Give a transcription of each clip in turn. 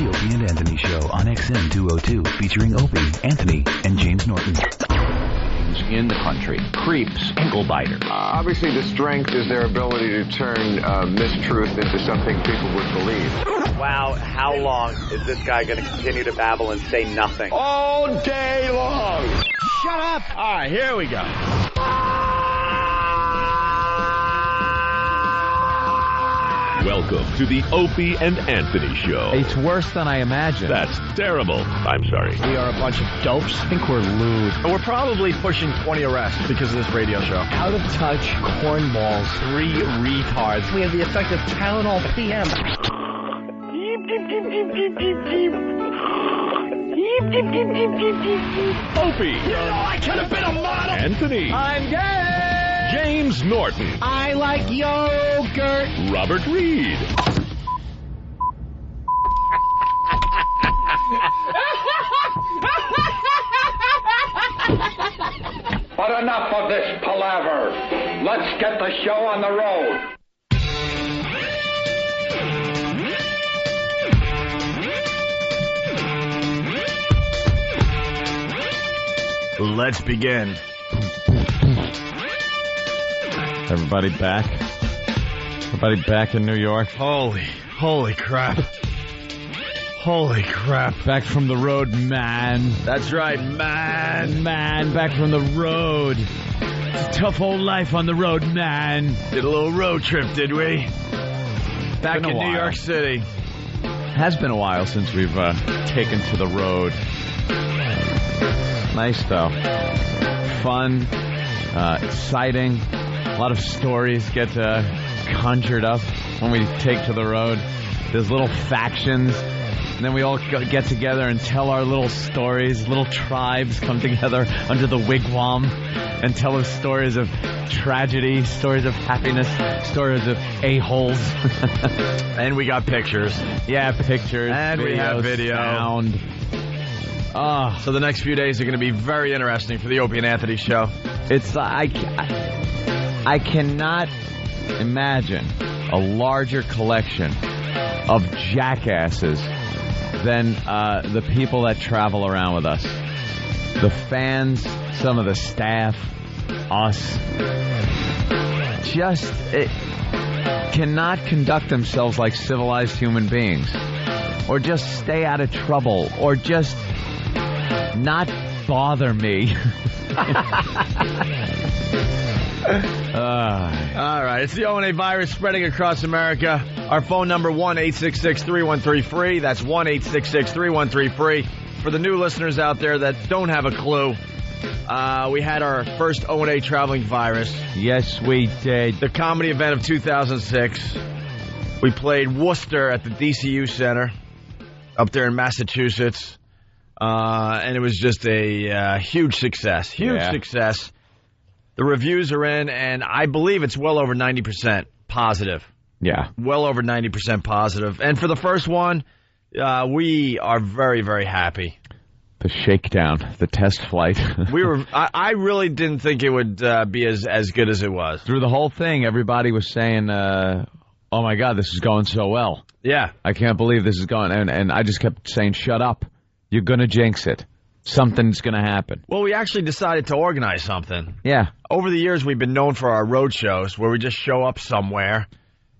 The Opie and Anthony Show on XM 202, featuring Opie, Anthony, and James Norton. In the country, creeps, ankle biter. Obviously, the strength is their ability to turn mistruth into something people would believe. Wow, how long is this guy going to continue to babble and say nothing? All day long. Shut up! All right, here we go. Welcome to the Opie and Anthony Show. It's worse than I imagined. That's terrible. I'm sorry. We are a bunch of dopes. I think we're lewd. And we're probably pushing 20 arrests because of this radio show. Out of touch cornballs. 3 retards. We have the effect of Tylenol PM. Opie. You know I could have been a model. Anthony. I'm gay. James Norton. I like yogurt. Robert Reed. But enough of this palaver. Let's get the show on the road. Let's begin. Everybody back? Everybody back in New York? Holy crap. Holy crap. Back from the road, man. That's right, man. Man, back from the road. It's a tough old life on the road, man. Did a little road trip, did we? Back in New York City. Has been a while since we've taken to the road. Nice, though. Fun, exciting. A lot of stories get conjured up when we take to the road. There's little factions, and then we all get together and tell our little stories. Little tribes come together under the wigwam and tell us stories of tragedy, stories of happiness, stories of a-holes. And we got pictures. Yeah, pictures. And we have video. Sound. So the next few days are going to be very interesting for the Opie and Anthony Show. It's I cannot imagine a larger collection of jackasses than the people that travel around with us. The fans, some of the staff, us, just cannot conduct themselves like civilized human beings, or just stay out of trouble, or just not bother me. All right, it's the O&A virus spreading across America. Our phone number, 1-866-313-FREE. That's 1-866-313-FREE. For the new listeners out there that don't have a clue, we had our first O&A traveling virus. Yes, we did. The comedy event of 2006. We played Worcester at the DCU Center up there in Massachusetts. And it was just a huge success. Huge success. The reviews are in, and I believe it's well over 90% positive. Yeah. Well over 90% positive. And for the first one, we are very, very happy. The shakedown, the test flight. I really didn't think it would be as good as it was. Through the whole thing, everybody was saying, oh, my God, this is going so well. Yeah. I can't believe this is going. And I just kept saying, shut up. You're going to jinx it. Something's going to happen. Well, we actually decided to organize something. Yeah. Over the years, we've been known for our road shows where we just show up somewhere,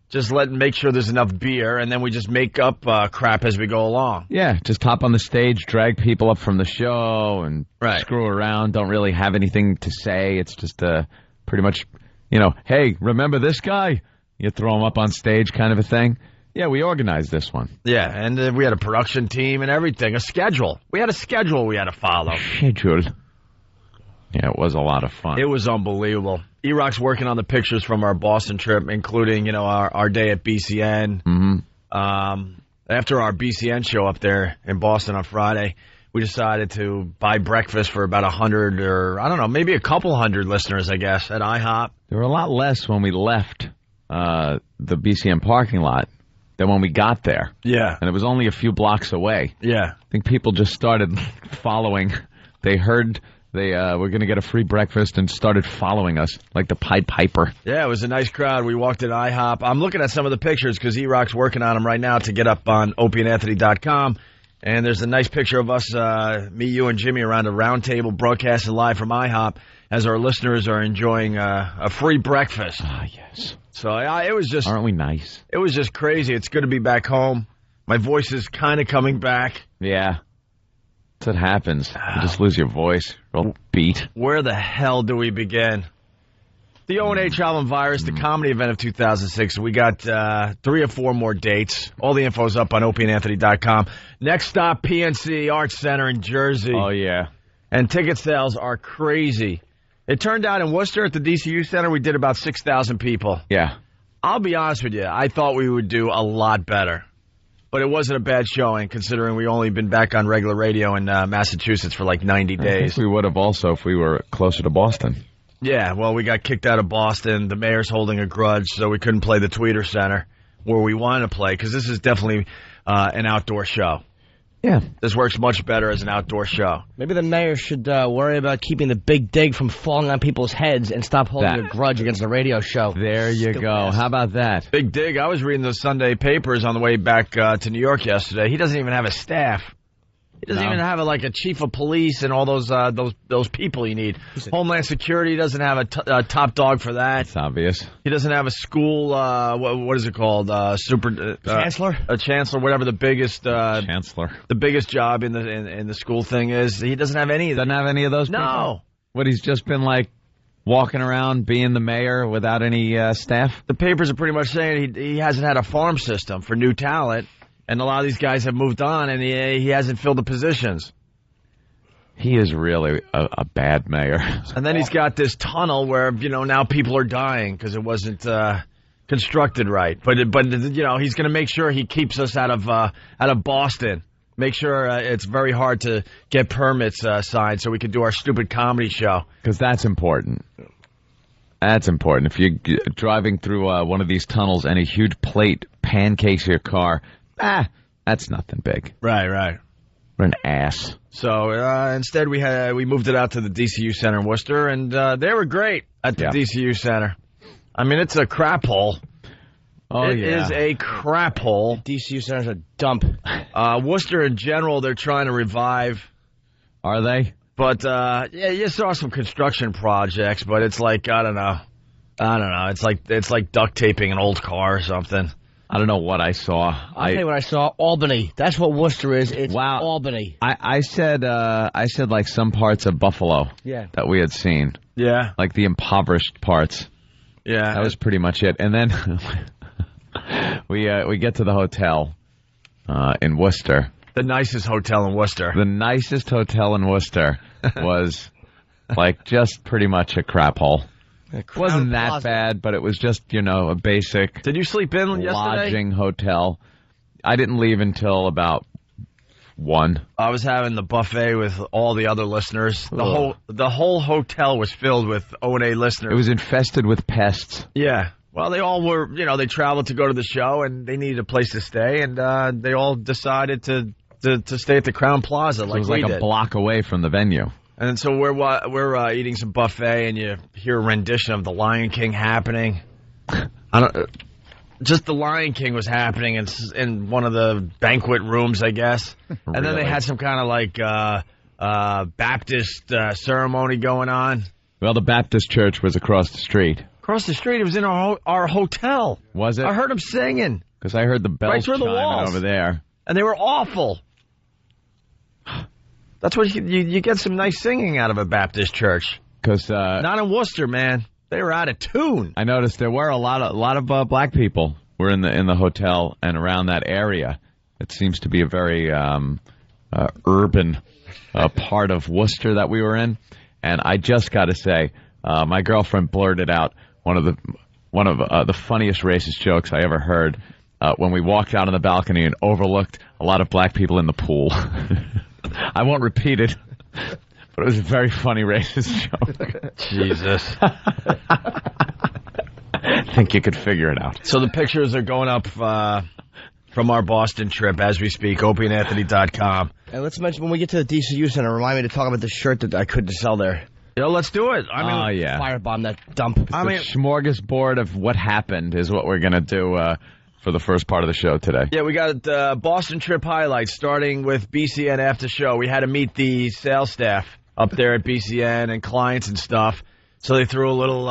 just make sure there's enough beer, and then we just make up crap as we go along. Yeah, just hop on the stage, drag people up from the show, and screw around. Don't really have anything to say. It's just pretty much, hey, remember this guy? You throw him up on stage kind of a thing. Yeah, we organized this one. Yeah, and we had a production team and everything, a schedule. We had a schedule we had to follow. Schedule. Yeah, it was a lot of fun. It was unbelievable. E-Rock's working on the pictures from our Boston trip, including, our day at BCN. Mm-hmm. After our BCN show up there in Boston on Friday, we decided to buy breakfast for about 100 or, I don't know, maybe a couple hundred listeners, I guess, at IHOP. There were a lot less when we left the BCN parking lot than when we got there. Yeah. And it was only a few blocks away. Yeah. I think people just started following. They heard They were going to get a free breakfast and started following us like the Pied Piper. Yeah, it was a nice crowd. We walked in IHOP. I'm looking at some of the pictures because E-Rock's working on them right now to get up on OpieandAnthony.com. And there's a nice picture of us, me, you, and Jimmy around a round table broadcasting live from IHOP as our listeners are enjoying a free breakfast. Ah, yes. So it was just... Aren't we nice? It was just crazy. It's good to be back home. My voice is kind of coming back. Yeah. That's what happens. You just lose your voice. Real beat. Where the hell do we begin? The O&A Travel and Virus, the comedy event of 2006. We got 3 or 4 more dates. All the info's up on OpieandAnthony.com. Next stop, PNC Arts Center in Jersey. Oh, yeah. And ticket sales are crazy. It turned out in Worcester at the DCU Center, we did about 6,000 people. Yeah. I'll be honest with you. I thought we would do a lot better. But it wasn't a bad showing, considering we only been back on regular radio in Massachusetts for like 90 days. I think we would have also if we were closer to Boston. Yeah, well, we got kicked out of Boston. The mayor's holding a grudge, so we couldn't play the Tweeter Center where we wanted to play, because this is definitely an outdoor show. Yeah. This works much better as an outdoor show. Maybe the mayor should worry about keeping the big dig from falling on people's heads and stop holding a grudge against the radio show. There you go. How about that? Big dig. I was reading the Sunday papers on the way back to New York yesterday. He doesn't even have a staff. He doesn't even have a chief of police and all those people you need. Homeland Security doesn't have a top dog for that. It's obvious. He doesn't have a school. What is it called? Chancellor. A chancellor, whatever the biggest chancellor. The biggest job in the school thing is. He doesn't have any. Doesn't have any of those. No. People? What, he's just been walking around being the mayor without any staff. The papers are pretty much saying he hasn't had a farm system for new talent. And a lot of these guys have moved on, and he hasn't filled the positions. He is really a bad mayor. And then he's got this tunnel where, now people are dying because it wasn't constructed right. But he's going to make sure he keeps us out of Boston. Make sure it's very hard to get permits signed so we can do our stupid comedy show. Because that's important. That's important. If you're driving through one of these tunnels and a huge plate pancakes your car... that's nothing big. Right. We're an ass. So instead, we moved it out to the DCU Center in Worcester, and they were great at the DCU Center. I mean, it's a crap hole. Oh, It is a crap hole. DCU Center's a dump. Worcester in general, they're trying to revive. Are they? But you saw some construction projects, but it's I don't know. It's like duct taping an old car or something. I don't know what I saw. I'll tell you what I saw. Albany. That's what Worcester is. It's Albany. I said like some parts of Buffalo that we had seen. Yeah. Like the impoverished parts. Yeah. That was pretty much it. And then we get to the hotel in Worcester. The nicest hotel in Worcester. The nicest hotel in Worcester was just pretty much a crap hole. It wasn't that bad, but it was just, a basic... Did you sleep in yesterday? Lodging hotel. I didn't leave until about 1. I was having the buffet with all the other listeners. The whole hotel was filled with O&A listeners. It was infested with pests. Yeah. Well, they all were, they traveled to go to the show, and they needed a place to stay, and they all decided to stay at the Crowne Plaza It was like a block away from the venue. And so we're eating some buffet, and you hear a rendition of The Lion King happening. Just The Lion King was happening in one of the banquet rooms, I guess. And then they had some kind of Baptist ceremony going on. Well, the Baptist church was across the street. Across the street, it was in our hotel. Was it? I heard them singing. Because I heard the bells chiming over there. And they were awful. That's what you get some nice singing out of a Baptist church. Because not in Worcester, man. They were out of tune. I noticed there were a lot of black people were in the hotel and around that area. It seems to be a very urban part of Worcester that we were in. And I just got to say, my girlfriend blurted out one of the funniest racist jokes I ever heard when we walked out on the balcony and overlooked a lot of black people in the pool. I won't repeat it, but it was a very funny racist joke. Jesus. I think you could figure it out. So the pictures are going up from our Boston trip as we speak, OpieandAnthony.com. And let's mention when we get to the DCU Center, remind me to talk about the shirt that I couldn't sell there. Yo, let's do it. I mean, Firebomb that dump. I mean, smorgasbord of what happened is what we're going to do for the first part of the show today. Yeah, we got Boston trip highlights starting with BCN after show. We had to meet the sales staff up there at BCN and clients and stuff. So they threw a little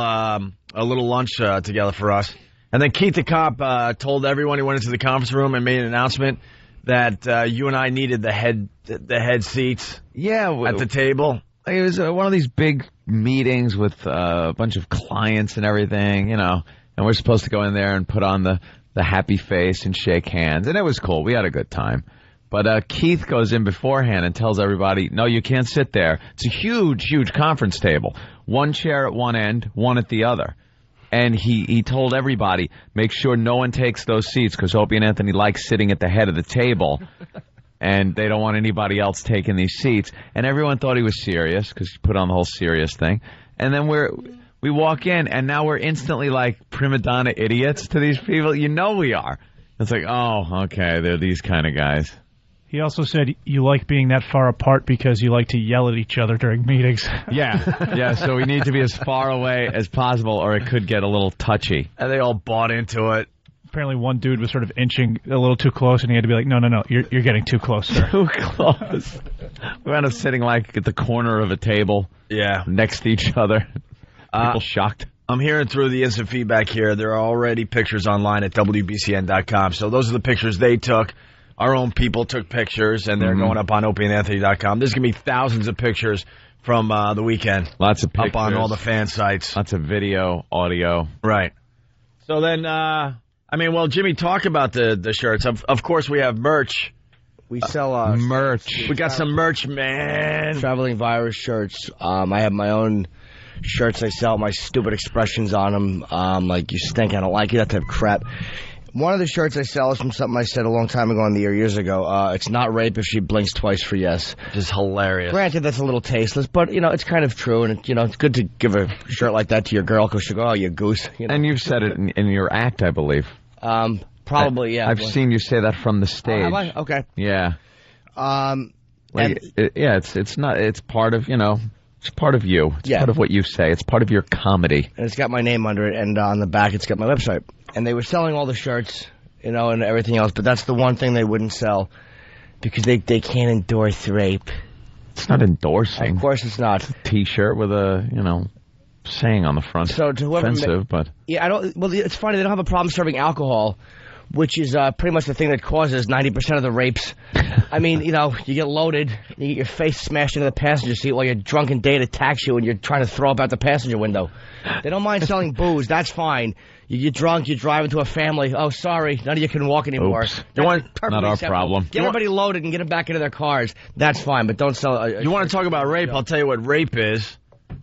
lunch together for us. And then Keith the Cop told everyone he went into the conference room and made an announcement that you and I needed the head seats at the table. It was one of these big meetings with a bunch of clients and everything, and we're supposed to go in there and put on the happy face and shake hands, and it was cool. We had a good time. But Keith goes in beforehand and tells everybody, no, you can't sit there. It's a huge, huge conference table. One chair at one end, one at the other. And he told everybody, make sure no one takes those seats because Opie and Anthony like sitting at the head of the table. And they don't want anybody else taking these seats. And everyone thought he was serious because he put on the whole serious thing. And then we walk in, and now we're instantly like prima donna idiots to these people. You know we are. It's like, oh, okay, they're these kind of guys. He also said you like being that far apart because you like to yell at each other during meetings. Yeah, so we need to be as far away as possible or it could get a little touchy. And they all bought into it. Apparently one dude was sort of inching a little too close, and he had to be like, no, you're getting too close, sir. Too close. We wound up sitting like at the corner of a table. Yeah. Next to each other. People shocked. I'm hearing through the instant feedback here. There are already pictures online at WBCN.com. So those are the pictures they took. Our own people took pictures, and they're going up on OpieandAnthony.com. There's going to be thousands of pictures from the weekend. Lots of pictures. Up on all the fan sites. Lots of video, audio. Right. So then... Jimmy, talk about the shirts. Of course, we have merch. We sell merch. We got some merch, man. Traveling Virus shirts. I have my own shirts I sell, my stupid expressions on them, like you stink, I don't like you, that type of crap. One of the shirts I sell is from something I said a long time ago on the air years ago. It's not rape if she blinks twice for yes. Just hilarious. Granted, that's a little tasteless, but, it's kind of true, and, it's good to give a shirt like that to your girl because she'll go, oh, you goose. And you've said it in your act, I believe. Probably, yeah. I've seen you say that from the stage. Have I? Okay. Yeah. It's part of, it's part of you. It's part of what you say. It's part of your comedy. And it's got my name under it, and on the back it's got my website. And they were selling all the shirts, and everything else, but that's the one thing they wouldn't sell because they can't endorse rape. It's not endorsing. Of course it's not. It's a T-shirt with a, saying on the front. So to whoever offensive, but yeah, Well, it's funny they don't have a problem serving alcohol, which is pretty much the thing that causes 90% of the rapes. I mean, you get loaded, you get your face smashed into the passenger seat while your drunken date attacks you and you're trying to throw up out the passenger window. They don't mind selling booze. That's fine. You get drunk, you drive into a family. Oh, sorry, none of you can walk anymore. Oops. Not our problem. Get everybody loaded and get them back into their cars. That's fine, but don't sell. You want to talk about rape? I'll tell you what rape is.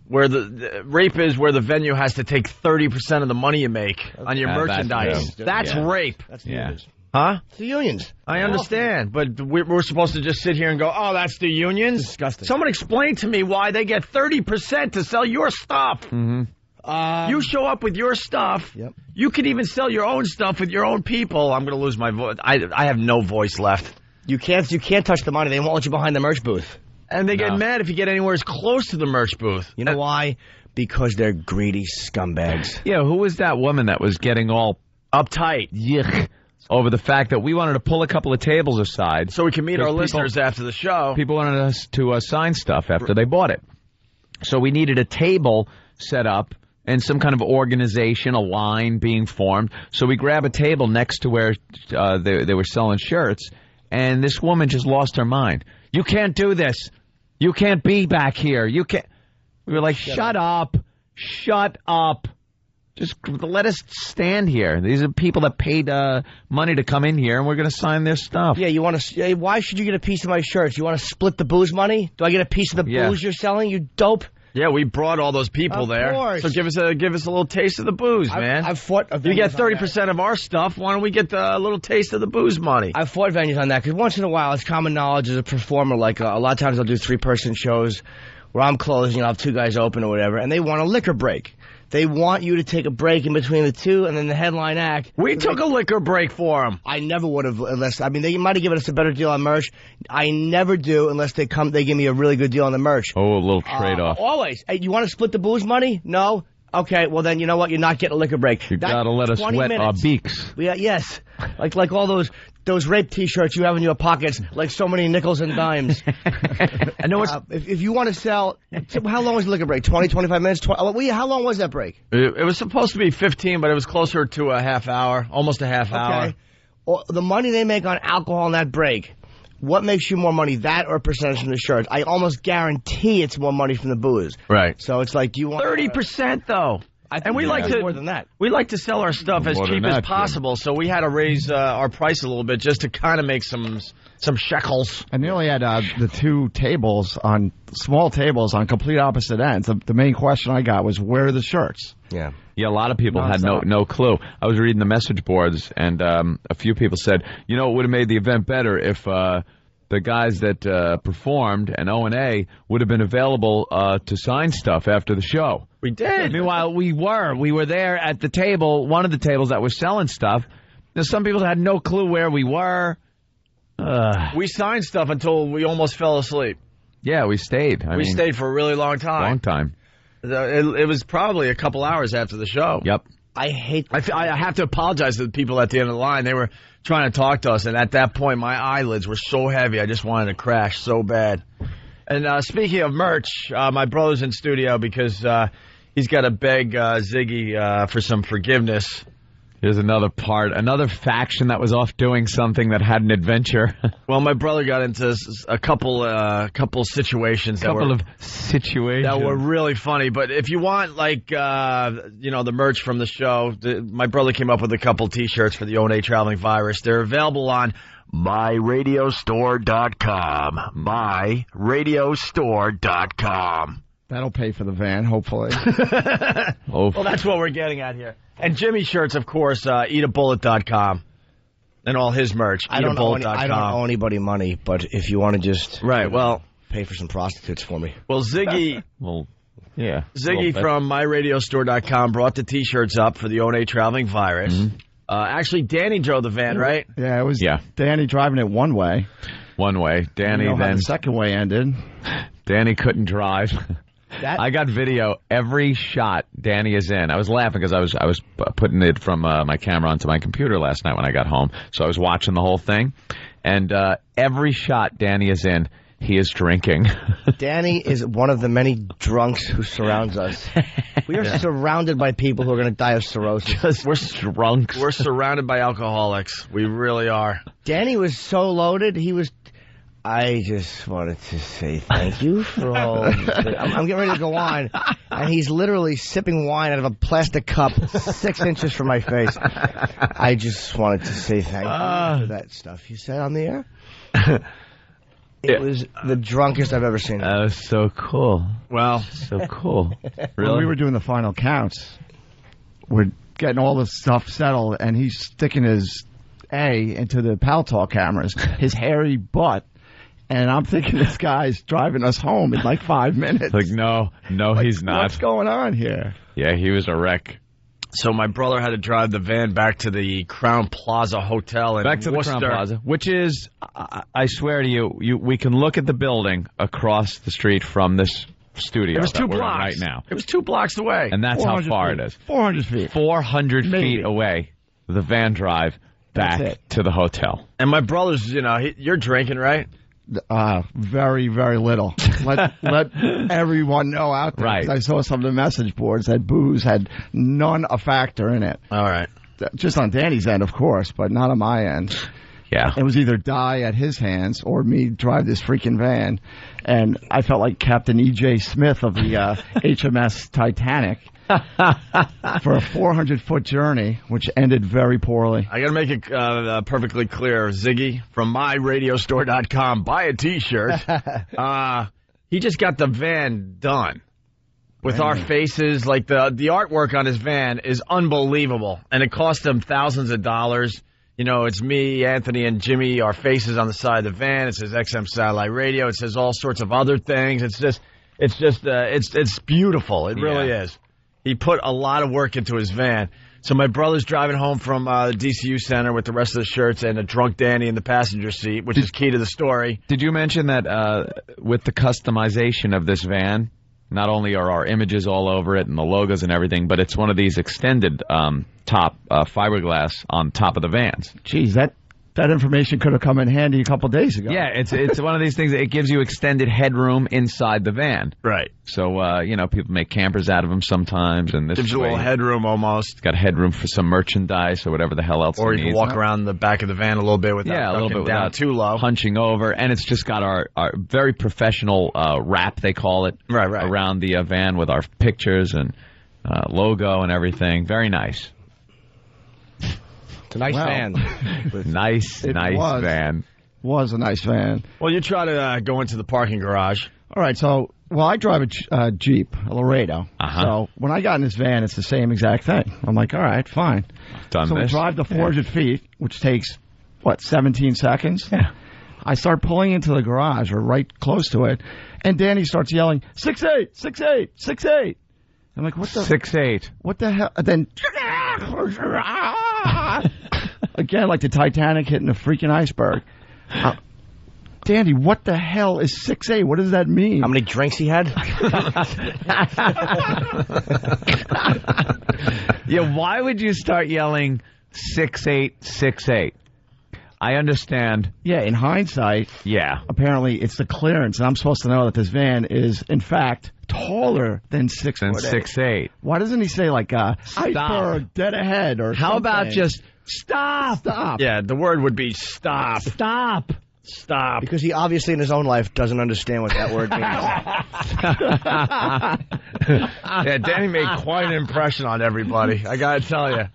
Where the rape is where the venue has to take 30% of the money you make on your merchandise. That's rape. That's the unions. Huh? It's the unions. I understand, but we're supposed to just sit here and go, oh, that's the unions? Disgusting. Someone explain to me why they get 30% to sell your stuff. Mm-hmm. You show up with your stuff. Yep. You could even sell your own stuff with your own people. I'm going to lose my voice. I have no voice left. You can't touch the money. They won't let you behind the merch booth. And they get mad if you get anywhere as close to the merch booth. You know why? Because they're greedy scumbags. Yeah, who was that woman that was getting all uptight? Yuck. Over the fact that we wanted to pull a couple of tables aside. So we can meet our listeners after the show. People wanted us to sign stuff after they bought it. So we needed a table set up and some kind of organization, a line being formed. So we grab a table next to where they were selling shirts, and this woman just lost her mind. You can't do this. You can't be back here. You can't. We were like, shut up. Shut up. Just let us stand here. These are people that paid money to come in here, and we're going to sign their stuff. Yeah, you want to? Why should you get a piece of my shirts? You want to split the booze money? Do I get a piece of the booze you're selling? You dope. Yeah, we brought all those people there. Course. So give us a little taste of the booze, man. I've fought. You get 30% of our stuff. Why don't we get a little taste of the booze money? I've fought venues on that because once in a while, it's common knowledge as a performer. Like a lot of times, I'll do 3-person shows where I'm closing. I'll have 2 guys open or whatever, and they want a liquor break. They want you to take a break in between the two, and then the headline act. We took a liquor break for them. I never would have unless, I mean, they might have given us a better deal on merch. I never do unless they give me a really good deal on the merch. Oh, a little trade-off. Always. Hey, you want to split the booze money? No? Okay, well then, you know what? You're not getting a liquor break. You've got to let us wet our beaks. Yes. Like all those rape T-shirts you have in your pockets, like so many nickels and dimes. I know if you want to sell, how long was the liquor break? 20, 25 minutes? How long was that break? It was supposed to be 15, but it was closer to a half hour, almost a half hour. Well, the money they make on alcohol in that break, what makes you more money, that or a percentage from the shirts? I almost guarantee it's more money from the booze. Right. So it's like, do you want 30% though? And we like to more than that. We like to sell our stuff as cheap as possible, so we had to raise our price a little bit just to kind of make some shekels. And they only had the two tables small tables on complete opposite ends. The main question I got was, where are the shirts? Yeah. Yeah, a lot of people had no clue. I was reading the message boards, and a few people said, it would have made the event better if the guys that performed and O&A would have been available to sign stuff after the show. We did. Meanwhile, we were there at the table, one of the tables that was selling stuff. Now, some people had no clue where we were. We signed stuff until we almost fell asleep. Yeah, we stayed. We stayed for a really long time. Long time. It was probably a couple hours after the show. Yep. I have to apologize to the people at the end of the line. They were trying to talk to us, and at that point, my eyelids were so heavy, I just wanted to crash so bad. And speaking of merch, my brother's in studio because he's got to beg Ziggy for some forgiveness. Here's another faction that was off doing something that had an adventure. Well, my brother got into a couple situations that were really funny. But if you want, the merch from the show, my brother came up with a couple T-shirts for the O&A Traveling Virus. They're available on MyRadiostore.com. MyRadiostore.com. That'll pay for the van, hopefully. Well, that's what we're getting at here. And Jimmy shirts, of course, eatabullet.com. And all his merch, eatabullet.com. I don't owe anybody money, but if you want to just pay for some prostitutes for me. Well, Ziggy... Yeah. Ziggy from MyRadiostore.com brought the T-shirts up for the O&A Traveling Virus. Mm-hmm. Actually, Danny drove the van, right? Yeah, it was Danny driving it one way. One way. Danny then the second way ended. Danny couldn't drive. I got video every shot Danny is in. I was laughing because I was putting it from my camera onto my computer last night when I got home. So I was watching the whole thing. And every shot Danny is in, he is drinking. Danny is one of the many drunks who surrounds us. We are surrounded by people who are going to die of cirrhosis. We're drunks. We're surrounded by alcoholics. We really are. Danny was so loaded, I just wanted to say thank you for all. I'm getting ready to go on, and he's literally sipping wine out of a plastic cup 6 inches from my face. I just wanted to say thank you for that stuff you said on the air. It was the drunkest I've ever seen. That was so cool. Well, so cool. Really? When we were doing the final counts, we're getting all the stuff settled, and he's sticking his A into the Pal Talk cameras, his hairy butt. And I'm thinking this guy's driving us home in like 5 minutes. No, he's not. What's going on here? Yeah, he was a wreck. So my brother had to drive the van back to the Crown Plaza Hotel in Worcester. The Crown Plaza, which is, I swear to you, we can look at the building across the street from this studio. It was 2 blocks right now. It was 2 blocks away, and that's how far it is. 400 feet. 400 feet away. The van drive back to the hotel. And my brother's, you're drinking, right? Very, very little. Let everyone know out there. Right. I saw some of the message boards that booze had none a factor in it. All right. Just on Danny's end, of course, but not on my end. Yeah. It was either die at his hands or me drive this freaking van. And I felt like Captain E.J. Smith of the HMS Titanic for a 400-foot journey, which ended very poorly. I got to make it perfectly clear. Ziggy from MyRadiostore.com. Buy a T-shirt. He just got the van done with our faces. Like the artwork on his van is unbelievable, and it cost him thousands of dollars. It's me, Anthony, and Jimmy, our faces on the side of the van. It says XM Satellite Radio. It says all sorts of other things. It's beautiful. It really is. he put a lot of work into his van. So my brother's driving home from the DCU Center with the rest of the shirts and a drunk Danny in the passenger seat, which is key to the story. Did you mention that with the customization of this van, not only are our images all over it and the logos and everything, but it's one of these extended top fiberglass on top of the vans. Geez, that information could have come in handy a couple days ago. Yeah, it's one of these things that it gives you extended headroom inside the van. Right. So, people make campers out of them sometimes. And this gives you a little headroom almost. It's got headroom for some merchandise or whatever the hell else Or it you needs. can walk around the back of the van a little bit without a little bit down without too low. Hunching over. And it's just got our very professional wrap, they call it, right. around the van with our pictures and logo and everything. Very nice. It's a nice van. nice van. Was a nice van. Well, you try to go into the parking garage. All right, so, I drive a Jeep, a Laredo. Uh-huh. So when I got in this van, it's the same exact thing. I'm like, all right, fine. Done so this. we drive the 400 feet, which takes, 17 seconds? Yeah. I start pulling into the garage, or right close to it, and Danny starts yelling, 6'8", 6'8", 6'8". I'm like, what the... 6'8". What the hell? And then... Again, like the Titanic hitting a freaking iceberg. Danny, what the hell is 6'8"? What does that mean? How many drinks he had? Yeah, why would you start yelling 6'8", 6'8"? I understand. Yeah, in hindsight, apparently it's the clearance, and I'm supposed to know that this van is, in fact, taller than 6'8". Why doesn't he say, like, iceberg, dead ahead, or how something? about just stop? Yeah, the word would be stop. Stop. Stop. Because he obviously in his own life doesn't understand what that word means. Yeah, Danny made quite an impression on everybody. I gotta tell you.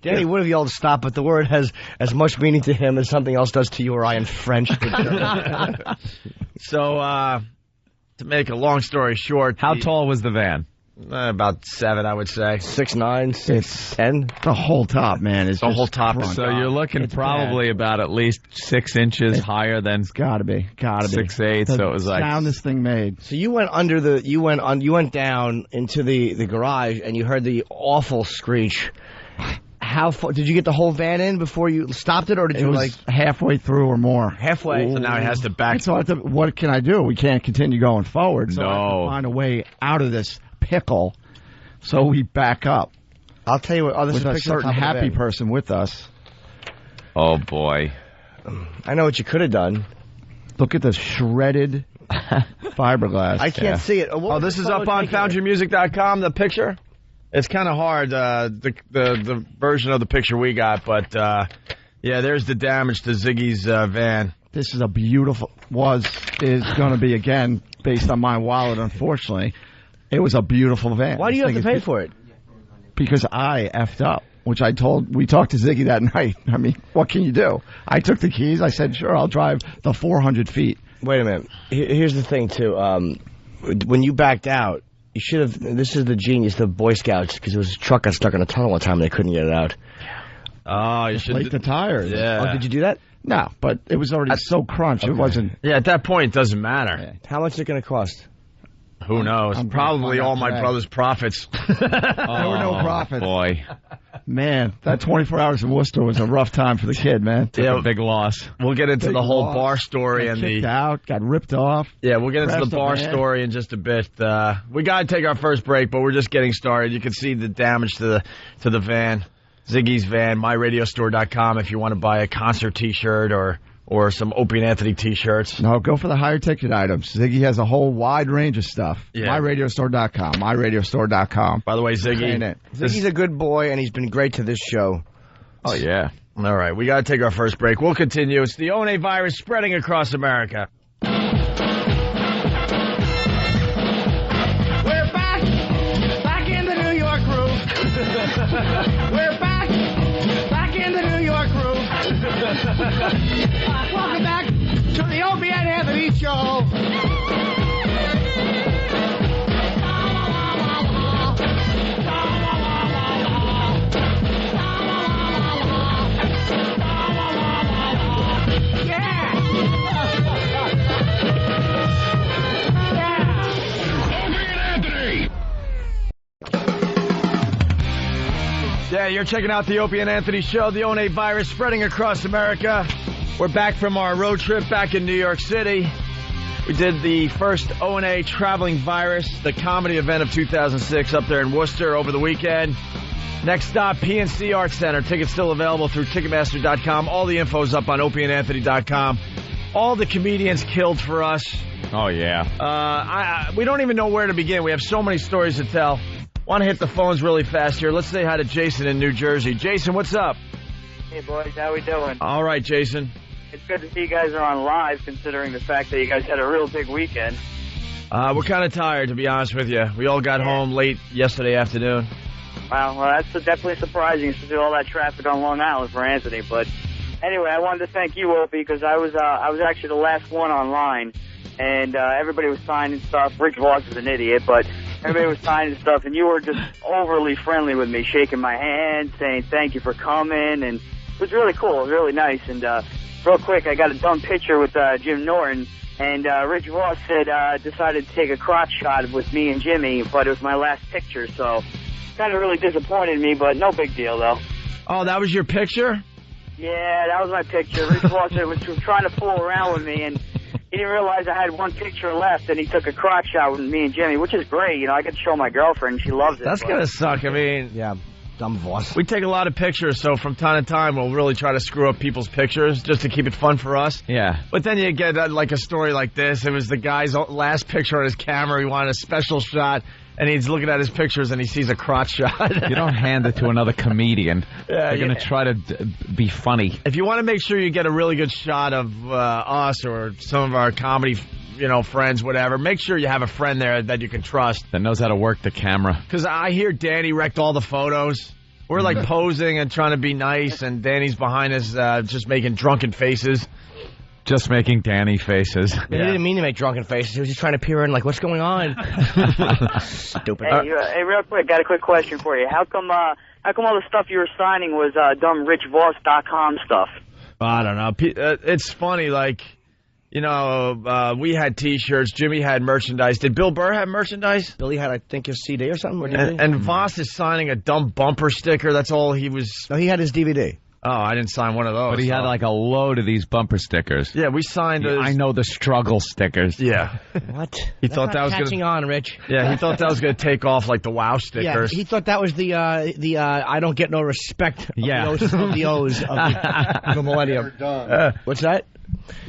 Danny would have yelled stop, but the word has as much meaning to him as something else does to you or I in French. So, to make a long story short... How tall was the van? About 7, I would say. 6'9", 6'10". The whole top, man. Is the whole top. So you're looking probably about at least 6 inches higher than... It's gotta be. 6'8", so it was like... soundest thing made. So you went you went down into the garage and you heard the awful screech. How far did you get the whole van in before you stopped it, or did you was halfway through or more? Halfway. So now he has to back. So what can I do? We can't continue going forward. So No. I have to find a way out of this pickle. So we back up. I'll tell you what. Oh, with a certain happy person with us. Oh boy! I know what you could have done. Look at the shredded fiberglass. I can't see it. Oh, this is up on FoundYourMusic.com. The picture. It's kind of hard, the version of the picture we got, but yeah, there's the damage to Ziggy's van. This is a beautiful, is going to be, again, based on my wallet, unfortunately. It was a beautiful van. Why do you have to pay for it? Because I effed up, which we talked to Ziggy that night. I mean, what can you do? I took the keys. I said, sure, I'll drive the 400 feet. Wait a minute. Here's the thing, too. When you backed out, you should have. This is the genius of Boy Scouts, because it was a truck got stuck in a tunnel one time and they couldn't get it out. Oh, you should Inflate the tires. Yeah. Oh, did you do that? No, but it was already so crunched. Okay. It wasn't. Yeah, at that point, it doesn't matter. Yeah. How much is it going to cost? Who knows? Probably all my brother's profits. There were no profits. Boy. Man, that 24 hours in Worcester was a rough time for the kid, man. Took a big loss. We'll get into the whole bar story got and kicked out, got ripped off. Yeah, we'll get into the Crashed bar a van. story in just a bit. We got to take our first break, but we're just getting started. You can see the damage to the van, Ziggy's van, myradiostore.com if you want to buy a concert T-shirt or some Opie and Anthony T-shirts. No, go for the higher ticket items. Ziggy has a whole wide range of stuff. Yeah. myradiostore.com, myradiostore.com. By the way, Ziggy, Ziggy's a good boy, and he's been great to this show. Oh, yeah. All right, we got to take our first break. We'll continue. It's the ONA virus spreading across America. We're back in the New York groove. We're back in the New York groove. Welcome back to the Opie and Anthony Show. You're checking out the Opie and Anthony Show, the O&A virus spreading across America. We're back from our road trip back in New York City. We did the first O&A Traveling Virus, the comedy event of 2006 up there in Worcester over the weekend. Next stop, PNC Arts Center. Tickets still available through Ticketmaster.com. All the info's up on OpieandAnthony.com. All the comedians killed for us. Oh, yeah. We don't even know where to begin. We have so many stories to tell. Want to hit the phones really fast here. Let's say hi to Jason in New Jersey. Jason, what's up? Hey, boys. How we doing? All right, Jason. It's good to see you guys are on live, considering the fact that you guys had a real big weekend. We're kind of tired, to be honest with you. We all got home late yesterday afternoon. Wow, well, that's definitely surprising to see all that traffic on Long Island for Anthony. But anyway, I wanted to thank you, Opie, because I was actually the last one online, and everybody was signing stuff. Rich Voss is an idiot, but everybody was signing stuff, and you were just overly friendly with me, shaking my hand, saying thank you for coming, and it was really cool, really nice. And real quick, I got a dumb picture with Jim Norton, and Rich Voss decided to take a crotch shot with me and Jimmy, but it was my last picture, so kind of really disappointed me, but no big deal, though. Oh, that was your picture? Yeah, that was my picture. Rich Voss was trying to fool around with me, and he didn't realize I had one picture left, and he took a crotch shot with me and Jimmy, which is great. You know, I could show my girlfriend, and she loves it. That's going to suck. I mean, yeah, dumb Voss. We take a lot of pictures, so from time to time, we'll really try to screw up people's pictures just to keep it fun for us. Yeah. But then you get like a story like this. It was the guy's last picture on his camera. He wanted a special shot, and he's looking at his pictures, and he sees a crotch shot. You don't hand it to another comedian. Yeah, They're going to try to be funny. If you want to make sure you get a really good shot of us or some of our comedy, friends, whatever, make sure you have a friend there that you can trust. That knows how to work the camera. Because I hear Danny wrecked all the photos. We're like posing and trying to be nice, and Danny's behind us just making drunken faces. Just making Danny faces. He didn't mean to make drunken faces. He was just trying to peer in, like, what's going on? Stupid. Hey, real quick, got a quick question for you. How come all the stuff you were signing was dumb RichVoss.com stuff? I don't know. It's funny, like, we had T-shirts. Jimmy had merchandise. Did Bill Burr have merchandise? Billy had, I think, his CD or something. And Voss is signing a dumb bumper sticker. That's all he was. No, he had his DVD. Oh, I didn't sign one of those. But he had like a load of these bumper stickers. Yeah, we signed those. I know the struggle stickers. Yeah. What? He thought that was catching on, Rich. Yeah, he thought that was going to take off like the WoW stickers. Yeah, he thought that was the I don't get no respect of the O's of the millennium. What's that?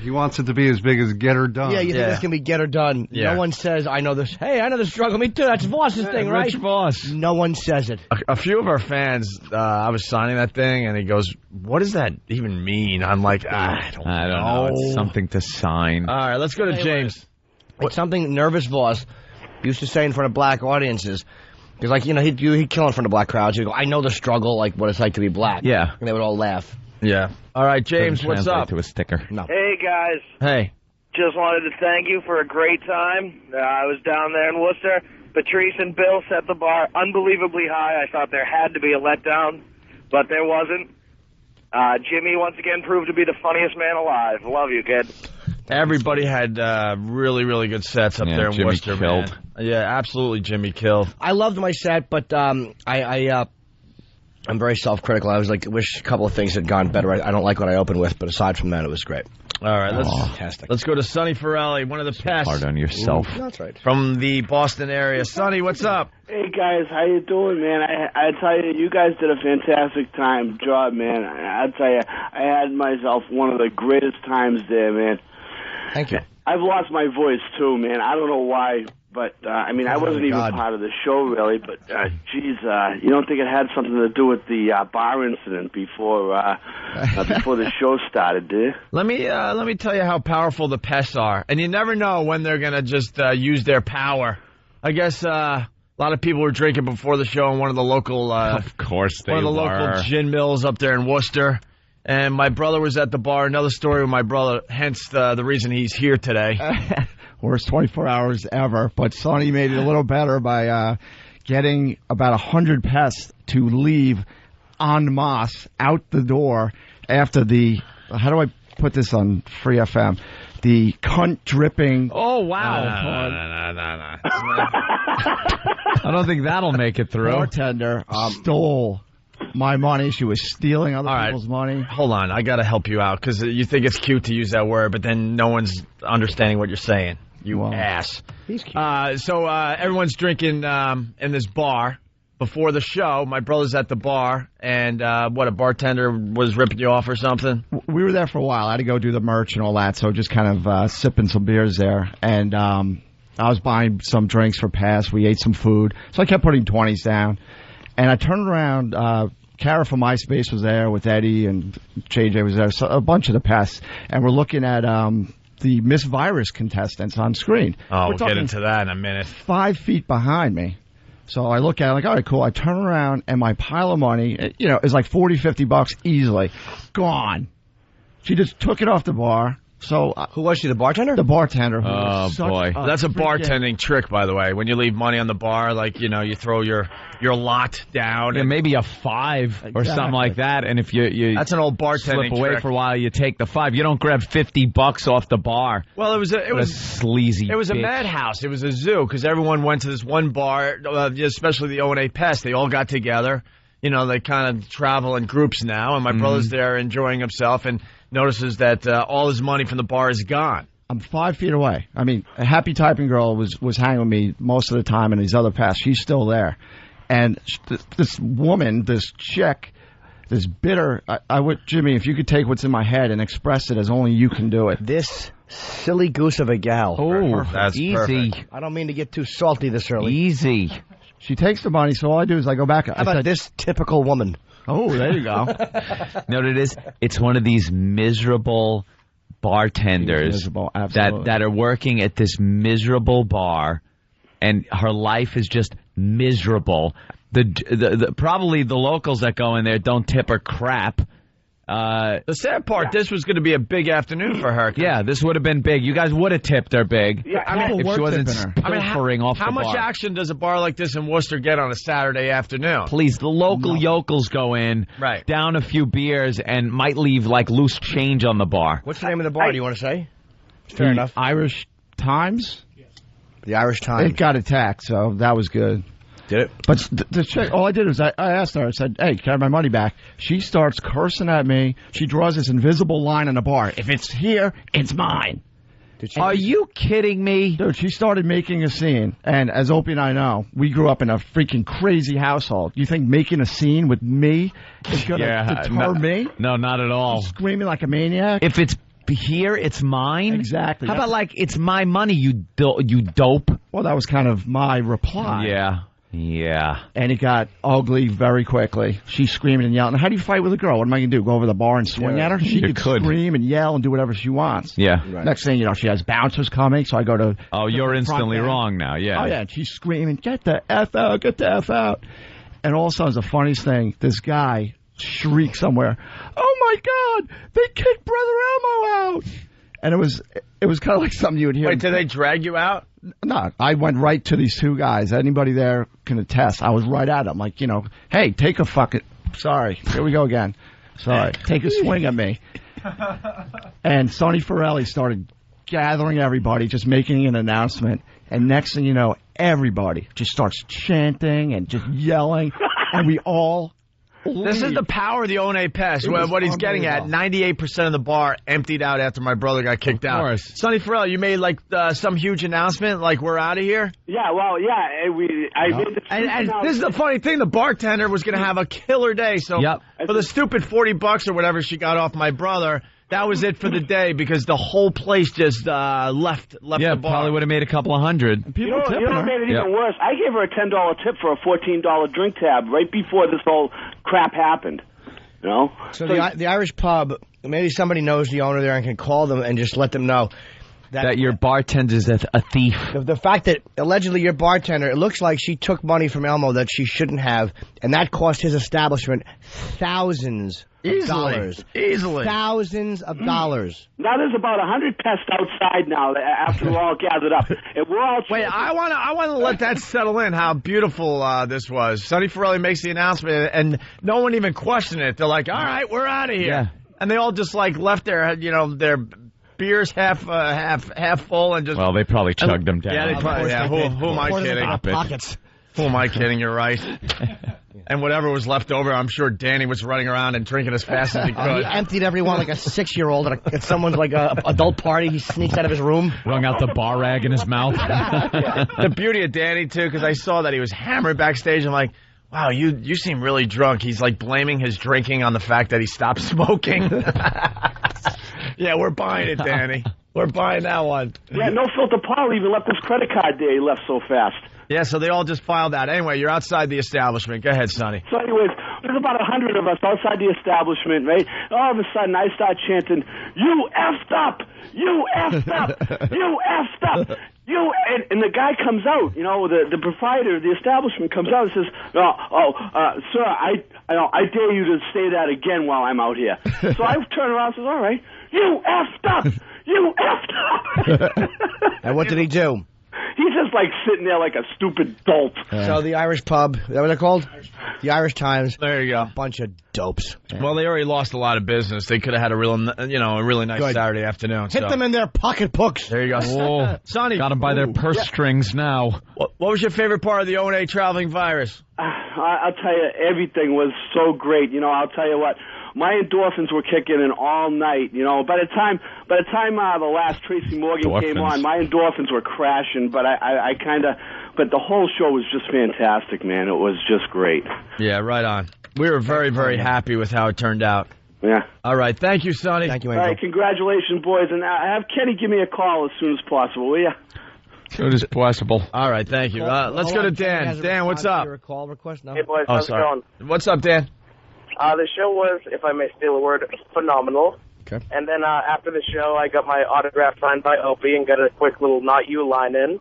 He wants it to be as big as Get Her Done. Yeah, you think it's going to be Get Her Done. Yeah. No one says, I know this. Hey, I know the struggle. Me too. That's Voss's thing, right? Rich Voss. No one says it. A few of our fans, I was signing that thing, and he goes, what does that even mean? I'm like, I don't know. It's something to sign. All right, let's go to James. It's something nervous Voss used to say in front of black audiences. Because, like, he'd kill in front of black crowds. He'd go, I know the struggle, like what it's like to be black. Yeah. And they would all laugh. Yeah. All right, James, what's up? To a sticker. No. Hey, guys. Hey. Just wanted to thank you for a great time. I was down there in Worcester. Patrice and Bill set the bar unbelievably high. I thought there had to be a letdown, but there wasn't. Jimmy, once again, proved to be the funniest man alive. Love you, kid. Everybody had really, really good sets up there in Jimmy Worcester, killed. Man. Yeah, absolutely, Jimmy killed. I loved my set, but I'm very self-critical. I was like, wish a couple of things had gone better. I don't like what I opened with, but aside from that, it was great. All right, fantastic. Let's go to Sonny Ferrelli, one of the pests. Hard on yourself. That's right. From the Boston area. Sonny, what's up? Hey, guys, how you doing, man? I tell you guys did a fantastic job, man. I tell you, I had myself one of the greatest times there, man. Thank you. I've lost my voice, too, man. I don't know why, but, I wasn't even part of the show, really, but, geez, you don't think it had something to do with the bar incident before the show started, do you? Let me tell you how powerful the pests are, and you never know when they're going to just use their power. I guess a lot of people were drinking before the show in one of the local, of course they one of the local gin mills up there in Worcester. And my brother was at the bar. Another story with my brother, hence the reason he's here today. Worst 24 hours ever. But Sonny made it a little better by getting about 100 pests to leave en masse out the door after how do I put this on Free FM? The cunt dripping. Oh, wow. No. I don't think that'll make it through. Bartender stole my money. She was stealing other people's money. Hold on, I got to help you out because you think it's cute to use that word, but then no one's understanding what you're saying. You ass. He's cute. So everyone's drinking in this bar. Before the show, my brother's at the bar, and a bartender was ripping you off or something? We were there for a while. I had to go do the merch and all that, so just kind of sipping some beers there. And I was buying some drinks for Pass. We ate some food. So I kept putting 20s down. And I turned around. Kara from MySpace was there with Eddie, and JJ was there. So a bunch of the Pass. And we're looking at the Miss Virus contestants on screen. Oh, we'll get into that in a minute. 5 feet behind me. So I look at it like, all right, cool. I turn around, and my pile of money, is like $40, $50 easily. Gone. She just took it off the bar. So who was she, the bartender? The bartender. Oh, boy. That's a bartending trick, by the way. When you leave money on the bar, you throw your lot down. Yeah, maybe a 5 or something like that. And if you that's an old bartending slip away trick. for a while, you take the 5. You don't grab $50 off the bar. Well, it was a sleazy. It was a madhouse. It was a zoo because everyone went to this one bar, especially the O&A Pest. They all got together. They kind of travel in groups now, and my brother's there enjoying himself and notices that all his money from the bar is gone. I'm 5 feet away. I memean, a Happy Typing Girl was hanging with me most of the time, and these other Pass, she's still there. And this woman, this chick, this bitter, I would, Jimmy, if you could take what's in my head and express it as only you can do it. This silly goose of a gal. Oh, that's easy. perfect. I don't mean to get too salty this early. Easy. She takes the money, so all I do is I go back. How about this typical woman? Oh, there you go. You know what it is? It's one of these miserable bartenders that are working at this miserable bar, and her life is just miserable. Probably the locals that go in there don't tip her crap. The sad part, this was going to be a big afternoon for her. Yeah, this would have been big. You guys would have tipped her big. Yeah, if she wasn't pilfering off the bar. How much action does a bar like this in Worcester get on a Saturday afternoon? Please, the local yokels go in, down a few beers, and might leave loose change on the bar. What's the name of the bar? Do you want to say? Fair enough. Irish Times. The Irish Times. It got attacked, so that was good. Did it? But the chick, all I did was I asked her, I said, hey, can I have my money back? She starts cursing at me. She draws this invisible line on the bar. If it's here, it's mine. Are you kidding me? Dude, she started making a scene. And as Opie and I know, we grew up in a freaking crazy household. You think making a scene with me is going to deter me? No, not at all. Screaming like a maniac? If it's here, it's mine? Exactly. How about it's my money, you dope? Well, that was kind of my reply. Yeah. And it got ugly very quickly. She's screaming and yelling. How do you fight with a girl? What am I going to do? Go over the bar and swing at her? She could scream and yell and do whatever she wants. Yeah. Right. Next thing you know, she has bouncers coming, so I go to... Oh, you're instantly wrong now, yeah. Oh, yeah, and she's screaming, get the F out, get the F out. And all of a sudden, the funniest thing, this guy shrieks somewhere, oh, my God, they kicked Brother Elmo out. And it was kind of like something you would hear. Wait, did they drag you out? No, I went right to these two guys. Anybody there can attest. I was right at them. Like, hey, take a fucking... Sorry, here we go again. Sorry, take a swing at me. And Sonny Forelli started gathering everybody, just making an announcement. And next thing you know, everybody just starts chanting and just yelling. And we all... This is the power of the O&A Pest. What he's getting at, 98% of the bar emptied out after my brother got kicked out. Of course. Sonny Farrell, you made some huge announcement, we're out of here? Yeah, well, I did the and this is the funny thing, the bartender was going to have a killer day, so for the stupid $40 or whatever she got off my brother, that was it for the day because the whole place just left the bar. Yeah, probably would have made a couple of $100. You know what made it even worse? I gave her a $10 tip for a $14 drink tab right before this whole crap happened. So the Irish pub, maybe somebody knows the owner there and can call them and just let them know that your bartender's a thief. The fact that allegedly your bartender, it looks like she took money from Elmo that she shouldn't have, and that cost his establishment thousands of dollars. Easily. Thousands of dollars. Now there's about 100 pests outside now after we're all gathered up. And we're all... Wait, I want to let that settle in, how beautiful this was. Sonny Forelli makes the announcement, and no one even questioned it. They're like, all right, we're out of here. Yeah. And they all just left their beers half full and just... Well, they probably chugged them down. Yeah, they probably. Yeah, who am I kidding? Pockets. Who am I kidding? You're right. And whatever was left over, I'm sure Danny was running around and drinking as fast as he could. He emptied everyone like a 6-year-old at someone's like a adult party. He sneaks out of his room, wrung out the bar rag in his mouth. The beauty of Danny too, because I saw that he was hammered backstage. I'm like, wow, you seem really drunk. He's like blaming his drinking on the fact that he stopped smoking. Yeah, we're buying it, Danny. We're buying that one. Yeah, No Filter Paul even left his credit card there. He left so fast. Yeah, so they all just filed out. Anyway, you're outside the establishment. Go ahead, Sonny. So anyways, there's about 100 of us outside the establishment, right? All of a sudden, I start chanting, "You effed up! You effed up! You effed up! You..." And the guy comes out, you know, the proprietor of the establishment comes out and says, "Sir, I dare you to say that again while I'm out here." So I turn around and says, "All right, you effed up! You effed up!" And what did he do? He's just like sitting there like a stupid dolt. So the Irish pub, is that what they're called? The Irish Times. There you go. Bunch of dopes. Well, they already lost a lot of business. They could have had a really nice Good. Saturday afternoon. Hit them in their pocketbooks. There you go. Whoa. Sonny. Got them by their purse strings now. What was your favorite part of the O&A traveling virus? I'll tell you, everything was so great. You know, I'll tell you what. My endorphins were kicking in all night. You know, by the time the last Tracy Morgan came on, my endorphins were crashing. But but the whole show was just fantastic, man. It was just great. Yeah, right on. We were very, very happy with how it turned out. Yeah. All right. Thank you, Sonny. Thank you, All Angel. right, congratulations, boys, and have Kenny give me a call as soon as possible, will you? As soon as possible. All right. Thank you. Let's go to Dan. Dan, what's up? Your call request? No? Hey, boys, how's it going? What's up, Dan? The show was, if I may steal a word, phenomenal. Okay. And then after the show, I got my autograph signed by Opie and got a quick little "not you" line in.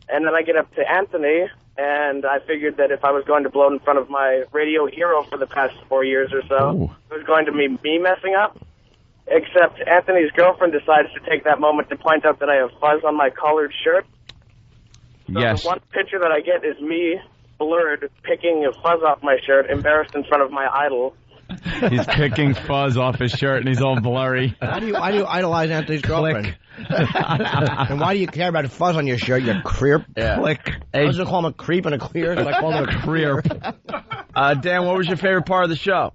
And then I get up to Anthony, and I figured that if I was going to blow in front of my radio hero for the past 4 years or so, it was going to be me messing up. Except Anthony's girlfriend decides to take that moment to point out that I have fuzz on my collared shirt. So Yes. the one picture that I get is me, blurred, picking a fuzz off my shirt, embarrassed in front of my idol. He's picking fuzz off his shirt and he's all blurry. Why do you idolize Anthony's girlfriend? And why do you care about fuzz on your shirt, you creep? Yeah. Click. I was going to call him a creep and a queer, so I called him a queer. Dan, what was your favorite part of the show?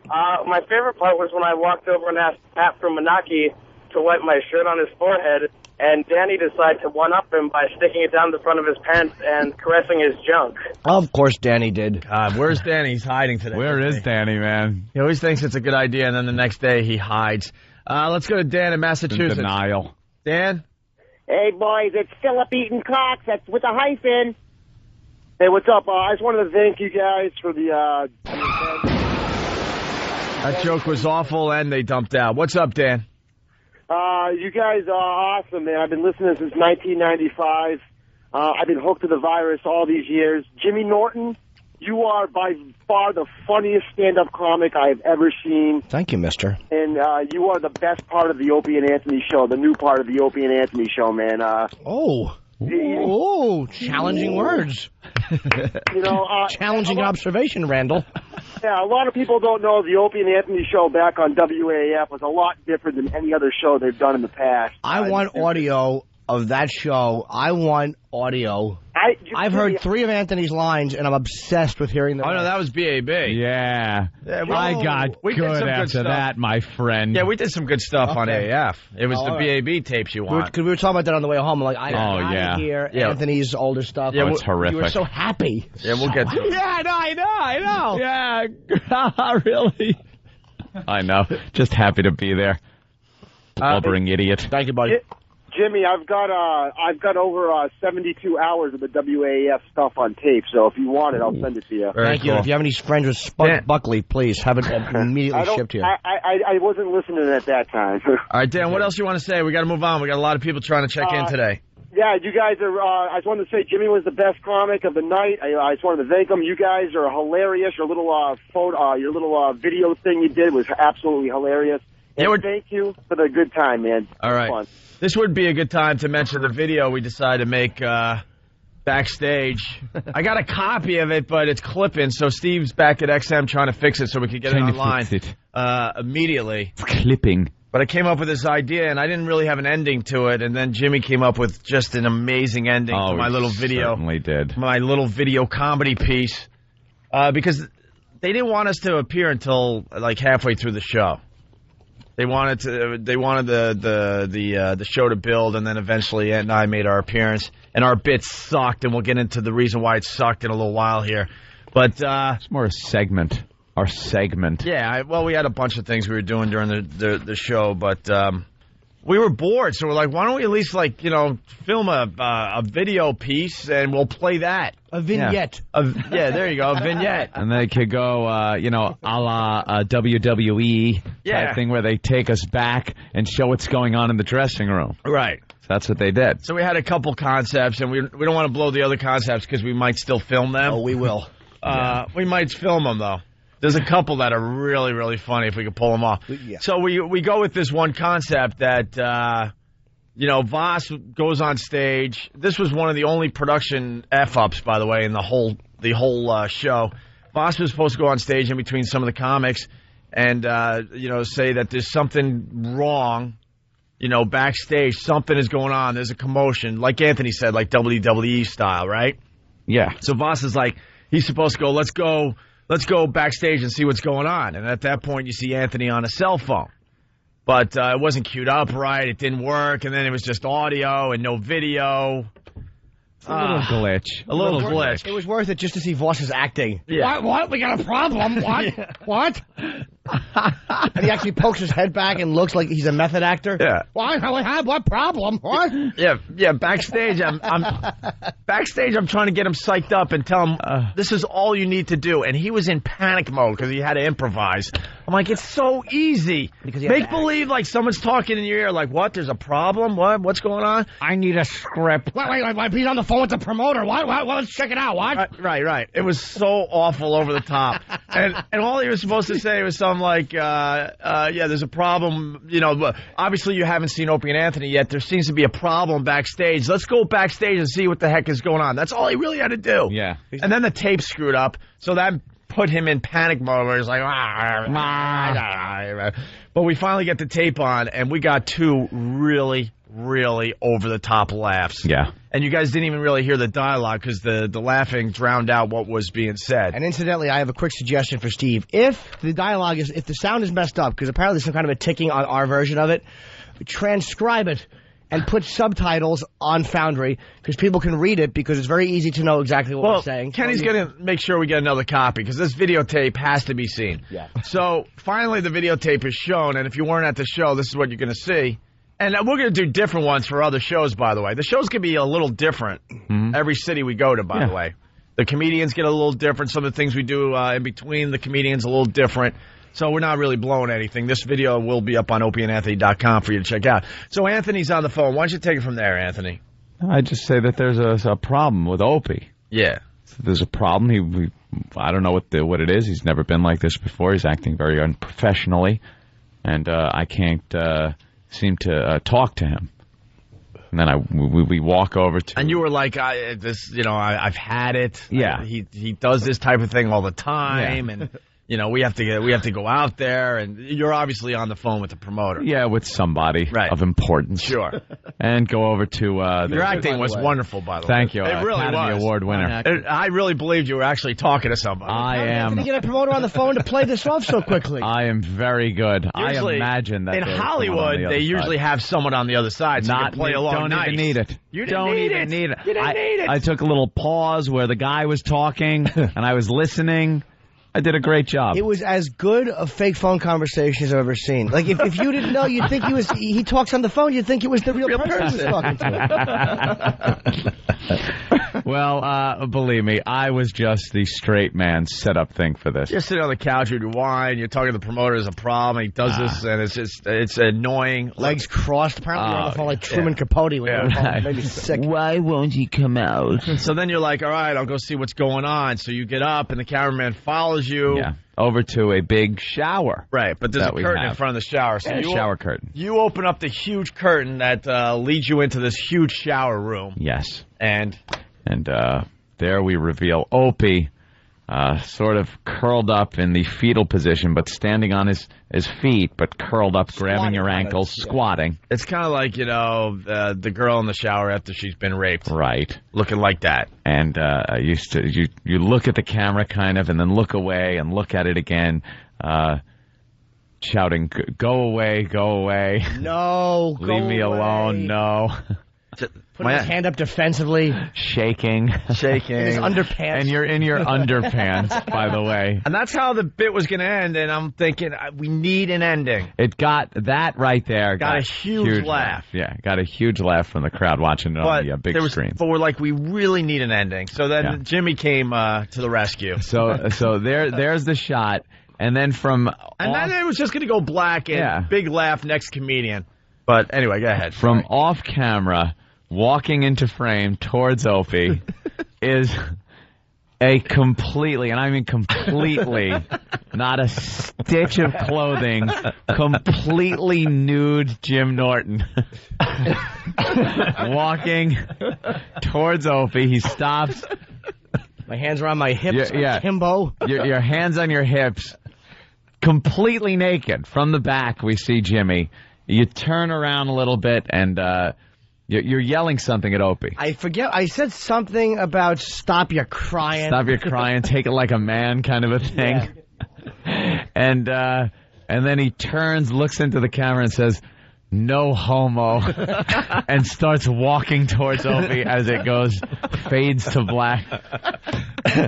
My favorite part was when I walked over and asked Pat from Menaki to wipe my shirt on his forehead, and Danny decided to one-up him by sticking it down the front of his pants and caressing his junk. Of course Danny did. Where's Danny? He's hiding today. Where is Danny, man? He always thinks it's a good idea, and then the next day he hides. Let's go to Dan in Massachusetts. In denial. Dan? Hey, boys, it's Philip Eaton Cox. That's with a hyphen. Hey, what's up? I just wanted to thank you guys for the... That joke was awful, and they dumped out. What's up, Dan? You guys are awesome, man. I've been listening since 1995. I've been hooked to the virus all these years. Jimmy Norton, you are by far the funniest stand-up comic I've ever seen. Thank you, mister. And you are the best part of the Opie and Anthony show, the new part of the Opie and Anthony show, man. Challenging words. You know, challenging observation, Randall. Yeah, a lot of people don't know the Opie and Anthony show back on WAAF was a lot different than any other show they've done in the past. I want audio of that show. I want audio. I've heard 3 of Anthony's lines, and I'm obsessed with hearing them. Oh, no, that was BAB. Yeah. I got we did good some after stuff. that, my friend. Yeah, we did some good stuff on AF. It was the BAB tapes you want. Because we were talking about that on the way home. I'm like, I yeah. hear Anthony's older stuff. Yeah, it's horrific. You were so happy. Yeah, we'll get to it. Yeah, I know. Yeah, really? I know. Just happy to be there. Blubbering idiot. Thank you, buddy. Jimmy, I've got over 72 hours of the WAAF stuff on tape, so if you want it, I'll send it to you. Thank you. If you have any friends with Spud Buckley, please have it immediately shipped here. I wasn't listening at that time. All right, Dan, what else you want to say? We got to move on. We got a lot of people trying to check in today. Yeah, you guys are, I just wanted to say Jimmy was the best comic of the night. I just wanted to thank him. You guys are hilarious. Your little video thing you did was absolutely hilarious. And thank you for the good time, man. All right. Fun. This would be a good time to mention the video we decided to make backstage. I got a copy of it, but it's clipping, so Steve's back at XM trying to fix it so we can get it online fix it. immediately. It's clipping. But I came up with this idea, and I didn't really have an ending to it. And then Jimmy came up with just an amazing ending to my little video. Certainly did. My little video comedy piece, because they didn't want us to appear until like halfway through the show. They wanted the show to build, and then eventually Ant and I made our appearance, and our bits sucked, and we'll get into the reason why it sucked in a little while here. But it's more a segment. Our segment. Yeah, we had a bunch of things we were doing during the show, but we were bored, so we're like, why don't we at least film a video piece and we'll play that. A vignette. Yeah, there you go, a vignette. And they could go, a la WWE type thing where they take us back and show what's going on in the dressing room. Right. So that's what they did. So we had a couple concepts, and we don't want to blow the other concepts because we might still film them. Oh, we will. We might film them, though. There's a couple that are really, really funny if we could pull them off. Yeah. So we go with this one concept that, Voss goes on stage. This was one of the only production F-ups, by the way, in the whole show. Voss was supposed to go on stage in between some of the comics and, say that there's something wrong, backstage. Something is going on. There's a commotion, like Anthony said, like WWE style, right? Yeah. So Voss is like, he's supposed to go, let's go backstage and see what's going on. And at that point, you see Anthony on a cell phone. But it wasn't queued up right. It didn't work. And then it was just audio and no video. A little glitch. A little glitch. It was worth it just to see Voss's acting. Yeah. What? We got a problem? What? What? And he actually pokes his head back and looks like he's a method actor. Yeah. What problem? What? Yeah. Backstage, I'm trying to get him psyched up and tell him this is all you need to do. And he was in panic mode because he had to improvise. I'm like, it's so easy. Make believe like someone's talking in your ear. Like, what? There's a problem? What? What's going on? I need a script. Wait. He's on the phone with the promoter. What? Let's check it out. What? Right. It was so awful over the top. and all he was supposed to say was something like, there's a problem. Obviously you haven't seen Opie and Anthony yet. There seems to be a problem backstage. Let's go backstage and see what the heck is going on. That's all he really had to do. Yeah. And then the tape screwed up, so that put him in panic mode where he's like, but we finally get the tape on, and we got two really, really over-the-top laughs. Yeah. And you guys didn't even really hear the dialogue because the laughing drowned out what was being said. And incidentally, I have a quick suggestion for Steve. If the sound is messed up, because apparently there's some kind of a ticking on our version of it, transcribe it and put subtitles on Foundry because people can read it because it's very easy to know exactly what we're saying. Kenny's going to make sure we get another copy because this videotape has to be seen. Yeah. So finally the videotape is shown, and if you weren't at the show, this is what you're going to see. And we're going to do different ones for other shows, by the way. The shows can be a little different every city we go to, by the way. The comedians get a little different. Some of the things we do in between the comedians a little different. So we're not really blowing anything. This video will be up on opieandanthony.com for you to check out. So Anthony's on the phone. Why don't you take it from there, Anthony? I just say that there's a problem with Opie. Yeah. So there's a problem. I don't know what it is. He's never been like this before. He's acting very unprofessionally. And I can't seem to talk to him. And then we walk over to... And you were like, I've had it. Yeah. He does this type of thing all the time, and... we have to go out there, and you're obviously on the phone with the promoter. Yeah, with somebody of importance. Sure. And go over to... Your acting was wonderful, by the way. Thank you. It really Academy was. Award winner. I really believed you were actually talking to somebody. I am... How did you get a promoter on the phone to play this off so quickly? I am very good. Usually, I imagine that in Hollywood, they usually have someone on the other side so you can play along nice. Don't even need it. You didn't need it. You didn't need it. I took a little pause where the guy was talking, and I was listening. I did a great job. It was as good a fake phone conversation as I've ever seen. Like, if you didn't know, you'd think he talks on the phone, you'd think it was the real person he was talking to. Well, believe me, I was just the straight man set-up thing for this. You're sitting on the couch with your wine, you're talking to the promoter, there's a problem, he does this, and it's annoying. Legs crossed, apparently you're on the phone like Truman Capote when you're on the phone. It made me sick. Why won't he come out? So then you're like, all right, I'll go see what's going on. So you get up, and the cameraman follows you. Yeah. Over to a big shower. Right, but there's a curtain in front of the shower. So shower curtain. You open up the huge curtain that leads you into this huge shower room. Yes. And there we reveal Opie sort of curled up in the fetal position, but standing on his feet, but curled up, grabbing your ankles, squatting. It's kind of like, the girl in the shower after she's been raped. Right. Looking like that. And you look at the camera kind of, and then look away and look at it again, shouting, "Go away, go away. No, leave me alone, no." Putting his hand up defensively. Shaking. In his underpants. And you're in your underpants, by the way. And that's how the bit was going to end, and I'm thinking, we need an ending. It got that right there. Got a huge laugh. Yeah, got a huge laugh from the crowd watching it on the big screen. But we're like, we really need an ending. So then Jimmy came to the rescue. So there's the shot, and then then it was just going to go black and big laugh, next comedian. But anyway, go ahead. From off camera, walking into frame towards Opie is a completely, and I mean completely, not a stitch of clothing, completely nude Jim Norton. Walking towards Opie. He stops. My hands are on my hips, Timbo. Your hands on your hips, completely naked. From the back, we see Jimmy. You turn around a little bit, and you're yelling something at Opie. I forget. I said something about stop your crying. Stop your crying. Take it like a man, kind of a thing. Yeah. And then he turns, looks into the camera, and says, "No homo," and starts walking towards Opie as it fades to black.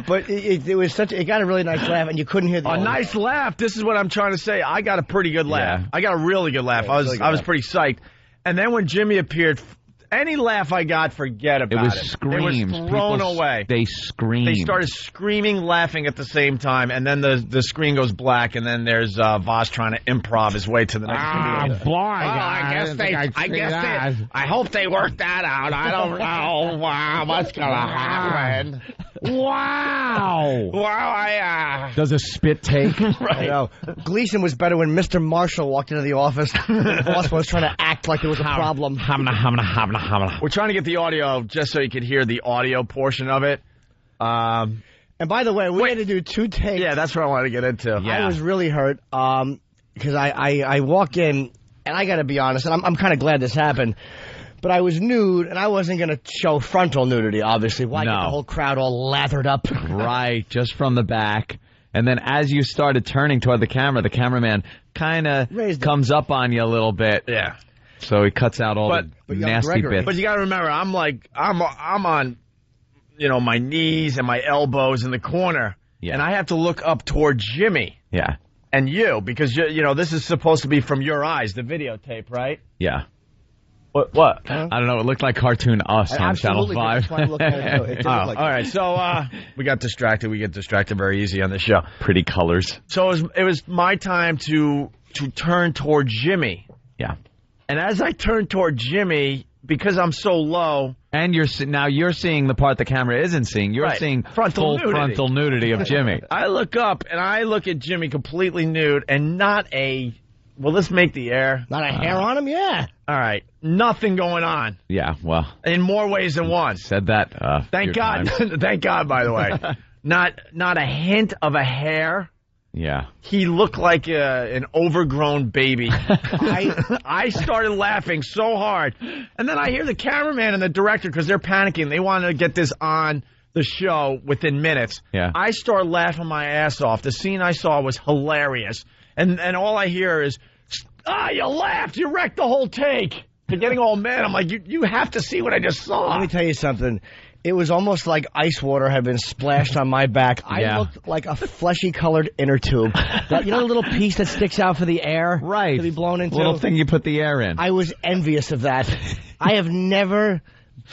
But it was it got a really nice laugh, and you couldn't hear the nice laugh. This is what I'm trying to say. I got a pretty good laugh. Yeah. I got a really good laugh. I was pretty psyched. And then when Jimmy appeared, any laugh I got, forget about it. It was screams. It was thrown away. They screamed. They started screaming, laughing at the same time, and then the screen goes black, and then there's Voss trying to improv his way to the next comedian. Boy, I hope they worked that out. I don't know what's going to happen. Wow. Wow, Does a spit take? Right. I know. Gleason was better when Mr. Marshall walked into the office. Voss was trying to act like there was a problem. We're trying to get the audio just so you could hear the audio portion of it. And by the way, we had to do 2 takes. Yeah, that's what I wanted to get into. Yeah. I was really hurt because I walk in, and I got to be honest, and I'm kind of glad this happened, but I was nude, and I wasn't going to show frontal nudity, obviously. Why get the whole crowd all lathered up? Right, just from the back. And then as you started turning toward the cameraman kind of comes up on you a little bit. Yeah. So he cuts out all the nasty bits. But you got to remember, I'm on, my knees and my elbows in the corner, and I have to look up toward Jimmy. Yeah. And you, because this is supposed to be from your eyes, the videotape, right? Yeah. What? I don't know. It looked like Cartoon Us on Channel 5. All right. So we got distracted. We get distracted very easy on this show. Pretty colors. So it was my time to turn toward Jimmy. Yeah. And as I turned toward Jimmy, because I'm so low, and you're seeing the part the camera isn't seeing. You're seeing full frontal nudity of Jimmy. I look up and I look at Jimmy completely nude and not a. Will this make the air? Not a hair on him? Yeah. All right. Nothing going on. Yeah, well. In more ways than one. Said that. Thank God. Thank God, by the way. Not a hint of a hair. Yeah. He looked like an overgrown baby. I started laughing so hard. And then I hear the cameraman and the director, because they're panicking. They want to get this on the show within minutes. Yeah. I start laughing my ass off. The scene I saw was hilarious. And all I hear is, you laughed. You wrecked the whole take. They're getting all mad. I'm like, you have to see what I just saw. Let me tell you something. It was almost like ice water had been splashed on my back. I looked like a fleshy-colored inner tube. The little piece that sticks out for the air to be blown into? Little thing you put the air in. I was envious of that. I have never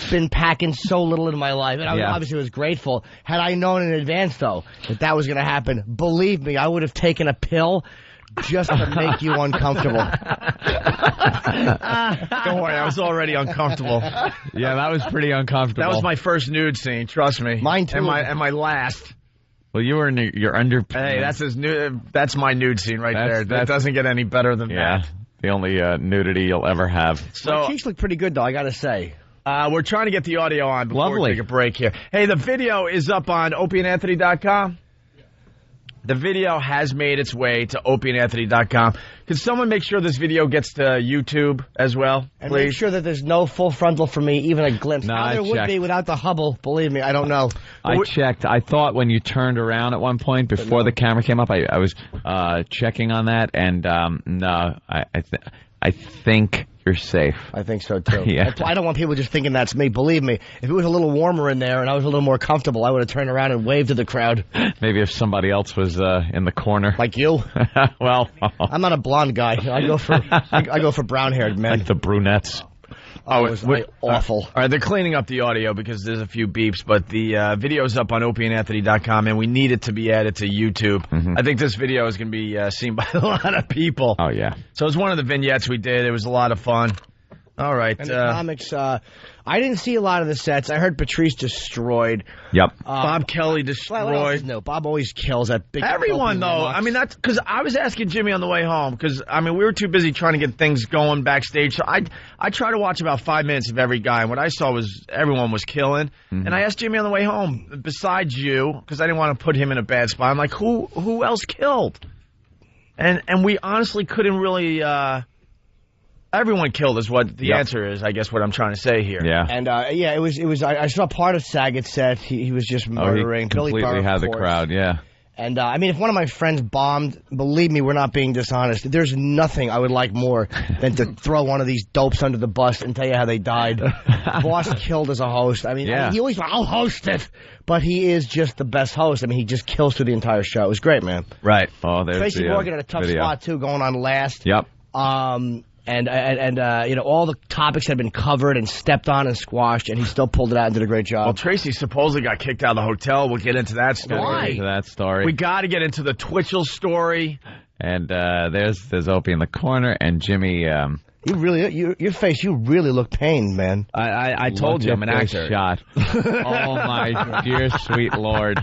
been packing so little in my life. And I obviously was grateful. Had I known in advance, though, that was going to happen, believe me, I would have taken a pill just to make you uncomfortable. Don't worry, I was already uncomfortable. Yeah, that was pretty uncomfortable. That was my first nude scene, trust me. Mine too. And my last. Well, you were in your underpants. Hey, that's my nude scene right there. That doesn't get any better than that. The only nudity you'll ever have. So, my cheeks look pretty good, though, I got to say. We're trying to get the audio on before we take a break here. Hey, the video is up on opieandanthony.com. The video has made its way to opieandanthony.com. Could someone make sure this video gets to YouTube as well, and please? make sure that there's no full frontal for me, even a glimpse. No, Now, there would be without the Hubble. Believe me, I don't know. I checked. I thought when you turned around at one point before the camera came up, I was checking on that, and no, I think you're safe. I think so, too. Yeah. I don't want people just thinking that's me. Believe me, if it was a little warmer in there and I was a little more comfortable, I would have turned around and waved to the crowd. Maybe if somebody else was in the corner. Like you? Well, I'm not a blonde guy. I go for brown-haired men. Like the brunettes. Oh, it was awful. All right, they're cleaning up the audio because there's a few beeps, but the video's up on opieandanthony.com, and we need it to be added to YouTube. I think this video is going to be seen by a lot of people. Oh, yeah. So it's one of the vignettes we did. It was a lot of fun. All right. And the comics, I didn't see a lot of the sets. I heard Patrice destroyed. Yep. Bob Kelly destroyed. No, Bob always kills that big. Everyone, though. Lux. I mean, that's because I was asking Jimmy on the way home because, I mean, we were too busy trying to get things going backstage. So I try to watch about 5 minutes of every guy. And what I saw was everyone was killing. And I asked Jimmy on the way home, besides you, because I didn't want to put him in a bad spot. I'm like, who else killed? And we honestly couldn't really. Everyone killed is what the answer is, I guess, what I'm trying to say here. Yeah. And, it was. I saw part of Saget's set. He was just murdering. He completely Billy Burr, had of the course. crowd, yeah. And, I mean, if one of my friends bombed, believe me, we're not being dishonest. There's nothing I would like more than to throw one of these dopes under the bus and tell you how they died. Boss killed as a host. I mean, he always, I'll host it. But he is just the best host. I mean, he just kills through the entire show. It was great, man. Right. Oh, there's Tracy the Morgan had a tough video. spot, too, going on last. Yep. And all the topics had been covered and stepped on and squashed, and he still pulled it out and did a great job. Well, Tracy supposedly got kicked out of the hotel. We'll get into that story. Why? Into that story. We got to get into the Twitchell story. And there's Opie in the corner, and Jimmy. You really, your face, you really look pained, man. I told you I'm an actor. Shot. Oh my dear sweet Lord!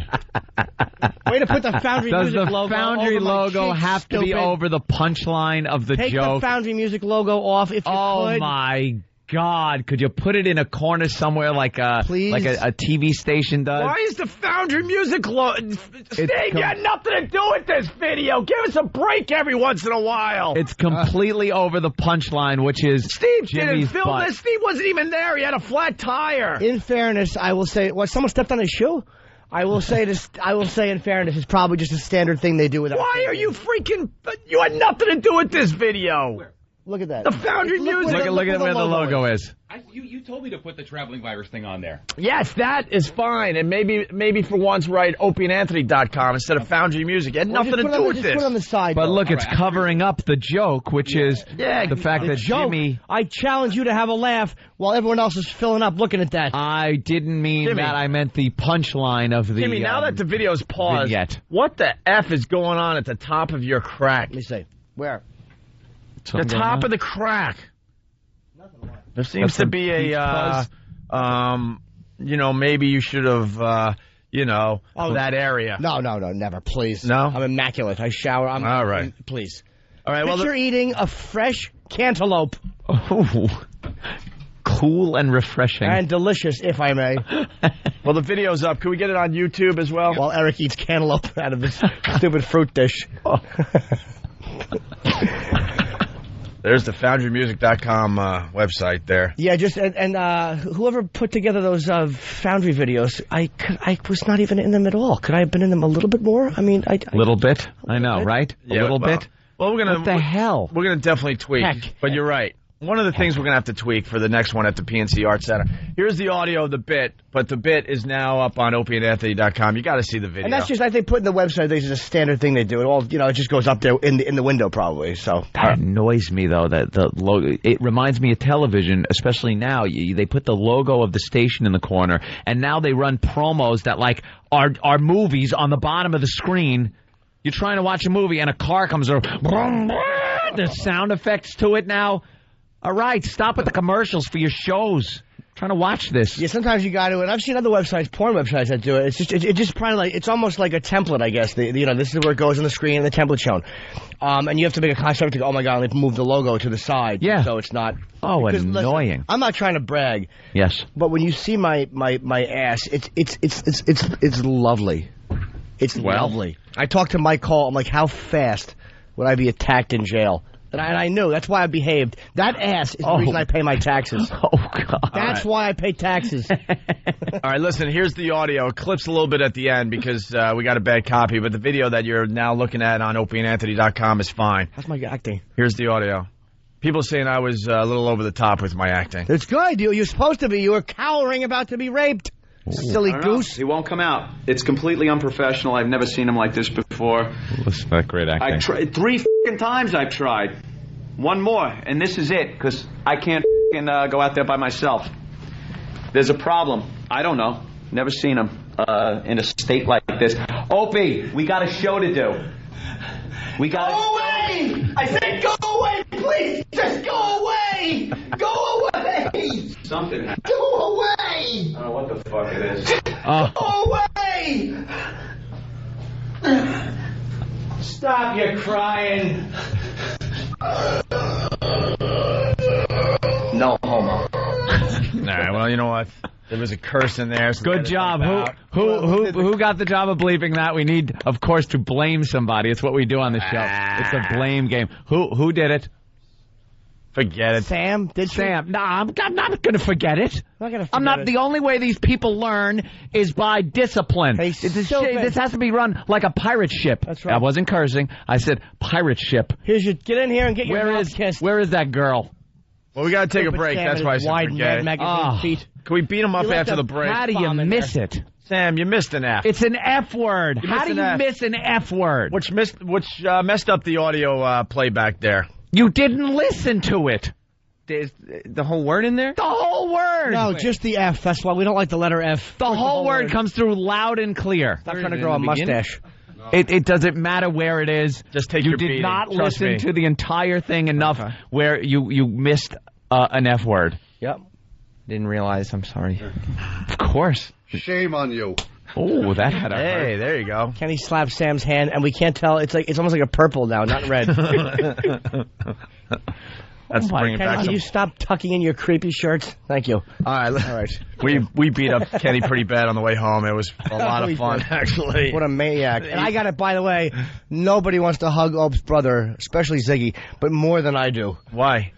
Way to put the Foundry Does Music the logo Foundry over my logo cheeks, have to be stupid. over the punchline of the Take joke? the Foundry Music logo off if you Oh could. my God! Could you put it in a corner somewhere like a TV station does? Why is the Foundry Music Steve, you had nothing to do with this video. Give us a break every once in a while. It's completely over the punchline, which is Steve Jimmy's didn't film butt. this. Steve wasn't even there. He had a flat tire. In fairness, I will say, what, someone stepped on his shoe? I will say this. I will say, in fairness, it's probably just a standard thing they do with. Why are you freaking? You had nothing to do with this video. Look at that. The Foundry Music. Look at where the logo is. You told me to put the traveling virus thing on there. Yes, that is fine. And maybe for once write opieandanthony.com instead of Foundry Music. It had nothing to do with just this. Put it on the side. But though. look, it's covering up the joke, which is the fact that joke. Jimmy. I challenge you to have a laugh while everyone else is filling up looking at that. I didn't mean Jimmy. that. I meant the punchline of the. Jimmy, now that the video's paused, vignette. what the F is going on at the top of your crack? Let me see. Where? The top of the crack. There seems to be a, maybe you should have, that area. No, never. Please. No? I'm immaculate. I shower. All right. Please. All right. Picture eating a fresh cantaloupe. Oh, cool and refreshing. And delicious, if I may. Well, the video's up. Can we get it on YouTube as well? While Eric eats cantaloupe out of this stupid fruit dish. There's the FoundryMusic.com website there. Yeah, just and whoever put together those Foundry videos, I was not even in them at all. Could I have been in them a little bit more? I mean, little bit. I know, right? Yeah, a little bit. Well, what the hell? We're gonna definitely tweak. Heck. But you're right. One of the things we're going to have to tweak for the next one at the PNC Arts Center. Here's the audio of the bit, but the bit is now up on opieandanthony.com. You got to see the video. And that's just, I think, putting the website, this is a standard thing they do. It all, it just goes up there in the window probably. So that annoys me though. That the logo, it reminds me of television, especially now. They put the logo of the station in the corner, and now they run promos that are movies on the bottom of the screen. You're trying to watch a movie, and a car comes over. There's sound effects to it now. All right, stop with the commercials for your shows. I'm trying to watch this. Yeah, sometimes you got to, and I've seen other websites, porn websites that do it. It's just probably it's almost like a template, I guess. This is where it goes on the screen and the template shown. And you have to make a concept to go, oh my God, let's move the logo to the side. Yeah. So it's not. Oh, because, annoying. Listen, I'm not trying to brag. Yes. But when you see my ass, it's lovely. It's lovely. I talked to Mike Cole. I'm like, how fast would I be attacked in jail? And I knew. That's why I behaved. That ass is the reason I pay my taxes. Oh, God. That's why I pay taxes. All right, listen, here's the audio. It clips a little bit at the end because we got a bad copy, but the video that you're now looking at on opieandanthony.com is fine. That's my acting. Here's the audio. People saying I was a little over the top with my acting. It's good. You're supposed to be. You were cowering about to be raped. Ooh. Silly goose. He won't come out. It's completely unprofessional. I've never seen him like this before. Listen to that great acting. I tried 3 times. I've tried. One more, and this is it, because I can't go out there by myself. There's a problem. I don't know. Never seen him in a state like this. Opie, we got a show to do. We got. Go away! I said go away, please. Just go away. Go away. Something. Go away. I don't know what the fuck it is. Go away. Stop your crying. No homo. All right, well, you know what? There was a curse in there. So good job. Who got the job of bleeping that? We need, of course, to blame somebody. It's what we do on the show. It's a blame game. Who did it? Forget it. Sam? Did Sam? No, I'm not going to forget it. I'm not. The only way these people learn is by discipline. Hey, this has to be run like a pirate ship. That's right. I wasn't cursing. I said pirate ship. Here's your. Get in here and get your mouth kissed. Where is that girl? Well, we got to take a break. That's why I said forget it. Feet. Can we beat him up after the break? How do you miss it? Sam, you missed an F. It's an F word. How do you miss an F word? Which messed up the audio playback there. You didn't listen to it. Is the whole word in there? The whole word. No, just the F. That's why we don't like the letter F. The whole word comes through loud and clear. Stop trying to grow a mustache. It doesn't matter where it is. Just take You your did beating. not Trust listen me. to the entire thing enough where you missed an F word. Yep. Didn't realize. I'm sorry. Of course. Shame on you. Oh, that had a Hey, hurt. there you go. Kenny slaps Sam's hand, and we can't tell. It's almost like a purple now, not red. That's bringing Kenny, back can some. you stop tucking in your creepy shirts? Thank you. All right. We beat up Kenny pretty bad on the way home. It was a lot of fun, actually. What a maniac. And I got it, by the way, nobody wants to hug Ope's brother, especially Ziggy, but more than I do. Why?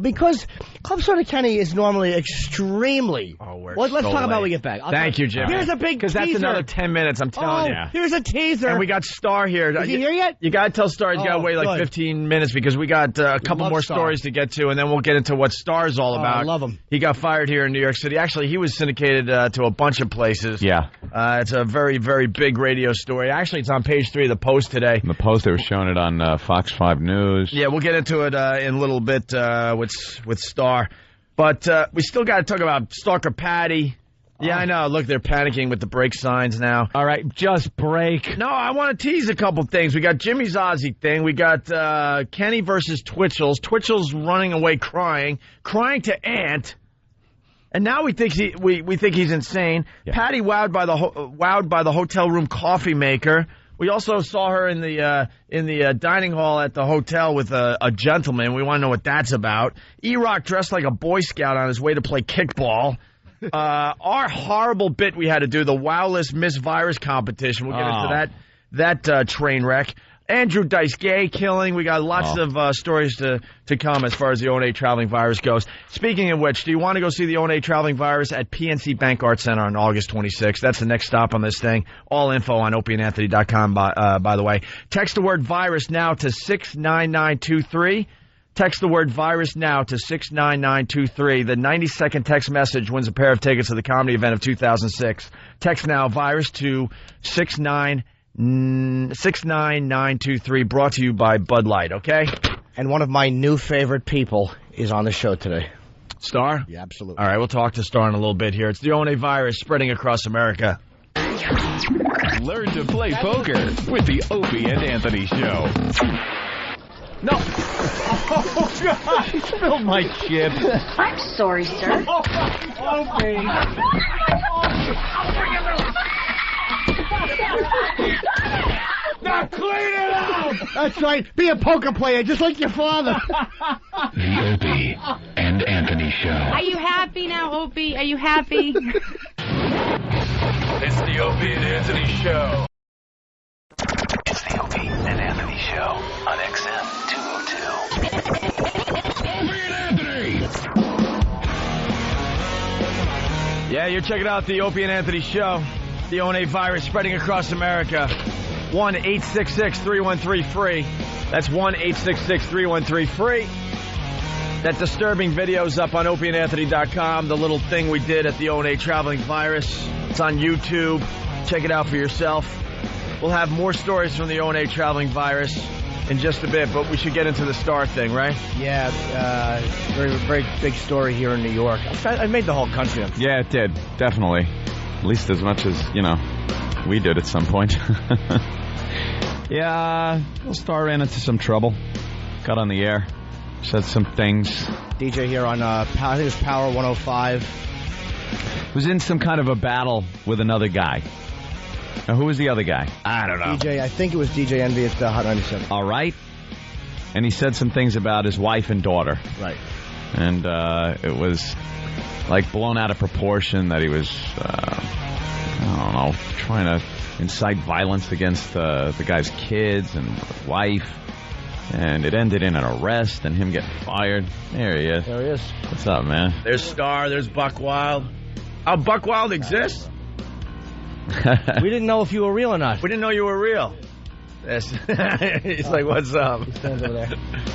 Because Club Soda Kenny is normally extremely... let's talk about when we get back. Thank you, Jim. Here's a big teaser. Because that's another 10 minutes, I'm telling you. Here's a teaser. And we got Star here. Is he here yet? You got to tell Star he's got to wait like 15 minutes because we got a couple more stories to get to, and then we'll get into what Star's all about. I love him. He got fired here in New York City. Actually, he was syndicated to a bunch of places. Yeah. It's a very, very big radio story. Actually, it's on page 3 of the Post today. In the Post, they were showing it on Fox 5 News. Yeah, we'll get into it in a little bit with Star. But we still got to talk about Stalker Patty. Yeah, I know. Look, they're panicking with the break signs now. All right, just break. No, I want to tease a couple things. We got Jimmy's Aussie thing. We got Kenny versus Twitchell's. Twitchell's running away crying to Ant. And now we think he's insane. Yeah. Patty wowed by the hotel room coffee maker. We also saw her in the dining hall at the hotel with a gentleman. We want to know what that's about. E-Rock dressed like a Boy Scout on his way to play kickball. Our horrible bit we had to do, the Wowless Miss Virus competition. We'll get into that train wreck. Andrew Dice Gay killing. We got lots of stories to come as far as the O&A Traveling Virus goes. Speaking of which, do you want to go see the O&A Traveling Virus at PNC Bank Art Center on August 26th? That's the next stop on this thing. All info on opieandanthony.com, by the way. Text the word virus now to 69923. Text the word virus now to 69923. The 90-second text message wins a pair of tickets to the comedy event of 2006. Text now virus to 69923, brought to you by Bud Light, okay? And one of my new favorite people is on the show today. Star? Yeah, absolutely. All right, we'll talk to Star in a little bit here. It's the O&A virus spreading across America. Learn to play poker with the Opie and Anthony Show. No. Oh, God. You spilled my chip. I'm sorry, sir. Okay. Now clean it up! That's right. Be a poker player, just like your father. The Opie and Anthony Show. Are you happy now, Opie? Are you happy? It's the Opie and Anthony Show. Show on XM 202. Yeah, you're checking out the Opie and Anthony Show. The ONA virus spreading across America. 1-866-313-FREE. That's 1-866-313-FREE. That disturbing video's up on opieandanthony.com. The little thing we did at the ONA traveling virus. It's on YouTube. Check it out for yourself. We'll have more stories from the ONA traveling virus in just a bit, but we should get into the star thing, right? Yeah, very, very big story here in New York. I made the whole country. Yeah, it did. Definitely. At least as much as, we did at some point. Yeah, the star ran into some trouble. Got on the air. Said some things. DJ here on, I think it was Power 105. Was in some kind of a battle with another guy. Now, who was the other guy? I don't know. I think it was DJ Envy at Hot 97. All right. And he said some things about his wife and daughter. Right. And it was like blown out of proportion that he was, trying to incite violence against the guy's kids and wife. And it ended in an arrest and him getting fired. There he is. There he is. What's up, man? There's Star, there's Buck Wild. Oh, Buck Wild exists? We didn't know if you were real or not. We didn't know you were real. He's like, what's up? He stands over there.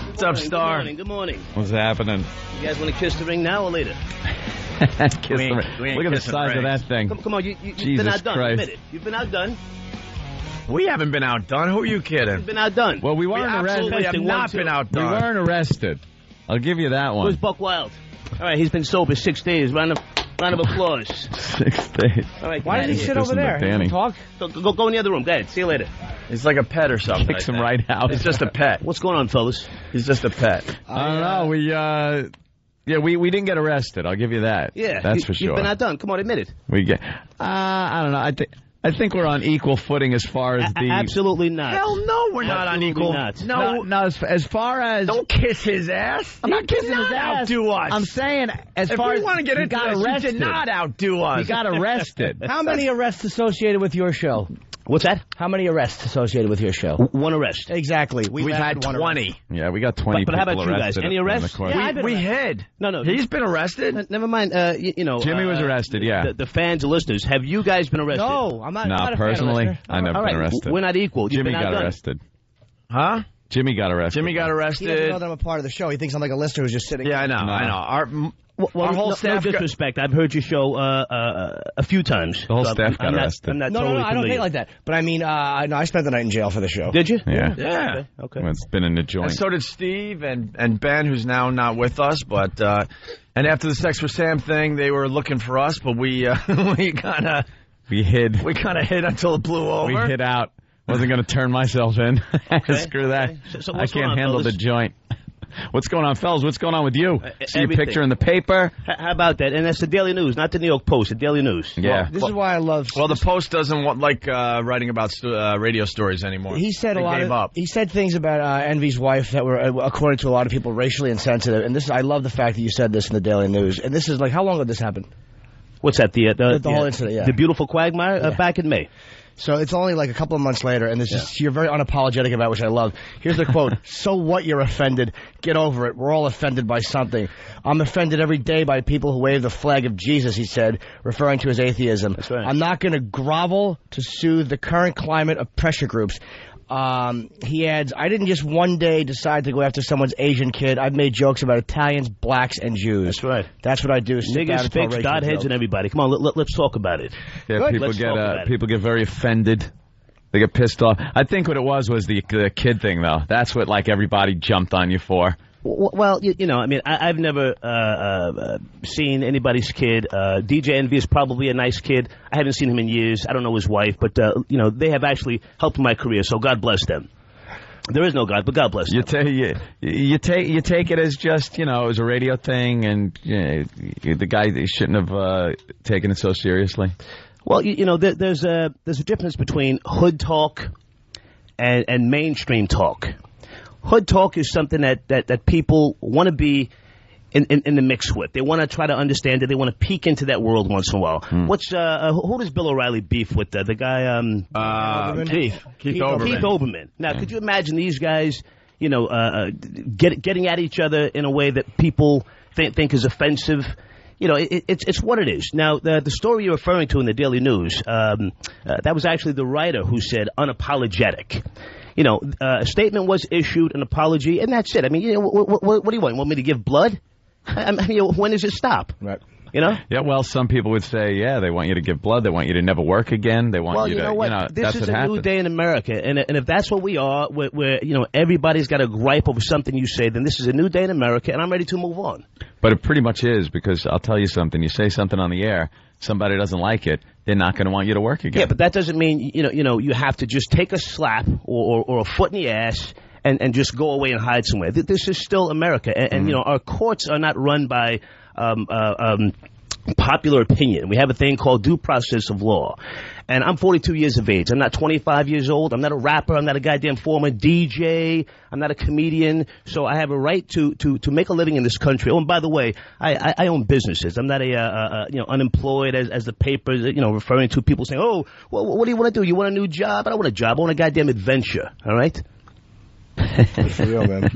What's up, Star? Good morning. What's happening? You guys want to kiss the ring now or later? Look at the size of that thing. Come on, you've Jesus been outdone. Christ. Admit it. You've been outdone. We haven't been outdone. Who are you kidding? You've been outdone. Well, we weren't arrested. We have not been outdone. We weren't arrested. I'll give you that one. Where's Buck Wild? All right, he's been sober 6 days. Round of applause. 6 days. All right, why did he sit over there? Danny. Talk? Go in the other room. Go ahead. See you later. He's like a pet or something. Kicks him right out. He's just a pet. What's going on, fellas? He's just a pet. I don't know. We didn't get arrested. I'll give you that. Yeah, that's for sure. You've been outdone. Come on, admit it. I don't know. I think we're on equal footing as far as the. Absolutely not. Hell no, we're not on equal. No, as far as. Don't kiss his ass. I'm not kissing his ass. Outdo us. I'm saying as far as. If we want to get into this, you did not outdo us. You got arrested. How many arrests associated with your show? What's that? How many arrests associated with your show? One arrest. Exactly. We've had 20. Yeah, we got 20 but people how about you guys? arrested. Any arrests? Yeah, we hid. No. He's been arrested. Never mind. Jimmy was arrested, yeah. The fans and listeners, have you guys been arrested? No, I'm not. No, not a personally, fan I never been arrested. We're not equal. Jimmy got arrested. Huh? Jimmy got arrested. Jimmy got He arrested. doesn't know that I'm a part of the show. He thinks I'm like a listener who's just sitting. Yeah, I know. Our whole no staff. disrespect. I've heard your show a few times. The whole staff got arrested. I'm not No, totally I don't think like that. But I mean, I spent the night in jail for the show. Did you? Yeah. Okay. Well, it's been in the joint. And so did Steve and Ben, who's now not with us. But and after the Sex for Sam thing, they were looking for us, but we kind of hid. We kind of hid until it blew over. We hid out. Wasn't going to turn myself in. Screw that. Okay. So I can't handle fellas? the joint. What's going on, fellas? What's going on with you? See a everything. picture in the paper? How about that? And that's the Daily News, not the New York Post. The Daily News. Yeah. This is why I love. Well, the Post doesn't like writing about radio stories anymore. He said they gave up. He said things about Envy's wife that were, according to a lot of people, racially insensitive. And I love the fact that you said this in the Daily News. And this is like, how long ago did this happen? What's that? The whole incident. Yeah. The beautiful quagmire back in May. So it's only like a couple of months later, and this is you're very unapologetic about, which I love. Here's the quote: "So what? You're offended. Get over it. We're all offended by something. I'm offended every day by people who wave the flag of Jesus," he said, referring to his atheism. That's right. "I'm not going to grovel to soothe the current climate of pressure groups." He adds, "I didn't just one day decide to go after someone's Asian kid. I've made jokes about Italians, blacks, and Jews." That's right. That's what I do. Niggas, fakes, dot-heads, and everybody. Come on, let's talk about it. Yeah, people get very offended. They get pissed off. I think what it was the kid thing, though. That's what everybody jumped on you for. Well, I mean, I've never seen anybody's kid. DJ Envy is probably a nice kid. I haven't seen him in years. I don't know his wife, but they have actually helped my career. So God bless them. There is no God, but God bless them. You take it as just it was a radio thing, and the guy shouldn't have taken it so seriously. Well, there's a difference between hood talk and mainstream talk. Hood talk is something that people want to be in the mix with. They want to try to understand it. They want to peek into that world once in a while. Who does Bill O'Reilly beef with? The guy, Keith Olbermann. Now, could you imagine these guys, getting at each other in a way that people think is offensive? It's what it is. Now, the story you're referring to in the Daily News, that was actually the writer who said unapologetic. A statement was issued, an apology, and that's it. I mean, what do you want? You want me to give blood? I mean, when does it stop? Right. Yeah, well, some people would say, they want you to give blood. They want you to never work again. They want you to, know what? This is a new day in America. And if that's what we are, where everybody's got a gripe over something you say, then this is a new day in America, and I'm ready to move on. But it pretty much is, because I'll tell you something. You say something on the air, somebody doesn't like it, they're not going to want you to work again. Yeah, but that doesn't mean, you have to just take a slap or a foot in the ass and just go away and hide somewhere. This is still America. And our courts are not run by popular opinion. We have a thing called due process of law. And I'm 42 years of age. I'm not 25 years old. I'm not a rapper. I'm not a goddamn former DJ. I'm not a comedian. So I have a right to make a living in this country. Oh, and by the way, I own businesses. I'm not unemployed as the papers, referring to people saying, oh, well, what do you want to do? You want a new job? I don't want a job. I want a goddamn adventure. All right? It's real, man.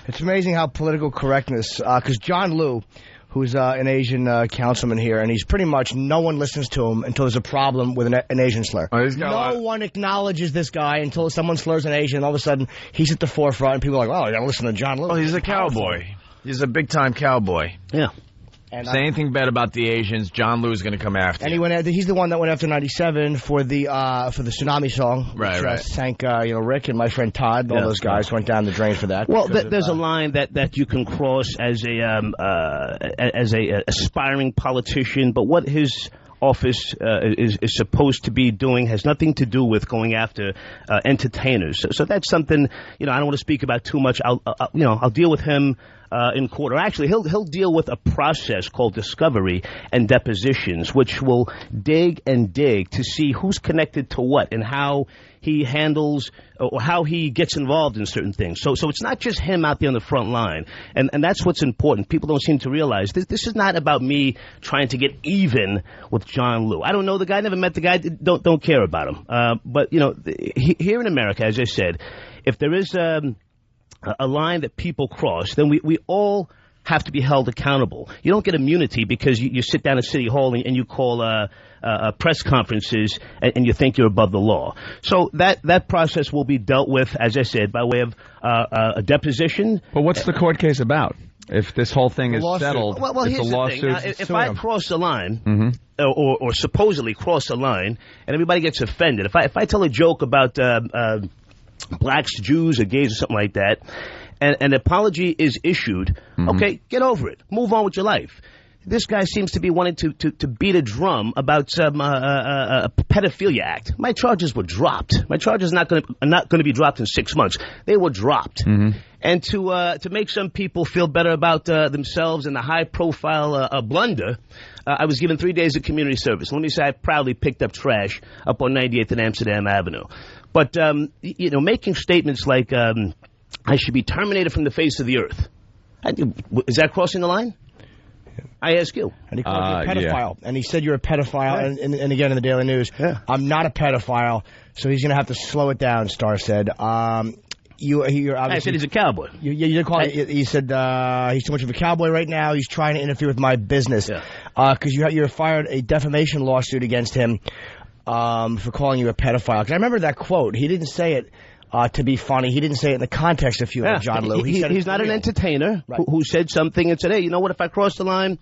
It's amazing how political correctness, because John Liu, who's an Asian councilman here, and he's pretty much, no one listens to him until there's a problem with an Asian slur. No one acknowledges this guy until someone slurs an Asian, and all of a sudden he's at the forefront, and people are like, well, I gotta listen to John Liu. Oh, he's a cowboy. He's a big-time cowboy. Yeah. And say anything bad about the Asians, John Liu's going to come after you. And he's the one that went after 97 for the tsunami song, which sank Rick and my friend Todd. All those guys went down the drain for that. Well, there's a line that you can cross as a aspiring politician, but what his office is supposed to be doing has nothing to do with going after entertainers. So that's something I don't want to speak about too much. I'll deal with him in court. Or actually, he'll deal with a process called discovery and depositions, which will dig and dig to see who's connected to what and how he handles or how he gets involved in certain things. So it's not just him out there on the front line. And that's what's important. People don't seem to realize this is not about me trying to get even with John Liu. I don't know the guy, never met the guy, don't care about him. But, here in America, as I said, if there is a line that people cross, then we all have to be held accountable. You don't get immunity because you sit down at City Hall and you call press conferences and you think you're above the law. So that process will be dealt with, as I said, by way of a deposition. But what's the court case about? If this whole thing is settled, well, it's a here's lawsuit. The thing. If I cross the line, or supposedly cross the line, and everybody gets offended, if I tell a joke about blacks, Jews, or gays, or something like that, and an apology is issued, okay, get over it. Move on with your life. This guy seems to be wanting to beat a drum about some a pedophilia act. My charges were dropped. My charges are not going to be dropped in 6 months. They were dropped. And to make some people feel better about themselves in a high-profile blunder, I was given 3 days of community service. Let me say I proudly picked up trash up on 98th and Amsterdam Avenue. But, making statements like, I should be terminated from the face of the earth. Is that crossing the line? I ask you. And he called you a pedophile. Yeah. And he said you're a pedophile. Right. And again in the Daily News, I'm not a pedophile, so he's going to have to slow it down, Starr said. You're I said he's a cowboy. You didn't call it. He said he's too much of a cowboy right now. He's trying to interfere with my business. Because you fired a defamation lawsuit against him for calling you a pedophile. Because I remember that quote. He didn't say it to be funny. He didn't say it in the context of John Liu. He's not an entertainer who said something and said, hey, you know what, if I cross the line,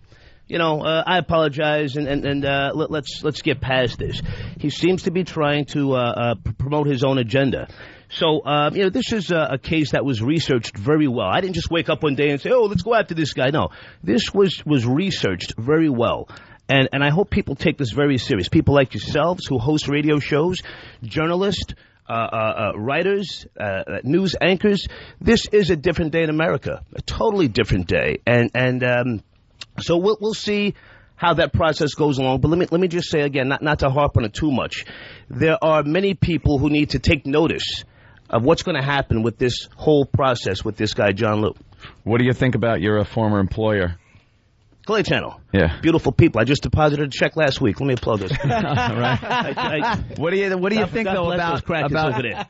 I apologize and let's get past this. He seems to be trying to promote his own agenda. So, this is a case that was researched very well. I didn't just wake up one day and say, oh, let's go after this guy. No, this was researched very well. And I hope people take this very serious. People like yourselves who host radio shows, journalists, writers, news anchors. This is a different day in America, a totally different day. And so we'll see how that process goes along. But let me just say again, not to harp on it too much. There are many people who need to take notice of what's going to happen with this whole process with this guy, John Liu. What do you think about your former employer? Clear Channel. Yeah. Beautiful people. I just deposited a check last week. Let me applaud this. Right. What do you think though about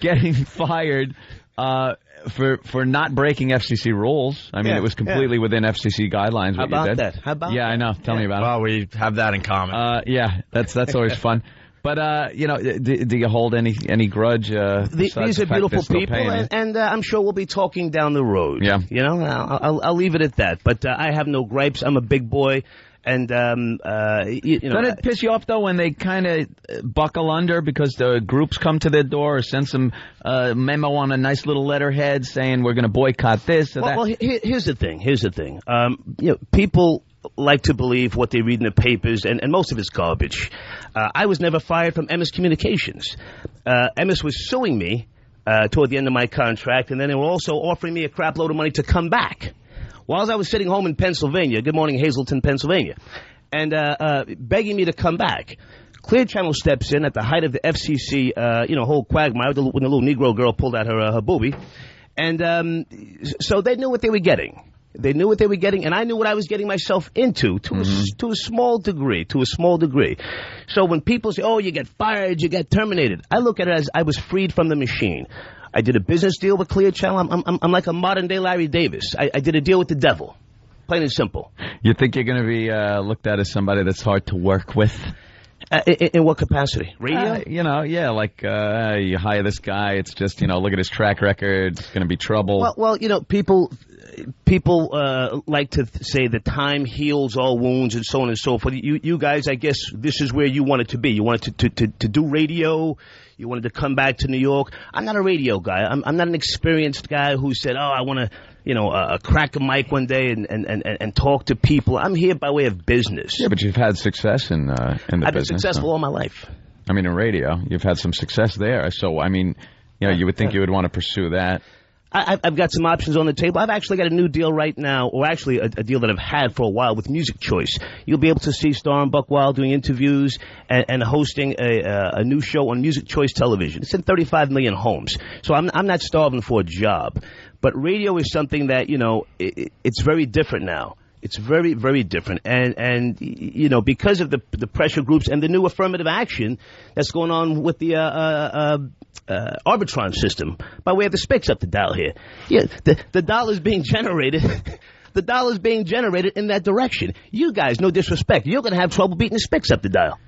getting fired for not breaking FCC rules? I mean, it was completely within FCC guidelines. What How about you did. that? How about Yeah, that? I know. Tell me about it. Well, we have that in common. Yeah, that's always fun. But do you hold any grudge? These are beautiful people, and I'm sure we'll be talking down the road. Yeah, I'll leave it at that. But I have no gripes. I'm a big boy, and Doesn't it piss you off though when they kind of buckle under because the groups come to their door or send some memo on a nice little letterhead saying we're going to boycott this or that? Well, here's the thing. People like to believe what they read in the papers, and most of it's garbage. I was never fired from Emmis Communications. Emmis was suing me toward the end of my contract, and then they were also offering me a crap load of money to come back. While I was sitting home in Pennsylvania, good morning, Hazleton, Pennsylvania, and begging me to come back. Clear Channel steps in at the height of the FCC, whole quagmire when the little Negro girl pulled out her boobie. And so they knew what they were getting. They knew what they were getting, and I knew what I was getting myself into to a small degree. So when people say, oh, you get fired, you get terminated, I look at it as I was freed from the machine. I did a business deal with Clear Channel. I'm like a modern-day Larry Davis. I did a deal with the devil, plain and simple. You think you're going to be looked at as somebody that's hard to work with? In what capacity? Radio? You hire this guy, it's just, look at his track record, it's going to be trouble. Well, people like to say that time heals all wounds and so on and so forth. You guys, I guess this is where you wanted to be. You wanted to do radio. You wanted to come back to New York. I'm not a radio guy. I'm not an experienced guy who said, oh, I want to, crack a mic one day and talk to people. I'm here by way of business. Yeah, but you've had success in the business. I've been successful all my life. I mean, in radio, you've had some success there. So, I mean, you would think you would want to pursue that. I've got some options on the table. I've actually got a new deal right now, or actually a deal that I've had for a while with Music Choice. You'll be able to see Star and Buck Wild doing interviews and hosting a new show on Music Choice Television. It's in 35 million homes. So I'm not starving for a job. But radio is something that, it's very different now. It's very, very different. And because of the pressure groups and the new affirmative action that's going on with the Arbitron system, by way of the Spix Up the Dial here. Yeah, the dollar's being generated. The dollar's being generated in that direction. You guys, no disrespect, you're going to have trouble beating the Spix Up the Dial.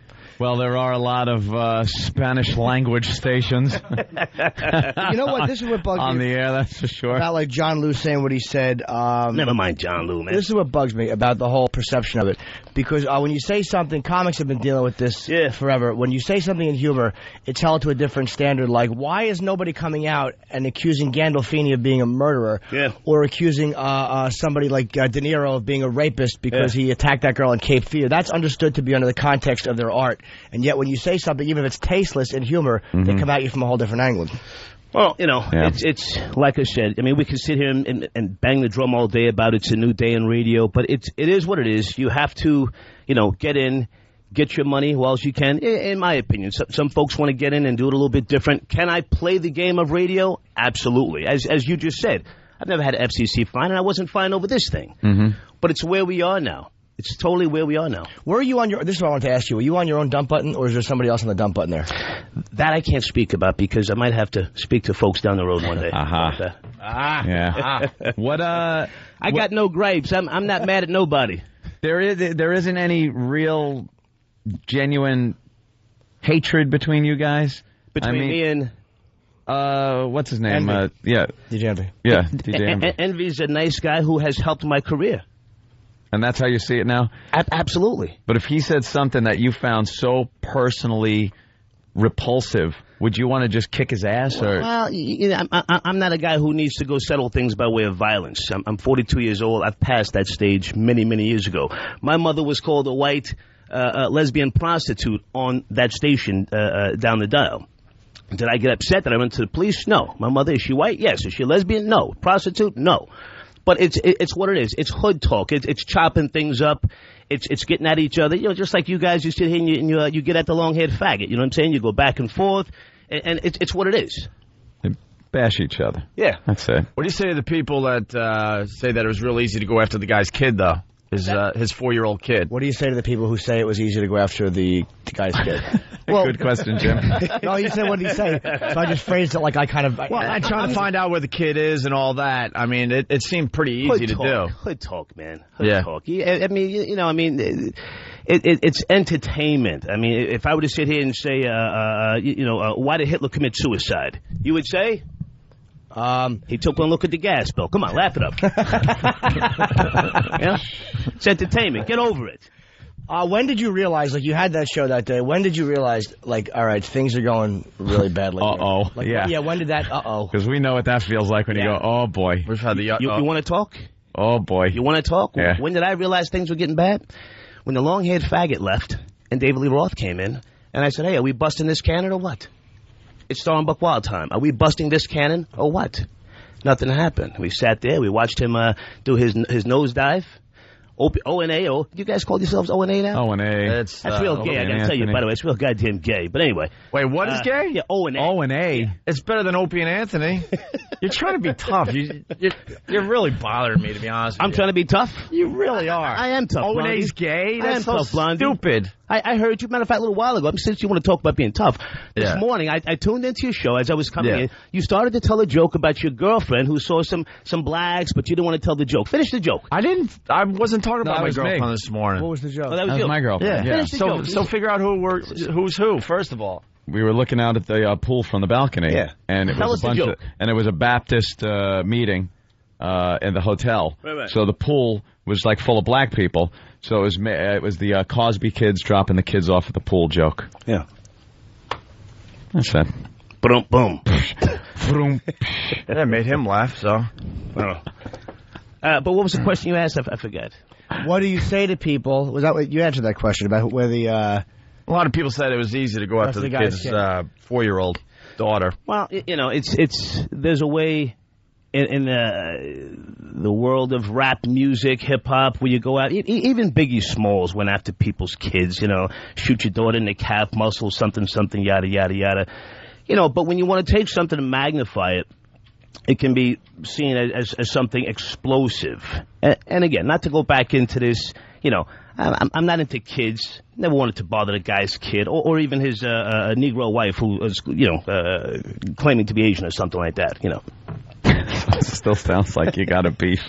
Well, there are a lot of Spanish language stations. You know what? This is what bugs me. On the air, that's for sure. About like John Lou saying what he said. Never mind John Lou, man. This is what bugs me about the whole perception of it. Because when you say something, comics have been dealing with this forever. When you say something in humor, it's held to a different standard. Like, why is nobody coming out and accusing Gandolfini of being a murderer? Yeah. Or accusing somebody like De Niro of being a rapist because he attacked that girl in Cape Fear? That's understood to be under the context of their art. And yet when you say something, even if it's tasteless in humor, they come at you from a whole different angle. Well, it's like I said. I mean, we can sit here and bang the drum all day about it's a new day in radio, but it is what it is. You have to, get in, get your money while you can, in my opinion. Some folks want to get in and do it a little bit different. Can I play the game of radio? Absolutely. As you just said, I've never had an FCC fine, and I wasn't fined over this thing. But it's where we are now. It's totally where we are now. Where are you on your... This is what I wanted to ask you. Are you on your own dump button, or is there somebody else on the dump button there? That I can't speak about because I might have to speak to folks down the road one day. What? I got no gripes. I'm not mad at nobody. There isn't any real, genuine hatred between you guys? Between me and... what's his name? Envy. DJ Envy. Yeah, DJ Envy. Envy's a nice guy who has helped my career. And that's how you see it now? Absolutely. But if he said something that you found so personally repulsive, would you want to just kick his ass? Or? Well, I'm not a guy who needs to go settle things by way of violence. I'm 42 years old. I've passed that stage many, many years ago. My mother was called a white lesbian prostitute on that station down the dial. Did I get upset that I went to the police? No. My mother, is she white? Yes. Is she a lesbian? No. Prostitute? No. But it's what it is. It's hood talk. It's chopping things up. It's getting at each other. Just like you guys, you sit here and you get at the long-haired faggot. You know what I'm saying? You go back and forth, and it's what it is. bash each other. Yeah. That's it. What do you say to the people that say that it was real easy to go after the guy's kid, though? His 4-year-old kid. What do you say to the people who say it was easy to go after the guy's kid? Good question, Jim. No, he said, what did he say? So I just phrased it like I kind of... Well, I'm trying to find out where the kid is and all that. I mean, it seemed pretty easy to do. Hood talk, man. Hood talk. I mean, it's entertainment. I mean, if I were to sit here and say, why did Hitler commit suicide? You would say... he took one look at the gas bill. Come on, laugh it up. Yeah? It's entertainment. Get over it. When did you realize, like, you had that show that day, when did you realize, like, all right, things are going really badly? Uh-oh. Like, yeah. Yeah, when did that, uh-oh? Because we know what that feels like when you go, oh, boy. We've had the You want to talk? Oh, boy. You want to talk? Yeah. When did I realize things were getting bad? When the long-haired faggot left and David Lee Roth came in, and I said, hey, are we busting this cannon or what? It's starring Buck Wild time. Are we busting this cannon or what? Nothing happened. We sat there. We watched him do his nosedive. O&A. You guys call yourselves O&A now? O&A. That's real gay. I got to tell you, by the way. It's real goddamn gay. But anyway. Wait, what is gay? Yeah, O&A. O&A. It's better than Opie and Anthony. You're trying to be tough. You're really bothering me, to be honest with you. I'm trying to be tough? You really are. I am tough, Blondie. O&A's gay? I am That's so tough, Blondie. stupid. I heard you, matter of fact, a little while ago, since you want to talk about being tough, this morning I tuned into your show as I was coming in. You started to tell a joke about your girlfriend who saw some blacks, but you didn't want to tell the joke. Finish the joke. I wasn't talking about my girlfriend this morning. What was the joke? Oh, that was my girlfriend. Yeah. Finish the joke. So figure out who's who, first of all. We were looking out at the pool from the balcony. Yeah. And it Tell was us a the bunch joke. and it was a Baptist meeting in the hotel. Right. So the pool was like full of black people. So it was the Cosby kids dropping the kids off at the pool joke. Yeah. That's it. Boom, boom. That made him laugh, so. But what was the question you asked? I forgot. What do you say to people? Was that what you answered that question about where the... A lot of people said it was easy to go after the kid's 4-year-old daughter. Well, it's there's a way in the world of rap music, hip hop, where you go out. Even Biggie Smalls went after people's kids. Shoot your daughter in the calf muscle, something, yada yada yada. But when you want to take something and magnify it, it can be seen as something explosive. And again, not to go back into this, I'm not into kids. Never wanted to bother the guy's kid or even his Negro wife who was, claiming to be Asian or something like that, It still sounds like you got a beef.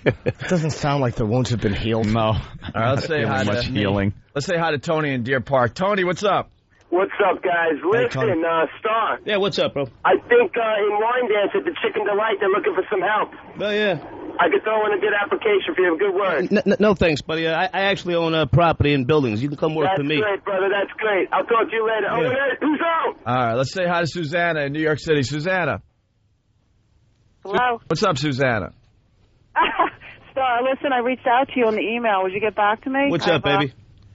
It doesn't sound like the wounds have been healed. No. All right, let's say hi to healing. Let's say hi to Tony in Deer Park. Tony, what's up? What's up, guys? Listen, Star. Yeah, what's up, bro? I think in Wine Dance at the Chicken Delight, they're looking for some help. Oh, yeah. I could throw in a good application for you. Good word. No thanks, buddy. I actually own property and buildings. You can come work for me. That's great, brother. That's great. I'll talk to you later. Yeah. Oh, hey, who's out? All right, let's say hi to Susanna in New York City. Susanna. Hello? What's up, Susanna? Star, listen, I reached out to you on the email. Would you get back to me? What's up, baby?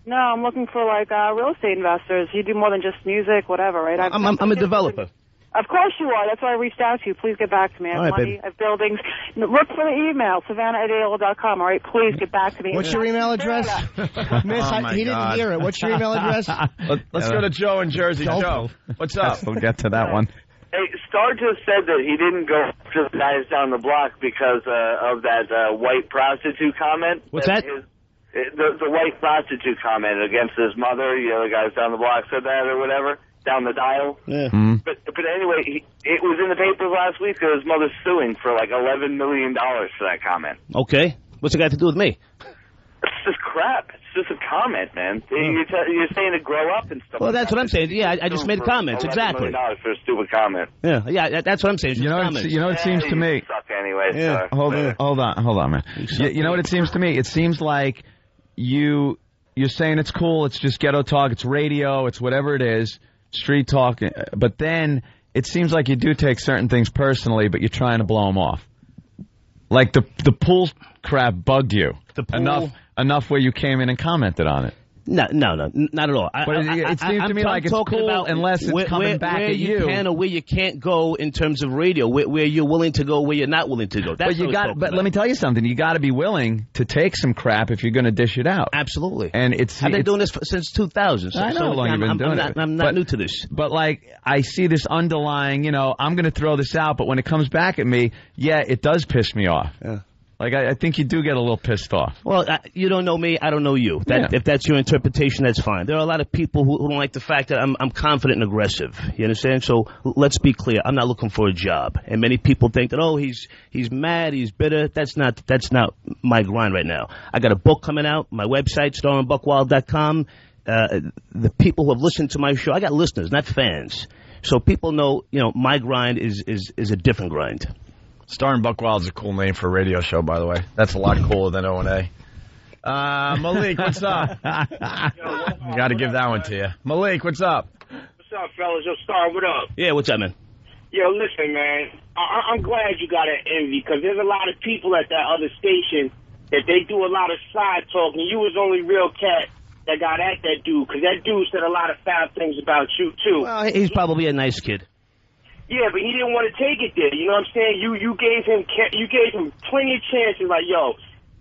No, I'm looking for, real estate investors. You do more than just music, whatever, right? I'm a developer. Of course you are. That's why I reached out to you. Please get back to me. I have All right, money. baby. I have buildings. Look for the email, Savannah@AOL.com. All right, please get back to me. What's your email address? Miss, he didn't hear it. What's your email address? Let's go to Joe in Jersey. Joe, what's up? We'll get to that one. Hey, Star just said that he didn't go to the guys down the block because of that white prostitute comment. What's that? The white prostitute comment against his mother. The guys down the block said that or whatever, down the dial. Yeah. But anyway, it was in the papers last week that his mother's suing for like $11 million for that comment. Okay. What's it got to do with me? It's just crap. It's just a comment, man. You're saying to grow up and stuff. Well, that's what I'm saying. Yeah, I just made comments. Exactly. $11 million for a stupid comment. Yeah, that's what I'm saying. You know what it seems to me? Suck anyway. Yeah. Hold on, man. You know what it seems to me? It seems like you're saying it's cool, it's just ghetto talk, it's radio, it's whatever it is, street talk, but then it seems like you do take certain things personally, but you're trying to blow them off. Like the pool crap bugged you enough where you came in and commented on it. No, not at all. But it seems to me like it's cool unless it's coming back where at you can or where you can't go in terms of radio, where you're willing to go, where you're not willing to go. That's but let me tell you something. You got to be willing to take some crap if you're going to dish it out. Absolutely. And I've been doing this since 2000. So, I know how long you've been doing it. I'm not new to this. But like I see this underlying, I'm going to throw this out, but when it comes back at me, yeah, it does piss me off. Yeah. Like, I think you do get a little pissed off. Well, you don't know me, I don't know you. If that's your interpretation, that's fine. There are a lot of people who don't like the fact that I'm confident and aggressive. You understand? So let's be clear. I'm not looking for a job. And many people think that, he's mad, he's bitter. That's not my grind right now. I got a book coming out, my website, StarringBuckWild.com. The people who have listened to my show, I got listeners, not fans. So people know, my grind is a different grind. Starring Buck Wild is a cool name for a radio show, by the way. That's a lot cooler than O&A. Malik, what's up? Got to give that one to you. Malik, what's up? What's up, fellas? Yo, Star, what up? Yeah, what's up, man? Yo, listen, man. I'm glad you got an envy, because there's a lot of people at that other station that they do a lot of side talking. You was the only real cat that got at that dude, because that dude said a lot of foul things about you, too. Well, he's probably a nice kid. Yeah, but he didn't want to take it there. You know what I'm saying? You gave him plenty of chances. Like, yo,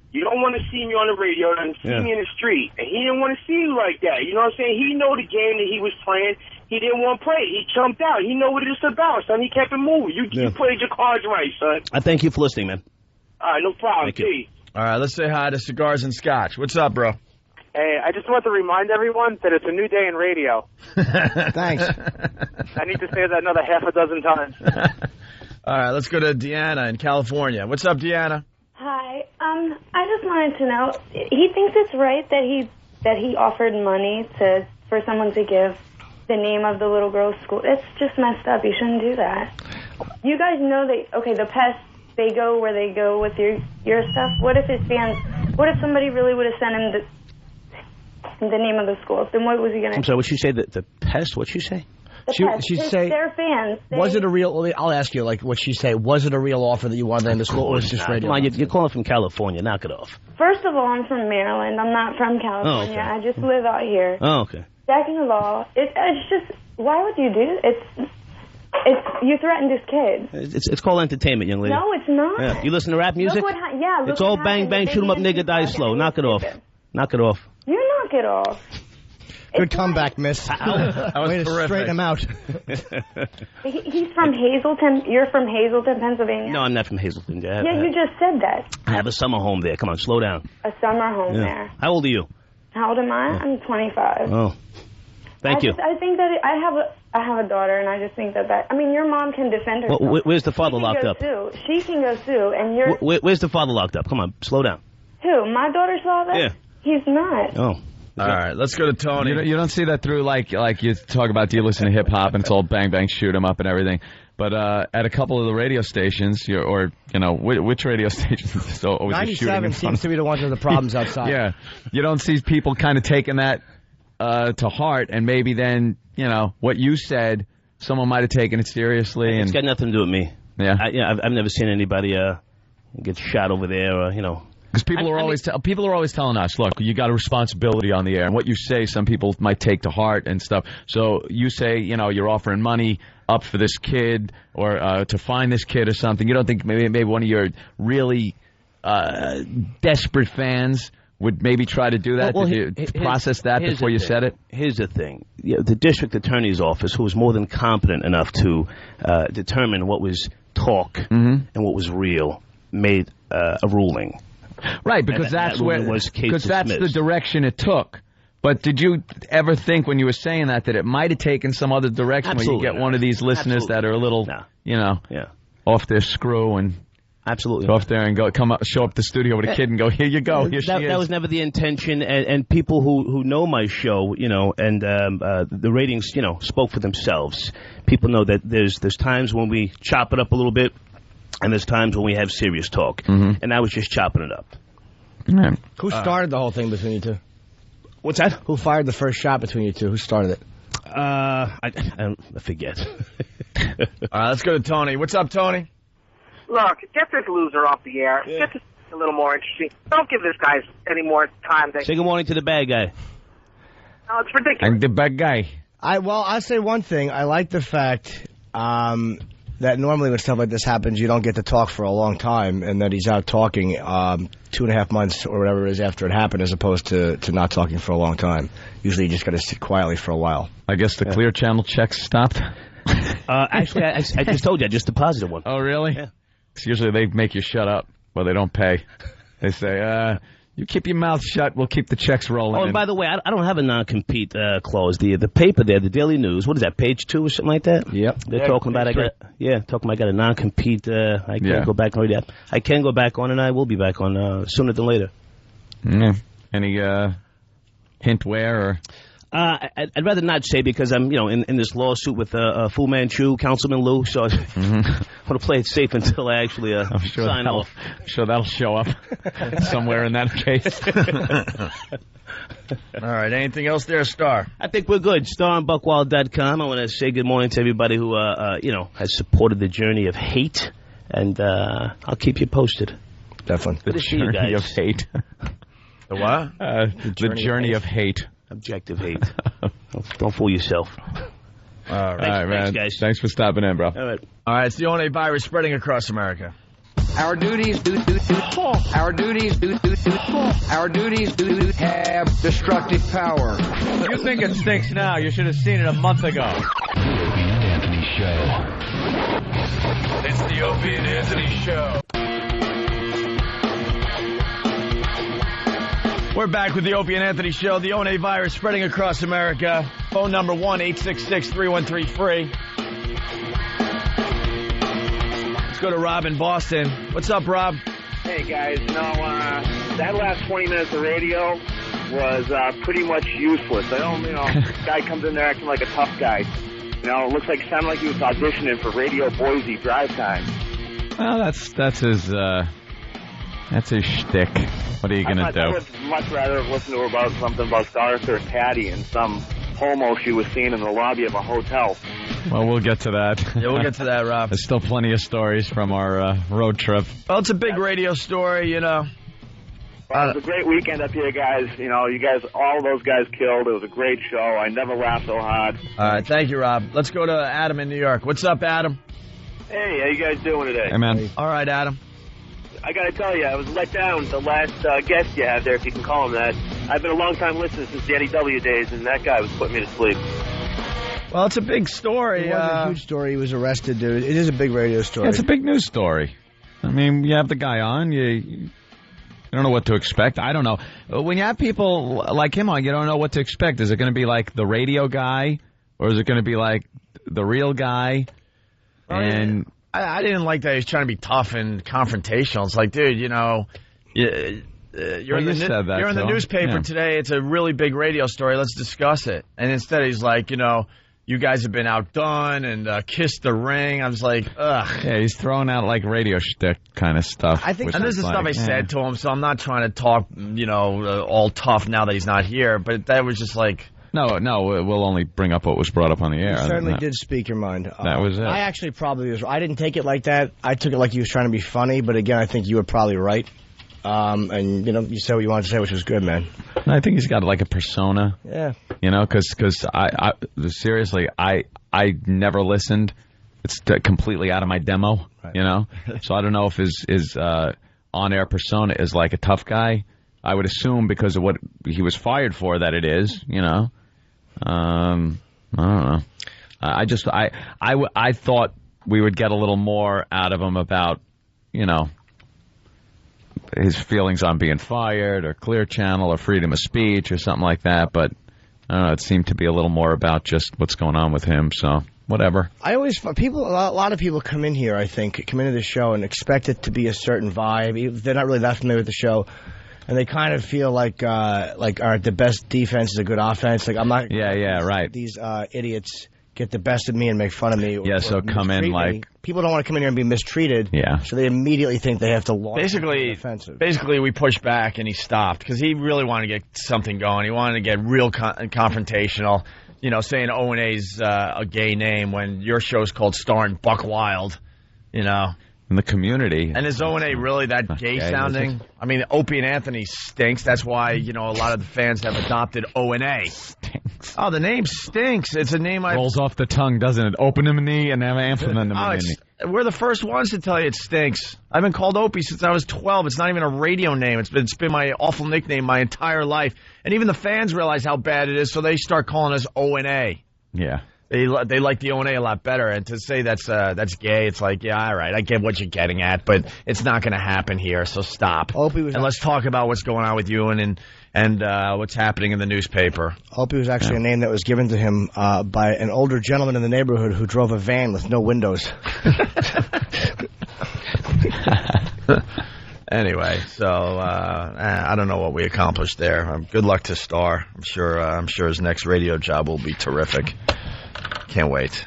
you don't want to see me on the radio and see me in the street. And he didn't want to see you like that. You know what I'm saying? He know the game that he was playing. He didn't want to play. He jumped out. He know what it's about, son. He kept it moving. You played your cards right, son. I thank you for listening, man. All right, no problem. Thank you. All right, let's say hi to Cigars and Scotch. What's up, bro? Hey, I just want to remind everyone that it's a new day in radio. Thanks. I need to say that another half a dozen times. All right, let's go to Deanna in California. What's up, Deanna? Hi. I just wanted to know, he thinks it's right that he offered money for someone to give the name of the little girl's school. It's just messed up. You shouldn't do that. You guys know that, the pests, they go where they go with your stuff. What if his fans, what if somebody really would have sent him the name of the school? Then what was he going to... I'm sorry, what'd she say? The pest? What'd she say? She'd say... Their fans. Was it a real... I'll ask you, what'd she say? Was it a real offer that you wanted in the school, or was it just radio? Come on, you're calling from California. Knock it off. First of all, I'm from Maryland. I'm not from California. Oh, okay. I just live out here. Oh, okay. Second of all, it's just... Why would you do it? You threatened this kid. It's called entertainment, young lady. No, it's not. Yeah. You listen to rap music? Look it's all bang, bang, shoot 'em up, nigga, die slow. Knock it off. Knock it off. You knock it off. Good comeback, miss. Way to straighten him out. He's from Hazleton. You're from Hazleton, Pennsylvania? No, I'm not from Hazleton. You just said that. I have a summer home there. Come on, slow down. A summer home there. How old are you? How old am I? Yeah. I'm 25. Oh. Thank you. I think that I have a daughter, and I just think that I mean, your mom can defend herself. Well, where's the father locked up? She can go sue, and you're... Where's the father locked up? Come on, slow down. Who? My daughter's father? Yeah. He's not. Oh. All right, let's go to Tony. You don't see that through, like you talk about, do you listen to hip-hop, and it's all bang, bang, shoot 'em up and everything. But at a couple of the radio stations, which radio stations is always 97 seems to be the ones with the problems outside. Yeah. You don't see people kind of taking that to heart, and maybe then, what you said, someone might have taken it seriously. It's got nothing to do with me. Yeah. I've never seen anybody get shot over there, or, Because people are always telling us, look, you got a responsibility on the air, and what you say, some people might take to heart and stuff. So you say, you're offering money up for this kid, or to find this kid or something. You don't think maybe one of your really desperate fans would maybe try to do that? Did you process that before you said it? Here's the thing. The district attorney's office, who was more than competent enough to determine what was talk and what was real, made a ruling. Right, because that's the direction it took. But did you ever think when you were saying that it might have taken some other direction? Absolutely where you get one of these listeners that are a little, off their screw and absolutely go up there and show up the studio with a kid and go, here you go, here she is. That was never the intention, and people who know my show, and the ratings, spoke for themselves. People know that there's times when we chop it up a little bit, and there's times when we have serious talk, and I was just chopping it up. Right. Who started the whole thing between you two? What's that? Who fired the first shot between you two? Who started it? I forget. All right, let's go to Tony. What's up, Tony? Look, get this loser off the air. Yeah. Get this a little more interesting. Don't give this guy any more time. Say good morning to the bad guy. No, it's ridiculous. I'm the bad guy. I'll say one thing. I like the fact that normally when stuff like this happens, you don't get to talk for a long time, and that he's out talking 2.5 months or whatever it is after it happened, as opposed to not talking for a long time. Usually you just got to sit quietly for a while. I guess the Clear Channel checks stopped. Actually, I just told you. I just deposited one. Oh, really? Yeah. 'Cause usually they make you shut up. Well, they don't pay. They say, you keep your mouth shut, we'll keep the checks rolling. Oh, and by the way, I don't have a non-compete clause. The paper there, the Daily News, what is that, page 2 or something like that? Yep. They're talking about I got a non-compete. I can't go back on that. I can go back on, and I will be back on sooner than later. Any hint where? Or? I'd rather not say, because I'm, in this lawsuit with Fu Manchu, Councilman Lou, so I want to play it safe until I actually sign off. I'm sure that'll show up somewhere in that case. All right, anything else there, Star? I think we're good. StarOnBuckwild.com. I want to say good morning to everybody who, has supported the journey of hate, and I'll keep you posted. Definitely. Good to see you guys. Journey of hate. The what? The journey of hate. Objective hate. Don't fool yourself. All right, Thanks, man. guys. Thanks for stopping in, bro. All right, it's the ONA virus spreading across America. Our duties Our duties have destructive power. You think it stinks now? You should have seen it a month ago. The Opie and Anthony Show. It's the Opie and Anthony Show. We're back with the Opie and Anthony Show. The ONA virus spreading across America. Phone number 1-866-313-FREE. Let's go to Rob in Boston. What's up, Rob? Hey, guys. That last 20 minutes of radio was pretty much useless. Guy comes in there acting like a tough guy. It looks like, sounded like he was auditioning for Radio Boise Drive Time. Well, that's his shtick. What are you going to do? I would much rather have listened to her about something about Arthur and Patty and some homo she was seeing in the lobby of a hotel. Well, we'll get to that. Yeah, we'll get to that, Rob. There's still plenty of stories from our road trip. Well, it's a big radio story, Well, it was a great weekend up here, guys. You guys, all those guys killed. It was a great show. I never laughed so hard. All right, thank you, Rob. Let's go to Adam in New York. What's up, Adam? Hey, how you guys doing today? Hey, man. All right, Adam. I got to tell you, I was let down the last guest you had there, if you can call him that. I've been a long-time listener since Danny W. days, and that guy was putting me to sleep. Well, it's a big story. It was a huge story. He was arrested, dude. It is a big radio story. Yeah, it's a big news story. I mean, you have the guy on, you don't know what to expect. I don't know. When you have people like him on, you don't know what to expect. Is it going to be like the radio guy, or is it going to be like the real guy? And I didn't like that he was trying to be tough and confrontational. It's like, dude, you're in the newspaper today. It's a really big radio story. Let's discuss it. And instead he's like, you guys have been outdone and kissed the ring. I was like, ugh. Yeah, he's throwing out like radio shtick kind of stuff. And this is stuff I said to him, so I'm not trying to talk, all tough now that he's not here. But that was just like... No, we'll only bring up what was brought up on the air. You certainly did speak your mind. That was it. I actually probably was. I didn't take it like that. I took it like he was trying to be funny, but again, I think you were probably right. And, you said what you wanted to say, which was good, man. I think he's got like a persona. Yeah. Because I seriously, I never listened. It's completely out of my demo, right. So I don't know if his on-air persona is like a tough guy. I would assume because of what he was fired for that it is, I don't know. I thought we would get a little more out of him about, his feelings on being fired or Clear Channel or freedom of speech or something like that. But I don't know. It seemed to be a little more about just what's going on with him. So whatever. A lot of people come in here, I think, come into the show and expect it to be a certain vibe. They're not really that familiar with the show. And they kind of feel like all right, the best defense is a good offense. Like, I'm not... Yeah, right. These idiots get the best of me and make fun of me. So come in like... People don't want to come in here and be mistreated. Yeah. So they immediately think they have to launch offensive. Basically, we pushed back and he stopped because he really wanted to get something going. He wanted to get real confrontational. Saying O&A's a gay name when your show's called Starring Buck Wild, in the community. And is O&A really that gay sounding? I mean, Opie and Anthony stinks. That's why, a lot of the fans have adopted O&A. Stinks. Oh, the name stinks. It's a name rolls off the tongue, doesn't it? Open-a-mini and Amphetamine. We're the first ones to tell you it stinks. I've been called Opie since I was 12. It's not even a radio name. It's been my awful nickname my entire life. And even the fans realize how bad it is, so they start calling us O&A. Yeah. They like the O&A a lot better, and to say that's gay, it's like, yeah, all right, I get what you're getting at, but it's not going to happen here, so stop. And let's talk about what's going on with you and what's happening in the newspaper. Opie was actually a name that was given to him by an older gentleman in the neighborhood who drove a van with no windows. Anyway, so I don't know what we accomplished there. Good luck to Star. I'm sure his next radio job will be terrific. Can't wait.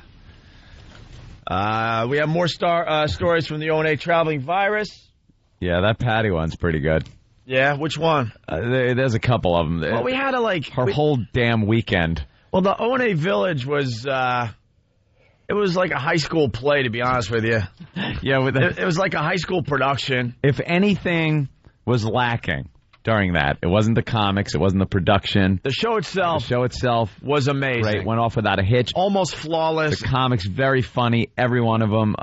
We have more stories from the O&A traveling virus. Yeah, that Patty one's pretty good. Yeah, which one? There's a couple of them. Well, we had her whole damn weekend. Well, the O&A Village was it was like a high school play, to be honest with you. Yeah, it was like a high school production. If anything was lacking during that, it wasn't the comics, it wasn't the production. The show itself was amazing. Right, went off without a hitch. Almost flawless. The comics, very funny. Every one of them.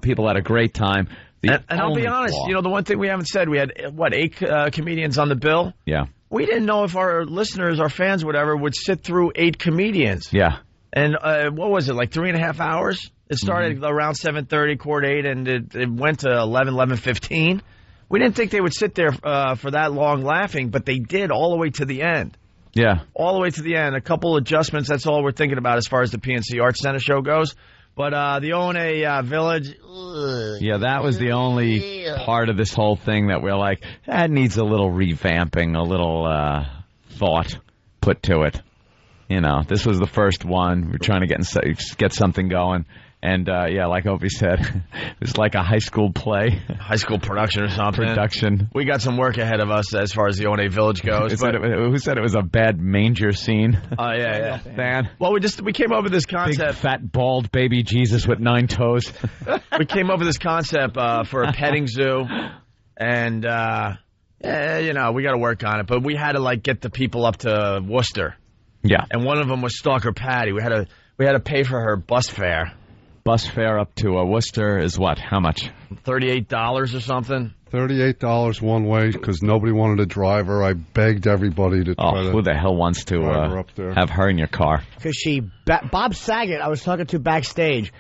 People had a great time. And I'll be honest, the one thing we haven't said, we had, 8 comedians on the bill? Yeah. We didn't know if our listeners, our fans, whatever, would sit through 8 comedians. Yeah. And what was it, like 3.5 hours? It started around 7:30, court 8, and it went to 11:15. We didn't think they would sit there for that long laughing, but they did all the way to the end. Yeah. All the way to the end. A couple adjustments, that's all we're thinking about as far as the PNC Arts Center show goes. But the O&A Village... Yeah, that was the only part of this whole thing that we're like, that needs a little revamping, a little thought put to it. This was the first one. We're trying to get something going. And, like Opie said, it was like a high school play. High school production or something. We got some work ahead of us as far as the O&A Village goes. Who said it was a bad manger scene? Oh, yeah. Dan? Well, we came up with this concept. Big, fat, bald baby Jesus with 9 toes. We came up with this concept for a petting zoo. And, we got to work on it. But we had to, get the people up to Worcester. Yeah. And one of them was Stalker Patty. We had to pay for her bus fare. Bus fare up to Worcester is what? How much? $38 or something. $38 one way because nobody wanted to drive her. I begged everybody to try to. Who the hell wants to her up there. Have her in your car? Because Bob Saget, I was talking to backstage,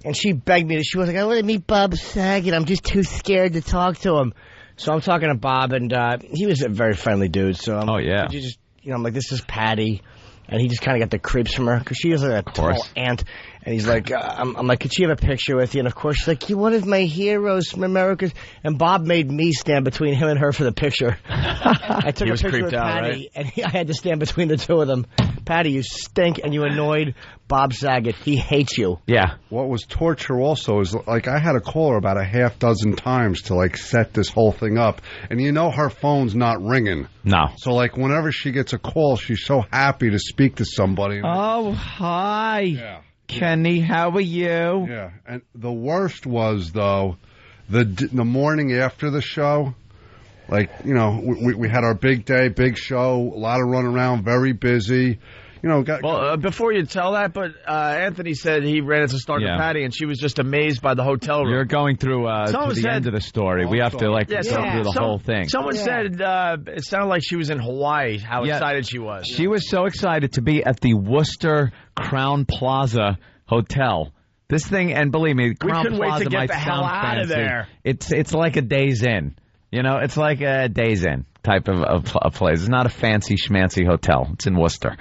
and she begged me. She was like, I want to meet Bob Saget. I'm just too scared to talk to him. So I'm talking to Bob, and he was a very friendly dude. So I'm I'm like, this is Patty. And he just kind of got the creeps from her because she was like a tall ant. And he's like, I'm like, could she have a picture with you? And of course, she's like, you're one of my heroes from America. And Bob made me stand between him and her for the picture. I took a picture with Patty, and I had to stand between the two of them. Patty, you stink, and you annoyed Bob Saget. He hates you. Yeah. What was torture also is, I had to call her about a half dozen times to, set this whole thing up. And her phone's not ringing. No. So, whenever she gets a call, she's so happy to speak to somebody. Oh, hi. Yeah. Kenny, how are you? Yeah, and the worst was, though, the morning after the show. We had our big day, big show, a lot of running around, very busy. Before you tell that, but Anthony said he ran into Stalker Patty, and she was just amazed by the hotel room. You're going through to the end of the story. We have to go through the whole thing. Someone said it sounded like she was in Hawaii. How excited she was. She was so excited to be at the Worcester Crown Plaza Hotel. This thing, and believe me, Crown Plaza might wait to get the hell out of there. It's like a Days Inn. It's like a Days Inn type of place. It's not a fancy schmancy hotel. It's in Worcester.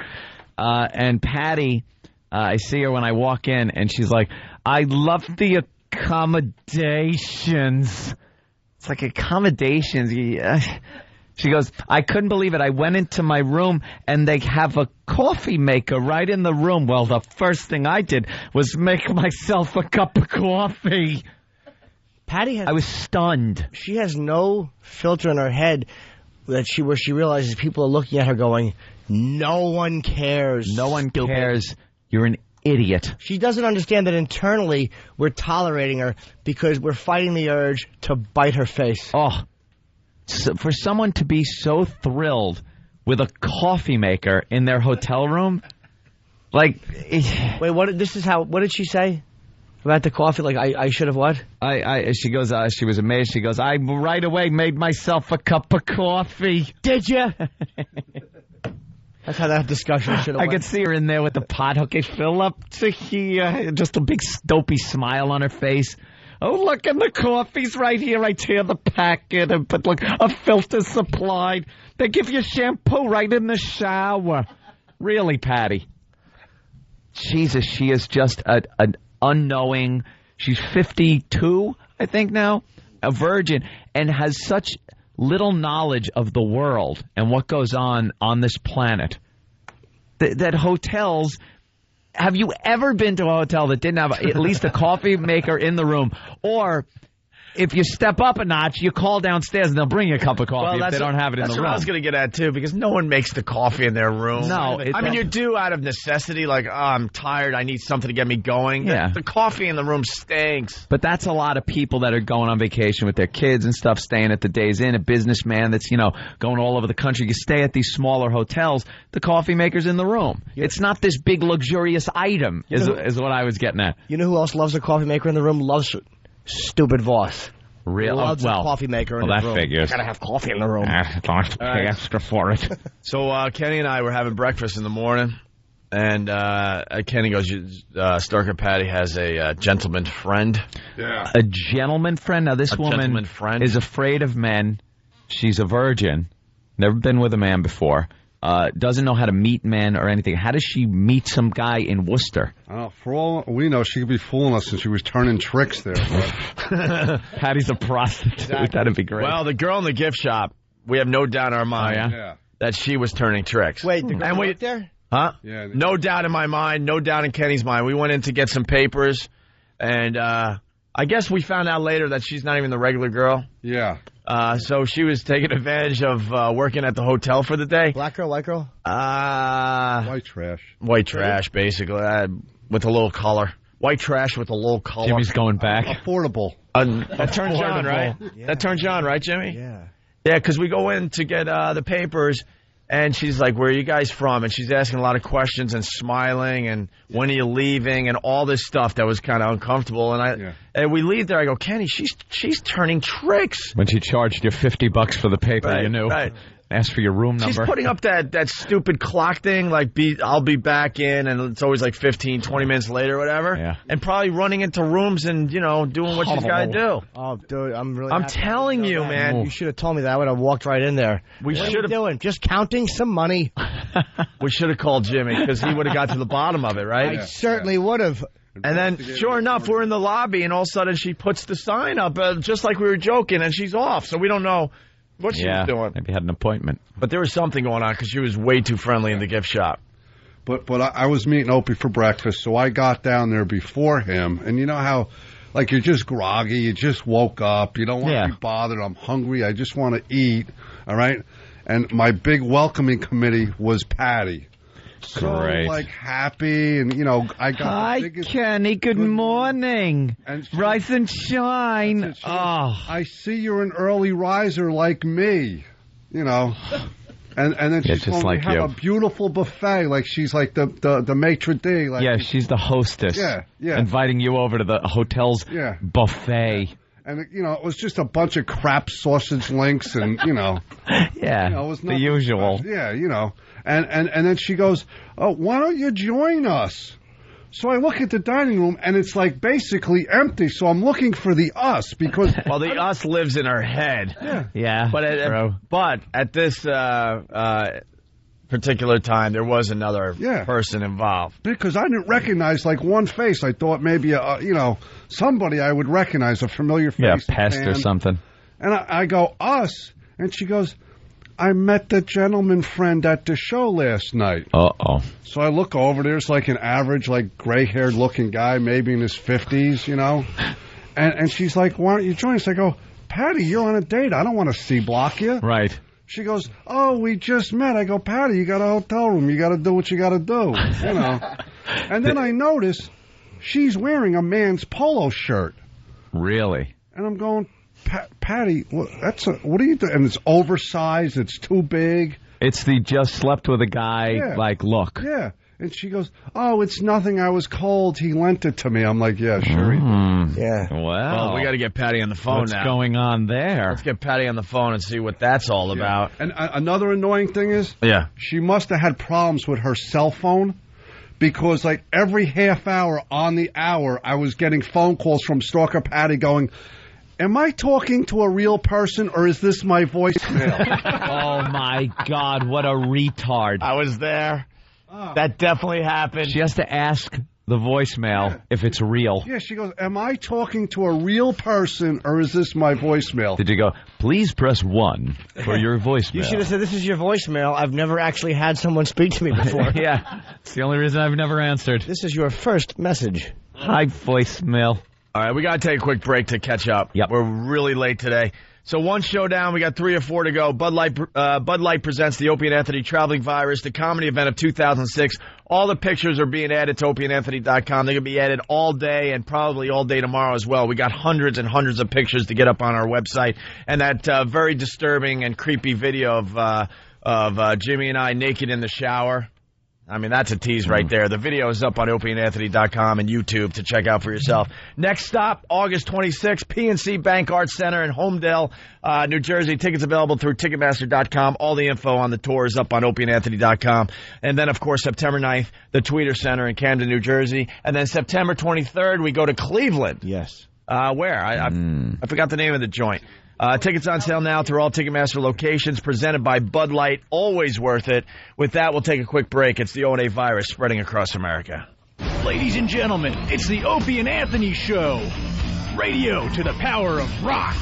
And Patty, I see her when I walk in, and she's like, I love the accommodations. It's like accommodations. She goes, I couldn't believe it. I went into my room, and they have a coffee maker right in the room. Well, the first thing I did was make myself a cup of coffee. I was stunned. She has no filter in her head where she realizes people are looking at her going, no one cares. No one cares. You're an idiot. She doesn't understand that internally we're tolerating her because we're fighting the urge to bite her face. Oh, so for someone to be so thrilled with a coffee maker in their hotel room, like... Wait, what did she say? About the coffee, like I should have what? She goes. She was amazed. She goes, I right away made myself a cup of coffee. Did you? That's how that discussion should have I could see her in there with the pot. Okay, fill up to here. Just a big dopey smile on her face. Oh, look, and the coffee's right here. I tear the packet and put like a filter supplied. They give you shampoo right in the shower. Really, Patty? Jesus, she is just an unknowing. She's 52, I think now, a virgin, and has such little knowledge of the world and what goes on this planet. That hotels... Have you ever been to a hotel that didn't have at least a coffee maker in the room? Or... if you step up a notch, you call downstairs and they'll bring you a cup of coffee if they don't have it in the room. That's what I was going to get at, too, because no one makes the coffee in their room. No. I mean, you do out of necessity, like, oh, I'm tired, I need something to get me going. Yeah. The coffee in the room stinks. But that's a lot of people that are going on vacation with their kids and stuff, staying at the Days Inn, a businessman that's, going all over the country. You stay at these smaller hotels, the coffee maker's in the room. Yeah. It's not this big luxurious item, is what I was getting at. You know who else loves a coffee maker in the room? Loves stupid Voss. Real loves a coffee maker in the room. That figures. I gotta have coffee in the room. Don't have to pay extra for it. So Kenny and I were having breakfast in the morning, and Kenny goes, Starker Patty has a gentleman friend. Yeah. A gentleman friend? Now, this woman is afraid of men. She's a virgin. Never been with a man before. Doesn't know how to meet men or anything. How does she meet some guy in Worcester? For all we know, she could be fooling us since she was turning tricks there. Patty's a prostitute. Exactly. That'd be great. Well, the girl in the gift shop, we have no doubt in our mind that she was turning tricks. Wait, the girl worked there? Huh? Yeah. No doubt in my mind, no doubt in Kenny's mind. We went in to get some papers, and I guess we found out later that she's not even the regular girl. Yeah. So she was taking advantage of working at the hotel for the day. Black girl, white girl? White trash. White trash, basically, with a little color. White trash with a little color. Jimmy's going back. Affordable. That turns you on, right? Yeah. That turns you on, right, Jimmy? Yeah. Yeah, because we go in to get the papers, and she's like, where are you guys from? And she's asking a lot of questions and smiling, and when are you leaving, and all this stuff that was kind of uncomfortable. And we leave there, I go, Kenny, she's turning tricks. When she charged you $50 for the paper, right, you knew. Right. Ask for your room number. She's putting up that stupid clock thing, like I'll be back in, and it's always like 15, 20 minutes later or whatever. Yeah. And probably running into rooms and, doing what she's got to do. Oh, dude, I'm telling you, man. You should have told me that. I would have walked right in there. What are you doing? Just counting some money. We should have called Jimmy, because he would have got to the bottom of it, right? I certainly would have. And then, sure enough, we're in the lobby, and all of a sudden she puts the sign up, just like we were joking, and she's off. So we don't know what she was doing. Maybe had an appointment. But there was something going on, because she was way too friendly in the gift shop. But I was meeting Opie for breakfast, so I got down there before him. And you know how, like, you're just groggy, you just woke up, you don't want to be bothered, I'm hungry, I just want to eat, all right? And my big welcoming committee was Patty. So, like, happy, and, I got Hi, the biggest... Kenny, good morning. Rise and shine. I see you're an early riser like me, And then she's just going to have a beautiful buffet, like she's like the maitre d'. Like she's the hostess. Yeah. Inviting you over to the hotel's buffet. And, it was just a bunch of crap sausage links and, it was the usual. And then she goes, oh, why don't you join us? So I look at the dining room, and it's, like, basically empty. So I'm looking for the us, because... Well, the us lives in her head. Yeah, but at this particular time, there was another person involved. Because I didn't recognize, like, one face. I thought maybe, somebody I would recognize, a familiar face. Yeah, pest or something. And I go, us? And she goes, I met the gentleman friend at the show last night. Uh-oh. So I look over, there's like an average, like, gray-haired looking guy, maybe in his 50s, And she's like, why don't you join us? I go, Patty, you're on a date. I don't want to C-block you. Right. She goes, oh, we just met. I go, Patty, you got a hotel room. You got to do what you got to do, And then I notice she's wearing a man's polo shirt. Really? And I'm going, Patty, what are you doing? And it's oversized. It's too big. It's the just slept with a guy, look. Yeah. And she goes, oh, it's nothing. I was cold. He lent it to me. I'm like, yeah, sure he did. Yeah. Well, we got to get Patty on the phone what's now. What's going on there? Let's get Patty on the phone and see what that's all about. And another annoying thing is, she must have had problems with her cell phone because, like, every half hour on the hour, I was getting phone calls from Stalker Patty going, am I talking to a real person or is this my voicemail? Oh, my God, what a retard. I was there. That definitely happened. She has to ask the voicemail if it's real. Yeah, she goes, am I talking to a real person or is this my voicemail? Did you go, please press 1 for your voicemail? You should have said, this is your voicemail. I've never actually had someone speak to me before. Yeah, it's the only reason I've never answered. This is your first message. Hi, voicemail. All right, we got to take a quick break to catch up. Yep. We're really late today. So one show down, we got 3 or 4 to go. Bud Light presents the Opie and Anthony Traveling Virus, the comedy event of 2006. All the pictures are being added to opieandanthony.com. They're going to be added all day and probably all day tomorrow as well. We got hundreds and hundreds of pictures to get up on our website. And that very disturbing and creepy video of Jimmy and I naked in the shower. I mean, that's a tease right there. The video is up on opieandanthony.com and YouTube to check out for yourself. Next stop, August 26th, PNC Bank Arts Center in Homedale, New Jersey. Tickets available through Ticketmaster.com. All the info on the tour is up on opieandanthony.com. And then, of course, September 9th, the Tweeter Center in Camden, New Jersey. And then September 23rd, we go to Cleveland. Yes. Where? I forgot the name of the joint. Tickets on sale now through all Ticketmaster locations, presented by Bud Light. Always worth it. With that, we'll take a quick break. It's the O&A virus spreading across America. Ladies and gentlemen, it's the Opie and Anthony Show. Radio to the power of rock.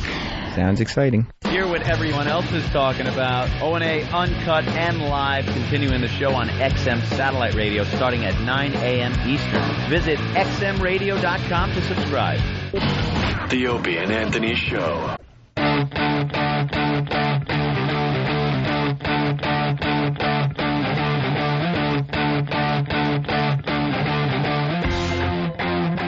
Sounds exciting. Hear what everyone else is talking about. O&A Uncut and Live, continuing the show on XM Satellite Radio starting at 9 a.m. Eastern. Visit xmradio.com to subscribe. The Opie and Anthony Show.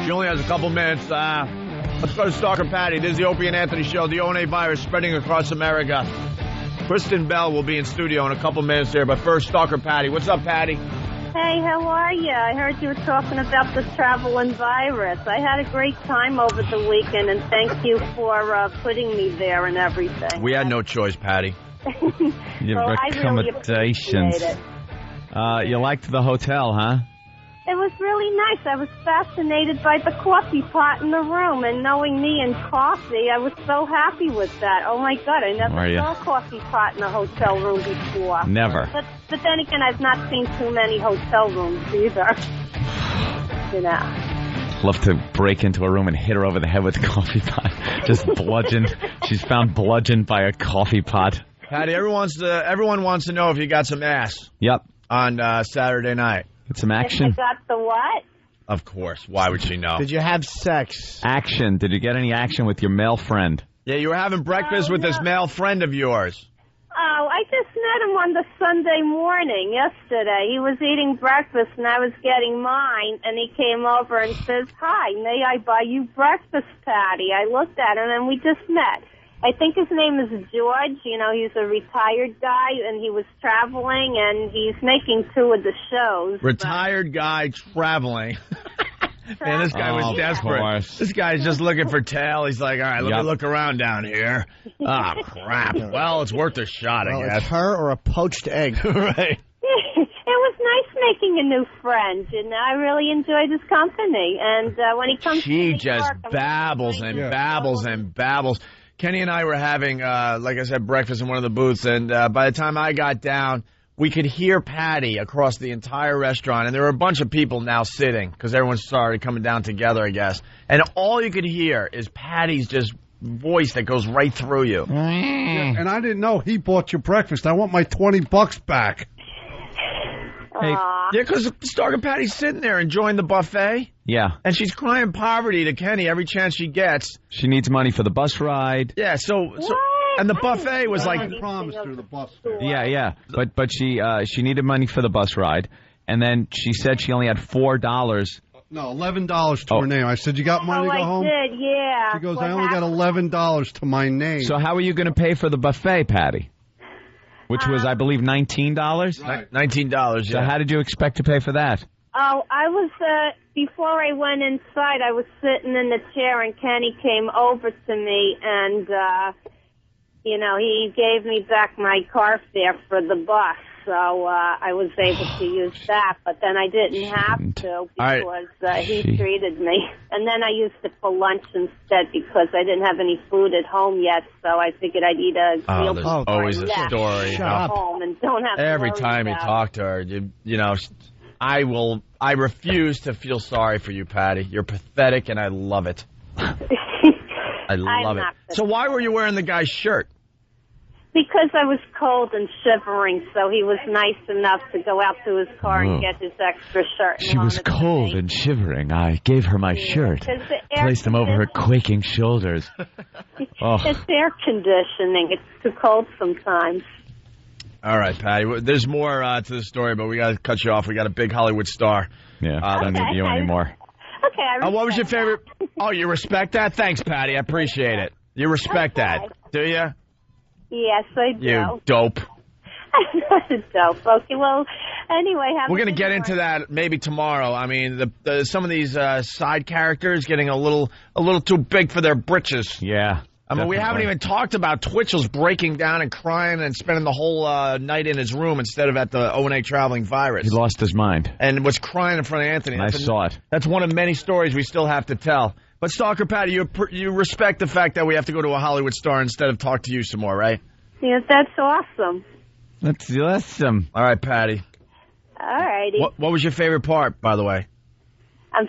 She only has a couple minutes. Let's go to Stalker Patty. This is the Opie and Anthony Show. The O&A virus spreading across America. Kristen Bell will be in studio in a couple minutes there, but first, Stalker Patty. What's up, Patty? Hey, how are you? I heard you were talking about the traveling virus. I had a great time over the weekend, and thank you for putting me there and everything. We had no choice, Patty. Your Well, I really accommodations. appreciate it. You liked the hotel, huh? It was really nice. I was fascinated by the coffee pot in the room, and knowing me and coffee, I was so happy with that. Oh, my God, I never Were you? saw a coffee pot in a hotel room before. Never. But then again, I've not seen too many hotel rooms either. You know. Love to break into a room and hit her over the head with a coffee pot. Just bludgeoned. She's found bludgeoned by a coffee pot. Patty, everyone wants to know if you got some ass. Yep. On Saturday night. Get some I action. got the what? Of course. Why would she know? Did you have sex? Action. Did you get any action with your male friend? Yeah, you were having breakfast with this male friend of yours. Oh, I just met him on the Sunday morning yesterday. He was eating breakfast and I was getting mine, and he came over and says, "Hi, may I buy you breakfast, Patty?" I looked at him and we just met. I think his name is George. You know, he's a retired guy, and he was traveling, and he's making 2 of the shows. Retired guy traveling. Man, this guy was desperate. Course. This guy's just looking for tail. He's like, all right, let me look around down here. Ah, crap. Well, it's worth a shot, I guess. It's her or a poached egg. Right. It was nice making a new friend, and I really enjoyed his company. And when he comes to She New just York, I'm babbles and babbles and babbles. Kenny and I were having, like I said, breakfast in one of the booths, and by the time I got down, we could hear Patty across the entire restaurant, and there were a bunch of people now sitting because everyone started coming down together, I guess. And all you could hear is Patty's just voice that goes right through you. Yeah, and I didn't know he bought you breakfast. I want my $20 back. Hey, yeah, because Stalker Patty's sitting there enjoying the buffet. Yeah. And she's crying poverty to Kenny every chance she gets. She needs money for the bus ride. Yeah, so and the buffet was like I promised her the bus. Yeah. But she needed money for the bus ride, and then she said she only had $4. No, $11 to her name. I said, you got money to go home? I did, yeah. She goes, I only got $11 to my name. So how are you going to pay for the buffet, Patty? Which was, I believe, $19? Right. $19, yeah. So how did you expect to pay for that? Oh, I was, before I went inside, I was sitting in the chair, and Kenny came over to me, and, he gave me back my car fare for the bus. So I was able to use that, but then I didn't have to because he treated me. And then I used it for lunch instead because I didn't have any food at home yet, so I figured I'd eat a meal before always I a left story. home and don't have Every to time you talk to her, I refuse to feel sorry for you, Patty. You're pathetic, and I love it. I love it. So why were you wearing the guy's shirt? Because I was cold and shivering, so he was nice enough to go out to his car and get his extra shirt. She was cold and shivering. I gave her my shirt, placed him over her quaking shoulders. It's air conditioning. It's too cold sometimes. All right, Patty. There's more to the story, but we got to cut you off. We got a big Hollywood star. Yeah, I don't need you anymore. Okay. What was your favorite? Oh, you respect that? Thanks, Patty. I appreciate it. You respect that, do you? Yes, I do. You dope. I'm not a dope. Okay, well, anyway. We're going to get into that maybe tomorrow. I mean, some of these side characters getting a little too big for their britches. Yeah. I mean, we haven't even talked about Twitchell's breaking down and crying and spending the whole night in his room instead of at the O&A Traveling Virus. He lost his mind. And was crying in front of Anthony. I saw it. That's one of many stories we still have to tell. But Stalker Patty, you respect the fact that we have to go to a Hollywood star instead of talk to you some more, right? Yes, that's awesome. That's awesome. All right, Patty. All righty. What was your favorite part, by the way? I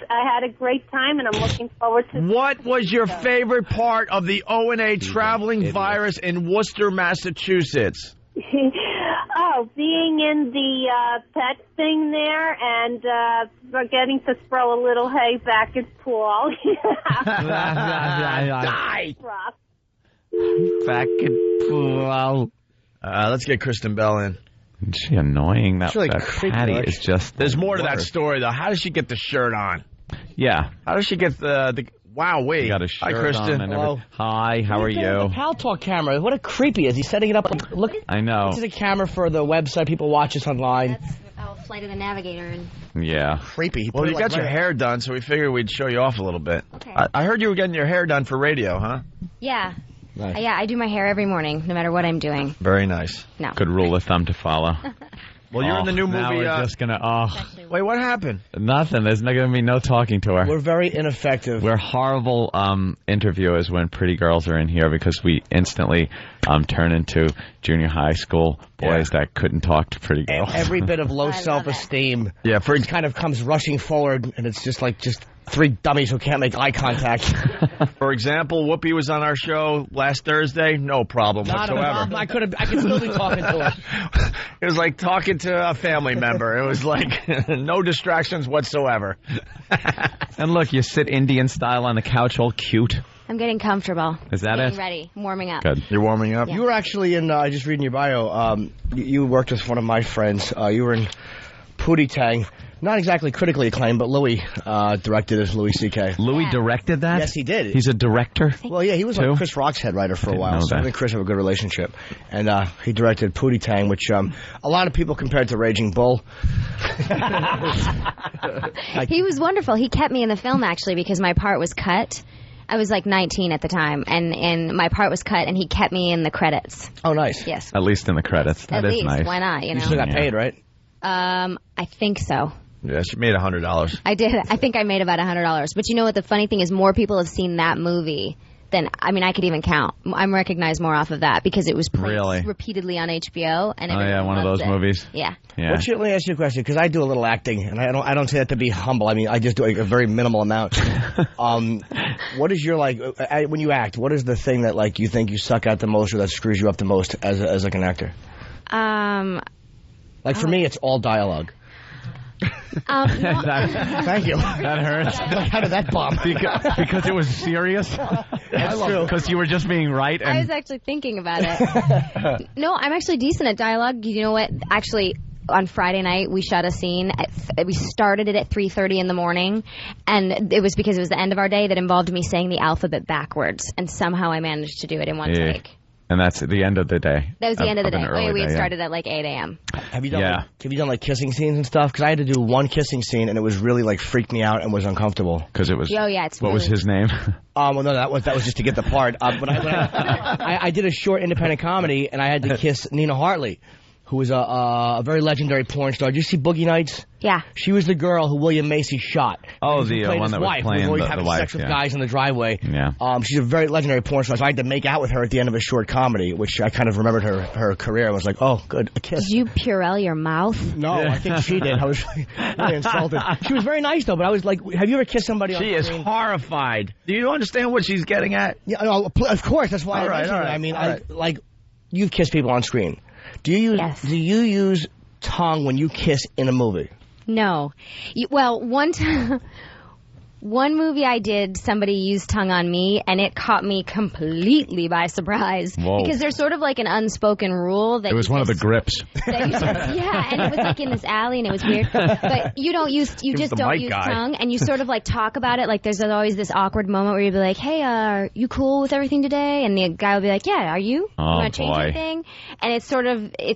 had a great time, and I'm looking forward to... What was your favorite part of the O&A Traveling Virus in Worcester, Massachusetts? Being in the pet thing there and getting to throw a little hay back at Paul. Die! Back at Paul. Let's get Kristen Bell in. Isn't she annoying? That really Patty is just... There's more to that story, though. How does she get the shirt on? Yeah. How does she get the wow, wait. Got a shirt Hi, Kristen. on and Hi, how are you? The Pal Talk camera. What a creepy is. He's setting it up. Look. I know. This is a camera for the website. People watch us online. That's Flight of the Navigator. Yeah. Creepy. Well, you got your hair done, so we figured we'd show you off a little bit. Okay. I heard you were getting your hair done for radio, huh? Yeah. Nice. Yeah, I do my hair every morning, no matter what I'm doing. Very nice. No. Good rule of thumb to follow. Well, you're in the new movie. Now we're just going to... Wait, what happened? Nothing. There's not going to be no talking to her. We're very ineffective. We're horrible interviewers when pretty girls are in here because we instantly turn into junior high school boys that couldn't talk to pretty girls. Every bit of low self-esteem kind of comes rushing forward, and it's just three dummies who can't make eye contact. For example, Whoopi was on our show last Thursday. No problem whatsoever. I could still be talking to her. It was like talking to a family member. It was like no distractions whatsoever. And look, you sit Indian style on the couch, all cute. I'm getting comfortable. Is that getting it? Ready. I'm warming up. Good. You're warming up? Yeah. You were actually in, just reading your bio, you worked with one of my friends. You were in Pootie Tang. Not exactly critically acclaimed, but Louis directed it, Louis C.K. Louis directed that? Yes, he did. He's a director? Well, yeah, he was like Chris Rock's head writer for a while, so him and Chris have a good relationship. And he directed Pootie Tang, which a lot of people compared to Raging Bull. He was wonderful. He kept me in the film, actually, because my part was cut. I was like 19 at the time, and my part was cut, and he kept me in the credits. Oh, nice. Yes. At least in the credits. That is nice. Why not, you know? You still got paid, right? I think so. Yeah, she made $100. I did. I think I made about $100. But you know what? The funny thing is, more people have seen that movie than I could even count. I'm recognized more off of that because it was played repeatedly on HBO. And one of those movies. Yeah. Let me ask you a question, because I do a little acting, and I don't say that to be humble. I mean, I just do a very minimal amount. What is your when you act? What is the thing that you think you suck at the most, or that screws you up the most as an actor? For me, it's all dialogue. Thank you. That hurts. How did that bomb? Because it was serious? That's true. Because you were just being right? I was actually thinking about it. No, I'm actually decent at dialogue. You know what? Actually, on Friday night, we shot a scene. We started it at 3:30 in the morning, and it was because it was the end of our day that involved me saying the alphabet backwards, and somehow I managed to do it in one take. And that's at the end of the day. That was the end of the day. We had day, started at like 8 a.m. Have you done like kissing scenes and stuff? Because I had to do one kissing scene, and it was really like freaked me out and was uncomfortable. Because it was. Oh yeah, it's. What was his name? Well, no, that was just to get the part. But I did a short independent comedy, and I had to kiss Nina Hartley, who was a very legendary porn star. Did you see Boogie Nights? Yeah. She was the girl who William Macy shot. Oh, the one that was playing the wife. Sex with guys in the driveway. Yeah. She's a very legendary porn star. So I had to make out with her at the end of a short comedy, which I kind of remembered her career. I was like, oh, good, a kiss. Did you Purell your mouth? No, I think she did. I was really insulted. She was very nice, though, but I was like, have you ever kissed somebody on She is screen? horrified. Do you understand what she's getting at? Yeah, no, of course. That's why All right. I mean, like, you've kissed people on screen. Do you use tongue when you kiss in a movie? No. Well, one movie I did, somebody used tongue on me, and it caught me completely by surprise. Whoa. Because there's sort of like an unspoken rule that it was one of the grips. Yeah, and it was like in this alley, and it was weird. But you just don't use tongue, and you sort of like talk about it. Like there's always this awkward moment where you'll be like, "Hey, are you cool with everything today?" And the guy will be like, "Yeah, are you? Oh, you want to change anything?" And it's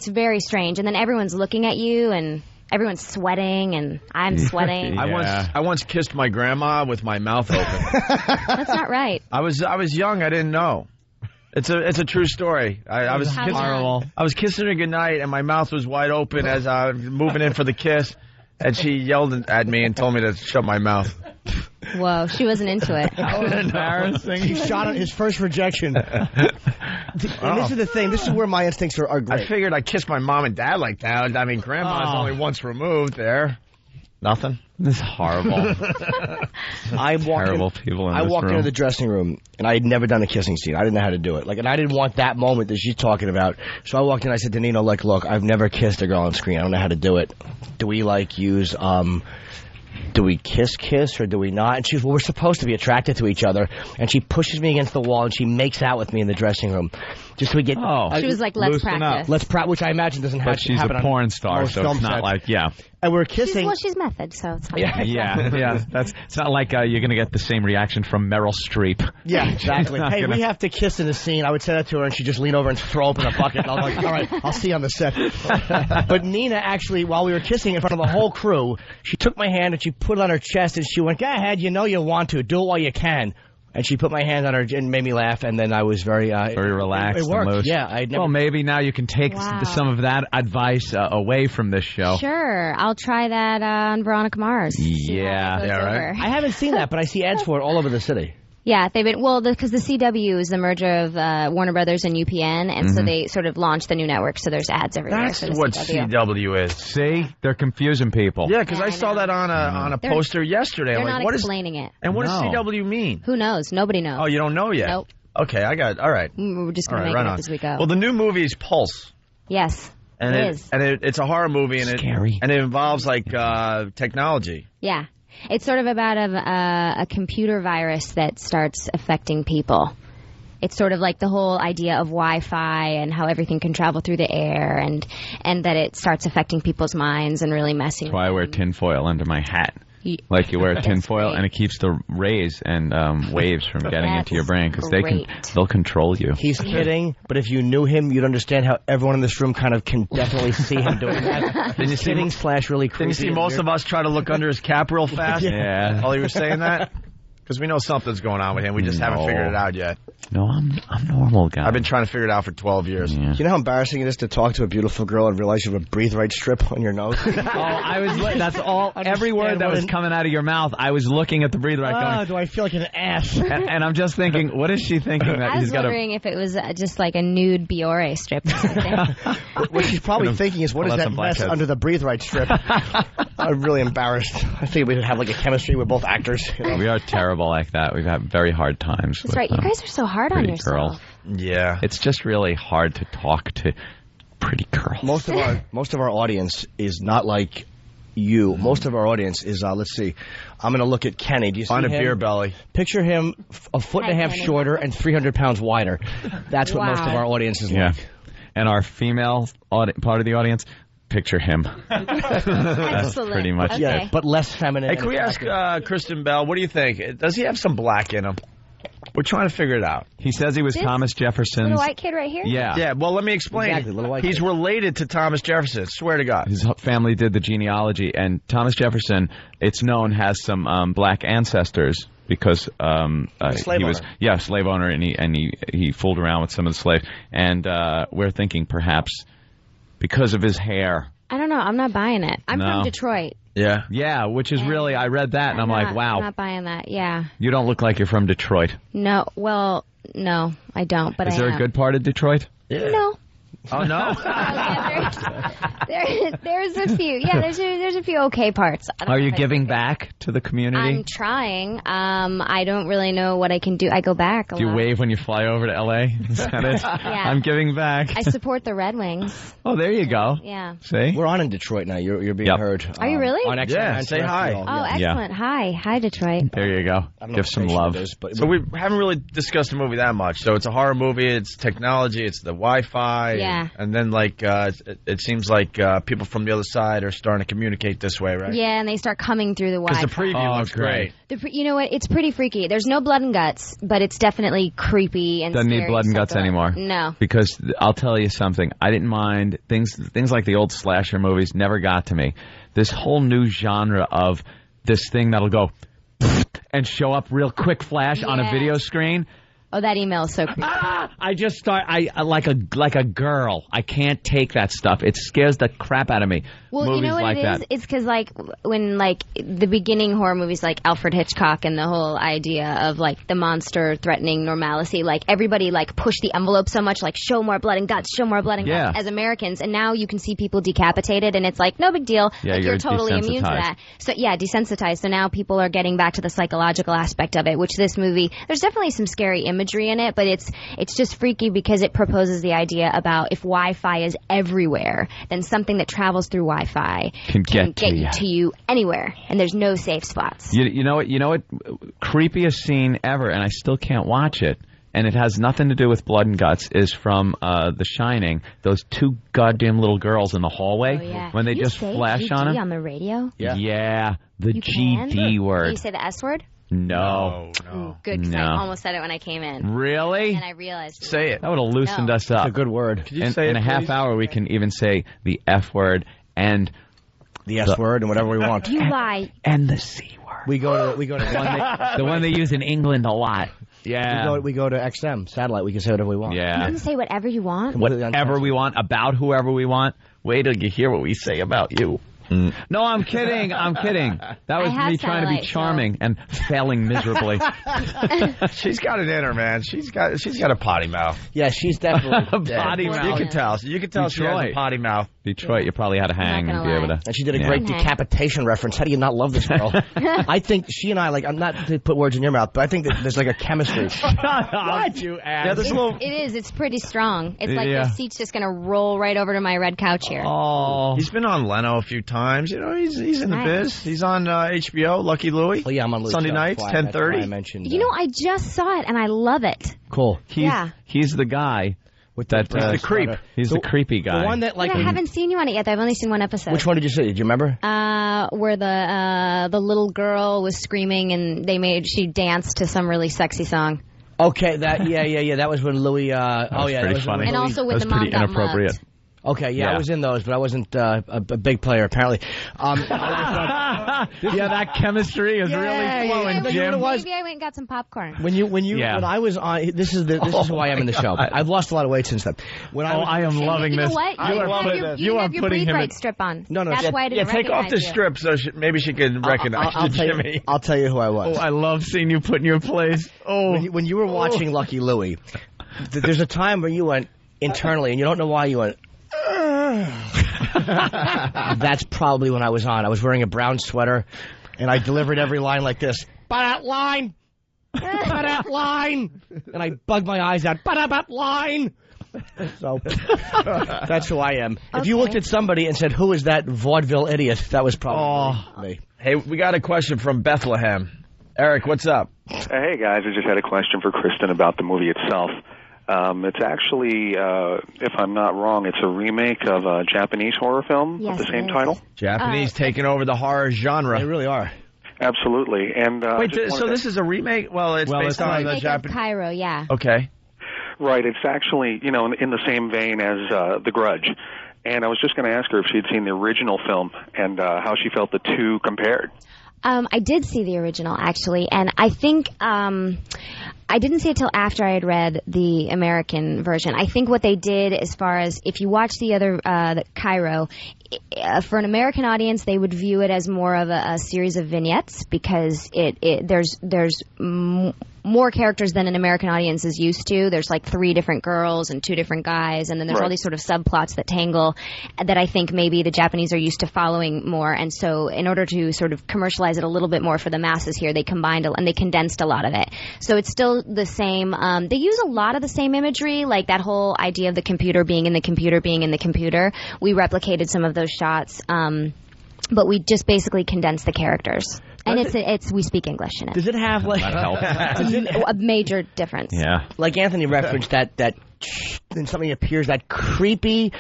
very strange. And then everyone's looking at you, and everyone's sweating, and I'm sweating. I once kissed my grandma with my mouth open. That's not right. I was young. I didn't know. It's a true story. I was kissing her goodnight, and my mouth was wide open as I was moving in for the kiss, and she yelled at me and told me to shut my mouth. Whoa, she wasn't into it. How embarrassing. He shot at his first rejection. And this is the thing. This is where my instincts are great. I figured I'd kiss my mom and dad like that. I mean, grandma's only once removed there. Nothing. This is horrible. I walked into the dressing room, and I had never done a kissing scene. I didn't know how to do it. And I didn't want that moment that she's talking about. So I walked in, I said to Nino, look, I've never kissed a girl on screen. I don't know how to do it. Do we use do we kiss, or do we not? And she goes, well, we're supposed to be attracted to each other. And she pushes me against the wall, and she makes out with me in the dressing room. Just so we get... she was like, let's practice. Let's practice, which I imagine doesn't happen. But she's a porn star, so it's not like, And we're kissing... She's method, so it's fine. Yeah. It's not like you're going to get the same reaction from Meryl Streep. Yeah, exactly. Hey, we have to kiss in the scene. I would say that to her, and she'd just lean over and throw open a bucket. And I was like, all right, I'll see you on the set. But Nina actually, while we were kissing in front of the whole crew, she took my hand and she put it on her chest, and she went, go ahead, you know you want to. Do it while you can. And she put my hand on her and made me laugh, and then I was very relaxed. It worked. And loose. Yeah, well, maybe now you can take some of that advice away from this show. Sure, I'll try that on Veronica Mars. Yeah, right. I haven't seen that, but I see ads for it all over the city. Yeah, they've been because the CW is the merger of Warner Brothers and UPN, and so they sort of launched the new network. So there's ads everywhere. That's what CW is. See, they're confusing people. Yeah, because I saw that on a poster yesterday. They're I'm like, not explaining it. And what does CW mean? Who knows? Nobody knows. Oh, you don't know yet? Nope. Okay, I got it. All right. We're just going to make it up as we go. Well, the new movie is Pulse. Yes, it is. And it's a horror movie, and scary. And it involves like technology. Yeah. It's sort of about a computer virus that starts affecting people. It's sort of like the whole idea of Wi-Fi and how everything can travel through the air, and that it starts affecting people's minds and really messing. That's why I wear tinfoil under my hat. Like you wear tinfoil, and it keeps the rays and waves from getting into your brain, because they'll control you. He's kidding, but if you knew him, you'd understand how everyone in this room kind of can definitely see him doing that. He's kidding / really creepy. Didn't you see most of us try to look under his cap real fast? Yeah. While he was saying that? Because we know something's going on with him. We just haven't figured it out yet. No, I'm normal, guy. I've been trying to figure it out for 12 years. Yeah. You know how embarrassing it is to talk to a beautiful girl and realize you have a breathe right strip on your nose? That's all. Every word that was coming out of your mouth, I was looking at the breathe right going, do I feel like an ass? and I'm just thinking, what is she thinking? That I was wondering if it was just like a nude Biore strip or something. What she's probably thinking is, what is that mess under the breathe right strip? I'm really embarrassed. I think we would have like a chemistry. We're both actors. You know? We are terrible like that. We've had very hard times. That's right. You guys are so hard on yourself. Girls. Yeah. It's just really hard to talk to pretty girls. Most of our audience is not like you. Most of our audience is, let's see, I'm going to look at Kenny. Do you see On a him? beer belly. Picture him a foot and a half shorter and 300 pounds wider. That's what most of our audience is like. And our female part of the audience, picture him. That's pretty much it. Yeah, but less feminine. Hey, can we ask Kristen Bell, what do you think? Does he have some black in him? We're trying to figure it out. He says he was This Thomas Jefferson's. Little white kid right here? Yeah, well, let me explain. Exactly, little white He's kid. related to Thomas Jefferson, swear to God. His family did the genealogy, and Thomas Jefferson, it's known, has some black ancestors because slave he was owner. slave owner, and he fooled around with some of the slaves. And we're thinking perhaps because of his hair. I don't know. I'm not buying it. I'm No. from Detroit. Yeah, which is really, I read that, and I'm like, wow. I'm not buying that. Yeah. You don't look like you're from Detroit. No. Well, no, I don't. But Is there a good part of Detroit? No. Oh, no? There's a few. Yeah, there's a few okay parts. I don't Are know you if I- giving back to the community? I'm trying. I don't really know what I can do. I go back a Do you lot. wave when you fly over to L.A.? Is that it? Yeah. I'm giving back. I support the Red Wings. Oh, there you go. Yeah. See? We're on in Detroit now. You're being heard. Are you really? On XM Yeah, and say hi. terrestrial. Oh, Yeah. excellent. Hi, Detroit. There you go. I don't know Give what some station love. it is, but So we haven't really discussed the movie that much. So it's a horror movie, it's technology, it's the Wi-Fi. Yeah. And then, like, it seems like people from the other side are starting to communicate this way, right? Yeah, and they start coming through the Because Wi-Fi. the preview looks great. You know what? It's pretty freaky. There's no blood and guts, but it's definitely creepy and Doesn't need scary blood and stuff guts to look. anymore. No. Because I'll tell you something. I didn't mind. Things like the old slasher movies never got to me. This whole new genre of this thing that'll go and show up real quick flash on a Yes. video screen. Oh, that email is so creepy. I just start. I like a girl. I can't take that stuff. It scares the crap out of me. Well, movies you know what like it is? that. It's because, like, when, like, the beginning horror movies like Alfred Hitchcock and the whole idea of, like, the monster threatening normalcy, like, everybody, like, pushed the envelope so much, like, show more blood and guts, show more blood and Yeah. guts as Americans. And now you can see people decapitated, and it's like, no big deal. Yeah, like, you're totally immune to desensitized. that. So, yeah, desensitized. So now people are getting back to the psychological aspect of it, which this movie, there's definitely some scary imagery in it, but it's just freaky because it proposes the idea about if Wi-Fi is everywhere, then something that travels through Wi-Fi Can get to you anywhere, and there's no safe spots. You know what? Creepiest scene ever, and I still can't watch it. And it has nothing to do with blood and guts. Is from The Shining. Those two goddamn little girls in the hallway Oh, yeah. when they Can you just say flash GD on them. on the radio. Yeah, the You can? GD word. Can you say the S word? No. Ooh, good, because No. I almost said it when I came in. Really? And I realized. Say it. That would have loosened No. us up. It's a good word. Could you In, say in it, a half please? hour, we can even say the F word and The S word and whatever we want. You lie. and the C word. We go to The one they use in England a lot. Yeah. we go to XM satellite. We can say whatever we want. You Yeah. can say whatever you want. Whatever we want, about whoever we want. Wait till you hear what we say about you. No, I'm kidding. I'm kidding. That was I have me trying to be satellite, so- charming and failing miserably. She's got it in her, man. She's got a potty mouth. Yeah, she's definitely Potty You mouth. can tell. You can tell she has a Detroit. potty mouth. Detroit, you probably had to hang gonna and be able lie. to. And she did a Yeah. great Okay. decapitation reference. How do you not love this girl? I think she and I, like, I'm not to put words in your mouth, but I think that there's like a chemistry. What you ass? Yeah, there's a little. It is. It's pretty strong. It's like Yeah. the seat's just going to roll right over to my red couch here. Oh. He's been on Leno a few times. You know, he's in the Nice. biz. He's on HBO, Lucky Louie. Well, yeah, I'm on Louis Sunday Show. nights, That's why- that's why 10:30. I mentioned. You know, I just saw it, and I love it. cool. Yeah. He's the guy with that. He's the creep. He's the creepy guy. The one that, like, I haven't seen you on it yet. I've only seen one episode. which one did you see? Did you remember? Where the little girl was screaming and she danced to some really sexy song. Okay, yeah. That was when Louis. was that pretty was funny. when And Louis- also with That's the mom pretty got inappropriate. mugged. Okay, yeah, I Yeah. was in those, but I wasn't a big player apparently. Yeah, that chemistry is really flowing, Maybe Jim. it was. Maybe I went and got some popcorn. When I was on, this is who I am in the show. I've lost a lot of weight since then. When I am loving you know this. what? You You are have putting- your, you you are have your putting breathe him right in- strip on. No, That's why I didn't take off the recognize you. strip so maybe she could recognize I'll you, tell Jimmy. you, I'll tell you who I was. Oh, I love seeing you put in your place. Oh, When you were watching Lucky Louie, there's a time where you went internally, and you don't know why you went. That's probably when I was on. I was wearing a brown sweater, and I delivered every line like this. Ba-dat line! Ba-dat line! And I bugged my eyes out. Ba-da-bat line! So that's who I am. If you looked at somebody and said, "Who is that vaudeville idiot?" That was probably me. Hey, we got a question from Bethlehem. Eric, what's up? Hey, guys. I just had a question for Kristen about the movie itself. It's actually, if I'm not wrong, it's a remake of a Japanese horror film of the same title. Japanese taking over the horror genre. They really are. Absolutely. And wait, so this is a remake? Well, it's based on the Japanese. Cairo, yeah. Okay. Right. It's actually, in the same vein as The Grudge. And I was just going to ask her if she'd seen the original film and how she felt the two compared. I did see the original, actually, and I think I didn't see it till after I had read the American version. I think what they did, as far as if you watch the other the Cairo, for an American audience, they would view it as more of a series of vignettes because there's more characters than an American audience is used to. There's like 3 different girls and 2 different guys, and then there's all these sort of subplots that tangle that I think maybe the Japanese are used to following more. And so in order to sort of commercialize it a little bit more for the masses here, they combined and they condensed a lot of it. So it's still the same. They use a lot of the same imagery, like that whole idea of the computer being in the computer being in the computer. We replicated some of those shots, but we just basically condensed the characters. And it's we speak English in it. Does it have like a major difference? Yeah. Like Anthony referenced that then something appears, that creepy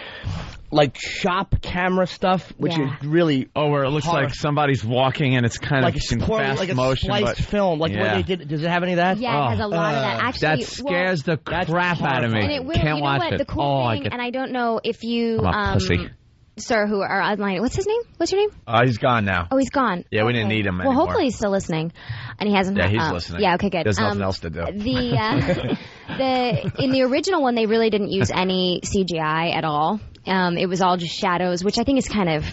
like shop camera stuff, which is really where it looks like somebody's walking and it's kind like of in fast like a motion, spliced film. Like what they did. Does it have any of that? Yeah, it has a lot of that. Actually, that scares the crap out of me. And it will. Can't watch what? it. The cool thing, and I don't know if you sir, who are online. What's his name? What's your name? He's gone now. Oh, he's gone. Yeah, we didn't need him anymore. Well, hopefully he's still listening, and he hasn't. Yeah, he's listening. Yeah, okay, good. There's nothing else to do. In the original one, they really didn't use any CGI at all. It was all just shadows, which I think is kind of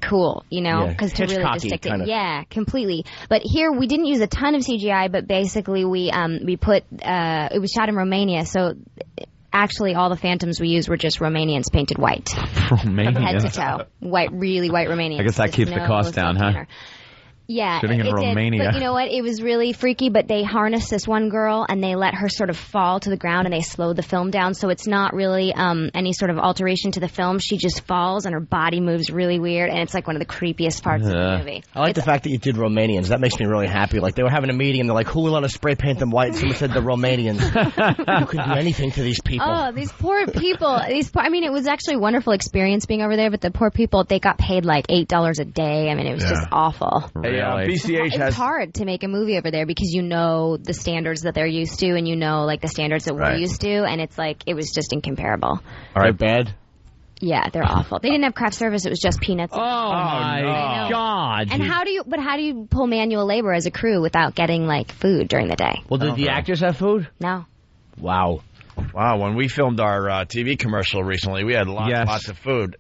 cool, because to really just stick it. Yeah, completely. But here we didn't use a ton of CGI, but basically we put it was shot in Romania, so. Actually, all the phantoms we used were just Romanians painted white. Romanians? From head to toe. Really white Romanians. I guess that keeps the cost down, huh? Yeah, shooting in Romania. But you know what? It was really freaky, but they harnessed this one girl, and they let her sort of fall to the ground, and they slowed the film down, so it's not really any sort of alteration to the film. She just falls, and her body moves really weird, and it's like one of the creepiest parts of the movie. I like the fact that you did Romanians. That makes me really happy. Like, they were having a meeting, and they're like, who will let us spray paint them white? And someone said the Romanians. Who could do anything to these people? Oh, these poor people. I mean, it was actually a wonderful experience being over there, but the poor people, they got paid like $8 a day. I mean, it was just awful. Hey, BCH it's hard to make a movie over there because you know the standards that they're used to, and you know like the standards that we're used to, and it's like it was just incomparable. All right, bad. Yeah, they're awful. They didn't have craft service; it was just peanuts. Oh my God! And how do you pull manual labor as a crew without getting like food during the day? Well, did the actors have food? No. Wow. When we filmed our TV commercial recently, we had lots of food.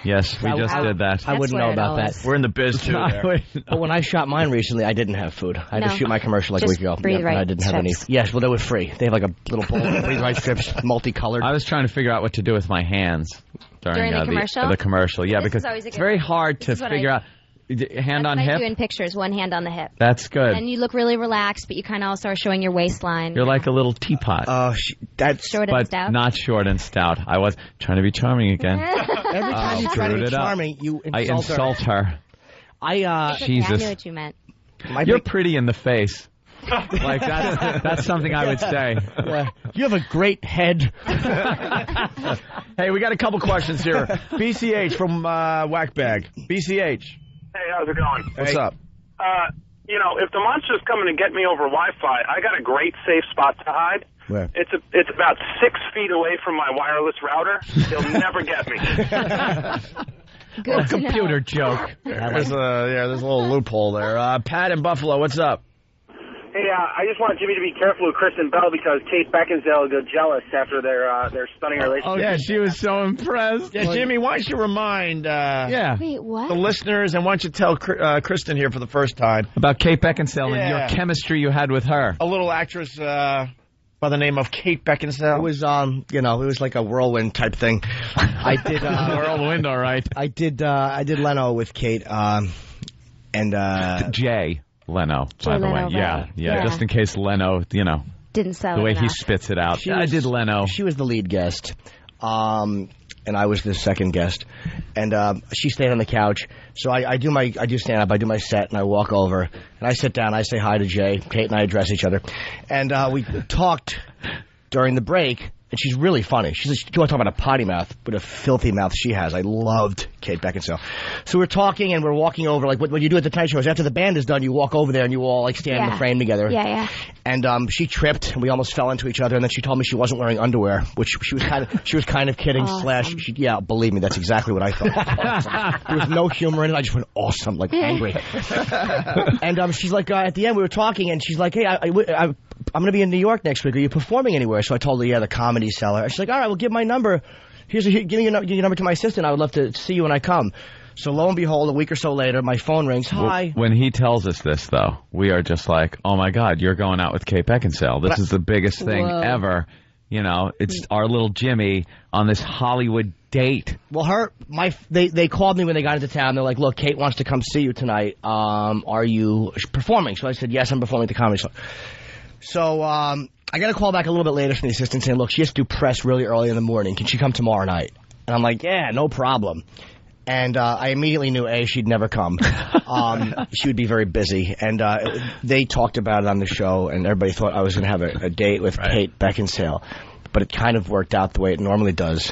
Yes, we just did that. I wouldn't know about that. We're in the biz too. But when I shot mine recently, I didn't have food. I had to shoot my commercial like a week ago. Breathe Right I didn't have any. Yes, well, they were free. They have like a little bowl of Breathe Right strips, multicolored. I was trying to figure out what to do with my hands during the commercial. The commercial, yeah, This because is always a it's good very one. hard to This is what figure I- out. Hand on That's what hip. I do in pictures, one hand on the hip. That's good. And you look really relaxed, but you kind of also are showing your waistline. You're like a little teapot. That's short and stout. Not short and stout. I was trying to be charming again. Every time you try to be charming, you insult her. Jesus. I knew what you meant. You're pretty in the face. Like that's something I would say. Yeah. You have a great head. Hey, we got a couple questions here. BCH from Whackbag. BCH. Hey, how's it going? What's up? If the monster's coming to get me over Wi-Fi, I got a great safe spot to hide. Where? It's about 6 feet away from my wireless router. He'll never get me. Good computer joke. There's a little loophole there. Pat in Buffalo, what's up? Hey, I just want Jimmy to be careful with Kristen Bell because Kate Beckinsale will get jealous after their stunning relationship. Oh, yeah, she was so impressed. Yeah, Jimmy, why don't you remind Wait, what? the listeners, and why don't you tell Kristen here for the first time about Kate Beckinsale and your chemistry you had with her. A little actress by the name of Kate Beckinsale. It was, it was like a whirlwind type thing. I did whirlwind, all right. I did Leno with Kate, and Jay Leno, by the way. Leno, Yeah, right. Yeah. just in case Leno, didn't sell The way it he enough. spits it out. She I was- did Leno. She was the lead guest, and I was the second guest. And she stayed on the couch. So I do stand up, I do my set, and I walk over, and I sit down. I say hi to Jay. Kate and I address each other, and we talked during the break. And she's really funny. You want to talk about a potty mouth, but a filthy mouth she has. I loved Kate Beckinsale. So we're talking and we're walking over, like what you do at the Tonight Show is after the band is done, you walk over there and you all like stand in the frame together. Yeah. And she tripped and we almost fell into each other. And then she told me she wasn't wearing underwear, which she was kind of kidding. Awesome. Believe me, that's exactly what I thought. There was no humor in it. I just went awesome, like angry. And she's like, at the end we were talking and she's like, hey, I'm going to be in New York next week. Are you performing anywhere? So I told her, yeah, the Comedy Cellar. And she's like, all right, well, give my number. Give me your number to my assistant. I would love to see you when I come. So lo and behold, a week or so later, my phone rings. Hi. When he tells us this, though, we are just like, oh, my God, you're going out with Kate Beckinsale. This is the biggest thing ever. You know, it's our little Jimmy on this Hollywood date. Well, they called me when they got into town. They're like, look, Kate wants to come see you tonight. Are you performing? So I said, yes, I'm performing at the Comedy Cellar. So I got a call back a little bit later from the assistant saying, look, she has to do press really early in the morning. Can she come tomorrow night? And I'm like, yeah, no problem. And I immediately knew, A, she'd never come. She would be very busy. And they talked about it on the show, and everybody thought I was going to have a date with Kate Beckinsale. But it kind of worked out the way it normally does,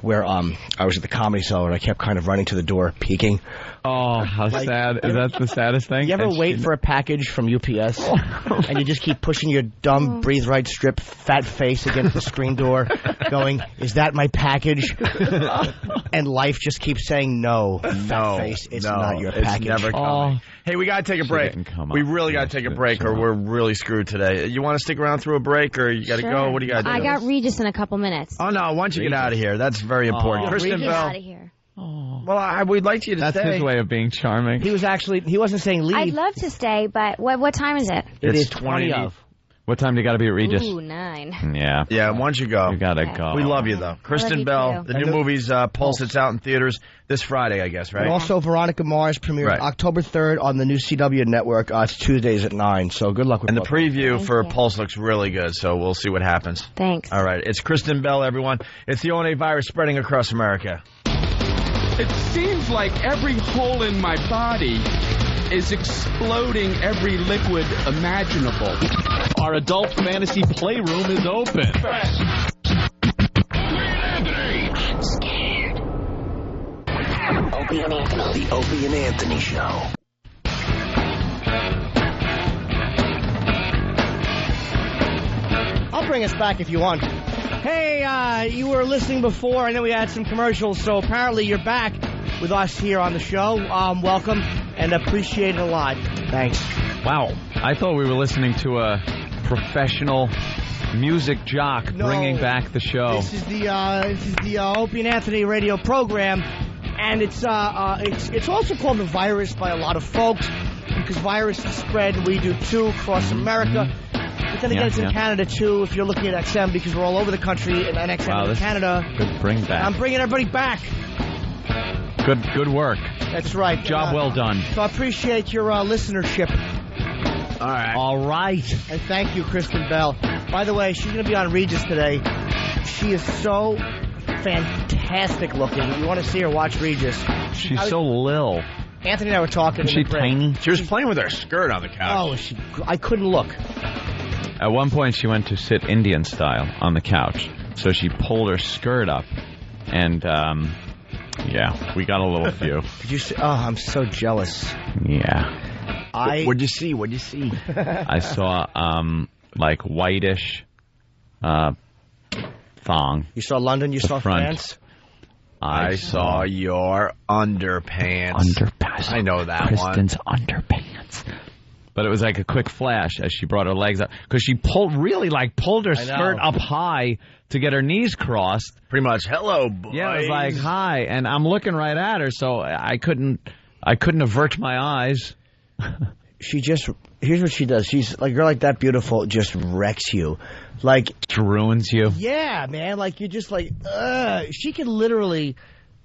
where I was at the Comedy Cellar, and I kept kind of running to the door, peeking. Oh, how sad. Is that the saddest thing? You ever wait for a package from UPS and you just keep pushing your dumb Breathe Right strip fat face against the screen door going, is that my package? And life just keeps saying, no, fat face, it's not your package. It's never coming. Hey, we got to take a break. We really got to take a break or we're really screwed today. You want to stick around through a break or you got to go? What do you got to do? I got Regis in a couple minutes. Oh, no, why don't you get out of here? That's very important. Kristen Get Bell. out of here. Well, we'd like you to That's stay. his way of being charming. He wasn't saying leave. I'd love to stay, but what time is it? It is 20 of. What time do you got to be at Regis? Ooh, 9. Yeah. Yeah, why don't you go? You got to go. We love you, though. Kristen you Bell, too. the new movie's Pulse. It's out in theaters this Friday, I guess, right? And also, Veronica Mars premieres October 3rd on the new CW network. It's Tuesdays at 9, so good luck with And the both. preview Thank for you. Pulse looks really good, so we'll see what happens. Thanks. All right, it's Kristen Bell, everyone. It's the ONA virus spreading across America. It seems like every hole in my body is exploding every liquid imaginable. Our adult fantasy playroom is open. I'm scared. Opie and Anthony. The Opie and Anthony Show. I'll bring us back if you want. Hey, you were listening before, and then we had some commercials, so apparently you're back with us here on the show. Welcome, and appreciate it a lot. Thanks. Wow. I thought we were listening to a professional music jock bringing back the show. This is the Opie and Anthony radio program, and it's also called The Virus by a lot of folks, because viruses spread, and we do too, across America. But then again, it's in Canada, too, if you're looking at XM, because we're all over the country, and XM in Canada. Good bring back. I'm bringing everybody back. Good work. That's right. Job well done. So I appreciate your listenership. All right. And thank you, Kristen Bell. By the way, she's going to be on Regis today. She is so fantastic looking. If you want to see her, watch Regis. She's so lil. Anthony and I were talking. Is she tiny? She was playing with her skirt on the couch. Oh, I couldn't look. At one point, she went to sit Indian style on the couch. So she pulled her skirt up, and, we got a little few. Did you see? Oh, I'm so jealous. Yeah. What'd you see? I saw, whitish thong. You saw London? You saw front. France? I saw your underpants. I know that Kristen's underpants. But it was like a quick flash as she brought her legs up. Because she pulled her skirt up high to get her knees crossed. Pretty much, hello, boys. Yeah, it was like, hi. And I'm looking right at her, so I couldn't avert my eyes. Here's what she does. She's like, a girl like that beautiful just wrecks you. Like, it ruins you. Yeah, man. Like, you're just like, she could literally,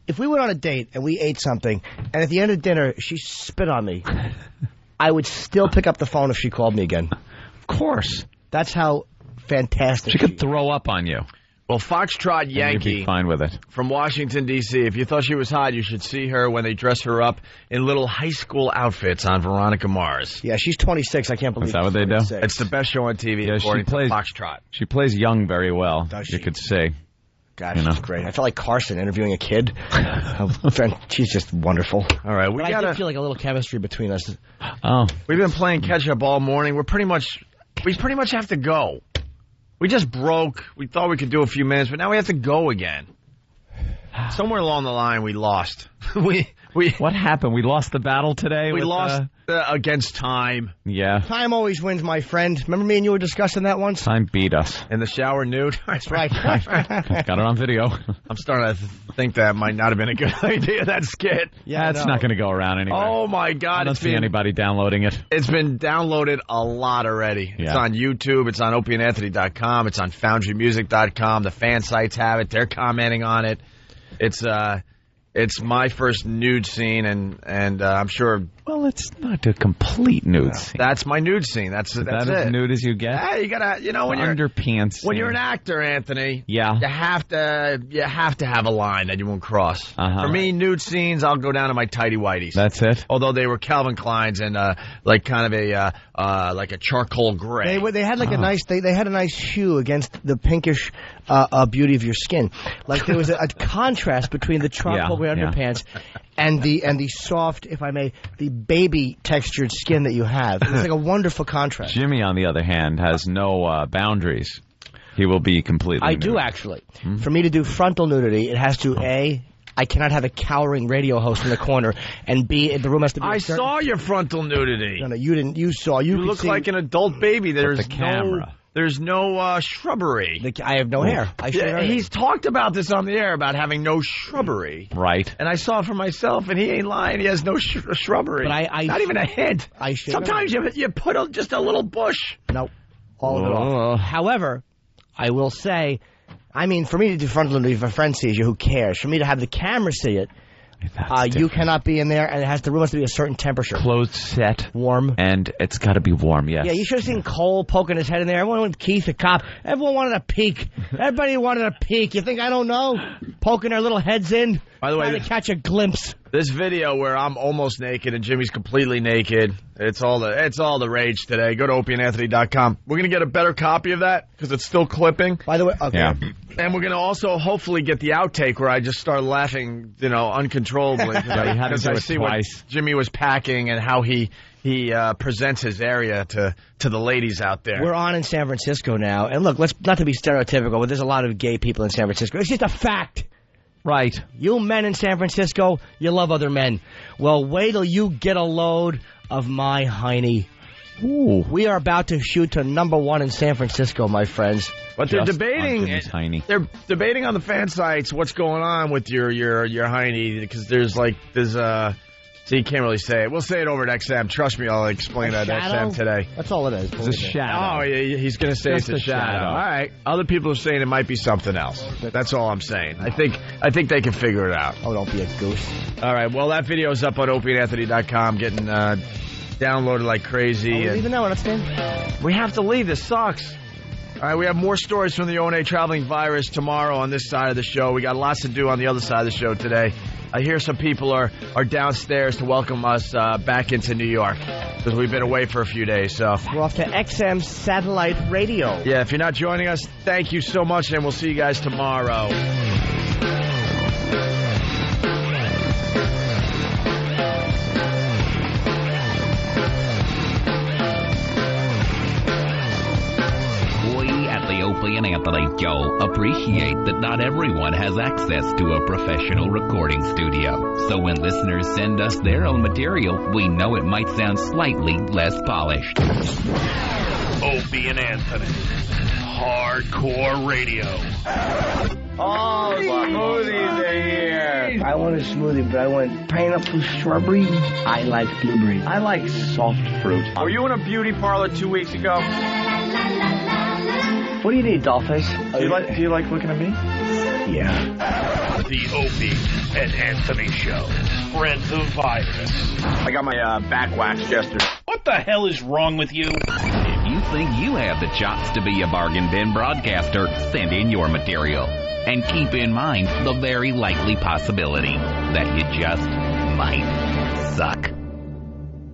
if we went on a date and we ate something, and at the end of dinner, she spit on me, I would still pick up the phone if she called me again. Of course. That's how fantastic. She could throw up on you. Well, Foxtrot And Yankee you'd be fine with it. from Washington, D.C. If you thought she was hot, you should see her when they dress her up in little high school outfits on Veronica Mars. Yeah, she's 26. I can't believe Is that what they do? It's the best show on TV, Yeah, according she plays to Foxtrot. She plays young very well. Does You she? could see. God, You know. she's great. I felt like Carson interviewing a kid. She's just wonderful. All right, we But I gotta. did feel like a little chemistry between us. Oh, We've been playing catch up all morning. We pretty much have to go. We just broke. We thought we could do a few minutes, but now we have to go again. Somewhere along the line, we lost. What happened? We lost the battle today? We with, lost against time. Yeah. Time always wins, my friend. Remember me and you were discussing that once? Time beat us. In the shower nude. That's right. Got it on video. I'm starting to think that might not have been a good idea, that skit. Yeah, That's no. not going to go around anyway. Oh, my God. I don't see anybody downloading it. It's been downloaded a lot already. It's Yeah. on YouTube. It's on opieandanthony.com. It's on foundrymusic.com. The fan sites have it. They're commenting on it. It's my first nude scene, and I'm sure. Well, it's not a complete nude scene. That's my nude scene. That's That it. as nude as you get? Yeah, you gotta, when you're Underpants. when scene. you're an actor, Anthony. Yeah. You have to have a line that you won't cross. Uh-huh. For me, nude scenes, I'll go down to my tighty whities. That's it? Although they were Calvin Klein's and like kind of a charcoal gray. They had like a nice they had a nice hue against the pinkish beauty of your skin. Like there was a contrast between the charcoal gray underpants and the soft, if I may, the baby textured skin that you have. It's like a wonderful contrast. Jimmy, on the other hand, has no boundaries. He will be completely I nude. do actually. For me to do frontal nudity, it has to I cannot have a cowering radio host in the corner, and B, the room has to be. I saw your frontal nudity. No, you didn't. You saw. You could look see, like an adult baby. There's the camera. There's no shrubbery. I have no hair. I should have he's talked about this on the air about having no shrubbery. Right. And I saw it for myself, and he ain't lying. He has no shrubbery. But I not even a hint. I should. Sometimes you put just a little bush. No, all of it off. However, I will say, I mean, for me to do frontal nudity, if a friend sees you, who cares? For me to have the camera see it, you cannot be in there, and the room has to be a certain temperature. Closed set. Warm. And it's got to be warm, yes. Yeah, you should have seen Cole poking his head in there. Everyone with Keith, the cop. Everyone wanted a peek. Everybody wanted a peek. You think I don't know? Poking their little heads in. By the way, trying to catch a glimpse. This video where I'm almost naked and Jimmy's completely naked, it's all the rage today. Go to opieandanthony.com. We're going to get a better copy of that because it's still clipping. By the way, okay. Yeah. And we're going to also hopefully get the outtake where I just start laughing, uncontrollably. Yeah, you had to because do I it see twice. what Jimmy was packing and how he presents his area to the ladies out there. We're on in San Francisco now. And look, let's not to be stereotypical, but there's a lot of gay people in San Francisco. It's just a fact. Right. You men in San Francisco, you love other men. Well, wait till you get a load of my hiney. Ooh. We are about to shoot to #1 in San Francisco, my friends. But they're Just debating. on Jimmy's hiney. They're debating on the fan sites what's going on with your hiney because there's so you can't really say it. We'll say it over at XM. Trust me, I'll explain that at XM today. That's all it is. It's a shadow. Oh, yeah, he's going to say Just it's a shadow. All right. Other people are saying it might be something else. That's all I'm saying. I think they can figure it out. Oh, don't be a goose. All right. Well, that video's up on opieandanthony.com, getting downloaded like crazy. Are we leaving now? Understand? We have to leave. This sucks. All right, we have more stories from the O&A traveling virus tomorrow on this side of the show. We got lots to do on the other side of the show today. I hear some people are downstairs to welcome us back into New York because we've been away for a few days. So We're off to XM Satellite Radio. yeah, if you're not joining us, thank you so much, and we'll see you guys tomorrow. Opie and Anthony Joe appreciate that not everyone has access to a professional recording studio. So when listeners send us their own material, we know it might sound slightly less polished. Opie and Anthony. Hardcore radio. Oh, smoothies are here. I want a smoothie, but I want pineapple strawberry. I like blueberry. I like soft fruit. Were you in a beauty parlor 2 weeks ago? What do you need, Dollface? Do you like looking at me? Yeah. The Opie and Anthony Show. Spread the virus. I got my back waxed yesterday. What the hell is wrong with you? If you think you have the chops to be a bargain bin broadcaster, send in your material. And keep in mind the very likely possibility that you just might suck.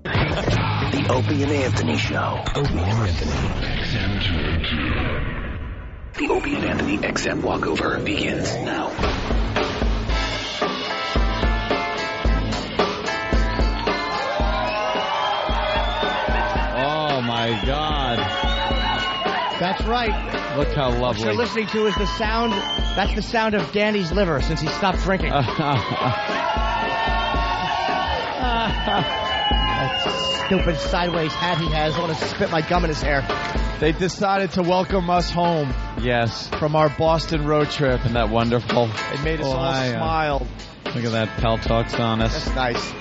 The Opie and Anthony Show. Opie and Anthony. The Opie and Anthony XM walkover begins now. Oh, my God. That's right. Look how What lovely. you're listening to is the sound. That's the sound of Danny's liver since he stopped drinking. That stupid sideways hat he has. I want to spit my gum in his hair. They decided to welcome us home. Yes. From our Boston road trip. Isn't that wonderful? It made us all smile. Look at that. Pal Talk's on us. That's nice.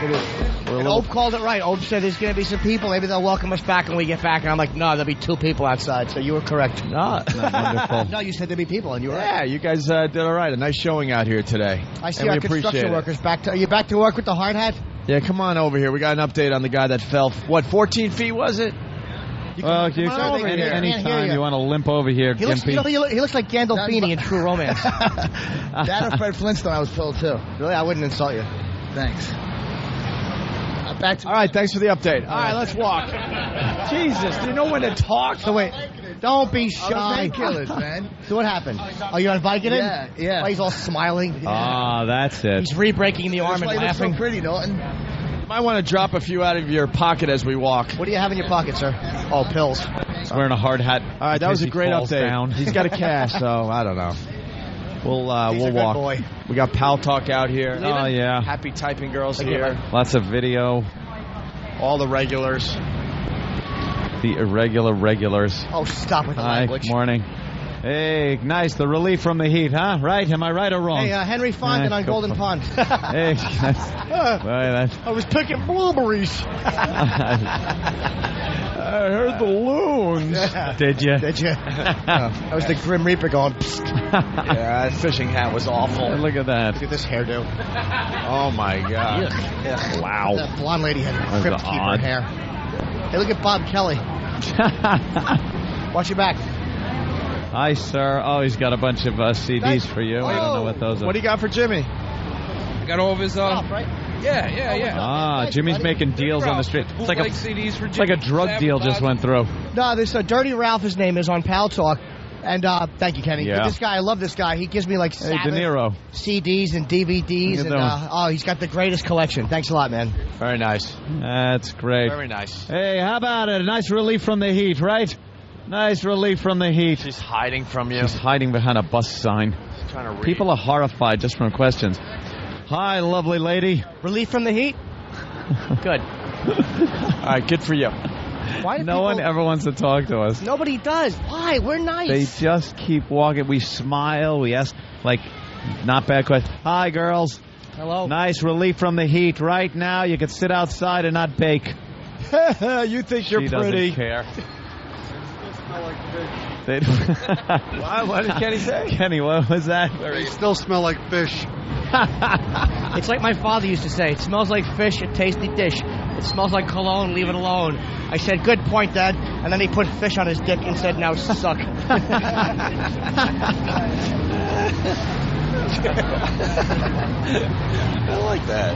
It is. And Ope called it right. Ope said there's going to be some people. Maybe they'll welcome us back when we get back. And I'm like, no, there'll be 2 people outside. So you were correct. Not wonderful. No, you said there'd be people, and you were right. Yeah, you guys did all right. A nice showing out here today. I see And our we appreciate construction it. workers back. Are you back to work with the hard hat? Yeah, come on over here. We got an update on the guy that fell. What, 14 feet was it? Well, you come on over here. I can't hear anytime you. you want to limp over here, He looks, Gimpy. he looks like Gandolfini in True Romance. That or Fred Flintstone, I was told too. Really, I wouldn't insult you. Thanks. Back to All right, thanks for the update. All right, let's walk. Jesus, do you know when to talk? So wait, don't be shy. Killers, man. So what happened? Oh, you're on Vicodin? Yeah. Oh, he's all smiling. Ah, that's it. He's re-breaking the arm That's why and you look laughing. so pretty, Norton. You might want to drop a few out of your pocket as we walk. What do you have in your pocket, sir? Oh, pills. He's wearing a hard hat. All right, that was a great falls update. down. He's got a cast, so I don't know. We'll He's a good walk. boy. We got Pal Talk out here. Oh, yeah. Happy typing girls Thank here. you. Lots of video. All the regulars. The irregular regulars. Oh, stop with the Hi, language. morning. Hey, nice. The relief from the heat, huh? Right? Am I right or wrong? Hey, Henry Fonda on go Golden for- Pond. Hey, that's... I was picking blueberries. I heard the loons. Did you? Did you? That was the Grim Reaper going, psst. Yeah, that fishing hat was awful. Look at that. Look at this hairdo. Oh, my God. Ugh. Wow. That blonde lady had That was crypt keeper odd. hair. Hey, look at Bob Kelly. Watch your back. Hi, sir. Oh, he's got a bunch of CDs for you. I don't know what those are. What do you got for Jimmy? I got all of his. Stop, right? Yeah. Ah, Jimmy's making deals on the street. It's like a CDs for it's like a drug deal just went through. No, this Dirty Ralph, his name is on Pal Talk. And thank you, Kenny. Yeah. This guy, I love this guy. He gives me like Hey, De Sabbath Niro. CDs and DVDs. How you And doing? he's got the greatest collection. Thanks a lot, man. Very nice. That's great. Very nice. Hey, how about it? A nice relief from the heat, right? Nice relief from the heat. She's hiding from you. She's hiding behind a bus sign. She's trying to read. People are horrified just from questions. Hi, lovely lady. Relief from the heat? Good. All right, good for you. Why do No one people- ever wants to talk to us. Nobody does. Why? We're nice. They just keep walking. We smile. We ask, like, not bad questions. Hi, girls. Hello. Nice relief from the heat. Right now, you could sit outside and not bake. You think you're She pretty. doesn't care. What did Kenny say? Kenny, what was that? They still smell like fish. It's like my father used to say, it smells like fish, a tasty dish. It smells like cologne, leave it alone. I said, good point, Dad. And then he put fish on his dick and said, now suck. I like that.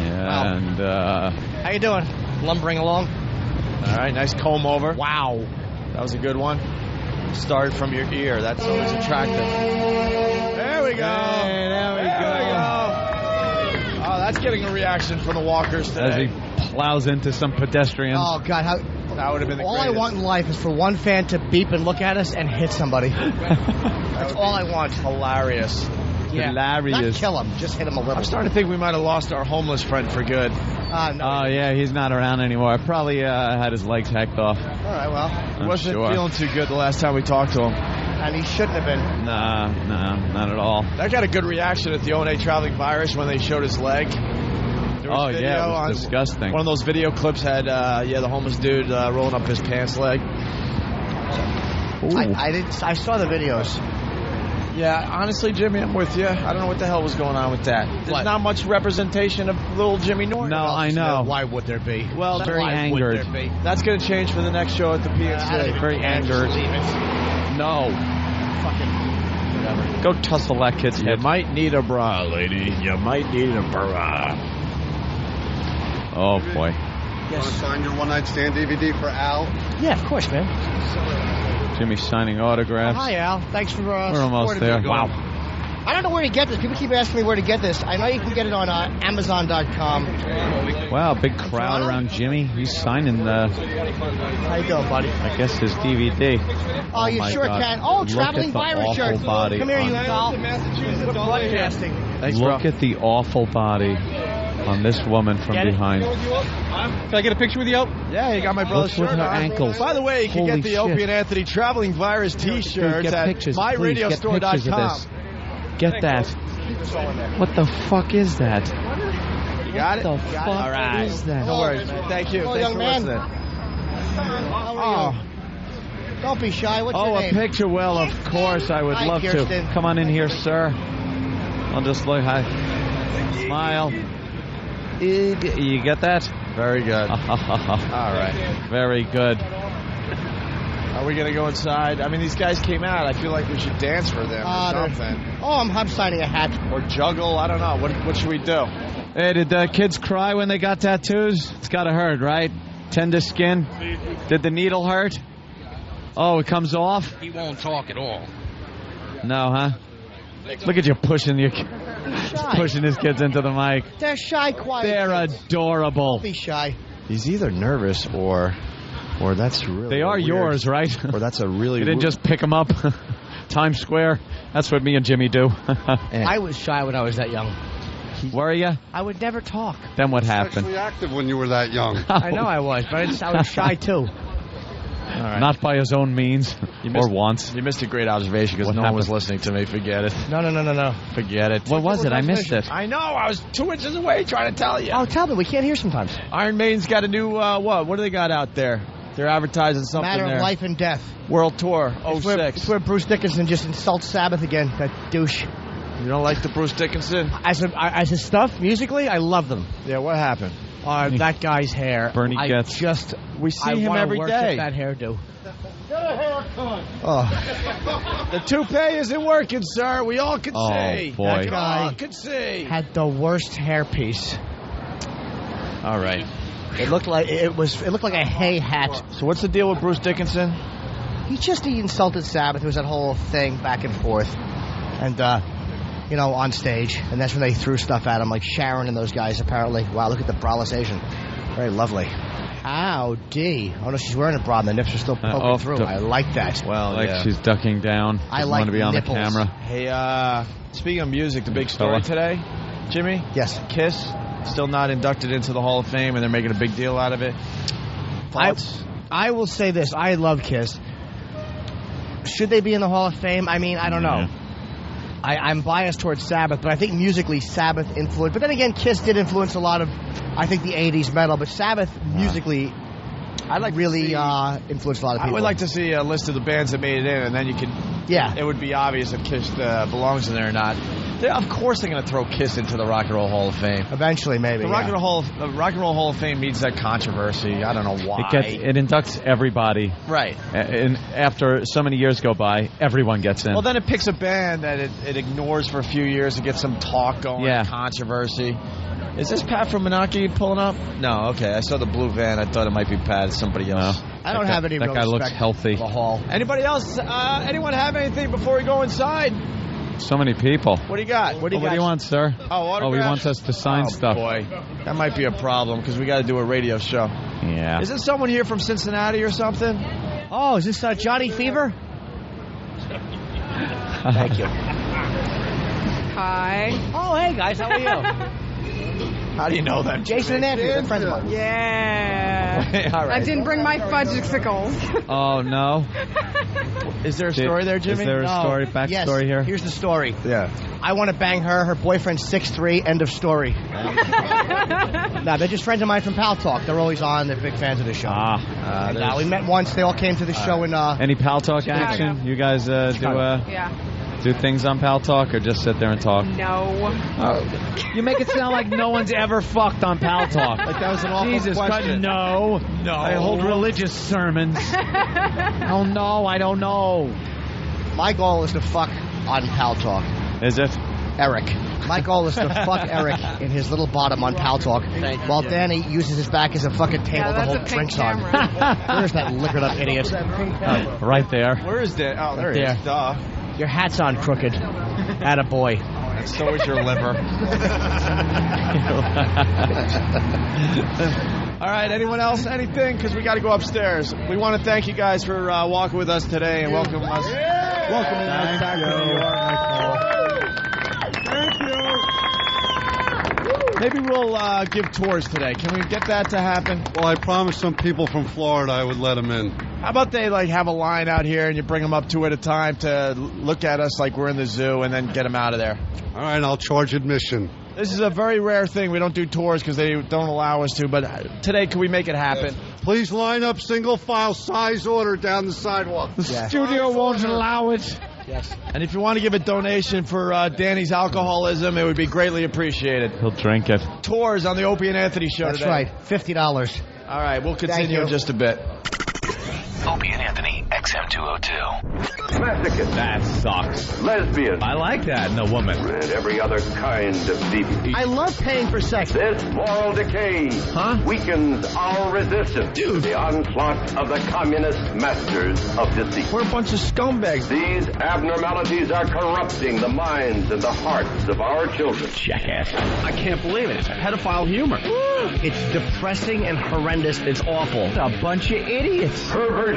Yeah, Wow. and How you doing? Lumbering along? All right, nice comb over. Wow. That was a good one. Started from your ear. That's always attractive. There we go. Hey, there we Oh, that's getting a reaction from the walkers as today. he plows into some pedestrians. Oh, God. That would have been the All I greatest. want in life is for one fan to beep and look at us and hit somebody. That's all I want. Hilarious. Yeah. Hilarious. Not kill him, just hit him a little. I'm starting to think we might have lost our homeless friend for good. No. Oh, yeah, he's not around anymore. Probably had his legs hacked off. All right, well. He wasn't sure. feeling too good the last time we talked to him. And he shouldn't have been. Nah, not at all. That got a good reaction at the O&A Traveling Virus when they showed his leg. There was Oh, video yeah, it was on- disgusting. One of those video clips had, the homeless dude rolling up his pants leg. I saw the videos. Yeah, honestly, Jimmy, I'm with you. I don't know what the hell was going on with that. There's not much representation of little Jimmy Norton. No, I know. Why would there be? Well, very angered. That's going to change for the next show at the PNC. Very angered. No. Fucking whatever. Go tussle that kid's head. You might need a bra, lady. You might need a bra. Oh, boy. You want to sign your one-night stand DVD for Al? Yeah, of course, man. Jimmy signing autographs. Hi, Al. Thanks for We're almost supporting there. me. Wow. I don't know where to get this. People keep asking me where to get this. I know you can get it on Amazon.com. Wow, big crowd around Jimmy. He's signing How you doing, buddy? I guess his DVD. Oh, you my sure God. can. Oh, Look traveling at the virus awful shirt. body Come here, you on- pal. We're broadcasting. Thanks, Look bro. at the awful body on this woman from Get it? behind. Can I get a picture with you? Yeah, you got my brother's Look with shirt her on. ankles. By the way, you can Holy get the Opie shit. and Anthony Traveling Virus T-shirts Get at pictures, please. Get pictures of myradiostore.com. this. Get that. What the fuck is that? You got it? What the fuck All right. is that? No worries, man. Thank you. Hello, Thanks young for man. listening. How are you? Don't be shy. What's your Oh, a name? picture. Well, of course, I would Hi, love Kirsten. to. Come on in here, sir. I'll just look. Hi. Smile. You get that? Very good. All right. Very good. Are we going to go inside? I mean, these guys came out. I feel like we should dance for them or something. Oh, I'm signing a hat. Or juggle. I don't know. What should we do? Hey, did the kids cry when they got tattoos? It's got to hurt, right? Tender skin? Did the needle hurt? Oh, it comes off? He won't talk at all. No, huh? Look at you pushing his kids into the mic. They're shy, quiet. They're adorable. Don't be shy. He's either nervous or that's really They are weird. yours, right? Or that's a really You didn't just pick them up. Times Square. That's what me and Jimmy do. I was shy when I was that young. Were you? I would never talk. Then what happened? Sexually active when you were that young. I know I was, but I was shy too. All right. Not by his own means or wants. You missed a great observation because What no one was happened? listening to me. Forget it. No. Forget it. What was it? I missed it. I know. I was 2 inches away trying to tell you. Oh, tell me. We can't hear sometimes. Iron Maiden's got a new, what? What do they got out there? They're advertising something Matter there. of life and death. World Tour, It's 06. it's where Bruce Dickinson just insults Sabbath again. That douche. You don't like the Bruce Dickinson? As his stuff, musically, I love them. Yeah, what happened? That guy's hair. Bernie I Getz. just... We see I him wanna every worship day. that hairdo. Oh. The toupee isn't working, sir. We all can Oh, see. boy. That We guy all can see. had the worst hairpiece. All right. It looked like it looked like a hay hat. So what's the deal with Bruce Dickinson? He insulted Sabbath. There was that whole thing back and forth, and on stage, and that's when they threw stuff at him, like Sharon and those guys. Apparently, wow, look at the braless Asian, very lovely. Howdy! Oh no, she's wearing a bra, and the nips are still poking through. I like that. Well, Like she's ducking down. I Doesn't like want to be on nipples. the camera. Hey, speaking of music, the big story today, Jimmy? Yes. Kiss, still not inducted into the Hall of Fame, and they're making a big deal out of it. Thoughts? I will say this: I love Kiss. Should they be in the Hall of Fame? I mean, I don't know. I'm biased towards Sabbath, but I think musically Sabbath influenced. But then again, Kiss did influence a lot of, I think, the 80s metal. But Sabbath musically, I'd like really to see, influenced a lot of I people. would like to see a list of the bands that made it in, and then you could. Yeah. It would be obvious if Kiss belongs in there or not. Of course, they're going to throw Kiss into the Rock and Roll Hall of Fame. Eventually, maybe. The Rock and Roll Hall of Fame needs that controversy. I don't know why. It inducts everybody. Right. And after so many years go by, everyone gets in. Well, then it picks a band that it ignores for a few years to get some talk going, controversy. Is this Pat from Menaki pulling up? No, okay. I saw the blue van. I thought it might be Pat. It's somebody else. I don't have any That real guy looks respect healthy. for the Hall. Anybody else? Anyone have anything before we go inside? So many people. What do you got? What do you want, sir? Oh, autographs? he wants us to sign stuff. Boy, that might be a problem because we got to do a radio show. Yeah. Is there someone here from Cincinnati or something? Oh, is this Johnny Fever? Thank you. Hi. Oh, hey guys, how are you? How do you know them? Jason and Andrew, they're friends of mine. Yeah. All right. I didn't bring my fudgesicles. Oh, no. Is there a story there, Jimmy? Is there a story, backstory here? Here's the story. Yeah. I want to bang her. Her boyfriend's 6'3", end of story. No, they're just friends of mine from Pal Talk. They're always on. They're big fans of the show. We met once. They all came to the show in... Any Pal Talk action? You guys do Yeah. do things on Pal Talk or just sit there and talk? No. You make it sound like no one's ever fucked on Pal Talk. Like that was an awful Jesus question. Christ, no. I hold religious sermons. Oh, no, I don't know. My goal is to fuck on Pal Talk. Is it? Eric. My goal is to fuck Eric in his little bottom on Pal Talk while Danny uses his back as a fucking table to hold drinks on. Where's that liquored up idiot? Right there. Where is that? Oh, there he is. Duh. Your hat's on crooked. Attaboy. And so is your liver. All right, anyone else? Anything? Because we got to go upstairs. We want to thank you guys for walking with us today and welcoming us back to New York. Thank you. Maybe we'll give tours today. Can we get that to happen? Well, I promised some people from Florida I would let them in. How about they have a line out here and you bring them up two at a time to look at us like we're in the zoo and then get them out of there? All right, I'll charge admission. This is a very rare thing. We don't do tours because they don't allow us to, but today can we make it happen? Please line up single file size order down the sidewalk. The studio won't allow it. Yes. And if you want to give a donation for Danny's alcoholism, it would be greatly appreciated. He'll drink it. Tours on the Opie and Anthony show That's today. right. $50. All right, we'll continue in just a bit. Opie and Anthony, XM 202. Masochist. That sucks. Lesbian. I like that in a woman. And every other kind of deviant. I love paying for sex. This moral decay weakens our resistance to the onslaught of the communist masters of deceit. We're a bunch of scumbags. These abnormalities are corrupting the minds and the hearts of our children. Jackass. I can't believe it. It's pedophile humor. It's depressing and horrendous. It's awful. A bunch of idiots. Perversion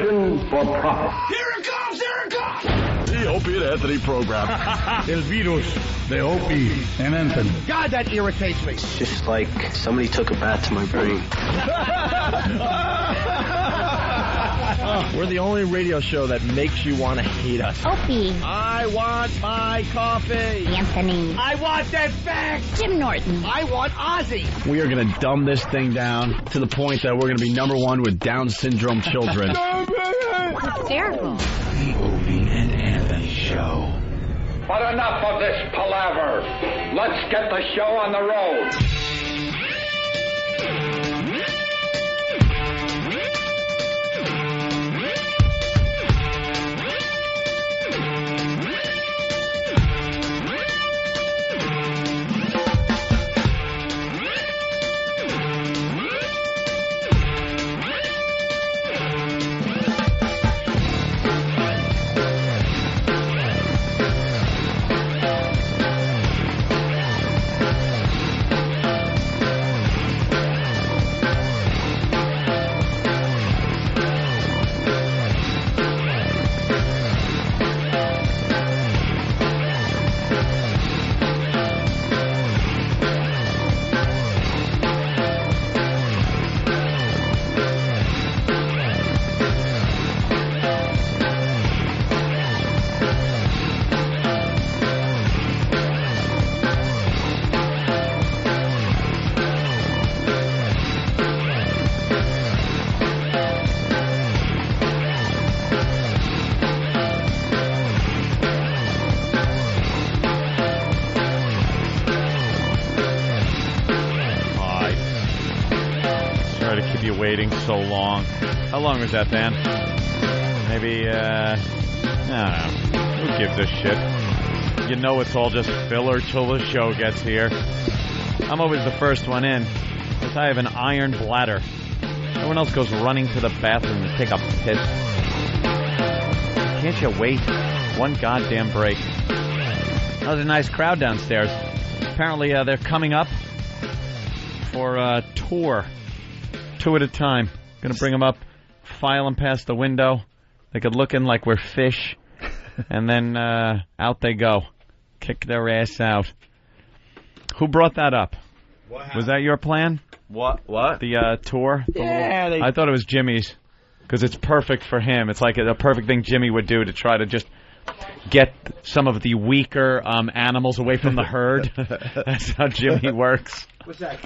for profit. Here it comes! Here it comes! The Opie and Anthony program. El virus de Opie and Anthony. God, that irritates me. It's just like somebody took a bat to my brain. We're the only radio show that makes you want to hate us. Opie. I want my coffee. Anthony. I want that fact. Jim Norton. I want Ozzy. We are going to dumb this thing down to the point that we're going to be #1 with Down syndrome children. Hysterical. The Opie and Anthony Show. But enough of this palaver. Let's get the show on the road. Waiting so long. How long was that, Dan? Maybe, I don't know. Who gives a shit? You know it's all just filler till the show gets here. I'm always the first one in, because I have an iron bladder. Everyone else goes running to the bathroom to take a piss. Can't you wait one goddamn break? That was a nice crowd downstairs. Apparently, they're coming up for a tour. 2 at a time. Gonna bring them up, file them past the window. They could look in like we're fish, and then out they go. Kick their ass out. Who brought that up? Was that your plan? What? The tour? Yeah. I thought it was Jimmy's, because it's perfect for him. It's like a perfect thing Jimmy would do to try to just get some of the weaker animals away from the herd. That's how Jimmy works. What's that?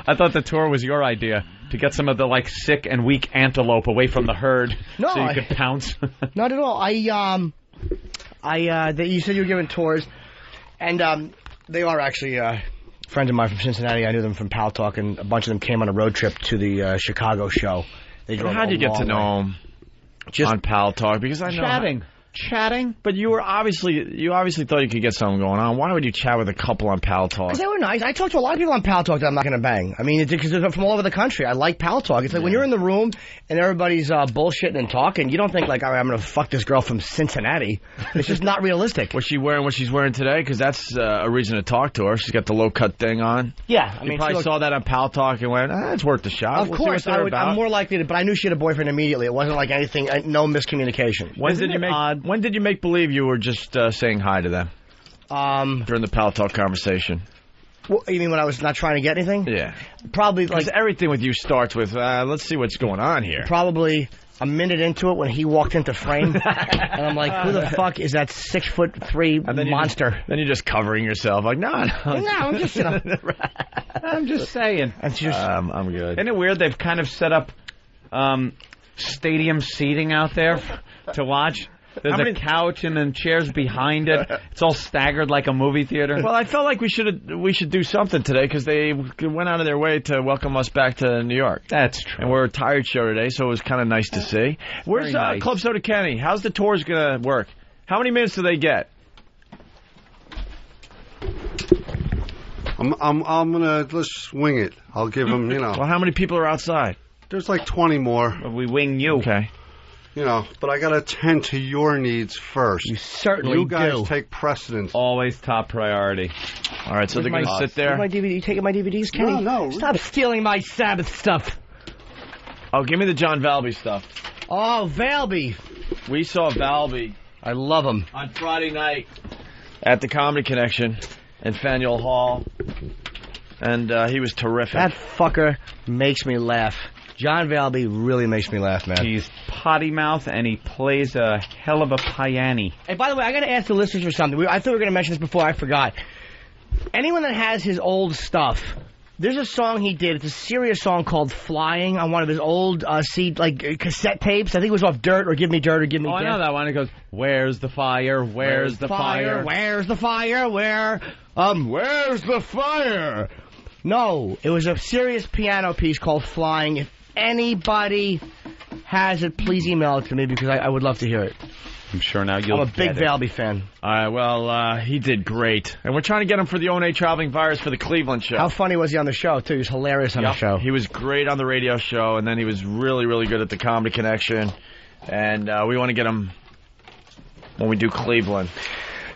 I thought the tour was your idea, to get some of the sick and weak antelope away from the herd, No, so you could pounce. Not at all. You said you were giving tours, and they are actually friends of mine from Cincinnati. I knew them from Pal Talk, and a bunch of them came on a road trip to the Chicago show. How'd you get to know them? Just on Pal Talk, because I know chatting. But you obviously thought you could get something going on. Why would you chat with a couple on Pal Talk? Because they were nice. I talked to a lot of people on Pal Talk that I'm not going to bang. I mean, because they're from all over the country. I like Pal Talk. It's like when you're in the room and everybody's bullshitting and talking, you don't think like, all right, I'm going to fuck this girl from Cincinnati. It's just not realistic. Was she wearing what she's wearing today? Because that's a reason to talk to her. She's got the low cut thing on. Yeah, you probably saw that on Pal Talk and went, it's worth the shot. Of course, I'm more likely to. But I knew she had a boyfriend immediately. It wasn't like anything. No miscommunication. When did you make believe you were just saying hi to them? During the Pal Talk conversation. Well, you mean when I was not trying to get anything? Yeah. Probably like everything with you starts with, let's see what's going on here. Probably a minute into it when he walked into frame. And I'm like, who the fuck is that 6'3" monster? Then you're just covering yourself. Like, no, I'm just, I'm just saying. I'm good. Isn't it weird they've kind of set up stadium seating out there to watch? There's a couch and then chairs behind it. It's all staggered like a movie theater. Well, I felt like we should do something today because they went out of their way to welcome us back to New York. That's true. And we're a tired show today, so it was kind of nice to see. Where's nice. Club Soda Kenny? How's the tours going to work? How many minutes do they get? I'm let's wing it. I'll give them, Well, how many people are outside? There's like 20 more. Well, we wing you. Okay. But I got to tend to your needs first. You certainly You guys take precedence. Always top priority. All right, so they're going to sit there. My DVD, you taking my DVDs, Kenny? No. Stop stealing my Sabbath stuff. Oh, give me the John Valby stuff. Oh, Valby. We saw Valby. I love him. On Friday night at the Comedy Connection in Faneuil Hall. And he was terrific. That fucker makes me laugh. John Valby really makes me laugh, man. He's potty mouth and he plays a hell of a piano. Hey, by the way, I got to ask the listeners for something. I thought we were going to mention this before. I forgot. Anyone that has his old stuff, there's a song he did. It's a serious song called "Flying" on one of his old cassette tapes. I think it was off "Dirt" or "Give Me Dirt" or "Give Me." I know that one. It goes, "Where's the fire? Where's the fire? Where's the fire? Where's the fire?" No, it was a serious piano piece called "Flying." If anybody has it, please email it to me because I would love to hear it. I'm sure now you'll I'm a big Valby fan. All right, well, he did great. And we're trying to get him for the O&A Traveling Virus for the Cleveland show. How funny was he on the show, too? He was hilarious on the show. He was great on the radio show, and then he was really, really good at the Comedy Connection. And we want to get him when we do Cleveland.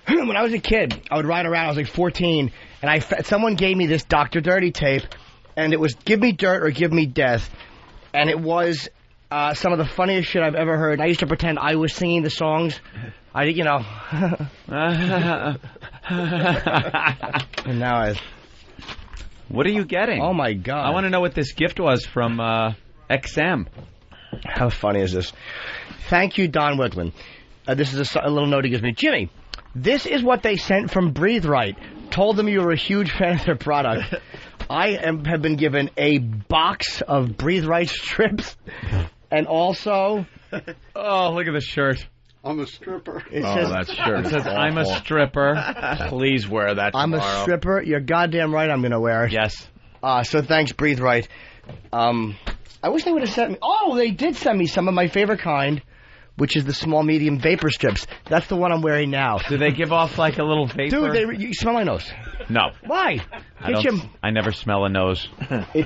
When I was a kid, I would ride around. I was like 14, and someone gave me this Dr. Dirty tape, and it was "Give Me Dirt" or "Give Me Death." And it was some of the funniest shit I've ever heard. And I used to pretend I was singing the songs. And now What are you getting? Oh, my God. I want to know what this gift was from XM. How funny is this? Thank you, Don Wicklin. This is a little note he gives me. Jimmy, this is what they sent from Breathe Right. Told them you were a huge fan of their product. I have been given a box of Breathe Right strips, and also... Oh, look at the shirt. I'm a stripper. That shirt. It says, "I'm a stripper." Please wear that tomorrow. I'm a stripper. You're goddamn right I'm going to wear it. Yes. So thanks, Breathe Right. I wish they would have sent me... Oh, they did send me some of my favorite kind, which is the small, medium vapor strips. That's the one I'm wearing now. Do they give off like a little vapor? Dude, you smell my nose. No. Why? I never smell a nose. They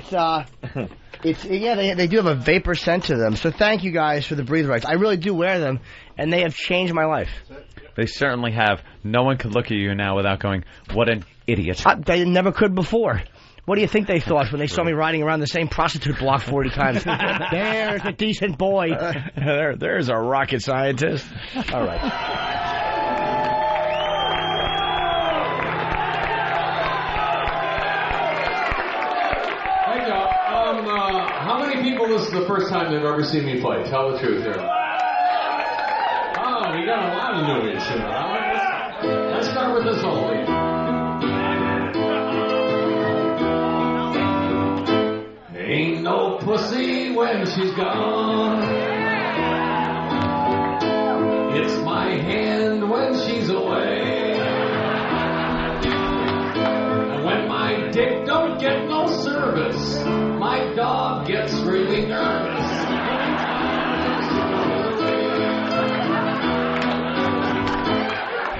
do have a vapor scent to them. So thank you guys for the Breathe Rights. I really do wear them, and they have changed my life. They certainly have. No one could look at you now without going, "What an idiot." They never could before. What do you think they thought when they saw me riding around the same prostitute block 40 times? There's a decent boy. There's a rocket scientist. All right. How many people this is the first time they've ever seen me play? Tell the truth here. Oh, we got a lot of newies here. Let's start with this old lady. Ain't no pussy when she's gone. It's my hand when she's service. My dog gets really nervous.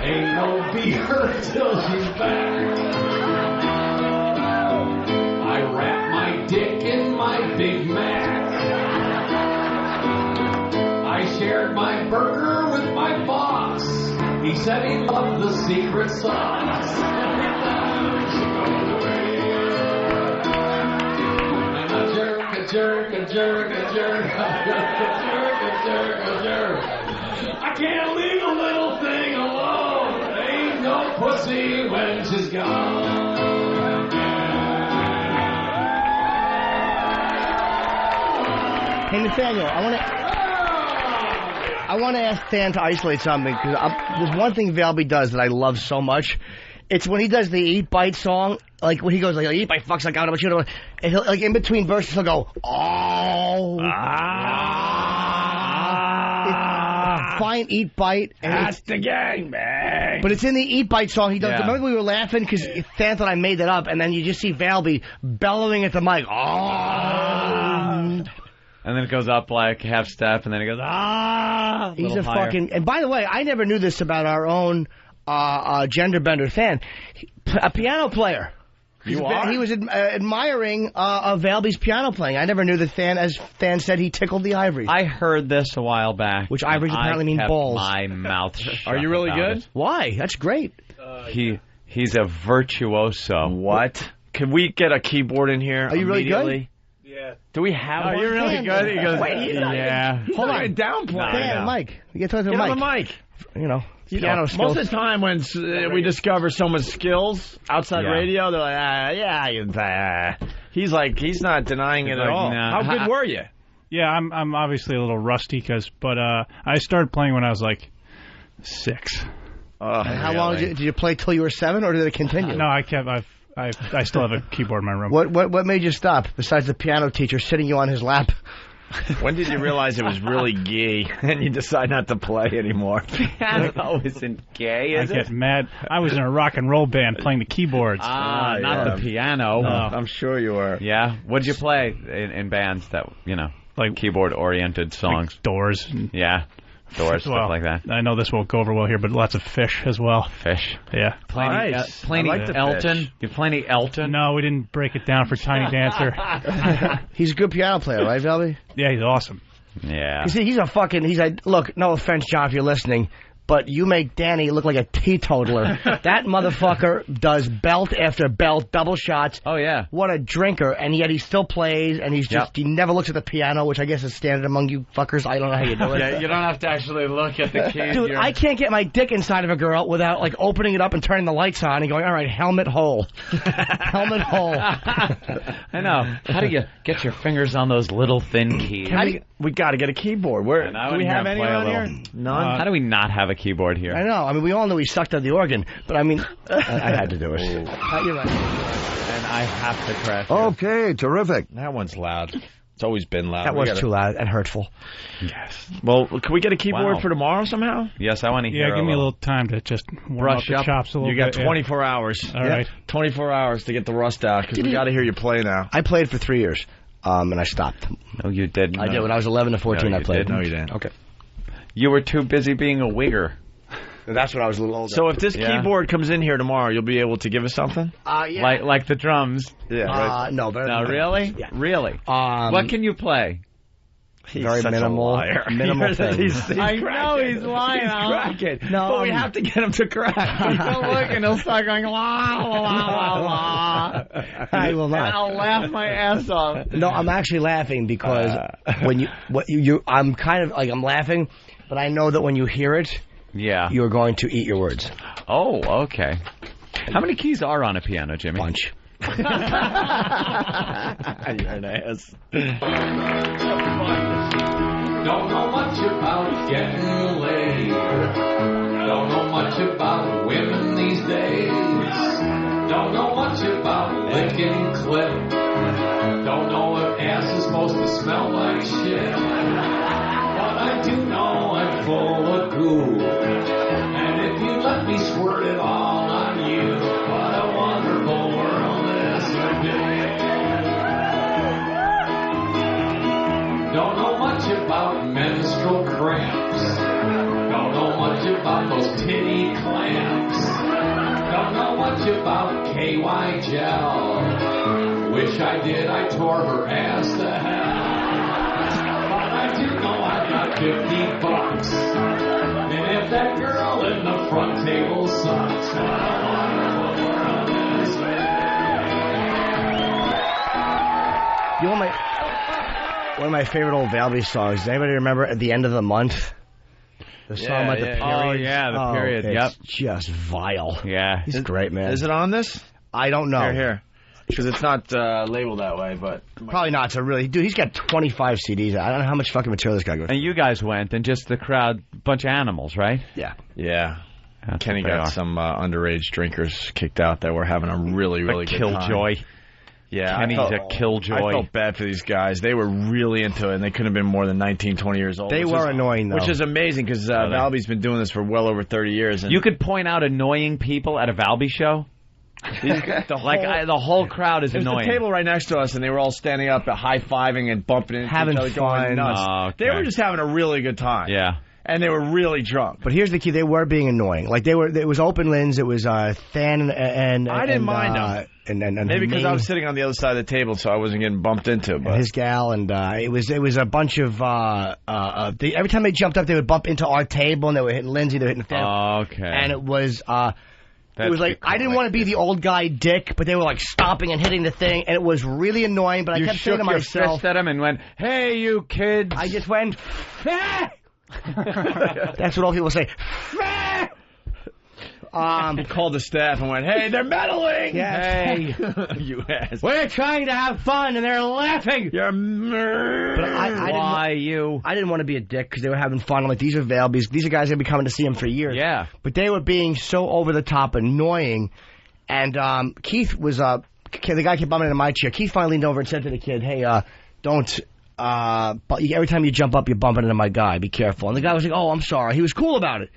Ain't no beer till she's back. I wrap my dick in my Big Mac. I shared my burger with my boss. He said he loved the secret sauce. And a jerk, a jerk, a jerk, a jerk, a jerk, a jerk, a jerk. I can't leave a little thing alone. Ain't no pussy when she's gone. Hey, Nathaniel, I want to ask Than to isolate something, because there's one thing Valby does that I love so much. It's when he does the Eat Bite song, like when he goes like, Eat Bite fucks like out of you know, and he'll, like in between verses he'll go, oh, fine, Eat Bite. That's the gang, man. But it's in the Eat Bite song. He does. Yeah. Remember we were laughing because Than thought I made that up, and then you just see Valby bellowing at the mic, And then it goes up like half step, and then it goes, He's a higher. fucking. And by the way, I never knew this about our own gender bender Than, a piano player. He was admiring Valby's piano playing. I never knew that as Than said, he tickled the ivories. I heard this a while back. Which ivories apparently mean kept balls. My mouth shut. Are you really about good? it. Why? That's great. He's a virtuoso. What? Can we get a keyboard in here? Are you really good? immediately? Yeah. Do we have one? You're really Than, good? He goes, wait, yeah. Hold on. Downplay. Than, Mike. You get to talk to Get Mike. on the mic. You know, piano Most skills. of the time when we discover someone's skills outside Yeah. radio, they're like, he's like, he's not denying it at like, all. nah. How good were you? Yeah, I'm obviously a little rusty, but I started playing when I was like 6. And how long did you play till you were 7, or did it continue? No, I still have a keyboard in my room. What made you stop? Besides the piano teacher sitting you on his lap. When did you realize it was really gay and you decide not to play anymore? Piano isn't gay, I get mad. I was in a rock and roll band playing the keyboards. Not the piano. No. I'm sure you were. Yeah. What did you play in bands that, like keyboard-oriented songs? Like Doors. Yeah. Doors, stuff like that. I know this won't go over well here, but lots of Fish as well. Fish. Yeah. Play any I like the Elton? Fish. You play any Elton? No, we didn't break it down for Tiny Dancer. He's a good piano player, right, Valby? Yeah, he's awesome. Yeah. You see, look, no offense, John, if you're listening, but you make Danny look like a teetotaler. That motherfucker does belt after belt, double shots. Oh, yeah. What a drinker, and yet he still plays, and he never looks at the piano, which I guess is standard among you fuckers. I don't know how you do it. Yeah, you don't have to actually look at the keys. Dude, I can't get my dick inside of a girl without, like, opening it up and turning the lights on and going, all right, helmet hole. Helmet hole. I know. How do you get your fingers on those little thin keys? We got to get a keyboard. Where do we have any on here? None. How do we not have a keyboard here? I know. I mean, we all knew he sucked on the organ, but I mean, I had to do it. You're right. And I have to crash. Okay, terrific. That one's loud. It's always been loud. That was too loud and hurtful. Yes. Well, can we get a keyboard for tomorrow somehow? Yes, I want to hear. Yeah, give me a little time to just brush up the up. chops a little You got bit. 24 hours. All right. 24 hours to get the rust out, because we got to hear you play now. I played for 3 years, and I stopped. No, you didn't. I did. When I was 11 to 14, No, I you played. didn't. No, you didn't. Okay. You were too busy being a wigger. That's when I was a little older. So if this keyboard comes in here tomorrow, you'll be able to give us something? Yeah. Like the drums. Yeah. No, very No, really? Yeah. Really? What can you play? He's very such minimal. a liar. Minimal thing. He's I know cracking. he's lying. He's cracking. No, but we have to get him to crack. He'll look and he'll start going, la, la, la, la. I will And not. I'll laugh my ass off. No, I'm actually laughing because when I'm kind of like I'm laughing, but I know that when you hear it, Yeah. you're going to eat your words. Oh, okay. How many keys are on a piano, Jimmy? Bunch. You're an ass. Don't know much about getting laid. Don't know much about women these days. Don't know much about licking clip. Don't know if ass is supposed to smell like shit. But I do know I'm full of goo. And if you let me squirt it all on you, what a wonderful world this would be. titty clamps. Don't know much about KY gel. Wish I did, I tore her ass to hell. But I do know I got $50. And if that girl in the front table sucks, I wonder what world is You know one of my favorite old Valby songs. Does anybody remember At the End of the Month? The song about the period. Oh, yeah, the period. It's just vile. Yeah. He's great, man. Is it on this? I don't know. Here. Because it's not labeled that way, but... Probably not. It's a really... Dude, he's got 25 CDs. I don't know how much fucking material this guy goes. And you guys went, and just the crowd, bunch of animals, right? Yeah. Yeah. That's Kenny what they got are. some underage drinkers kicked out that were having a really, really good time. Killjoy. Yeah, Kenny's a killjoy. I felt bad for these guys. They were really into it, and they couldn't have been more than 19, 20 years old. They were annoying, though. Which is amazing, because Valby's been doing this for well over 30 years. And You could point out annoying people at a Valby show? The whole crowd is There's annoying. a table right next to us, and they were all standing up, high-fiving and bumping into Having each other, going fun. nuts. Oh, okay. They were just having a really good time. Yeah. And they were really drunk. But here's the key: they were being annoying. Like it was open lens. It was Than and I didn't mind them. And maybe because I Ming was sitting on the other side of the table, so I wasn't getting bumped into. But and his gal, and it was a bunch of every time they jumped up, they would bump into our table, and they were hitting Lindsay, they were hitting Than. Oh, okay. And it was. That's it was like I didn't want to be the old guy dick, but they were like stomping and hitting the thing, and it was really annoying. But You I kept shook saying to your myself, fist at him and went, "Hey, you kids!" I just went, "Fah!" That's what all people say. Fah! He called the staff and went, "Hey, they're meddling!" Yes. Hey, you ass. We're trying to have fun, and they're laughing. You're But Why you? I didn't want to be a dick because they were having fun. I'm like, these are Valby's. These are guys that have been coming to see him for years. Yeah. But they were being so over the top annoying. And Keith was the guy kept bumping into my chair. Keith finally leaned over and said to the kid, "Hey, don't. But every time you jump up, you're bumping into my guy. Be careful." And the guy was like, "Oh, I'm sorry." He was cool about it.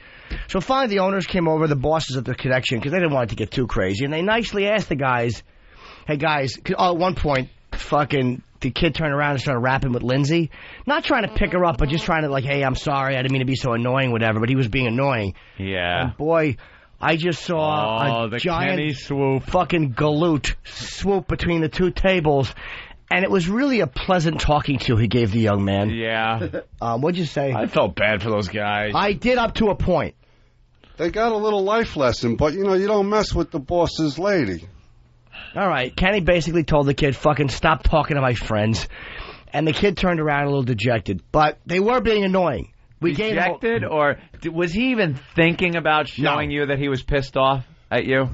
So finally, the owners came over, the bosses of the connection, because they didn't want it to get too crazy, and they nicely asked the guys, "Hey guys," at one point, fucking the kid turned around and started rapping with Lindsay, not trying to pick her up, but just trying to like, "Hey, I'm sorry, I didn't mean to be so annoying, whatever." But he was being annoying. Yeah. And boy, I just saw the a giant Kenny swoop. fucking galoot swoop between the two tables. And it was really a pleasant talking to he gave the young man. Yeah. What'd you say? I felt bad for those guys. I did up to a point. They got a little life lesson, but, you don't mess with the boss's lady. All right. Kenny basically told the kid, fucking stop talking to my friends. And the kid turned around a little dejected. But they were being annoying. Dejected? Or was he even thinking about showing you that he was pissed off at you?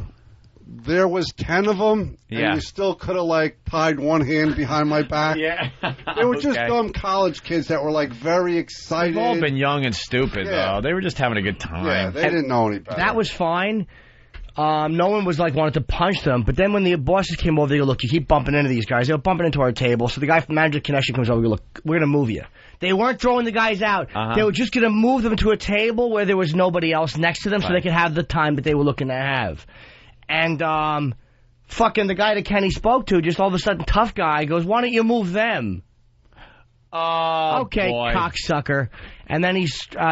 There was 10 of them, and you still could have, tied one hand behind my back. Yeah. They were just dumb college kids that were, very excited. They've all been young and stupid, though. They were just having a good time. Yeah, they didn't know any better. That was fine. No one was, wanted to punch them. But then when the bosses came over, they go, "Look, you keep bumping into these guys." They were bumping into our table. So the guy from Manager Connection comes over and goes, "Look, we're going to move you." They weren't throwing the guys out. They were just going to move them to a table where there was nobody else next to them so they could have the time that they were looking to have. And, fucking the guy that Kenny spoke to, just all of a sudden, tough guy, goes, "Why don't you move them?" Okay, boy. cocksucker. And then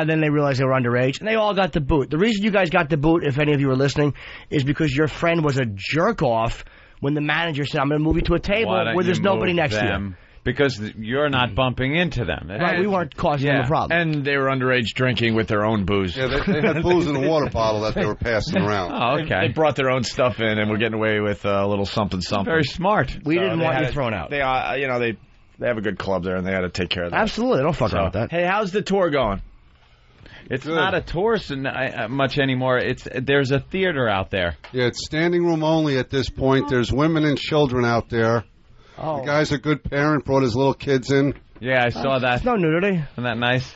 then they realized they were underage, and they all got the boot. The reason you guys got the boot, if any of you were listening, is because your friend was a jerk-off when the manager said, "I'm going to move you to a table where there's nobody next to you." Because you're not bumping into them. Right, we weren't causing them a problem. And they were underage drinking with their own booze. Yeah, they had booze in a water bottle that they were passing around. Oh, okay. They brought their own stuff in, and were getting away with a little something. Very smart. We didn't want you thrown out. They have a good club there, and they had to take care of that. Absolutely, don't fuck around with that. Hey, how's the tour going? It's not a tour much anymore. There's a theater out there. Yeah, it's standing room only at this point. There's women and children out there. The guy's a good parent, brought his little kids in. Yeah, I saw that. It's no nudity. Isn't that nice?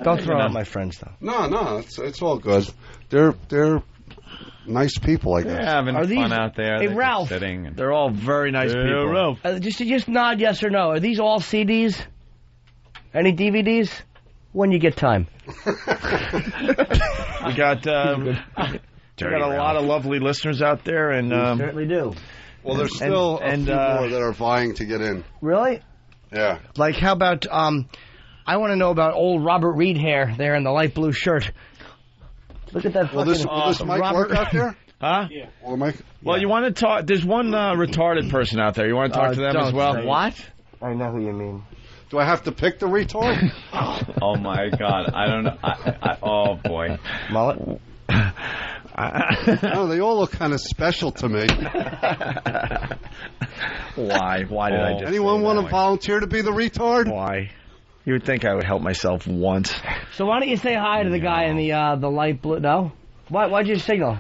Don't throw out my friends, though. No, it's all good. They're nice people, I guess. They're having fun out there. Hey, They're Ralph. sitting and... They're all very nice people. Ralph. Just nod yes or no. Are these all CDs? Any DVDs? When you get time. We got a lot of lovely listeners out there, and we certainly do. Well, there's still a few more that are vying to get in. Really? Yeah. Like, how about, I want to know about old Robert Reed hair there in the light blue shirt. Look at that. Will this mic work out there? Huh? Yeah. Will the mic? Well, you want to talk? There's one retarded person out there. You want to talk to them as well? What? I know who you mean. Do I have to pick the retard? Oh my God! I don't know. Oh boy. Mullet. No, they all look kind of special to me. Why? Why did I just? Anyone want to volunteer to be the retard? Why? You would think I would help myself once. So why don't you say hi to the guy in the light blue? No. Why'd you signal?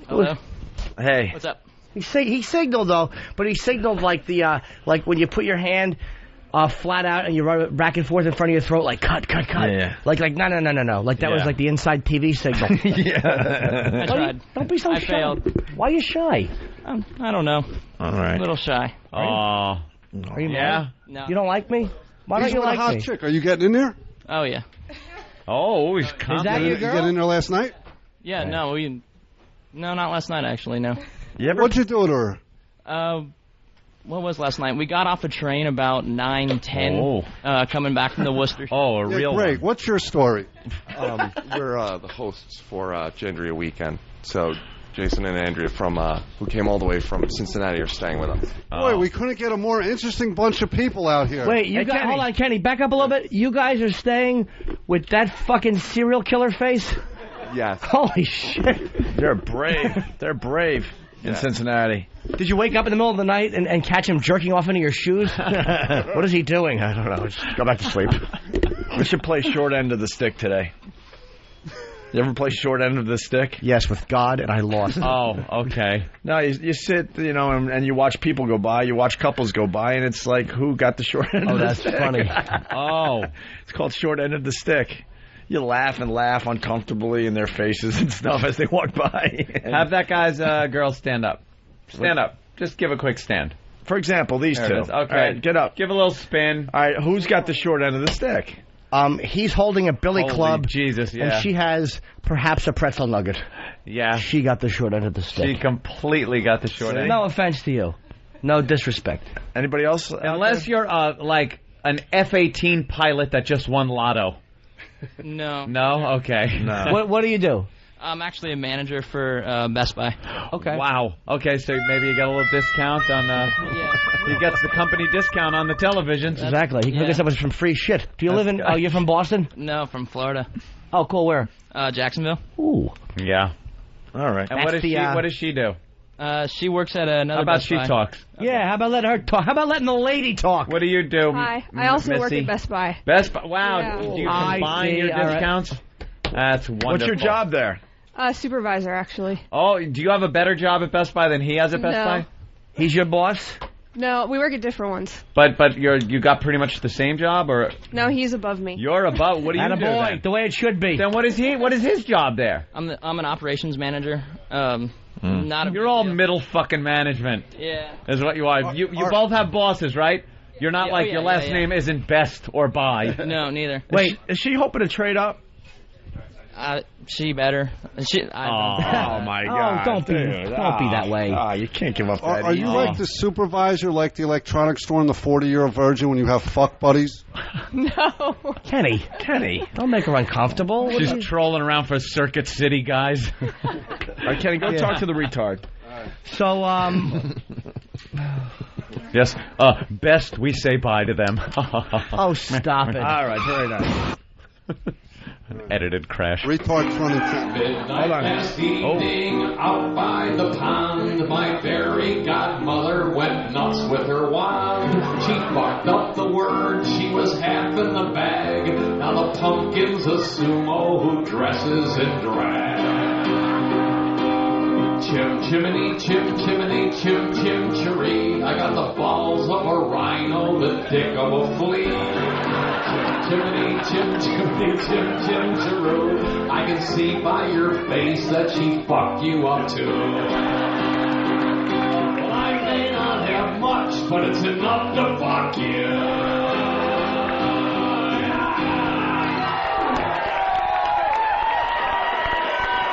Hello. Hey. What's up? He signaled though, but he signaled like the like when you put your hand flat out and you run it back and forth in front of your throat, like cut. Yeah. Like no. Like that was like the inside TV signal. I tried. Don't be so I shy. failed. Why are you shy? I don't know. All right. A little shy. Oh. Are you mad? No. You don't like me? Why don't He's you with like a hot me? chick. Are you getting in there? Oh yeah. Oh, he's Is that confident. your You girl? get in there last night? Yeah. No. No, not last night actually. No. What'd you do to her? What was last night? We got off a train about 9:10, coming back from the Worcester. Oh, a real Greg, one. what's your story? We're the hosts for Gendria Weekend. So Jason and Andrea who came all the way from Cincinnati are staying with us. Boy, we couldn't get a more interesting bunch of people out here. Wait, hold on, Kenny, back up a little bit. You guys are staying with that fucking serial killer face? Yes. Holy shit. They're brave. They're brave in Cincinnati. Did you wake up in the middle of the night and catch him jerking off into your shoes? What is he doing? I don't know. Just go back to sleep. We should play short end of the stick today. You ever play short end of the stick? Yes, with God, and I lost. Oh, okay. No, you sit, and you watch people go by. You watch couples go by, and it's like, who got the short end of the stick? Oh, that's funny. Oh. It's called short end of the stick. You laugh and laugh uncomfortably in their faces and stuff as they walk by. Have that guy's girl stand up. Stand up. Just give a quick stand. For example, these There two. it is. Okay. All right, get up. Give a little spin. All right, who's got the short end of the stick? He's holding a billy Holy club. Jesus, yeah. And she has perhaps a pretzel nugget. Yeah. She got the short end of the stick. She completely got the short end. No offense to you. No disrespect. Anybody else? Unless you're like an F-18 pilot that just won Lotto. No. No? Okay. No. What do you do? I'm actually a manager for Best Buy. Okay. Wow. Okay, so maybe you get a little discount on he gets the company discount on the televisions. Exactly. He can get us some free shit. Do you live in? Oh, you're from Boston? No, from Florida. Oh, cool. Where? Jacksonville. Ooh. Yeah. All right. And what does she do? She works at another. How about Best she Buy. talks? Yeah. How about letting her talk? How about letting the lady talk? What do you do? Hi. I also work Missy? at Best Buy. Best Buy. Wow. Yeah. Do you I combine see. your All right. discounts? That's wonderful. What's your job there? Supervisor, actually. Oh, do you have a better job at Best Buy than he has at Best No. Buy? He's your boss? No, we work at different ones. But you got pretty much the same job, or No, he's above me. you're above? What do you do? Attaboy, Then? the way it should be. Then what is he? What is his job there? I'm an operations manager. Not a You're all middle fucking management. Yeah. Is what you are. You both have bosses, right? You're not Yeah, like oh, yeah, your last yeah. name isn't Best or Buy. No, neither. Wait, is she hoping to trade up? She better. Oh my God! don't be that way. Oh, you can't give up that. Are you like the supervisor, like the electronics store in the 40-year virgin when you have fuck buddies? No. Kenny, don't make her uncomfortable. She's trolling around for Circuit City guys. All right, Kenny, go talk to the retard. So, Yes. Best we say bye to them. Oh, stop it. All right, very nice. Edited crash. Retard running. Midnight past evening, out by the pond, my fairy godmother went nuts with her wand. She fucked up the word, she was half in the bag. Now the pumpkin's a sumo who dresses in drag. Chim chimney, chim chimney, chim chim chiree. I got the balls of a rhino, the dick of a flea. Chimney, chim chimney, chim chim chiroo. I can see by your face that she fucked you up too. Well, I may not have much, but it's enough to fuck you.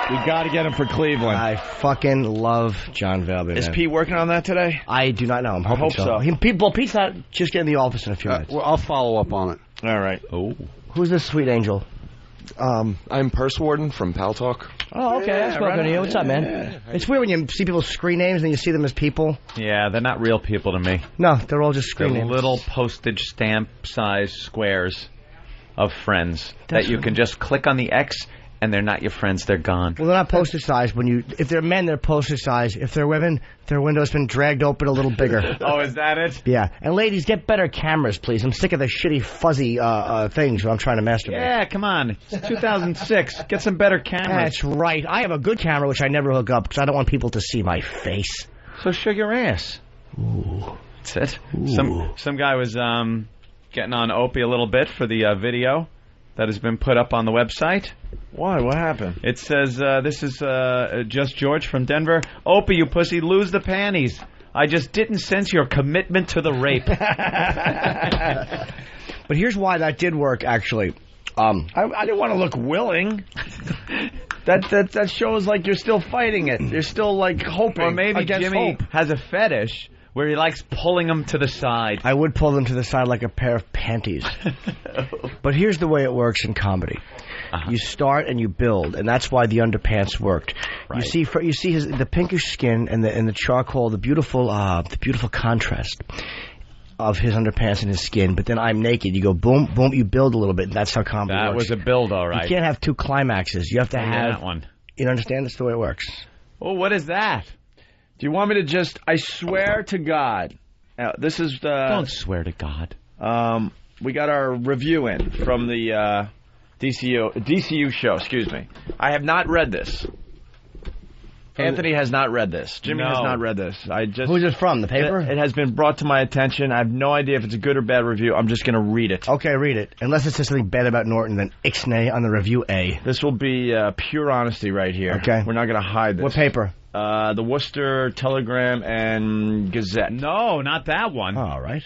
We got to get him for Cleveland. I fucking love John Valby. Is Pete working on that today? I do not know. I'm I hoping hope so. Pete's not just getting in the office in a few minutes. Well, I'll follow up on it. All right. Oh. Who's this sweet angel? I'm Purse Warden from Pal Talk. Oh, okay. I've spoken to you. What's up, man? It's weird when you see people's screen names and you see them as people. Yeah, they're not real people to me. No, they're all just screen They're names. little postage stamp size squares of friends that you can just click on the X, and they're not your friends. They're gone. Well, they're not postage size. If they're men, they're postage size. If they're women, their window's been dragged open a little bigger. Oh, is that it? Yeah. And ladies, get better cameras, please. I'm sick of the shitty, fuzzy things when I'm trying to masturbate. Yeah, come on. It's 2006. Get some better cameras. That's right. I have a good camera, which I never hook up because I don't want people to see my face. So show your ass. Ooh. That's it. Ooh. Some guy was getting on Opie a little bit for the video that has been put up on the website. Why? What happened? It says, this is Just George from Denver. Opie, you pussy, lose the panties. I just didn't sense your commitment to the rape. But here's why that did work, actually. I didn't want to look willing. That shows like you're still fighting it. You're still like hoping. Or maybe against Jimmy hope. has a fetish where he likes pulling them to the side. I would pull them to the side like a pair of panties. But here's the way it works in comedy. You start and you build, and that's why the underpants worked. Right. You see the pinkish skin and the charcoal, the beautiful contrast of his underpants and his skin. But then I'm naked. You go boom, boom. You build a little bit, and that's how comedy works. That was a build, all right. You can't have two climaxes. You have to have that one. You understand? That's the way it works. Well, what is that? Do you want me to just? I swear to God. Now, this is the. Don't swear to God. We got our review in from the DCU show. Excuse me. I have not read this. Anthony has not read this. Jimmy has not read this. Who's it from? The paper? It has been brought to my attention. I have no idea if it's a good or bad review. I'm just going to read it. Okay, read it. Unless it says something bad about Norton, then ixnay on the review A. This will be pure honesty right here. Okay. We're not going to hide this. What paper? The Worcester Telegram and Gazette. No, not that one. All right.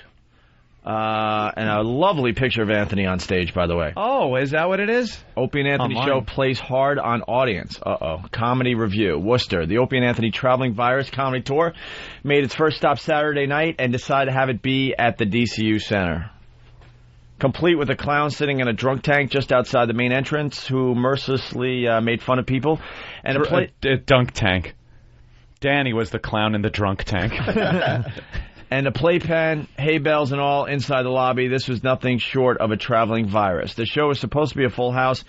And a lovely picture of Anthony on stage, by the way. Oh, is that what it is? Opie and Anthony show plays hard on audience. Comedy review. Worcester. The Opie and Anthony Traveling Virus Comedy Tour made its first stop Saturday night and decided to have it be at the DCU Center. Complete with a clown sitting in a drunk tank just outside the main entrance who mercilessly made fun of people. And a dunk tank. Danny was the clown in the drunk tank. And a playpen, hay bales and all inside the lobby. This was nothing short of a traveling virus. The show was supposed to be a full house,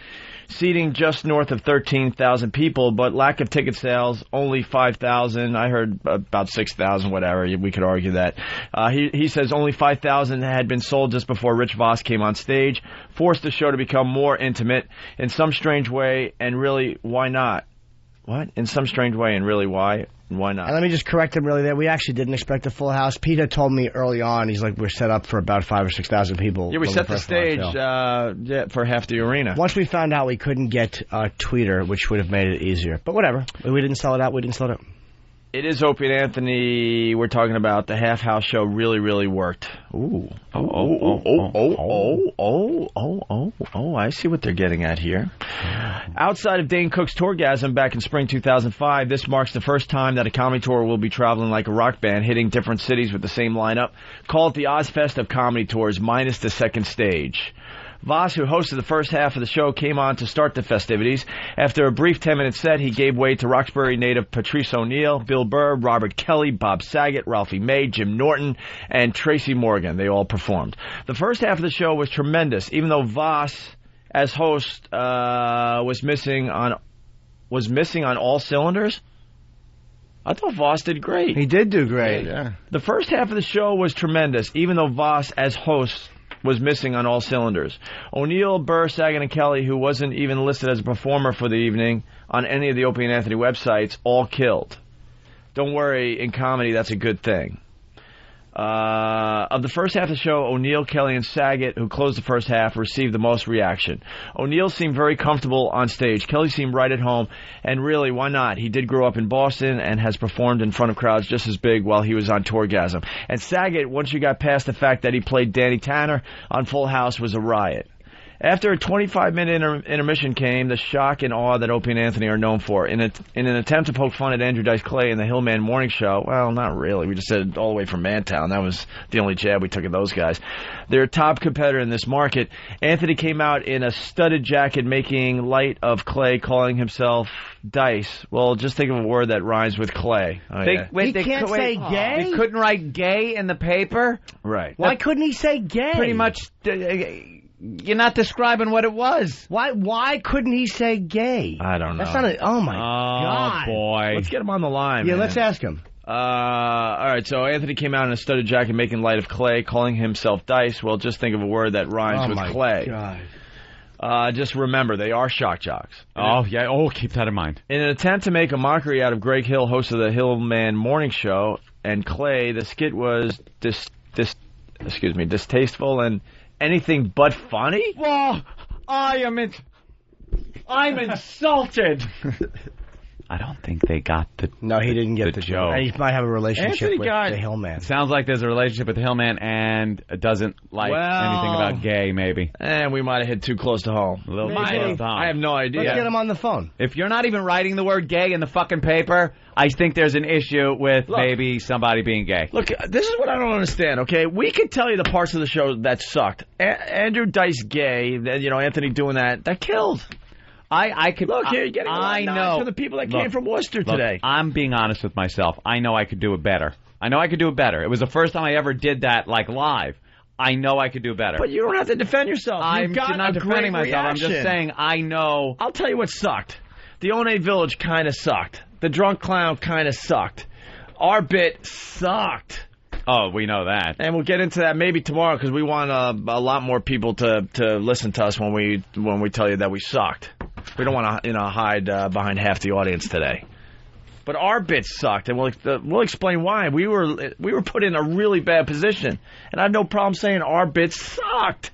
seating just north of 13,000 people, but lack of ticket sales, only 5,000. I heard about 6,000, whatever. We could argue that. He says only 5,000 had been sold just before Rich Voss came on stage, forced the show to become more intimate in some strange way, and really, why not? What? In some strange way, and really, why? Why not? And let me just correct him really there. We actually didn't expect a full house. Peter told me early on, he's like, we're set up for about 5,000 or 6,000 people. Yeah, we set the stage for half the arena. Once we found out we couldn't get Tweeter, which would have made it easier. But whatever. We didn't sell it out. We didn't sell it out. It is Opie and Anthony. We're talking about the half house show really, really worked. Ooh. Oh, I see what they're getting at here. Outside of Dane Cook's Tourgasm back in spring 2005, this marks the first time that a comedy tour will be traveling like a rock band, hitting different cities with the same lineup. Call it the Ozfest of comedy tours, minus the second stage. Voss, who hosted the first half of the show, came on to start the festivities. After a brief 10-minute set, he gave way to Roxbury native Patrice O'Neill, Bill Burr, Robert Kelly, Bob Saget, Ralphie May, Jim Norton, and Tracy Morgan. They all performed. The first half of the show was tremendous, even though Voss, as host, was missing on all cylinders. I thought Voss did great. He did do great. Yeah. The first half of the show was tremendous, even though Voss, as host, was missing on all cylinders. O'Neill, Burr, Saget, and Kelly, who wasn't even listed as a performer for the evening on any of the Opie and Anthony websites, all killed. Don't worry, in comedy, that's a good thing. Of the first half of the show, O'Neill, Kelly, and Saget, who closed the first half, received the most reaction. O'Neill seemed very comfortable on stage. Kelly seemed right at home, and really, why not? He did grow up in Boston and has performed in front of crowds just as big while he was on Tourgasm. And Saget, once you got past the fact that he played Danny Tanner on Full House, was a riot. After a 25-minute intermission came the shock and awe that Opie and Anthony are known for. In an attempt to poke fun at Andrew Dice Clay and the Hillman Morning Show, well, not really. We just said it all the way from Mantown. That was the only jab we took at those guys. Their top competitor in this market. Anthony came out in a studded jacket making light of Clay, calling himself Dice. Well, just think of a word that rhymes with Clay. Oh, yeah. He can't say gay? They couldn't write gay in the paper? Right. Why couldn't he say gay? Pretty much... You're not describing what it was. Why couldn't he say gay? I don't know. That's not oh my God. Oh, boy. Let's get him on the line, Yeah, man. let's ask him. All right, so Anthony came out in a studded jacket making light of Clay, calling himself Dice. Well, just think of a word that rhymes with Clay. God. Just remember, they are shock jocks. Oh, yeah. Oh, keep that in mind. In an attempt to make a mockery out of Greg Hill, host of the Hillman Morning Show, and Clay, the skit was distasteful and anything but funny? Well, I'm insulted. I don't think they got the No, he didn't get the joke. He might have a relationship with the Hillman. It sounds like there's a relationship with the Hillman and doesn't like anything about gay, maybe. And we might have hit too close to home. A little too close to home. I have no idea. Let's get him on the phone. If you're not even writing the word gay in the fucking paper, I think there's an issue with maybe somebody being gay. Look, this is what I don't understand, okay? We could tell you the parts of the show that sucked. Andrew Dice gay, Anthony doing that killed. I could look here. You're getting a lot of nods from the people that came from Worcester today. I'm being honest with myself. I know I could do it better. It was the first time I ever did that live. I know I could do better. But you don't have to defend yourself. I'm not defending myself. Reaction. I'm just saying I know. I'll tell you what sucked. The One Village kind of sucked. The drunk clown kind of sucked. Our bit sucked. Oh, we know that. And we'll get into that maybe tomorrow because we want a lot more people to listen to us when we tell you that we sucked. We don't want to hide behind half the audience today. But our bit sucked, and we'll explain why. We were put in a really bad position, and I have no problem saying our bit sucked.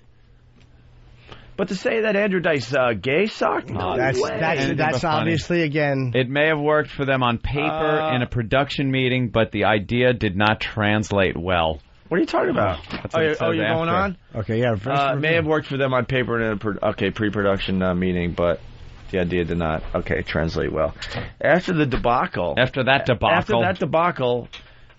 But to say that Andrew Dice gay sucked? No, that's obviously, again... It may have worked for them on paper in a production meeting, but the idea did not translate well. What are you talking about? You're going on? Okay, yeah. May have worked for them on paper in a pre-production meeting, but the idea did not, translate well. After that debacle,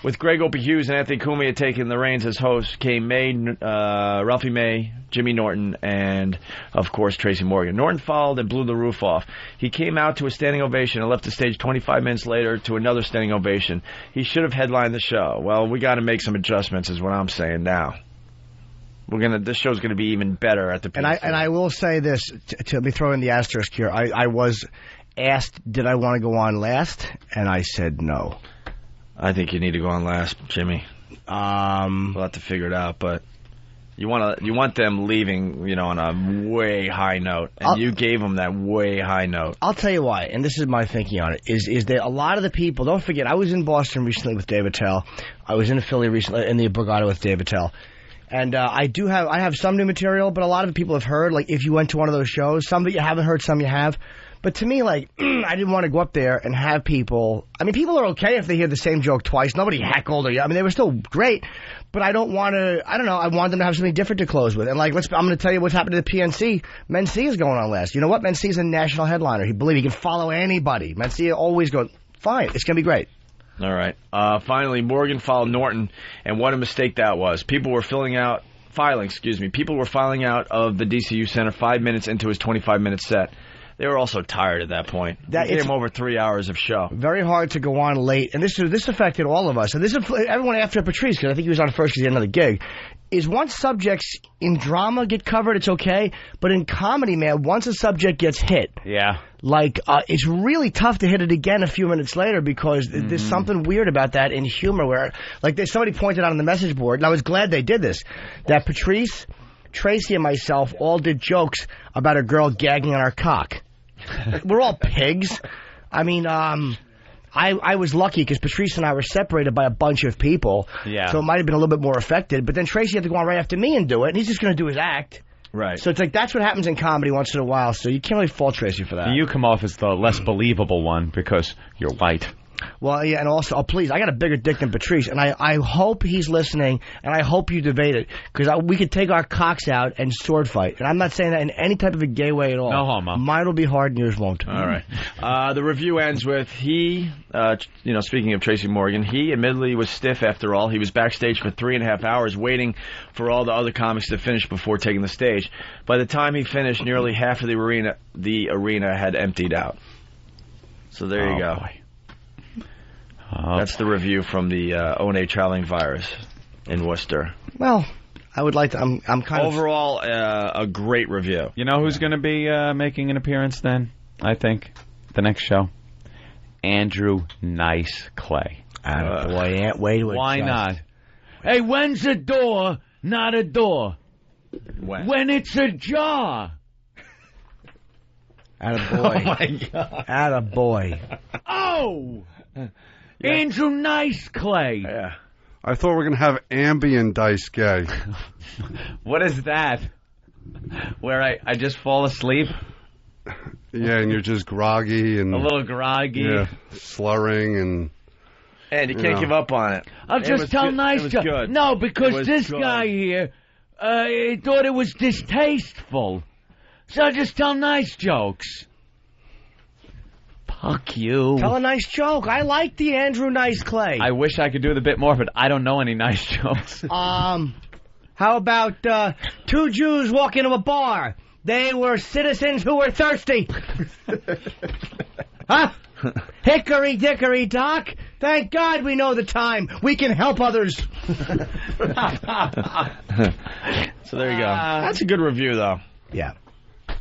with Greg Opie Hughes and Anthony Cumia taking the reins as hosts, came Ralphie May, Jimmy Norton, and, of course, Tracy Morgan. Norton followed and blew the roof off. He came out to a standing ovation and left the stage 25 minutes later to another standing ovation. He should have headlined the show. Well, we got to make some adjustments is what I'm saying now. This show's going to be even better at the PNC. And I will say this, to be throwing the asterisk here, I was asked, did I want to go on last? And I said no. I think you need to go on last, Jimmy. We'll have to figure it out, but you want them leaving, on a way high note, and you gave them that way high note. I'll tell you why, and this is my thinking on it, is that a lot of the people, don't forget, I was in Boston recently with Dave Attell. I was in Philly recently in the Borgata with Dave Attell. And I have some new material, but a lot of people have heard, if you went to one of those shows, some that you haven't heard, some you have. But to me, I didn't want to go up there and have people... I mean, people are okay if they hear the same joke twice. Nobody heckled or... I mean, they were still great. But I don't want to... I don't know. I want them to have something different to close with. And, I'm going to tell you what's happened to the PNC. Mency is going on last. You know what? Mency is a national headliner. He can follow anybody. Mency always goes, fine, it's going to be great. All right. Finally, Morgan followed Norton, and what a mistake that was. People were filing out of the DCU Center 5 minutes into his 25-minute set. They were also tired at that point. It gave them over 3 hours of show. Very hard to go on late, and this affected all of us. And this everyone after Patrice, because I think he was on first because he had another gig. Is once subjects in drama get covered, it's okay. But in comedy, man, once a subject gets hit, it's really tough to hit it again a few minutes later because there's something weird about that in humor where, somebody pointed out on the message board, and I was glad they did this, that Patrice, Tracy, and myself all did jokes about a girl gagging on our cock. We're all pigs. I mean, I was lucky because Patrice and I were separated by a bunch of people. Yeah. So it might have been a little bit more affected. But then Tracy had to go on right after me and do it, and he's just going to do his act. Right. So it's that's what happens in comedy once in a while. So you can't really fault Tracy for that. You come off as the less believable one because you're white. Well, yeah, and also, please, I got a bigger dick than Patrice, and I hope he's listening, and I hope you debate it, because we could take our cocks out and sword fight. And I'm not saying that in any type of a gay way at all. No homo. Mine will be hard and yours won't. All right. The review ends with speaking of Tracy Morgan, he admittedly was stiff after all. He was backstage for 3.5 hours waiting for all the other comics to finish before taking the stage. By the time he finished, nearly half of the arena had emptied out. So there you go. Boy. That's the review from the O&A Traveling Virus in Worcester. Well, I would like to. I'm kind of overall a great review. You know who's going to be making an appearance then? I think the next show, Andrew Nice Clay. Boy, Aunt Wade. Why not? Hey, when's a door not a door? When it's a jar. Attaboy. Oh my God. Attaboy. Oh. Yeah. Andrew Nice Clay. Yeah. I thought we were going to have Ambien Dice Gay. What is that? Where I just fall asleep? Yeah, and you're just groggy and... A little groggy. Yeah, slurring and you can't give up on it. I'll just tell Nice Joe. Good. No, because this good. guy here thought it was distasteful. So I'll just tell nice jokes. Fuck you. Tell a nice joke. I like the Andrew Nice Clay. I wish I could do it a bit more, but I don't know any nice jokes. How about two Jews walk into a bar? They were citizens who were thirsty. Huh? Hickory dickory dock. Thank God we know the time. We can help others. So there you go. That's a good review, though. Yeah.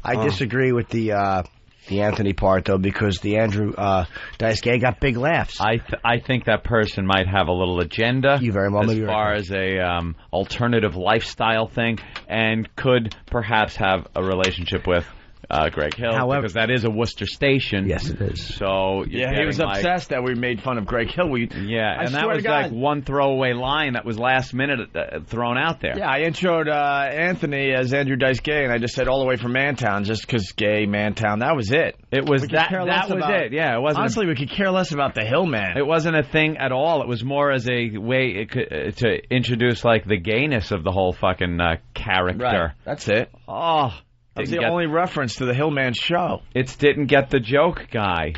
I disagree with the Anthony part, though, because the Andrew Dice Gay got big laughs. I think that person might have a little agenda you very well as far as a alternative lifestyle thing, and could perhaps have a relationship with Greg Hill, because that is a Worcester station. Yes, it is. So he was obsessed that we made fun of Greg Hill. And that was like one throwaway line that was last minute thrown out there. Yeah, I introed Anthony as Andrew Dice Gay, and I just said all the way from Mantown, just because gay Mantown. That was it. It was that was it. Yeah, it wasn't. Honestly, we could care less about the Hill Man. It wasn't a thing at all. It was more as a way to introduce like the gayness of the whole fucking character. Right. That's it. Oh. That's the only reference to the Hillman show. It didn't get the joke, guy.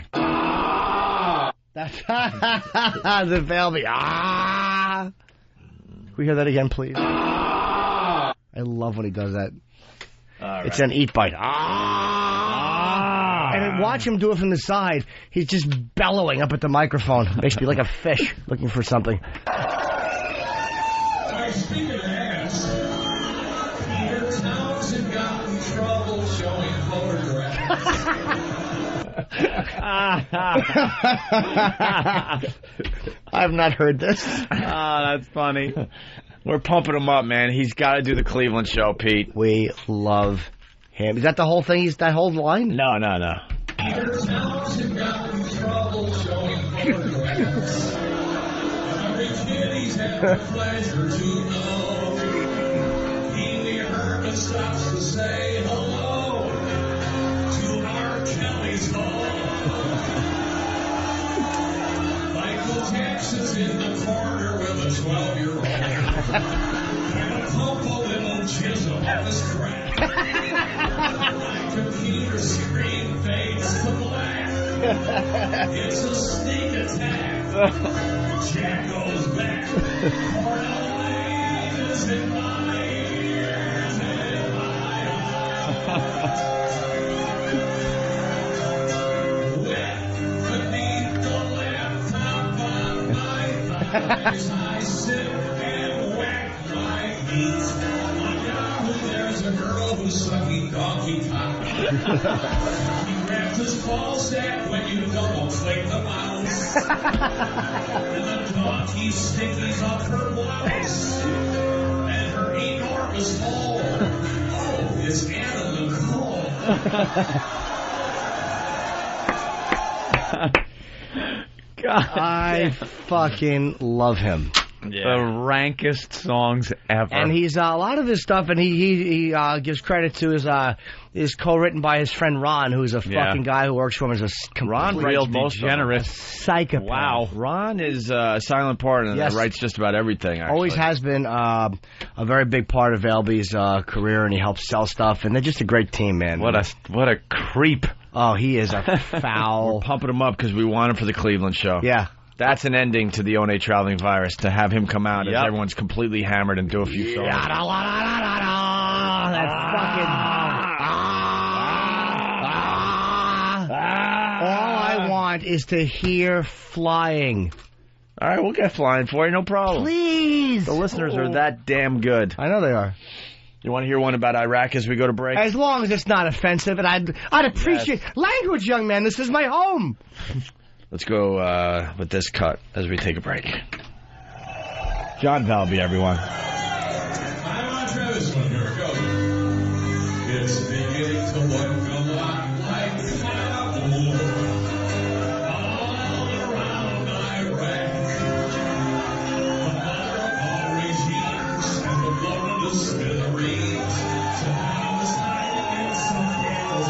That's the Velby. Can we hear that again, please? I love when he does that. It's an eat bite. And then watch him do it from the side. He's just bellowing up at the microphone. Makes me like a fish looking for something. Speaking of ass, Peter Townsend got in trouble showing photographs. I've not heard this. That's funny. We're pumping him up, man. He's got to do the Cleveland show, Pete. We love him. Is that the whole thing? Is that whole line? No. Peter Townsend got in trouble showing photographs. Every kid he's had the pleasure to know. He Herman stops to say hello to R. Kelly's home. Michael Jackson's in the corner with a 12-year-old. And a pumple little chisel at his crack. My computer screen fades to black. It's a sneak attack. Jack goes back. For LA is in my ears and in my eyes. Wet beneath the laptop on my thighs, I sit and whack my feet. On Yahoo, there's a girl who's sucking donkey cock. He grabs his ball sack when you double-click the mouse. And the donkey stickies off her blouse. And her enormous hole. Oh, it's Anna Nicole. God, I fucking love him. The rankest songs ever. And he's a lot of his stuff, and he gives credit to is co-written by his friend Ron, who's a fucking guy who works for him as a Ron real writes degenerate psychopath. Wow. Ron is a silent partner that writes just about everything, actually. Always has been a very big part of LB's career, and he helps sell stuff, and they're just a great team, man. What a creep. Oh, he is a foul. We're pumping him up because we want him for the Cleveland show. Yeah. That's an ending to the O&A Traveling Virus, to have him come out as everyone's completely hammered and do a few songs. That's fucking... All I want is to hear flying. All right, we'll get flying for you, no problem. Please. The listeners are that damn good. I know they are. You want to hear one about Iraq as we go to break? As long as it's not offensive, and I'd appreciate language, young man. This is my home. Let's go with this cut as we take a break. John Valby, everyone. I'm on Travis one. Here we go. It's beginning to look a lot like Kabul. All around Iraq. The mother of all regimes and the blood of the smithereens. Saddam is hiding in some candles.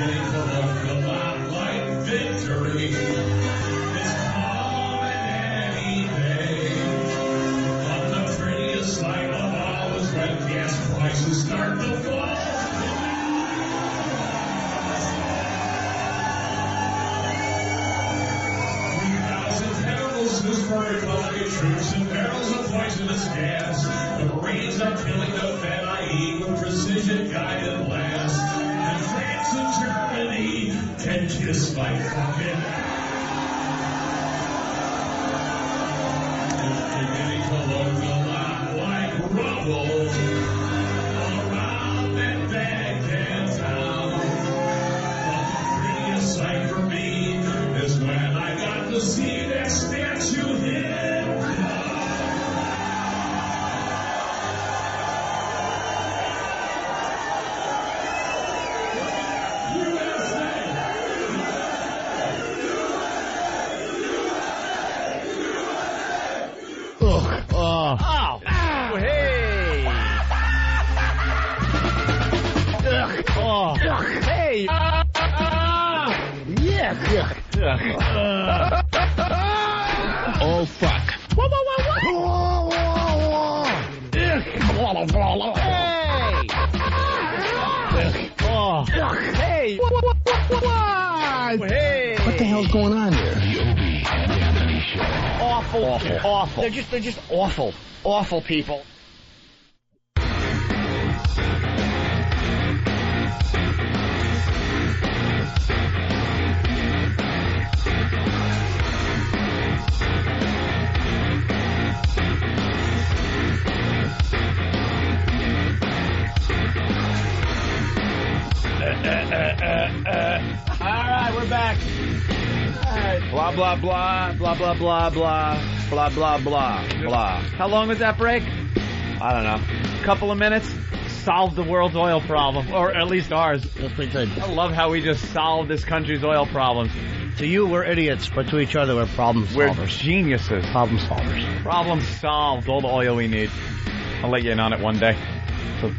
Beginning to look a lot like victory. It's coming any day. But the prettiest sight of all is when gas prices start to fall. 3,000 pounds of Republican troops and barrels of poisonous gas. The Marines are killing the Fed-IE with precision-guided blasts. And France and Germany can kiss my fucking It's beginning to look a lot like rubble around that Baghdad town. But the prettiest sight for me is when I got to see that statue hit. Hey! Oh, fuck. Hey! What the hell's going on here? The Opie and Anthony Show. Awful. They're just awful. Awful people. All right, we're back. All right. Blah, blah, blah, blah, blah, blah, blah, blah, blah, blah, blah. How long was that break? I don't know. Couple of minutes. Solved the world's oil problem, or at least ours. That's pretty good. I love how we just solved this country's oil problems. To you, we're idiots, but to each other, we're problem solvers. We're geniuses. Problem solvers. Problem solved. All the oil we need. I'll let you in on it one day.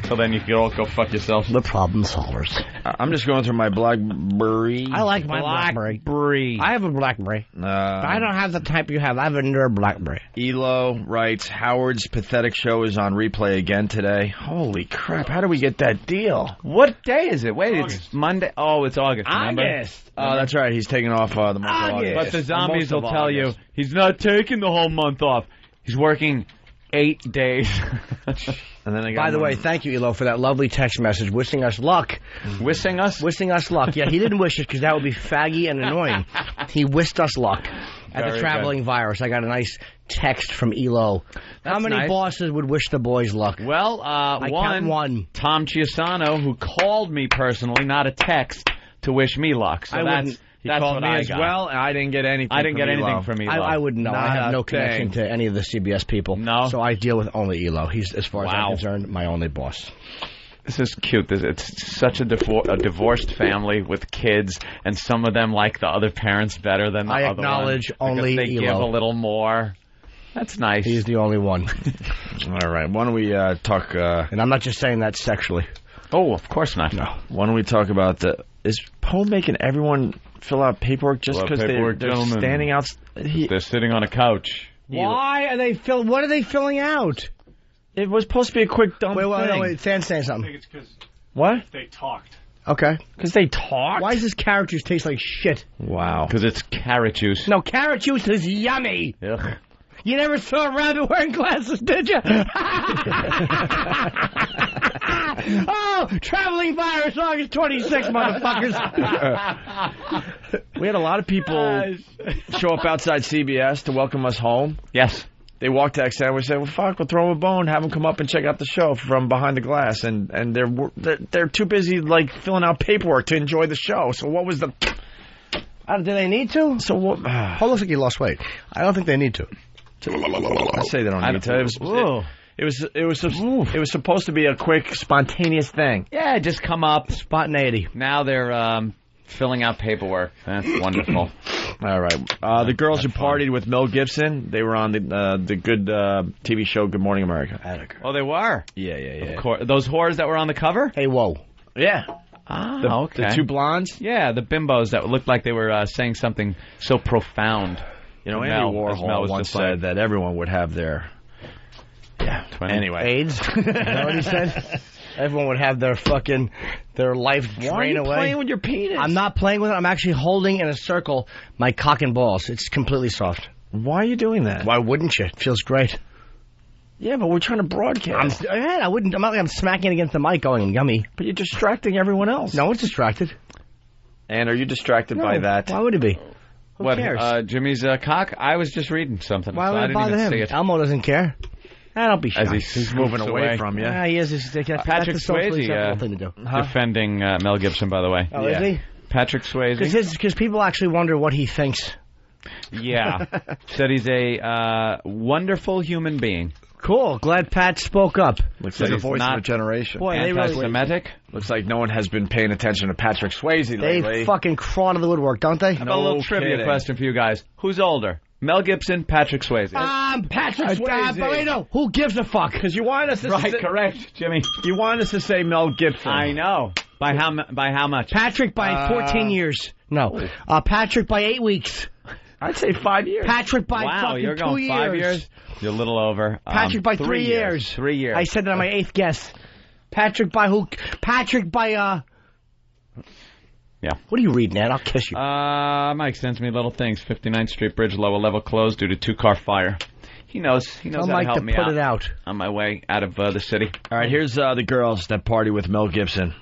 Till then, you can all go fuck yourself. The problem solvers. I'm just going through my BlackBerry. I like my BlackBerry. I have a BlackBerry. I don't have the type you have. I have a Nerd BlackBerry. Elo writes, Howard's pathetic show is on replay again today. Holy crap, how do we get that deal? What day is it? Wait, August. It's Monday. Oh, it's August. Remember? Oh, that's right. He's taking off the month of August. But the zombies will tell you he's not taking the whole month off. He's working 8 days. And then By the way, thank you, Elo, for that lovely text message wishing us luck. Wishing us? Wishing us luck. Yeah, he didn't wish it because that would be faggy and annoying. He wished us luck. At Very the traveling good. virus, I got a nice text from Elo. How That's many nice. bosses would wish the boys luck? Well, I count one. Tom Chiasano, who called me personally, not a text, to wish me luck. So I wouldn't. He that's called what me I as got. well, and I didn't get anything. I didn't from get anything Elo. from Elo. I wouldn't know. Not I have no a connection thing. to any of the CBS people. No. So I deal with only Elo. He's, as far as Wow. I'm concerned, my only boss. This is cute. It's such a divorced family with kids, and some of them like the other parents better than the I other acknowledge one only because they give a little more. That's nice. He's the only one. All right. Why don't we talk... and I'm not just saying that sexually. Oh, of course not. No. Why don't we talk about is Poe making everyone fill out paperwork just because they're standing out? They're sitting on a couch. Why are they what are they filling out? It was supposed to be a quick dumb thing. Wait. Stan's saying something. I think it's because What? they talked. Okay. Because they talk? Why does this carrot juice taste like shit? Wow. Because it's carrot juice. No, carrot juice is yummy. Ugh. You never saw a rabbit wearing glasses, did you? Oh, traveling virus, August 26, motherfuckers. We had a lot of people show up outside CBS to welcome us home. Yes. They walked to XM. We said, "Well, fuck, we'll throw them a bone, have them come up and check out the show from behind the glass." And they're too busy like filling out paperwork to enjoy the show. So what was the? Do they need to? So what? Paul looks like he lost weight. I don't think they need to. I say they don't need to. It was supposed to be a quick, spontaneous thing. Yeah, just come up. Spontaneity. Now they're filling out paperwork. That's wonderful. All right. The girls who partied with Mel Gibson, they were on the good TV show Good Morning America. Oh, they were? Yeah. Of course. Those whores that were on the cover? Hey, whoa. Yeah. Okay. The two blondes? Yeah, the bimbos that looked like they were saying something so profound. You know, Andy Warhol once said that everyone would have their... Yeah. Anyway. AIDS? Is that what he said? Everyone would have their life drain away. Why are you playing with your penis? I'm not playing with it. I'm actually holding in a circle my cock and balls. It's completely soft. Why are you doing that? Why wouldn't you? It feels great. Yeah, but we're trying to broadcast. I'm not like I'm smacking against the mic going, yummy. But you're distracting everyone else. No one's distracted. And are you distracted by that? Why would it be? Who cares? Jimmy's cock? I was just reading something. Why would I it didn't bother even him? see it. Elmo doesn't care. Don't be shy. As he's moving away from you. Yeah, he is. Patrick Swayze thing to do. defending Mel Gibson, by the way. Oh, is he? Patrick Swayze. Because people actually wonder what he thinks. Yeah. Said he's a wonderful human being. Cool. Glad Pat spoke up. Looks like the voice of a generation. Boy, anti-Semitic. Looks like no one has been paying attention to Patrick Swayze lately. They fucking crawl into the woodwork, don't they? How about a little trivia question for you guys? Who's older? Mel Gibson, Patrick Swayze. Patrick Swayze. Wait, no. Who gives a fuck? Because you wanted us to say... Right, correct, Jimmy. You wanted us to say Mel Gibson. I know. By how much? Patrick by 14 years. No. Patrick by 8 weeks. I'd say 5 years. Patrick by fucking you're going 2 5 years? You're a little over. Patrick by 3 years. 3 years. I said that on my 8th guess. Patrick by who? Patrick by, Yeah. What are you reading, Ed? I'll kiss you. Mike sends me little things. 59th Street Bridge lower level closed due to 2-car fire. He knows how to help me put it out on my way out of the city. All right, here's the girls that party with Mel Gibson.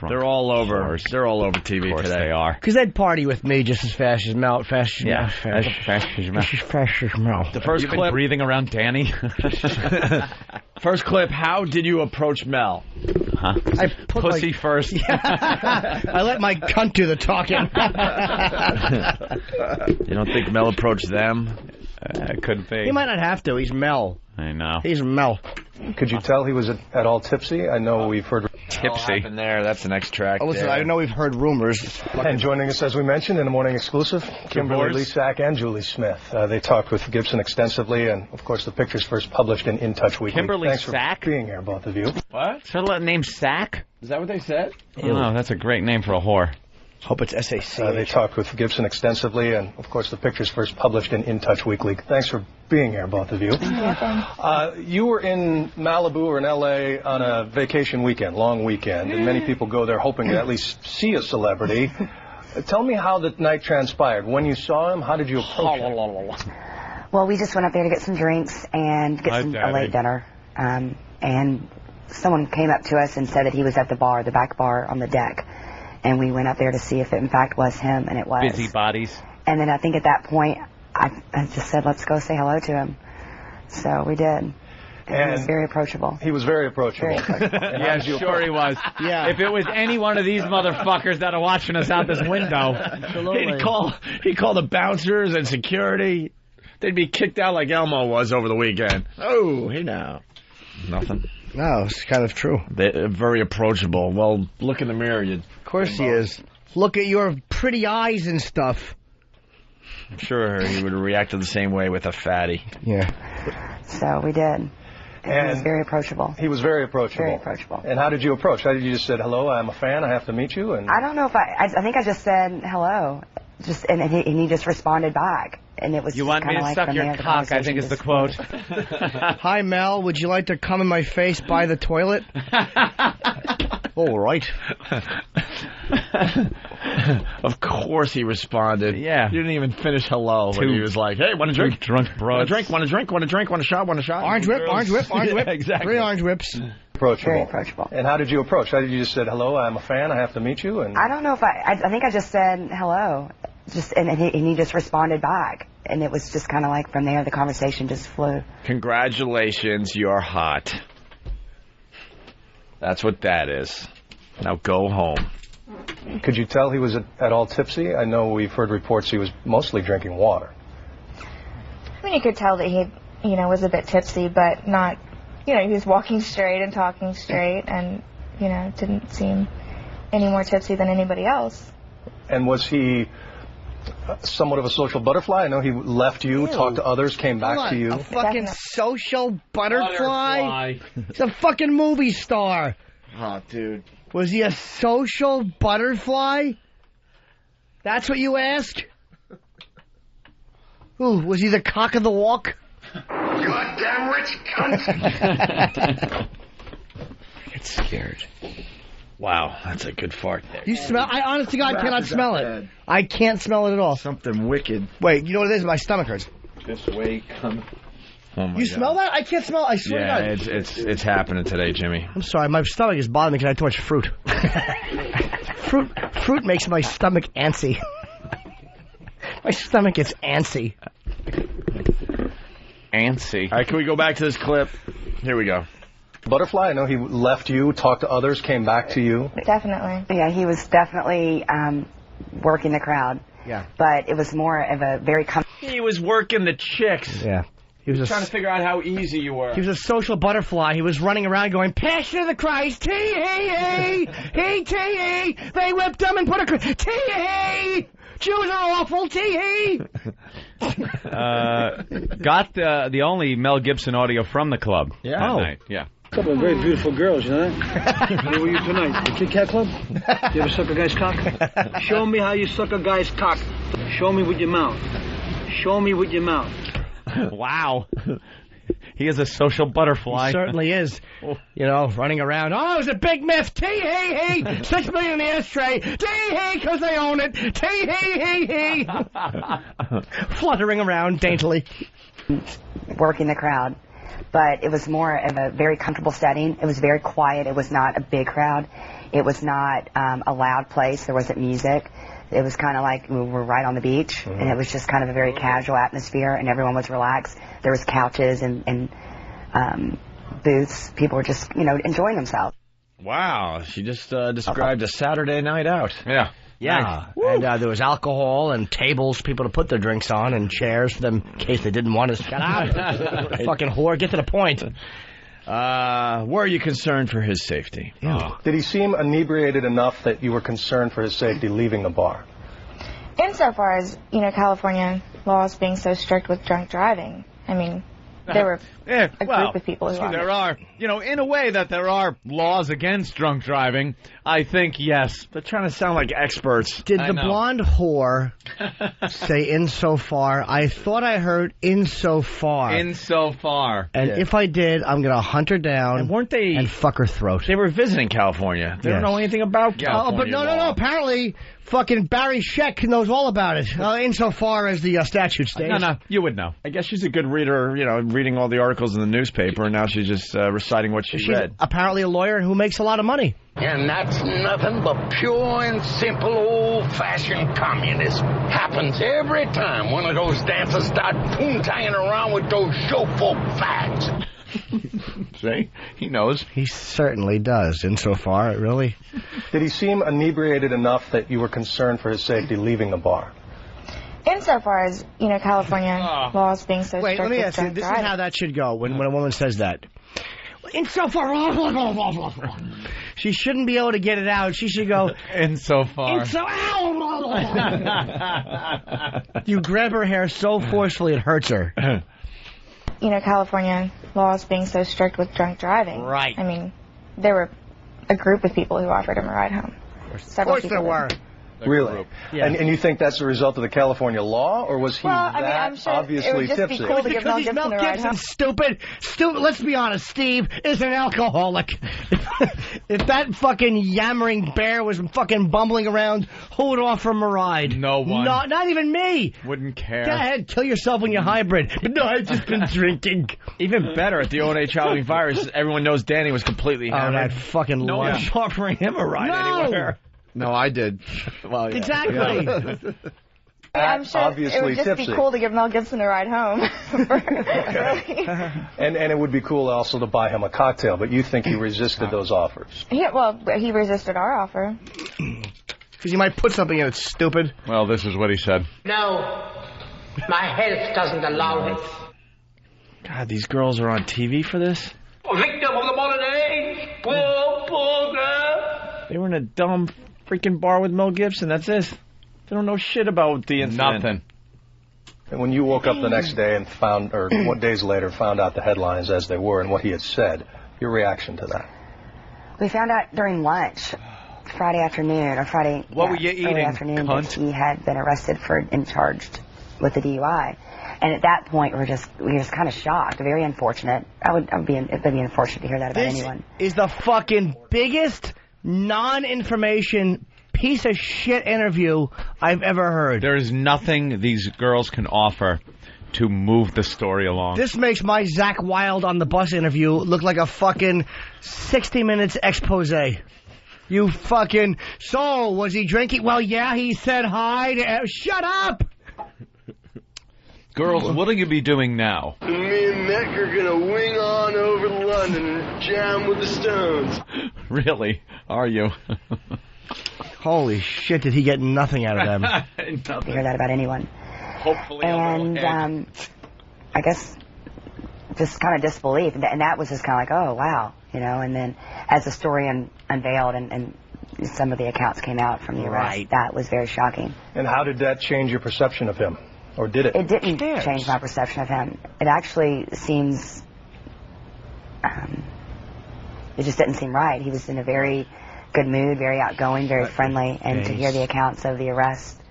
They're all over. They're all over TV of course today. They are. Because they'd party with me just as fast as Mel. Fast as Mel. The first You've clip. been breathing around Danny. First clip. How did you approach Mel? Huh? I put Pussy first. I let my cunt do the talking. You don't think Mel approached them? Could be. He might not have to. He's Mel. I know. He's Mel. Could you tell he was at all tipsy? I know we've heard... Tipsy. There, that's the next track. Oh, listen, I know we've heard rumors. And joining us, as we mentioned, in the morning exclusive, Kimberly Lee Sack and Julie Smith. They talked with Gibson extensively, and, of course, the pictures first published in Touch Weekly. Kimberly Thanks Sack? for being here, both of you. What? Is that a name Sack? Is that what they said? Oh, that's a great name for a whore. Hope it's SAC. They talked with Gibson extensively, and, of course, the pictures first published in Touch Weekly. Thanks for being here, both of you. You were in Malibu or in L.A. on a vacation weekend, long weekend, and many people go there hoping to at least see a celebrity. Tell me how the night transpired. When you saw him, how did you approach him? Well, we just went up there to get some drinks and get a late dinner. And someone came up to us and said that he was at the bar, the back bar on the deck. And we went up there to see if it, in fact, was him, and it was. Busybodies. And then I think at that point, I just said, let's go say hello to him. So we did. And he was very approachable. He was very approachable. Yeah, sure he was. Yeah. If it was any one of these motherfuckers that are watching us out this window. Absolutely. He'd call the bouncers and security. They'd be kicked out like Elmo was over the weekend. Oh, hey now. Nothing. No, it's kind of true. They're very approachable. Well, look in the mirror. Of course he is. Look at your pretty eyes and stuff. I'm sure he would have reacted the same way with a fatty. Yeah. So we did. And he was very approachable. He was very approachable. Very approachable. And how did you approach? How did you just say, hello, I'm a fan, I have to meet you? And I don't know if I think I just said hello. And he just responded back. And it was You want me to suck your cock, I think is the quote. Hi, Mel. Would you like to come in my face by the toilet? All right. Of course he responded. Yeah. You didn't even finish hello when he was like, hey, want a drink? Drunk bros. Want a drink? Want a drink? Want a drink? Want a shot? Want a shot? Orange whip, orange whip, orange whip. Yeah, exactly. 3 orange whips. Approachable. Very approachable. And how did you approach? How did you just say, hello, I'm a fan, I have to meet you? And I don't know if I think I just said hello. And he just responded back. And it was just kind of like from there, the conversation just flew. Congratulations, you're hot. That's what that is. Now go home. Could you tell he was at all tipsy? I know we've heard reports he was mostly drinking water. I mean, you could tell that he, was a bit tipsy, but not, he was walking straight and talking straight and, didn't seem any more tipsy than anybody else. And was he somewhat of a social butterfly? I know he left you, talked to others, came back to you. A fucking social butterfly? He's a fucking movie star. Oh, dude. Was he a social butterfly? That's what you ask? Ooh, was he the cock of the walk? Goddamn rich cunt! I get scared. Wow, that's a good fart there. You smell? I honest to God cannot smell it. I can't smell it at all. Something wicked. Wait, you know what it is? My stomach hurts. This way comes. Oh my you God. smell that? I can't smell it. I swear Yeah, to God. it's happening today, Jimmy. I'm sorry, my stomach is bothering me because I had too much fruit. Fruit makes my stomach antsy. My stomach gets antsy. Antsy. All right, can we go back to this clip? Here we go. Butterfly, I know he left you, talked to others, came back to you. Definitely. Yeah, he was definitely working the crowd. Yeah. But it was more of a very... He was working the chicks. Yeah. He was trying to figure out how easy you were. He was a social butterfly. He was running around going, Passion of the Christ, tee-hee-hee, he-tee-hee, they whipped him and put a... Tee-hee, Jews are awful, tee-hee. Got the only Mel Gibson audio from the club. Yeah. That night. Yeah. A couple of very beautiful girls, you know that? Where were you tonight? The Kit Kat Club? You ever suck a guy's cock? Show me how you suck a guy's cock. Show me with your mouth. Show me with your mouth. Wow. He is a social butterfly. He certainly is. Running around. Oh, it was a big myth. Tee-hee-hee. $6 million in the ashtray. Tee-hee, because they own it. Tee-hee-hee-hee. Fluttering around daintily. Working the crowd. But it was more of a very comfortable setting. It was very quiet. It was not a big crowd. It was not a loud place. There wasn't music. It was kind of like we were right on the beach, and it was just kind of a very casual atmosphere, and everyone was relaxed. There was couches and booths. People were just, enjoying themselves. Wow, she just described a Saturday night out. Yeah. Yeah, and there was alcohol and tables, people to put their drinks on, and chairs for them in case they didn't want to. Get out. Fucking whore, get to the point. Were you concerned for his safety? Oh. Did he seem inebriated enough that you were concerned for his safety leaving the bar? Insofar as, California laws being so strict with drunk driving, I mean, there were a group of people who there are, in a way that there are laws against drunk driving, I think, yes. They're trying to sound like experts. Did the blonde whore say insofar? I thought I heard insofar. Insofar. And if I did, I'm going to hunt her down and weren't they, and fuck her throat. They were visiting California. They don't know anything about California. Oh, but no. Apparently, fucking Barry Scheck knows all about it, insofar as the statute states. No, you would know. I guess she's a good reader, reading all the articles in the newspaper, and now she's just reciting what she read. Apparently a lawyer who makes a lot of money. And that's nothing but pure and simple old-fashioned communism. Happens every time one of those dancers start poontanging around with those showfolk fags. See? He knows. He certainly does, insofar, really. Did he seem inebriated enough that you were concerned for his safety leaving the bar? Insofar as, California laws being so strict let me with ask you, drunk this driving. is how that should go when a woman says that. insofar. She shouldn't be able to get it out. She should go insofar. You grab her hair so forcefully it hurts her. You know, California laws being so strict with drunk driving. Right. I mean, there were a group of people who offered him a ride home. Of course there were. Really? Yeah. And you think that's the result of the California law, or was he I'm sure obviously it would just tipsy? be cool to give Mel Because he's Gibson Mel a ride Gibson, home. stupid. Let's be honest, Steve is an alcoholic. If that fucking yammering bear was fucking bumbling around, who would offer him a ride? No one. Not even me. Wouldn't care. Go ahead, kill yourself when you're hybrid. But no, I've just been drinking. Even better, at the ONH Halloween virus, everyone knows Danny was completely hammered. That fucking no liar. one's offering him a ride anywhere. No, I did. Well, yeah. Exactly. I'm sure Obviously it would just tipsy. be cool to give Mel Gibson a ride home. And it would be cool also to buy him a cocktail, but you think he resisted those offers? He resisted our offer. Because you might put something in it, stupid. Well, this is what he said. No, my health doesn't allow it. God, these girls are on TV for this? Victim of the modern age, poor girl. They were in a dumb freaking bar with Mel Gibson. That's it. They don't know shit about the incident. Nothing. And when you woke up the next day and found, or what days later, found out the headlines as they were and what he had said, your reaction to that? We found out during lunch, Friday afternoon, or Friday What were you early eating, afternoon, cunt? that he had been arrested and charged with the DUI. And at that point, we were just kind of shocked. Very unfortunate. It would be unfortunate to hear that about anyone. This is the fucking biggest non-information piece of shit interview I've ever heard. There is nothing these girls can offer to move the story along. This makes my Zach Wilde on the bus interview look like a fucking 60 minutes expose. You fucking... So, was he drinking? Well, yeah, he said hi to... Shut up! Girls, what'll you be doing now? Me and Mick are gonna wing on over to London and jam with the Stones. Really? Are you? Holy shit, did he get nothing out of them? To hear that about anyone. Hopefully And I guess just kind of disbelief. And that was just kind of like, oh, wow. You know, and then as the story unveiled and some of the accounts came out from the arrest, that was very shocking. And how did that change your perception of him? Or did it? It didn't change my perception of him. It actually seems... it just didn't seem right. He was in a very good mood, very outgoing, very friendly, and to hear the accounts of the arrest,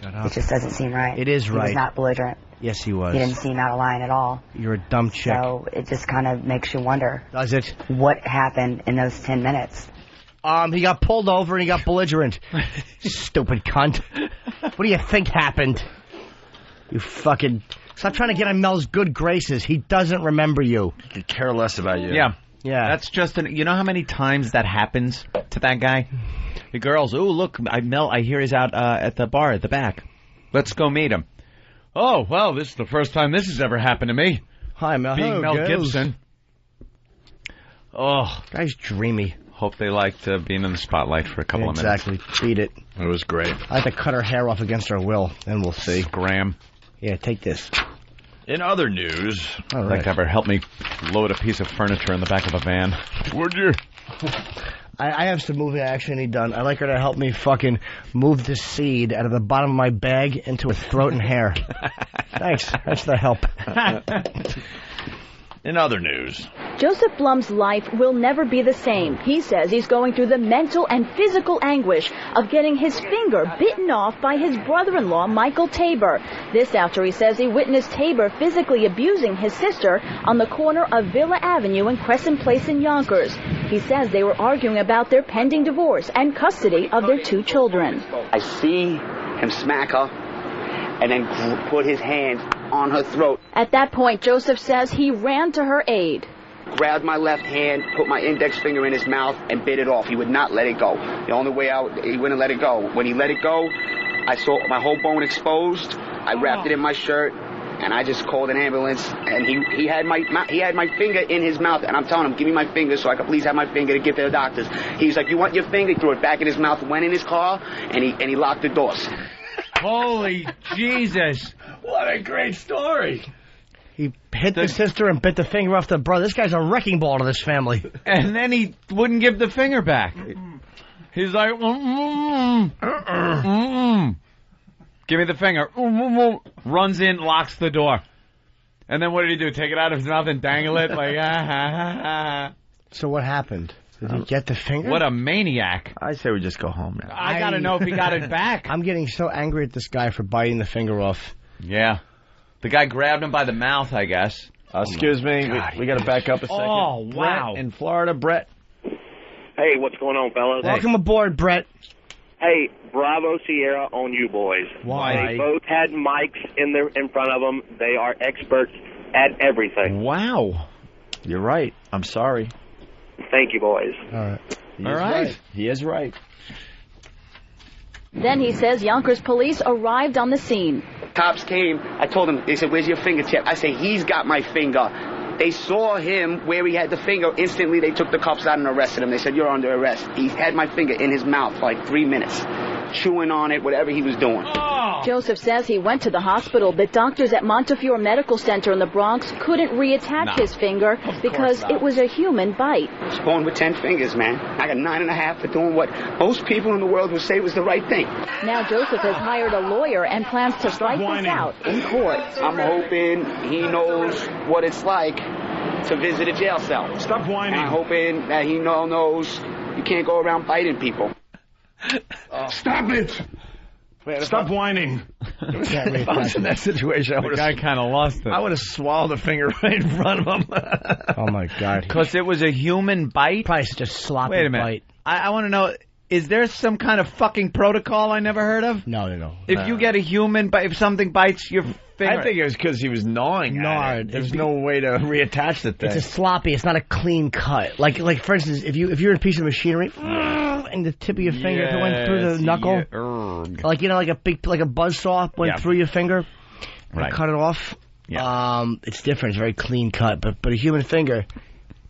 it just doesn't seem right. It is right. He was not belligerent. Yes, he was. He didn't seem out of line at all. You're a dumb chick. So it just kind of makes you wonder. Does it? What happened in those 10 minutes? He got pulled over and he got belligerent. Stupid cunt. What do you think happened? You fucking... Stop trying to get on Mel's good graces. He doesn't remember you. He could care less about you. Yeah. Yeah. That's just you know how many times that happens to that guy? The girls, oh, look, Mel, I hear he's out at the bar at the back. Let's go meet him. Oh, well, this is the first time this has ever happened to me. Hi, Mel. Being Mel Gibson. Oh. Guy's dreamy. Hope they liked being in the spotlight for a couple of minutes. Exactly. Beat it. It was great. I have to cut her hair off against her will, then we'll see. Graham. Yeah, take this. In other news... All That guy better help me load a piece of furniture in the back of a van. Would you? I have some moving action to be done. I'd like her to help me fucking move the seed out of the bottom of my bag into her throat and hair. Thanks. That's the help. In other news... Joseph Blum's life will never be the same. He says he's going through the mental and physical anguish of getting his finger bitten off by his brother-in-law, Michael Tabor. This after he says he witnessed Tabor physically abusing his sister on the corner of Villa Avenue and Crescent Place in Yonkers. He says they were arguing about their pending divorce and custody of their 2 children. I see him smack her and then put his hand on her throat. At that point, Joseph says he ran to her aid. Grabbed my left hand, put my index finger in his mouth, and bit it off. He would not let it go. The only way out, he wouldn't let it go. When he let it go, I saw my whole bone exposed. I wrapped it in my shirt, and I just called an ambulance. And he had my finger in his mouth, and I'm telling him, give me my finger so I can please have my finger to give to the doctors. He's like, you want your finger? He threw it back in his mouth, went in his car, and he locked the doors. Holy Jesus. What a great story. He hit the sister and bit the finger off the brother. This guy's a wrecking ball to this family. And then he wouldn't give the finger back. He's like, give me the finger. Runs in, locks the door. And then what did he do? Take it out of his mouth and dangle it? Like, So what happened? Did he get the finger? What a maniac. I say we just go home now. I got to know if he got it back. I'm getting so angry at this guy for biting the finger off. Yeah. The guy grabbed him by the mouth, I guess. Excuse me. We got to back up a second. Oh, wow. Brett in Florida. Brett. Hey, what's going on, fellas? Welcome aboard, Brett. Hey, Bravo Sierra on you boys. Why? They both had mics in front of them. They are experts at everything. Wow. You're right. I'm sorry. Thank you, boys. All right. All right. He is right. Then he says Yonkers police arrived on the scene. Cops came. I told them, they said, where's your fingertip? I say, he's got my finger. They saw him where he had the finger. Instantly, they took the cuffs out and arrested him. They said, you're under arrest. He had my finger in his mouth for like 3 minutes, chewing on it, whatever he was doing. Joseph says he went to the hospital, but doctors at Montefiore Medical Center in the Bronx couldn't reattach his finger because it was a human bite. I was born with 10 fingers, man. I got 9.5 for doing what most people in the world would say was the right thing. Now Joseph has hired a lawyer and plans to fight this out in court. I'm hoping he knows what it's like to visit a jail cell. Stop whining. And I'm hoping that he knows you can't go around biting people. Stop it! Stop whining. If I was in that situation, The guy kind of lost it. I would have swallowed a finger right in front of him. Oh, my God. Because it was a human bite? Probably such a sloppy Wait a minute. bite. I want to know, is there some kind of fucking protocol I never heard of? No. If you get a human bite, if something bites your finger... I think it was because he was gnawing at it. There's no way to reattach the thing. It's a sloppy. It's not a clean cut. Like for instance, if you're in a piece of machinery and the tip of your finger went through the knuckle, like like a buzzsaw went through your finger, and cut it off. Yeah. It's different. It's a very clean cut. But a human finger,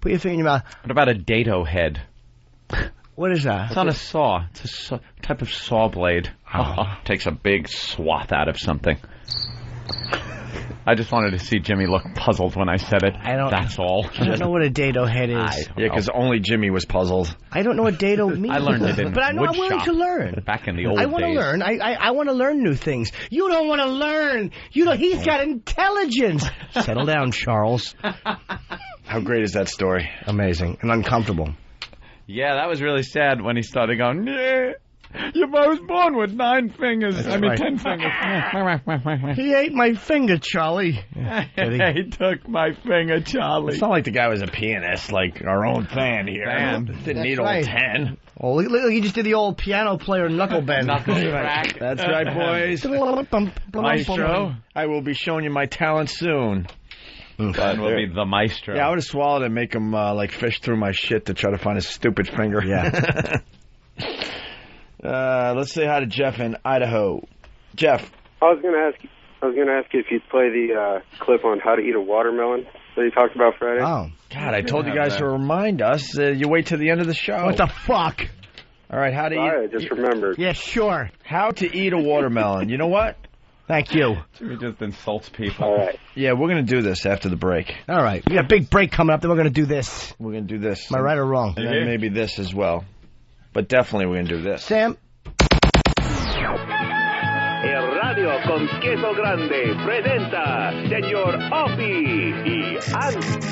put your finger in your mouth. What about a dado head? What is that? It's on a saw. It's a type of saw blade. Takes a big swath out of something. I just wanted to see Jimmy look puzzled when I said it. That's all. I don't know what a dado head is. Yeah, because only Jimmy was puzzed. I don't know what dado means. I learned it in But I'm willing to learn. Back in the old days. I want to learn. I want to learn new things. You don't want to learn. He's got intelligence. Settle down, Charles. How great is that story? Amazing and uncomfortable. Yeah, that was really sad when he started going, yeah. I was born with 9 fingers. That's 10 right. fingers. He ate my finger, Charlie. He took my finger, Charlie. It's not like the guy was a pianist, like our own fan here. Didn't need all 10. Oh, look, he just did the old piano player knuckle bend. Knuckle crack. That's right, boys. Maestro, I will be showing you my talent soon. That will be the maestro. Yeah, I would have swallowed it and make him like fish through my shit to try to find his stupid finger. Yeah. Let's say hi to Jeff in Idaho. Jeff. I was gonna ask you if you'd play the clip on how to eat a watermelon that you talked about Friday. Oh, God, I told you guys to remind us. You wait till the end of the show. What the fuck? All right, how to Sorry, eat... I just remembered. Yeah, sure. How to eat a watermelon. You know what? Thank you. He just insults people. All right. Yeah, we're going to do this after the break. All right. We got a big break coming up, then we're going to do this. We're going to do this. Am I right or wrong? And then maybe this as well. But definitely we're going to do this. Sam? El Radio con Queso Grande presenta Señor Opie y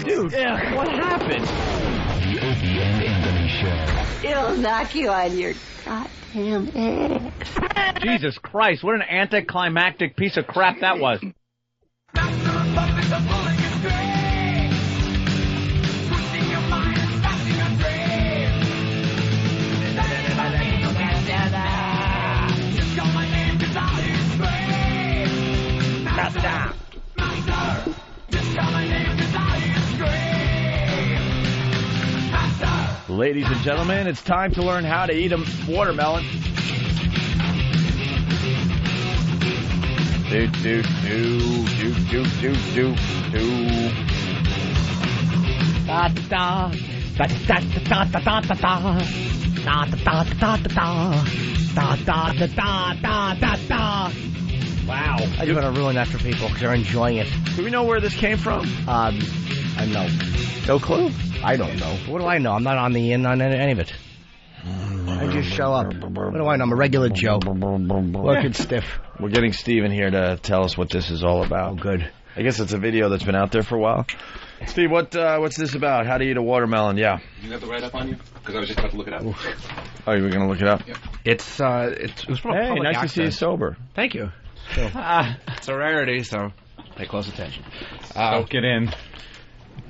Dude, what happened? The Opie and Anthony Show. It'll knock you on your goddamn ass. Jesus Christ, what an anticlimactic piece of crap that was. Ladies and gentlemen, it's time to learn how to eat a watermelon. Do. Da da da da da da da da da da da da da da da da da da da da. Wow. I just want to ruin that for people because they're enjoying it. Do we know where this came from? I know. No clue? I don't know. What do I know? I'm not on any of it. I just show up. What do I know? I'm a regular Joe. Working stiff. We're getting Steven here to tell us what this is all about. Oh, good. I guess it's a video that's been out there for a while. Steve, what's this about? How to eat a watermelon? Yeah. You have the write-up on you? Because I was just about to look it up. Oh, you were going to look it up? Yep. It was from a Hey, public nice access. to see you sober. Thank you. It's a rarity, so pay close attention. Soak it in.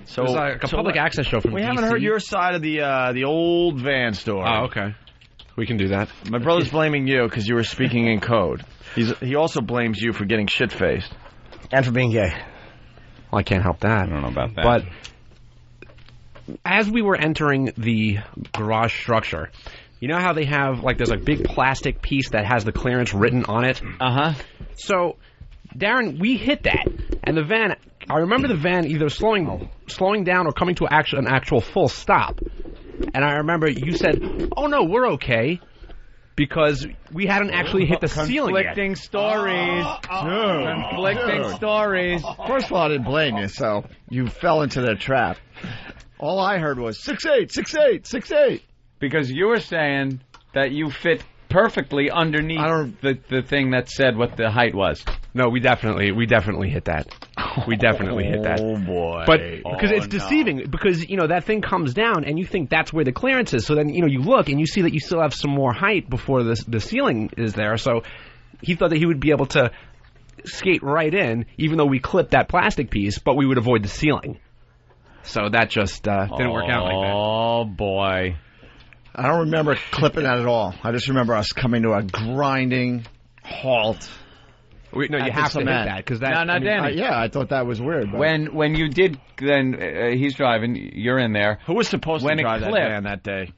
So it was like a public access show from We DC. haven't heard your side of the old van story. Oh, okay. We can do that. My brother's blaming you because you were speaking in code. He also blames you for getting shit-faced. And for being gay. Well, I can't help that. I don't know about that. But as we were entering the garage structure, you know how they have, like, there's a big plastic piece that has the clearance written on it? Uh-huh. So, Darren, we hit that, and the van, I remember the van either slowing down or coming to an actual full stop. And I remember you said, "Oh no, we're okay," because we hadn't actually hit the ceiling yet. Conflicting stories. Conflicting stories. First of all, I didn't blame you, so you fell into their trap. All I heard was 6'8", 6'8", 6'8". Because you were saying that you fit perfectly underneath the thing that said what the height was. No, we definitely hit that. We definitely hit that. Oh boy! But because it's deceiving, because that thing comes down and you think that's where the clearance is. So then you look and you see that you still have some more height before the ceiling is there. So he thought that he would be able to skate right in, even though we clipped that plastic piece, but we would avoid the ceiling. So that just didn't work out like that. Oh boy! I don't remember clipping that at all. I just remember us coming to a grinding halt. No, you have to hit that because that. No, Danny. I thought that was weird. But When you did, then he's driving. You're in there. Who was supposed to drive that van that day?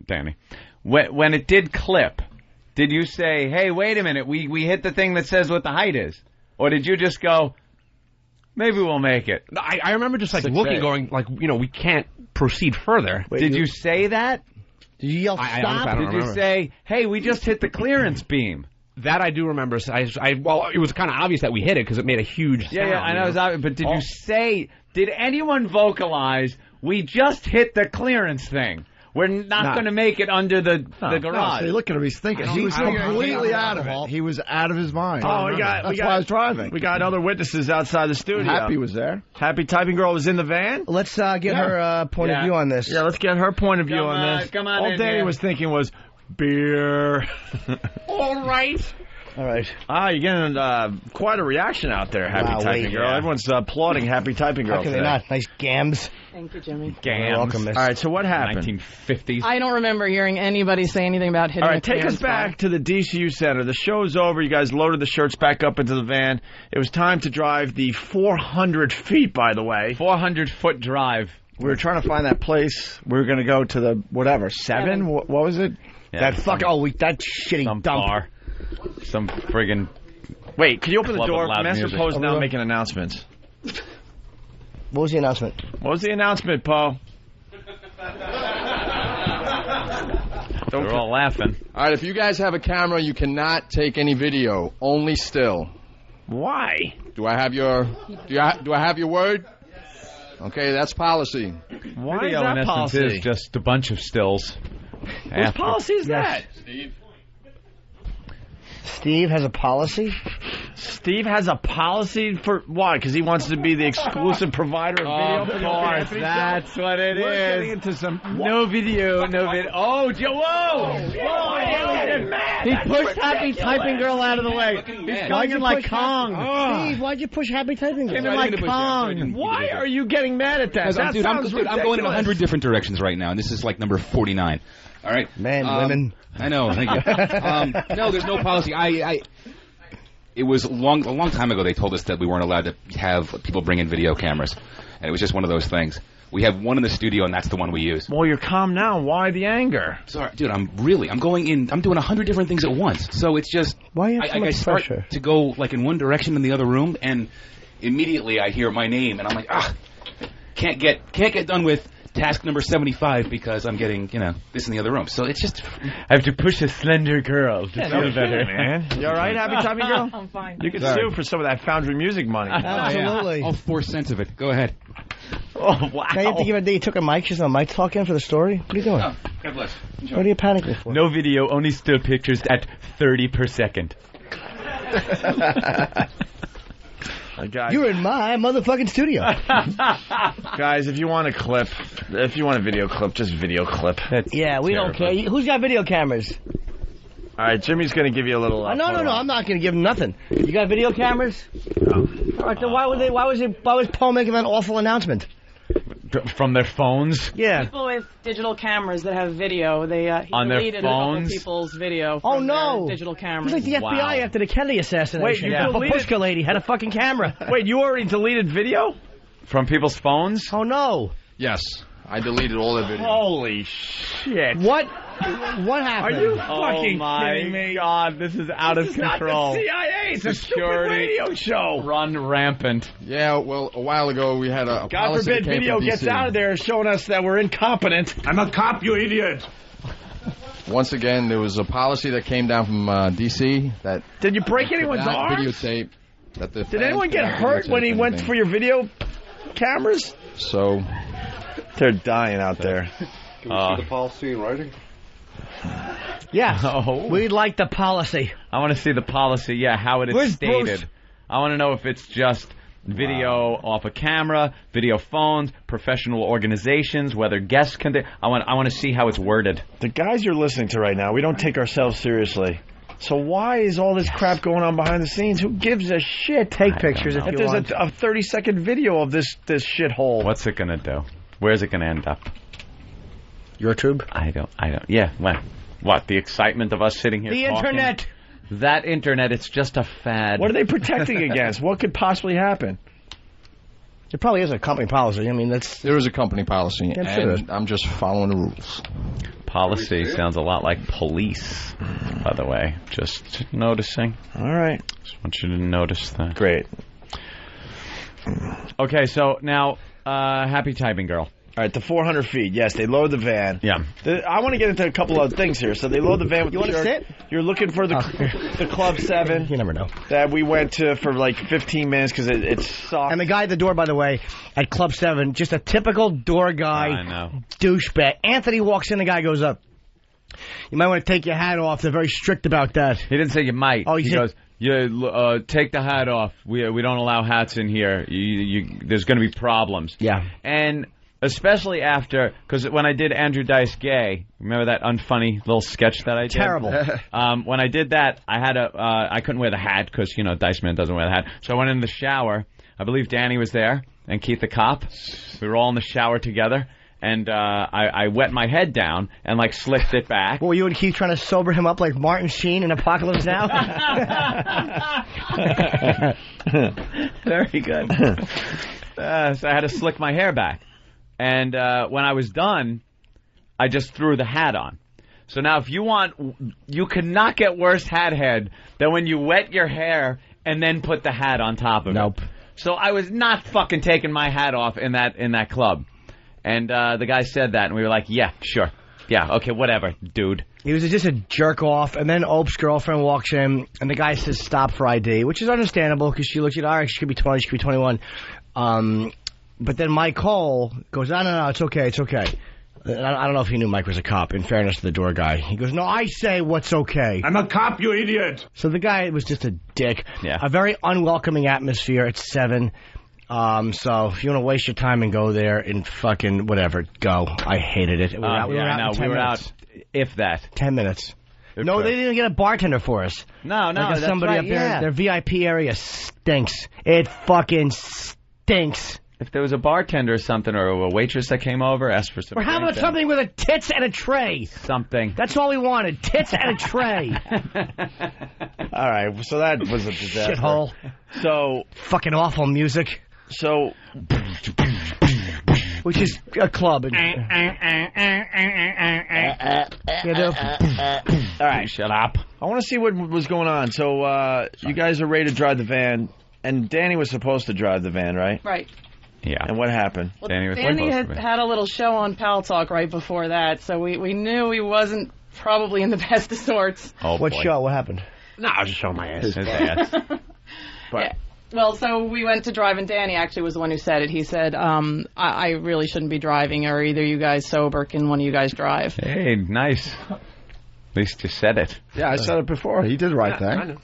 Danny. When it did clip, did you say, "Hey, wait a minute, we hit the thing that says what the height is," or did you just go, "Maybe we'll make it"? I remember just like looking, going like, we can't proceed further. Did you say that? Did you yell stop? Did you say, "Hey, we just hit the clearance beam"? That I do remember. Well, it was kind of obvious that we hit it because it made a huge sound. Yeah, I know it was obvious. But did you say? Did anyone vocalize? We just hit the clearance thing. We're not going to make it under the garage. No, so look at him. He's thinking. He was completely out of it. He was out of his mind. That's why I was driving. We got other witnesses outside the studio. Happy was there. Happy Typing Girl was in the van. Let's get her point of view on this. Yeah, let's get her point of view on this. Come on All Danny was thinking was beer. All right. You're getting quite a reaction out there, Happy Typing Girl. Yeah. Everyone's applauding Happy Typing Girl How can today. they not? Nice gams. Thank you, Jimmy. Gams. Welcome, miss. All right, so what happened? 1950s. I don't remember hearing anybody say anything about hitting All right, the take us clearance back to the DCU Center. The show's over. You guys loaded the shirts back up into the van. It was time to drive the 400 feet, by the way. 400-foot drive. We were trying to find that place. We were going to go to the, 7? What was it? Yeah, that shitty dump. Bar. Some friggin'... Wait, can you open the Club door? of loud Master music. Poe's now making announcements. What was the announcement? What was the announcement, Poe? They're all laughing. All right, if you guys have a camera, you cannot take any video. Only still. Why? Do I have your word? Okay, that's policy. Why Video, is that in essence, policy? is just a bunch of stills. Whose policy is that? Steve has a policy? Steve has a policy for why? Because he wants to be the exclusive provider of video. Of course, that's what it is. We're getting into some no video. Oh, Joe! Whoa! He pushed Happy Typing Girl out of the way. He's going in like Kong. Steve, why'd you push Happy Typing Girl? Came in like Kong. Why are you getting mad at that? I'm going in 100 different directions right now, and this is like number 49. All right, men, women. I know. Thank you. No, there's no policy. It was a long time ago. They told us that we weren't allowed to have people bring in video cameras, and it was just one of those things. We have one in the studio, and that's the one we use. Well, you're calm now. Why the anger? Sorry, dude. I'm going in. I'm doing 100 different things at once. So it's just why you have so much start pressure to go like in one direction in the other room, and immediately I hear my name, and I'm like, can't get done with task number 75 because I'm getting, this in the other room. So it's just... I have to push a slender girl to feel better. Man. You all right, Happy Timing Girl? I'm fine. You can sue for some of that Foundry Music money. Absolutely. All 4 cents of it. Go ahead. Oh, wow. Now you have to give it. You took a mic. She's on a mic talking for the story. What are you doing? Oh, God bless. Enjoy. What are you panicking for? No video, only still pictures at 30 per second. Guys, You're in my motherfucking studio. guys, if you want a clip, if you want a video clip, just video clip. Yeah, we don't care. Who's got video cameras? All right, Jimmy's going to give you a little... No, I'm not going to give him nothing. You got video cameers? No. All right, then why was Paul making that awful announcement? From their phones? Yeah. People with digital cameras that have video, he on their deleted a couple phones? people's video from their digital cameras. He's like the FBI after the Kennedy assassination. Wait, you deleted... Babushka lady had a fucking camera. Wait, you already deleted video? From people's phones? Oh, no. Yes, I deleted all the video. Holy shit. What happened? Are you fucking kidding me? God, this is out of control. Not the CIA. It's a stupid radio show. Run rampant. Yeah, well, a while ago we had a God policy forbid that came video from gets DC. out of there showing us that we're incompetent. I'm a cop, you idiot. Once again, there was a policy that came down from D.C. that... Did you break anyone's that arms? Videotape. That the Did anyone get hurt when he went for your video cameras? So... They're dying out there. Can we see the policy in writing? Yes. Oh. We'd like the policy. I want to see the policy, how it is Where's stated. Bruce? I want to know if it's just video off a camera, video phones, professional organizations, whether guests can... I want to see how it's worded. The guys you're listening to right now, we don't take ourselves seriously. So why is all this crap going on behind the scenes? Who gives a shit? Take pictures if you there's want. a 30-second video of this shithole. What's it going to do? Where's it going to end up? Your tube? I don't. Yeah, what? The excitement of us sitting here The talking? internet. That internet, it's just a fad. What are they protecting against? What could possibly happen? There probably is a company policy. I mean, There is a company policy, Yeah, sure and I'm just following the rules. Policy sounds a lot like police, by the way. Just noticing. All right. Just want you to notice that. Great. Okay, so now, Happy Typing Girl. All right, the 400 feet. Yes, they load the van. Yeah. I want to get into a couple of things here. So they load the van with You the wanna shirt. sit? You're looking for the Club 7. You never know. That we went to for like 15 minutes because it sucked. And the guy at the door, by the way, at Club 7, just a typical door guy. I know. Douchebag. Anthony walks in, the guy goes up. You might want to take your hat off. They're very strict about that. He didn't say you might. Oh, he said- goes, yeah, take the hat off. We don't allow hats in here. There's going to be problems. Yeah. And especially after, because when I did Andrew Dice Gay, remember that unfunny little sketch that I did? Terrible. When I did that, I couldn't wear the hat because, Dice Man doesn't wear the hat. So I went in the shower. I believe Danny was there and Keith the cop. We were all in the shower together. And I wet my head down and, slicked it back. Well, you and Keith trying to sober him up like Martin Sheen in Apocalypse Now? Very good. So I had to slick my hair back. And when I was done, I just threw the hat on. So now if you want, you cannot get worse hat head than when you wet your hair and then put the hat on top of it. So I was not fucking taking my hat off in that club. And the guy said that, and we were like, yeah, sure. Yeah, okay, whatever, dude. He was just a jerk off, and then Ope's girlfriend walks in, and the guy says stop for ID, which is understandable because she looks at, all right, she could be 20, she could be 21. But then Mike Cole goes, no, it's okay. I don't know if he knew Mike was a cop, in fairness to the door guy. He goes, no, I say what's okay. I'm a cop, you idiot. So the guy was just a dick. Yeah. A very unwelcoming atmosphere at 7. So if you want to waste your time and go there and fucking whatever, go. I hated it. We were out in 10 minutes. If that. 10 minutes. If No, that. they didn't get a bartender for us. No, Like that's somebody right, up there, yeah. their VIP area stinks. It fucking stinks. If there was a bartender or something, or a waitress that came over, asked for some We're having drinks, something with a tits and a tray. something. That's all we wanted. Tits and a tray. All right, so that was a disaster. Shithole. So Fucking awful music. So, which is a club. All right, shut up. I want to see what was going on. So, you guys are ready to drive the van, and Danny was supposed to drive the van, right? Right. Yeah. And what happened? Well, Danny was Danny supposed had to be. had a little show on Pal Talk right before that, so we knew he wasn't probably in the best of sorts. Oh, What boy. show? What happened? No, I was just showing my ass. His ass. Yeah. Well, so we went to drive, and Danny actually was the one who said it. He said, I really shouldn't be driving, or either you guys sober, can one of you guys drive? Hey, nice. At least you said it. Yeah, I said it before. He did the right I thing. know.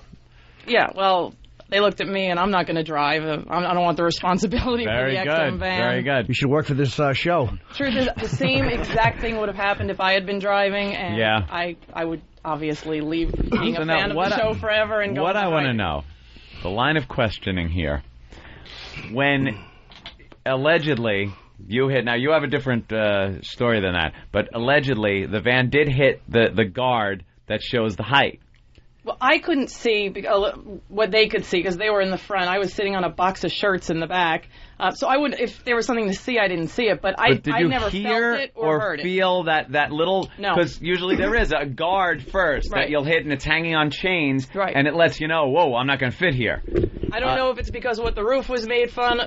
Yeah, well, they looked at me, and I'm not going to drive. I don't want the responsibility Very for the good. XM van. Very good. You should work for this show. Truth is, the same exact thing would have happened if I had been driving, and Yeah. I would obviously leave being So a now fan of what the I- show forever and go What on I want to driving. know, the line of questioning here. When allegedly you hit, now you have a different story than that, but allegedly the van did hit the guard that shows the height. Well, I couldn't see what they could see because they were in the front. I was sitting on a box of shirts in the back. So I would, if there was something to see, I didn't see it. But I did you never hear felt it or heard it. feel that little? No. Because usually there is a guard first Right. that you'll hit, and it's hanging on chains, Right. and it lets you know, whoa, I'm not going to fit here. I don't know if it's because of what the roof was made from.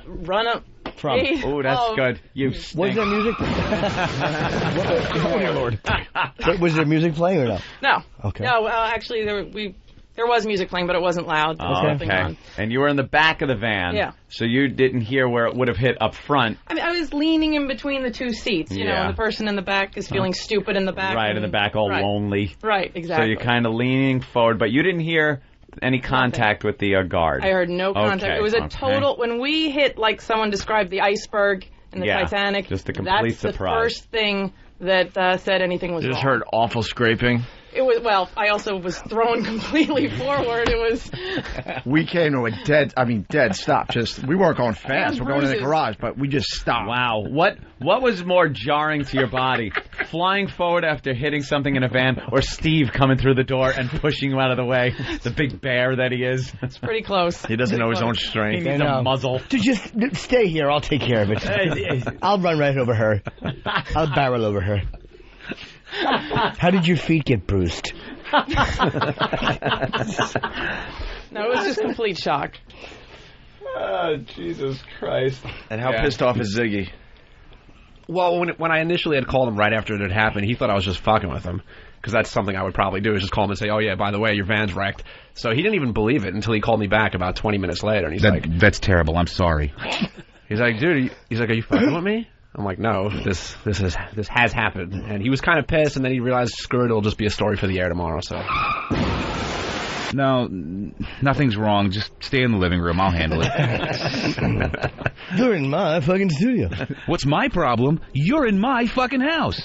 Oh, that's good. You Was there music? Oh, dear Lord. Was there music playing or not? No. Okay. No, actually, there was music playing, but it wasn't loud. There was Oh, nothing on. And you were in the back of the van. Yeah. So you didn't hear where it would have hit up front. I mean, I was leaning in between the two seats, you know, Yeah. and the person in the back is feeling stupid in the back. Right, in the back, all right. lonely. Right, exactly. So you're kind of leaning forward, but you didn't hear any contact with the guard. I heard no contact. Okay, It was a okay. total. When we hit, like someone described the iceberg in the Yeah, Titanic, just a complete that's surprise. the first thing that said anything was You just wrong. heard awful scraping. It was, well, I also was thrown completely forward. It was. We came to a dead stop. We weren't going fast. We're going in the bruises. garage, but we just stopped. Wow. What was more jarring to your body? Flying forward after hitting something in a van, or Steve coming through the door and pushing you out of the way? The big bear that he is. It's pretty close. He doesn't know his own He strength. needs a muzzle. Just stay here. I'll take care of it. I'll run right over her. I'll barrel over her. How did your feet get bruised? No, it was just complete shock. Oh, Jesus Christ. And how Yeah. pissed off is Ziggy? Well, when I initially had called him right after it had happened, he thought I was just fucking with him. Because that's something I would probably do, is just call him and say, oh, yeah, by the way, your van's wrecked. So he didn't even believe it until he called me back about 20 minutes later. And he's like, That's terrible. I'm sorry. he's like, dude, he's like, are you fucking with me? I'm like, no, this has happened. And he was kind of pissed, and then he realized, screw it, it'll just be a story for the air tomorrow. So No, nothing's wrong. Just stay in the living room. I'll handle it. You're in my fucking studio. What's my problem? You're in my fucking house.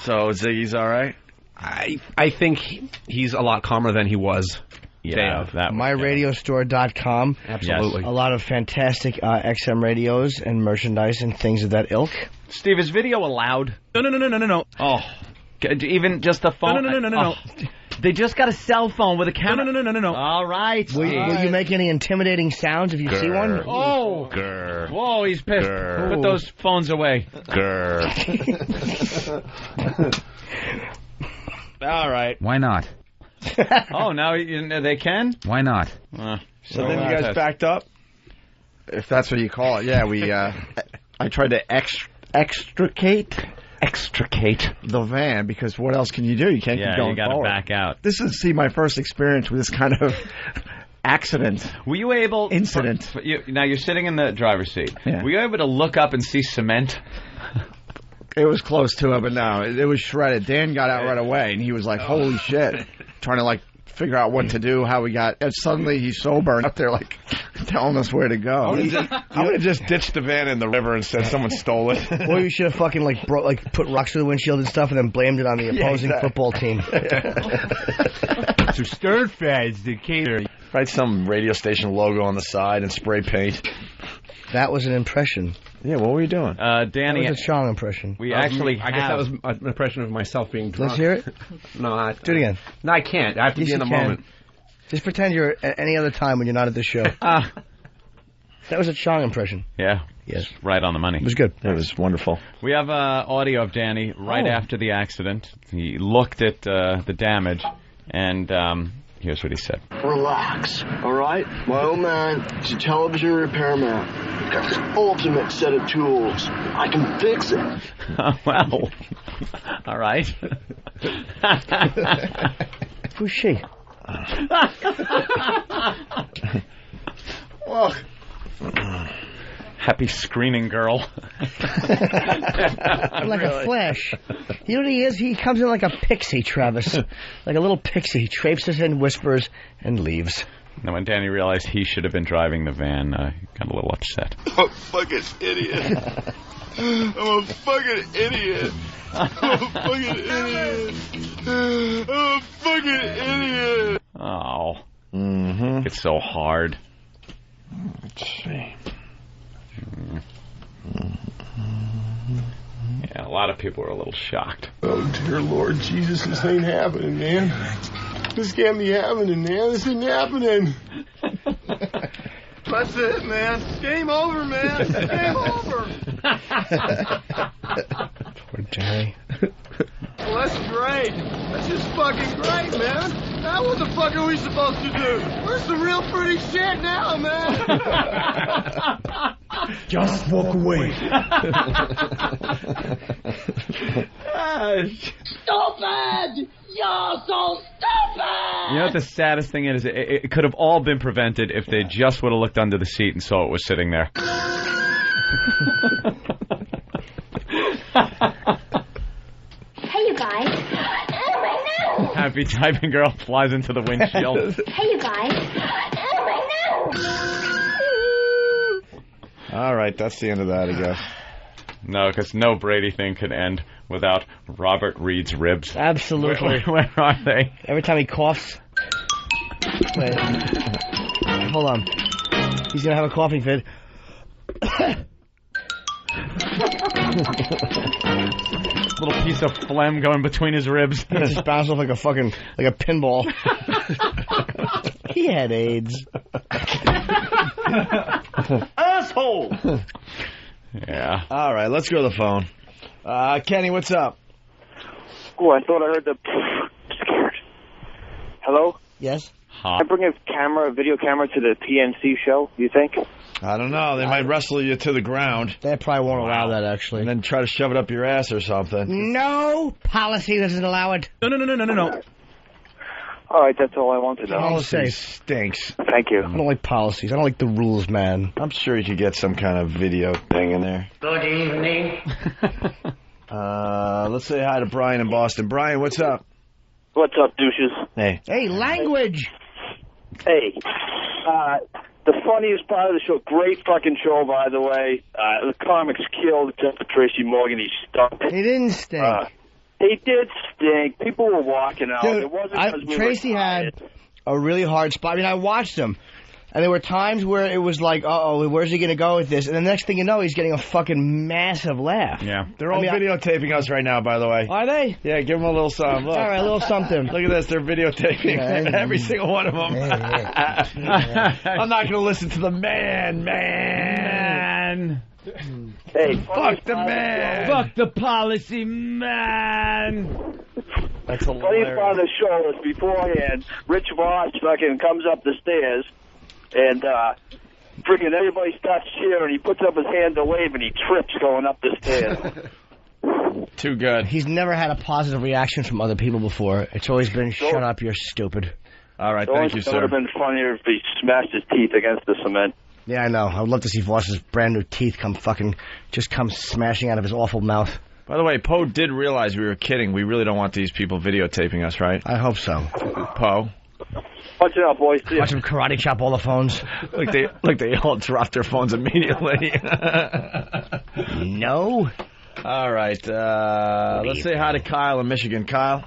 So Ziggy's all right? I think he's a lot calmer than he was. Yeah, that MyRadiostore.com. Absolutely. A lot of fantastic XM radios and merchandise and things of that ilk. Steve, is video allowed? No. Oh, even just a phone? No. Oh. They just got a cell phone with a camera. No. All right. Will you make any intimidating sounds if you see one? Oh. Grr. Whoa, he's pissed. Grr. Put those phones away. Grr. All right. Why not? Oh, now they can? Why not? So then you guys backed up? If that's what you call it, yeah. We I tried to extricate the van, because what else can you do? You can't keep going you got to forward. back out. This is my first experience with this kind of accident. Were you able... Incident. Now, you're sitting in the driver's seat. Yeah. Were you able to look up and see cement? It was close to it, but no, it was shredded. Dan got out right away, and he was like, holy shit, trying to, like, figure out what to do, how we got... And suddenly he's sober and up there, like, telling us where to go. I would have just ditched the van in the river and said someone stole it. Or you should have fucking, put rocks through the windshield and stuff and then blamed it on the opposing football team. So Stern fans, the cater. Write some radio station logo on the side and spray paint. That was an impression. Yeah, what were you doing? Danny... That was a strong impression. We actually I guess that was an impression of myself being drunk. Let's hear it. No, Do it again. No, I can't. I have to Yes, be in the you can. moment. Just pretend you're at any other time when you're not at the show. That was a Chong impression. Yeah. Yes. Right on the money. It was good. It was wonderful. We have audio of Danny right after the accident. He looked at the damage, and Here's what he said. Relax, all right? My old man is a television repairman. He's got this ultimate set of tools. I can fix it. Well, all right. Who's she? Well, Happy screening girl. Like a flash. You know what he is? He comes in like a pixie, Travis. Like a little pixie. He traipses in, whispers, and leaves. Now, when Danny realized he should have been driving the van, he got a little upset. I'm a fucking idiot. I'm a fucking idiot. I'm a fucking idiot. I'm a fucking idiot. Oh. Mm-hmm. It's so hard. Let's see. Yeah, a lot of people are a little shocked. Oh, dear Lord Jesus, this ain't happening, man. This can't be happening, man. This ain't happening. That's it, man. Game over, man. Game over. Poor Jerry. Well, that's great. That's just fucking great, man. Now what the fuck are we supposed to do? Where's the real pretty shit now, man? Just walk away. Stupid! You're so stupid! You know what the saddest thing is? It could have all been prevented if they just would have looked under the seat and saw it was sitting there. Hey, you guys. Oh, my nose! Happy typing girl flies into the windshield. Hey, you guys. Oh, my nose! All right, that's the end of that, I guess. No, because no Brady thing could end without Robert Reed's ribs. Absolutely. Where are they? Every time he coughs. Wait. Hold on. He's going to have a coughing fit. Little piece of phlegm going between his ribs. He just bounced off like a pinball. He had AIDS. Asshole! Yeah. All right, let's go to the phone. Kenny, what's up? Oh, I thought I heard the... Scared. Hello? Yes? Can I bring a video camera to the PNC show, you think? I don't know. They might wrestle you to the ground. They probably won't allow that, actually. And then try to shove it up your ass or something. No policy doesn't allow it. No. All right, that's all I want to know. Policy stinks. Thank you. I don't like policies. I don't like the rules, man. I'm sure you could get some kind of video thing in there. Good evening. Let's say hi to Brian in Boston. Brian, what's up? What's up, douches? Hey. Hey, language! Hey, the funniest part of the show, great fucking show, by the way. The comics killed except for Tracy Morgan. He stunk. He didn't stink. He did stink. People were walking out. Dude, It wasn't because we Tracy were had a really hard spot. I mean, I watched him, and there were times where it was like, uh-oh, where's he going to go with this? And the next thing you know, he's getting a fucking massive laugh. Yeah. They're all videotaping us right now, by the way. Are they? Yeah, give them a little something. Look. All right, a little something. Look at this. They're videotaping every single one of them. I'm not going to listen to the man. Hey, fuck the man. Fuck the policy, man. That's funny part of the show is beforehand, Rich Voss fucking comes up the stairs, and freaking everybody starts cheering. He puts up his hand to wave, and he trips going up the stairs. Too good. He's never had a positive reaction from other people before. It's always been, shut up, you're stupid. All right, thank you, It sir. would have been funnier if he smashed his teeth against the cement. Yeah, I know. I would love to see Voss's brand new teeth come smashing out of his awful mouth. By the way, Poe did realize we were kidding. We really don't want these people videotaping us, right? I hope so. Poe? Watch it out, boys. See ya. Watch him karate chop all the phones. Like they all dropped their phones immediately. No. All right. Let's say hi to Kyle in Michigan. Kyle?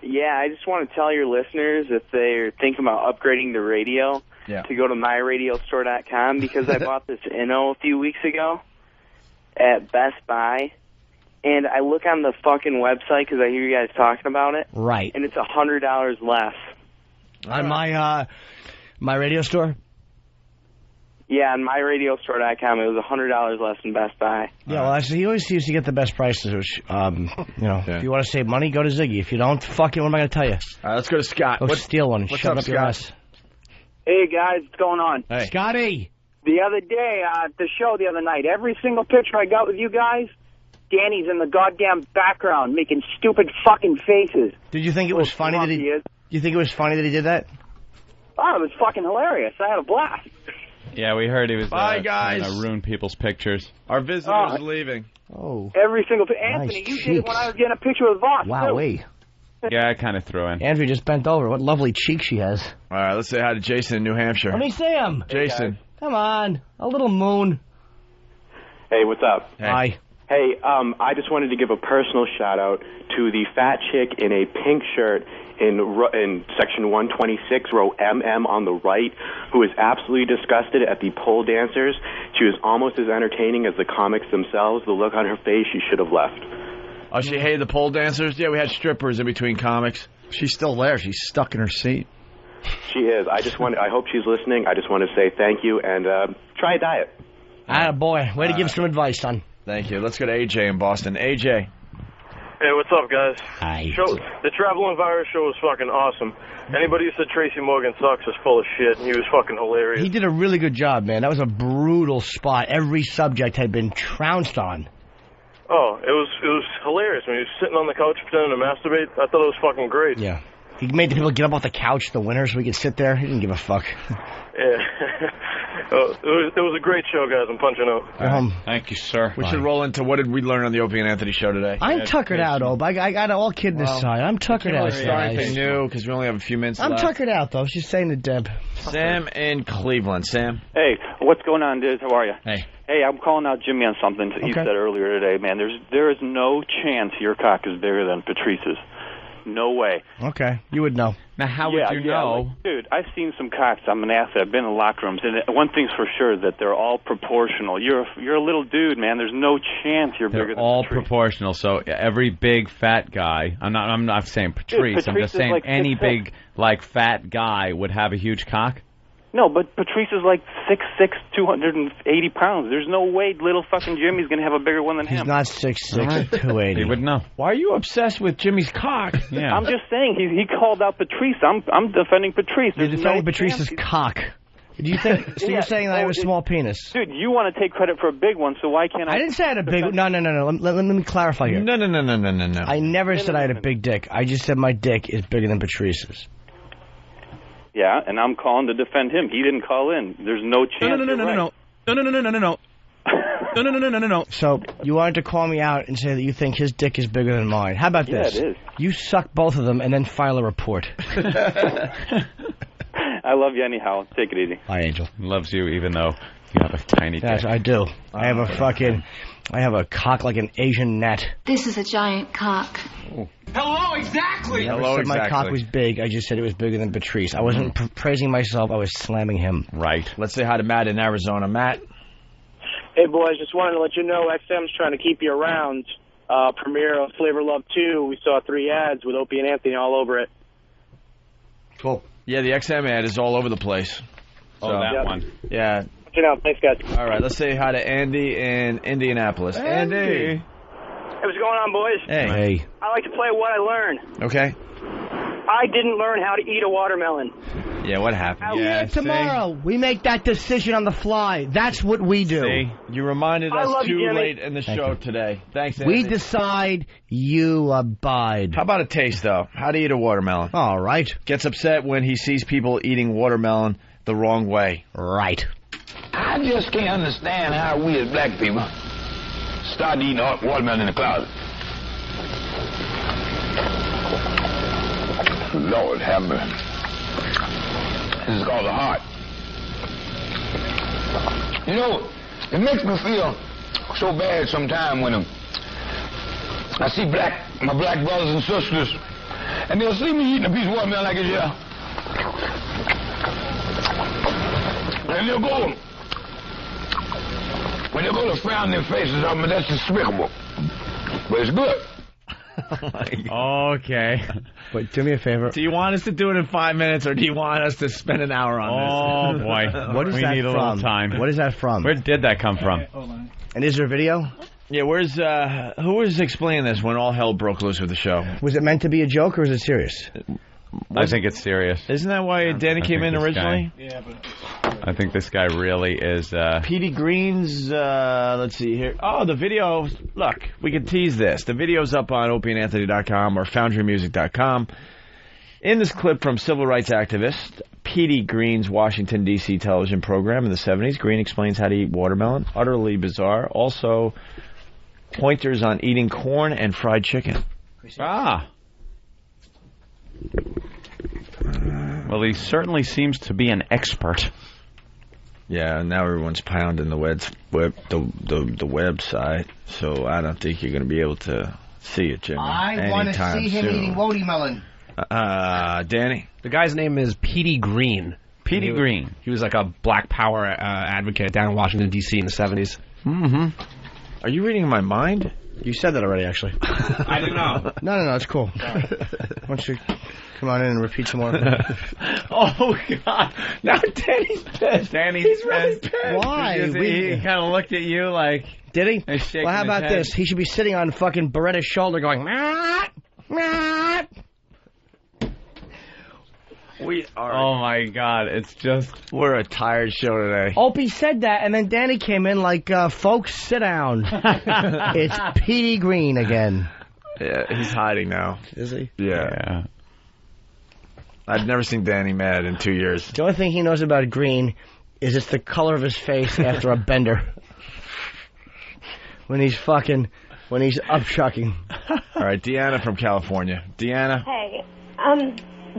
Yeah, I just want to tell your listeners if they're thinking about upgrading the radio to go to myradiostore.com because I bought this Inno a few weeks ago at Best Buy, and I look on the fucking website because I hear you guys talking about it. Right. And it's $100 less. On my radio store? Yeah, on MyRadioStore.com, it was $100 less than Best Buy. Yeah, well, actually, he always seems to get the best prices. Which, if you want to save money, go to Ziggy. If you don't, fuck it. What am I going to tell you? All right, let's go to Scott. Go steal one and what's shove up, it up your Scott? ass. Hey guys, what's going on? Hey. Scotty. The other day, the show the other night, every single picture I got with you guys, Danny's in the goddamn background making stupid fucking faces. Did you think it was funny that he? You think it was funny that he did that? Oh, it was fucking hilarious. I had a blast. Yeah, we heard he was Bye, guys. trying to ruin people's pictures. Our visitor's leaving. Oh. Every single Anthony, Nice you did it when cheeks. I was getting a picture with Voss. Wow, too. wait. Yeah, I kind of threw in. Andrew just bent over. What lovely cheeks she has. All right, let's say hi to Jason in New Hampshire. Let me see him. Jason. Come on. A little moon. Hey, what's up? Hi. Hey, I just wanted to give a personal shout out to the fat chick in a pink shirt in section 126, row MM on the right, who is absolutely disgusted at the pole dancers. She was almost as entertaining as the comics themselves. The look on her face, she should have left. Oh, she hated the pole dancers? Yeah, we had strippers in between comics. She's still there. She's stuck in her seat. She is. I hope she's listening. I just want to say thank you and try a diet. Boy, way to give some advice, son. Thank you. Let's go to AJ in Boston. AJ. Hey, what's up, guys? Hi. The Traveling Virus show was fucking awesome. Anybody who said Tracy Morgan sucks is full of shit, and he was fucking hilarious. He did a really good job, man. That was a brutal spot. Every subject had been trounced on. Oh, it was hilarious. When he was sitting on the couch pretending to masturbate, I thought it was fucking great. Yeah. He made the people get up off the couch, the winners, so we could sit there. He didn't give a fuck. Yeah. It was a great show, guys. I'm punching out. Thank you, sir. We should roll into what did we learn on the Opie and Anthony show today? I'm tuckered out, Obe. I got all kidding aside. I'm tuckered out, Anything guys. new, because we only have a few minutes I'm left. tuckered out, though. She's saying to Deb. Sam in Cleveland. Sam. Hey, what's going on, dudes? How are you? Hey. Hey, I'm calling out Jimmy on something that he said earlier today, man. There is no chance your cock is bigger than Patrice's. No way. Okay, you would know. Now, how would you know? Like, dude, I've seen some cocks. I'm an athlete. I've been in locker rooms, and one thing's for sure that they're all proportional. You're a little dude, man. There's no chance you're bigger They're than all Patrice. proportional. So every big fat guy. I'm not saying Patrice. I'm Patrice just is saying like any 6'6". big fat guy would have a huge cock. No, but Patrice is like 6'6", 280 pounds. There's no way little fucking Jimmy's going to have a bigger one than He's him. not 6'6", 280. He would know. Why are you obsessed with Jimmy's cock? Yeah. I'm just saying, he called out Patrice. I'm defending Patrice. You're There's defending no Patrice's chance. cock. Do you think? So you're saying that I have a small penis? Dude, you want to take credit for a big one, so why can't I? I didn't say I had a big. No. Let me clarify here. No. I never said I had a big dick. I just said my dick is bigger than Patrice's. Yeah, and I'm calling to defend him. He didn't call in. There's no chance. No. So you wanted to call me out and say that you think his dick is bigger than mine. How about this? Yeah, it is. You suck both of them and then file a report. I love you anyhow. Take it easy. Hi, Angel. Loves you even though you have a tiny dick. Yes, I do. I have a cock like an Asian gnat. This is a giant cock. Hello, exactly. I never said my cock was big. I just said it was bigger than Patrice. I wasn't praising myself. I was slamming him. Right. Let's say hi to Matt in Arizona. Matt. Hey, boys, just wanted to let you know XM's trying to keep you around. Premiere of Flavor Love 2. We saw 3 ads with Opie and Anthony all over it. Cool. Yeah, the XM ad is all over the place. Oh, that one. Yeah. You know, thanks, guys. All right, let's say hi to Andy in Indianapolis. Andy. Hey, what's going on, boys? Hey. I like to play what I learned. Okay. I didn't learn how to eat a watermelon. Yeah, what happened? Yeah, tomorrow. We make that decision on the fly. That's what we do. See? You reminded I us love you, too Jimmy. late in the Thank show you. today. Thanks, Andy. We decide, you abide. How about a taste, though? How to eat a watermelon? All right. Gets upset when he sees people eating watermelon the wrong way. Right. I just can't understand how we as black people start eating watermelon in the closet. Lord have mercy. This is called the heart. You know, it makes me feel so bad sometimes when I see my black brothers and sisters, and they'll see me eating a piece of watermelon like this here. And they'll go, when they go to frown their faces on me, that's despicable. But it's good. Okay. Wait, do me a favor. Do you want us to do it in 5 minutes, or do you want us to spend an hour on Oh, this? boy. What is we that need a from? little time. What is that from? Where did that come from? And is there a video? Yeah, where's who was explaining this when all hell broke loose with the show? Was it meant to be a joke or was it serious? I think it's serious. Isn't that why Danny came in originally? Yeah, but I think this guy really is. Petey Green's. Let's see here. Oh, the video. Look, we can tease this. The video's up on opieandanthony.com or foundrymusic.com. In this clip from civil rights activist Petey Green's Washington, D.C. television program in the 70s, Green explains how to eat watermelon. Utterly bizarre. Also, pointers on eating corn and fried chicken. Ah. Well, he certainly seems to be an expert. Yeah, now everyone's pounding the website, so I don't think you're going to be able to see it, Jimmy. I want to see him eating watermelon. Danny? The guy's name is Petey Green. Petey Green. He was like a Black Power advocate down in Washington, D.C. in the 70s. Mm-hmm. Are you reading my mind? You said that already, actually. I didn't know. No, it's cool. Why don't you come on in and repeat some more? Oh, God. Now Danny's pissed. He's really pissed. Why? He kind of looked at you like... Did he? Well, how about this? He should be sitting on fucking Beretta's shoulder going, Matt, Matt. We are. Oh, my God. It's just... We're a tired show today. Opie said that, and then Danny came in like, folks, sit down. It's Petey Green again. Yeah, he's hiding now. Is he? Yeah. I've never seen Danny mad in 2 years. The only thing he knows about Green is it's the color of his face after a bender. When he's up chucking. All right, Deanna from California. Deanna? Hey,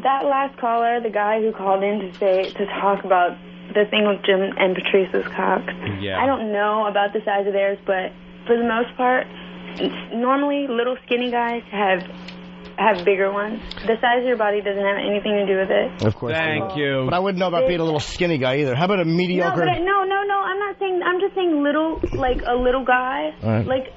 that last caller, the guy who called in to talk about the thing with Jim and Patrice's cock. Yeah. I don't know about the size of theirs, but for the most part, normally little skinny guys have bigger ones. The size of your body doesn't have anything to do with it. Of course. Thank you. But I wouldn't know about being a little skinny guy either. How about a mediocre? No. I'm not saying. I'm just saying little, like a little guy. Right. Like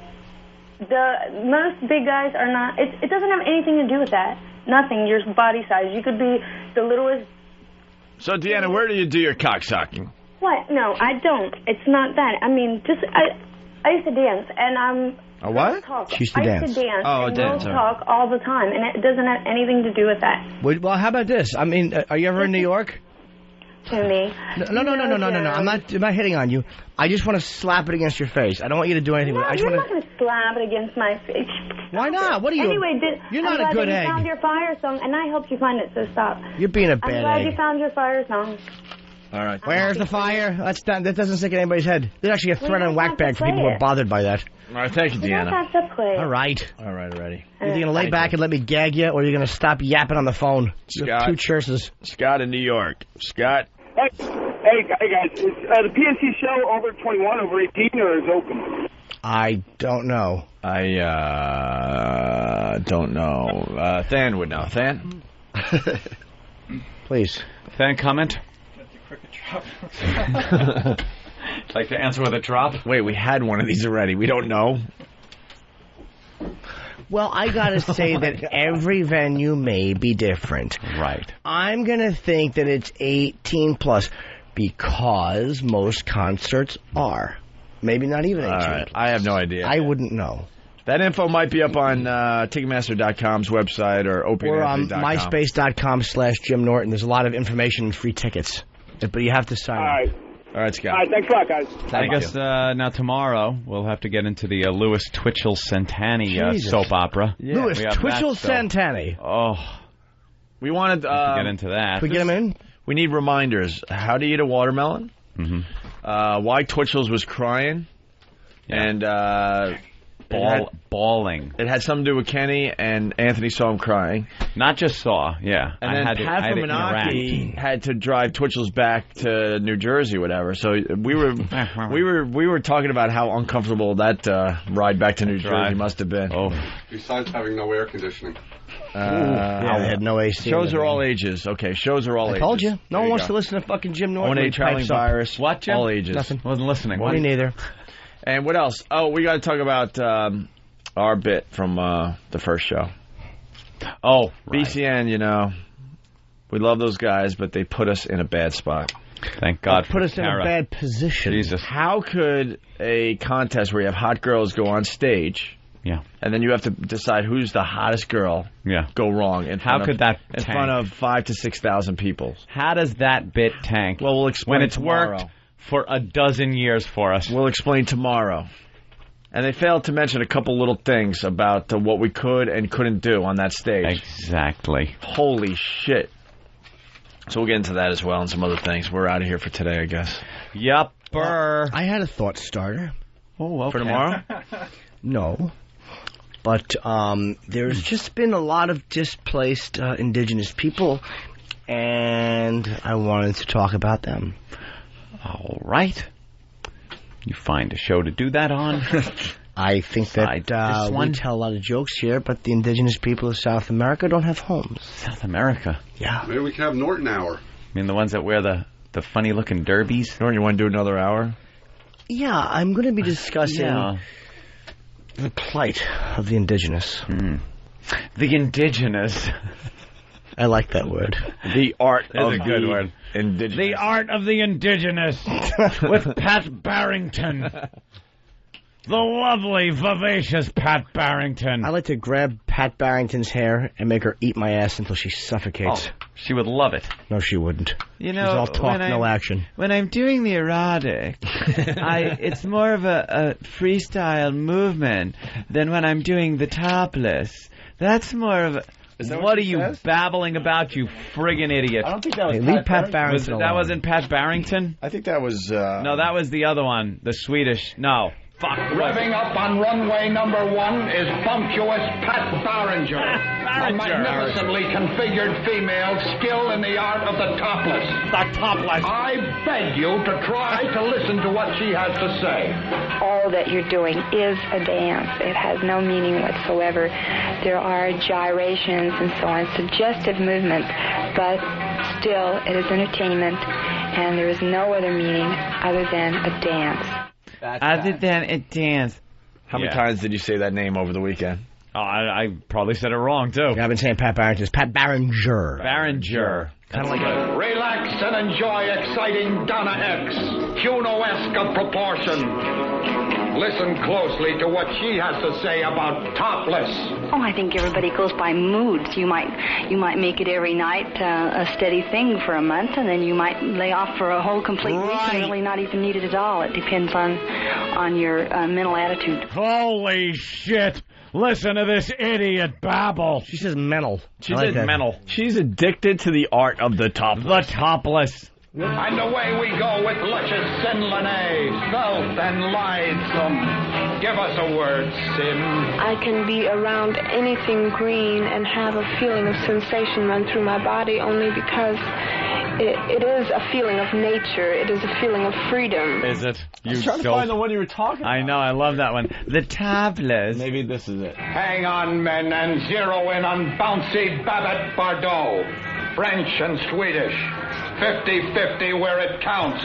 most big guys are not. It doesn't have anything to do with that. Nothing. Your body size. You could be the littlest. So, Deanna, where do you do your cocksucking? What? No, I don't. It's not that. I mean, just I used to dance, and I'm. A what? Talk. She used to dance. I used to dance. Oh, and dance. we'll talk all the time, and it doesn't have anything to do with that. Well, how about this? I mean, are you ever in New York? To me. No. I'm not hitting on you. I just want to slap it against your face. I don't want you to do anything. No, I just you're want not going to slap it against my face. Why not? What are you? Anyway, you're not I'm a good glad that egg. you found your fire song, and I helped you find it, so stop. You're being a I'm bad glad egg. you found your fire song. All right. Where's the fire? That doesn't stick in anybody's head. There's actually a threat on Whackbag for people who are bothered by that. All right, thank you, You don't Deanna. have to play. All right. Already. You're going to lay back and let me gag you, or you're going to stop yapping on the phone? Scott. Two choices. Scott in New York. Scott? Hey guys, is the PNC show over 21, over 18, or is open? I don't know. I don't know. Than would know. Than? Please. Than, comment? Like to answer with a drop? Wait, we had one of these already. We don't know. Well, I gotta say that every venue may be different. Right. I'm gonna think that it's 18 plus because most concerts are. Maybe not even 18. All right. I have no idea. I wouldn't know. That info might be up on Ticketmaster.com's website or Or on opieandanthony.com. myspace.com/Jim Norton. There's a lot of information and free tickets. But you have to sign up. All right, Scott. All right, thanks a lot, guys. I guess now tomorrow we'll have to get into the Louis Twitchell Santani Jesus. soap opera. Yeah. Louis We have Twitchell that, so- Santani. Oh, We wanted to get into that. Can we get him in? We need reminders. How to eat a watermelon. Mm-hmm. Why Twitchell's was crying. Yeah. And bawling. It had something to do with Kenny, and Anthony saw him crying. Not just saw, yeah. And I then had to Pat from interact. Menaki had to drive Twitchell's back to New Jersey, whatever. So we were talking about how uncomfortable that ride back to New Jersey must have been. Oh, Besides having no air conditioning. Yeah, they had no AC. Shows are all ages. Okay, shows are all ages. I told you. No There one wants go. to listen to fucking Jim Norton. when O&A he traveling pipes up. virus. What, Jim? All ages. Nothing. Wasn't listening. Me neither. And what else? Oh, we got to talk about our bit from the first show. Oh, right. BCN, you know, we love those guys, but they put us in a bad spot. Thank God put us in a bad position. Jesus. How could a contest where you have hot girls go on stage, and then you have to decide who's the hottest girl, go wrong? In front of 5,000 to 6,000 people? How does that bit tank? Well, we'll explain when it's tomorrow. Worked for a dozen years for us. We'll explain tomorrow. And they failed to mention a couple little things about what we could and couldn't do on that stage. Exactly. Holy shit. So we'll get into that as well and some other things. We're out of here for today, I guess. Yupper. I had a thought starter. Oh, okay. For tomorrow? No. But there's just been a lot of displaced indigenous people, and I wanted to talk about them. All right. You find a show to do that on. I think that we tell a lot of jokes here, but the indigenous people of South America don't have homes. South America? Yeah. Maybe we can have Norton Hour. I mean, the ones that wear the funny-looking derbies? Norton, you want to do another hour? Yeah, I'm going to be discussing the plight of the indigenous. The indigenous. I like that word. The art of a good word. Indigenous. The art of the indigenous with Pat Barrington. The lovely, vivacious Pat Barrington. I like to grab Pat Barrington's hair and make her eat my ass until she suffocates. Oh, she would love it. No, she wouldn't. You know, she's all talk, no action. When I'm doing the erotic, it's more of a freestyle movement than when I'm doing the topless. That's more of a... What are you babbling about, you friggin' idiot? I don't think that was leave Pat Barrington alone. That wasn't Pat Barrington? I think that was... No, that was the other one. The Swedish... No. Fuck. Revving up on runway number 1 is bumptious Pat Barringer. A magnificently configured female skilled in the art of the topless. The topless. I beg you to try to listen to what she has to say. All that you're doing is a dance. It has no meaning whatsoever. There are gyrations and so on, suggestive movements, but still it is entertainment, and there is no other meaning other than a dance. Other than a dance. How many times did you say that name over the weekend? Oh, I probably said it wrong, too. Yeah, I've been saying Pat Barrington. It's Pat Barringer. Barringer. Kind of like a... Relax and enjoy exciting Donna X, Juno-esque of proportion. Listen closely to what she has to say about topless. Oh, I think everybody goes by moods. You might make it every night a steady thing for a month, and then you might lay off for a whole complete week and really not even need it at all. It depends on your mental attitude. Holy shit! Listen to this idiot babble. She says mental. She says mental. She's addicted to the art of the topless. The topless. And away we go with luscious Sinlane, svelte and lithesome. Give us a word, Sim. I can be around anything green and have a feeling of sensation run through my body only because it is a feeling of nature. It is a feeling of freedom. Is it? I was trying to find the one you were talking about. I know, I love that one. The topless. Maybe this is it. Hang on, men, and zero in on bouncy Babette Bardot. French and Swedish. 50-50 where it counts.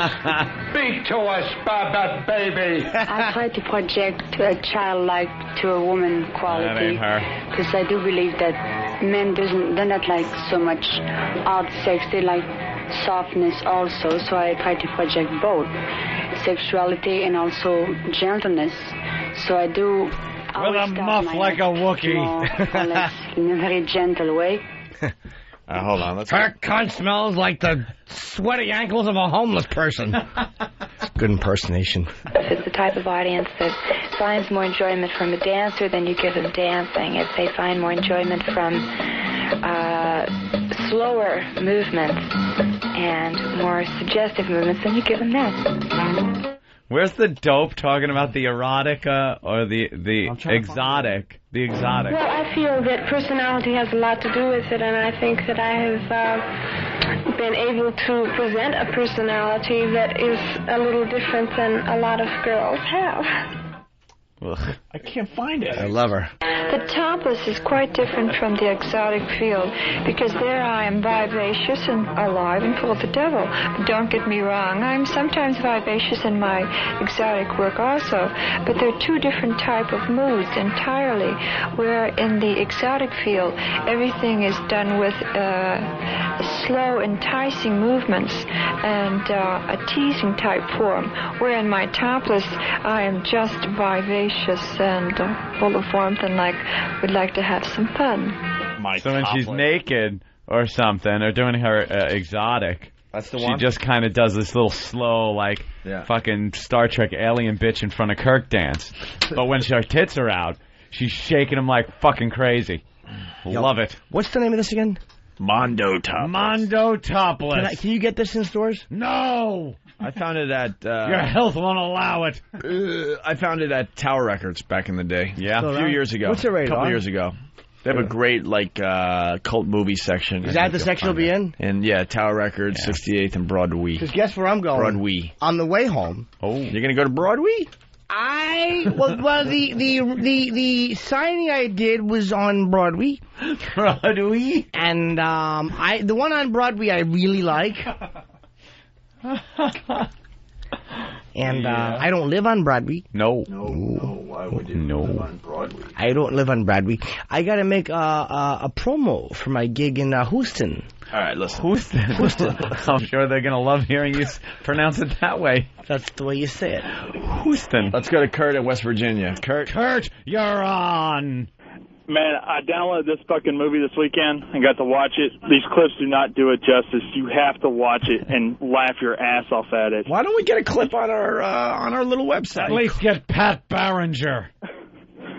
Speak to us, Babette, baby. I try to project a childlike to a woman quality. That ain't her. Because I do believe that men they're not like so much odd sex. They like softness also. So I try to project both sexuality and also gentleness. So I do. With a muff like a Wookiee. In a very gentle way. Hold on. Her cunt smells like the sweaty ankles of a homeless person. Good impersonation. If it's the type of audience that finds more enjoyment from a dancer, then you give them dancing. If they find more enjoyment from slower movements and more suggestive movements, then you give them that. Where's the dope talking about the erotica or the exotic? The exotic. Well, I feel that personality has a lot to do with it, and I think that I have been able to present a personality that is a little different than a lot of girls have. Ugh. I can't find it. I love her. That The topless is quite different from the exotic field because there I am vivacious and alive and full of the devil. But don't get me wrong, I'm sometimes vivacious in my exotic work also, but there are two different type of moods entirely, where in the exotic field everything is done with slow, enticing movements and a teasing type form, where in my topless I am just vivacious and full of warmth and would like to have some fun. So when she's naked or something, or doing her exotic, that's the she one? just kind of does this little slow, fucking Star Trek alien bitch in front of Kirk dance. But when her tits are out, she's shaking them like fucking crazy. Love it. What's the name of this again? Mondo Topless. Mondo Topless. Can you get this in stores? No! I found it at... Your health won't allow it. I found it at Tower Records back in the day. Yeah? A few years ago. What's it rated A couple on? years ago. They have a great, cult movie section. Is that the section you'll be in? And, Tower Records, 68th and Broadway. Because guess where I'm going? Broadway. On the way home. Oh. You're going to go to Broadway? The signing I did was on Broadway. Broadway? And the one on Broadway I really like. And I don't live on Broadway. No. Why would you live on Broadway? I don't live on Broadway. I got to make a promo for my gig in Houston. All right, listen. Houston. I'm sure they're going to love hearing you pronounce it that way. That's the way you say it. Houston. Let's go to Kurt in West Virginia. Kurt, you're on. Man, I downloaded this fucking movie this weekend and got to watch it. These clips do not do it justice. You have to watch it and laugh your ass off at it. Why don't we get a clip on our little website? At least get Pat Barringer.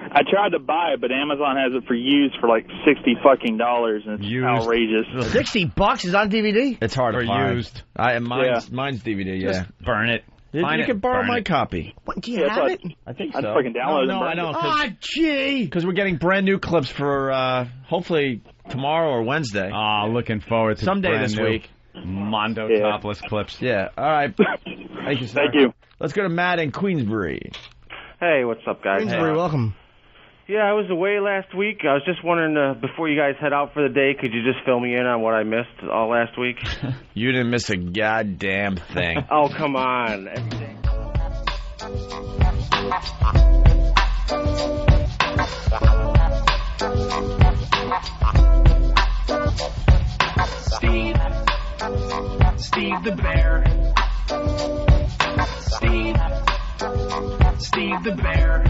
I tried to buy it, but Amazon has it for used for like $60 fucking, and it's outrageous. $60 is on DVD? It's hard to find. Used. Mine's DVD, Just burn it. You can borrow my copy. What, do you have it? I think so. I'd fucking download it. No, I don't. Gee. Because we're getting brand new clips for hopefully tomorrow or Wednesday. Looking forward to someday this week. Mondo Topless clips. Yeah. All right. Thank you, sir. Thank you. Let's go to Matt in Queensbury. Hey, what's up, guys? Queensbury, welcome. Yeah, I was away last week. I was just wondering, before you guys head out for the day, could you just fill me in on what I missed all last week? You didn't miss a goddamn thing. Oh, come on. Everything. Steve the Bear. Steve the Bear.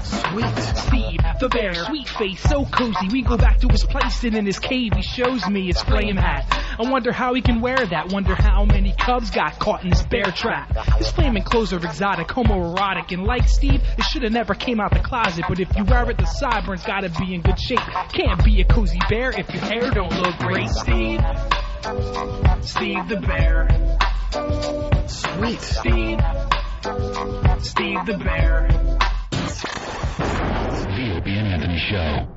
Sweet Steve the Bear, sweet face, so cozy. We go back to his place and in his cave he shows me his flame hat. I wonder how he can wear that. Wonder how many cubs got caught in this bear trap. His flaming clothes are exotic, homoerotic, and like Steve, it should have never came out the closet. But if you wear it, the sideburns gotta be in good shape. Can't be a cozy bear if your hair don't look great. Steve the Bear. Sweet Steve the Bear. The Opie and Anthony Show.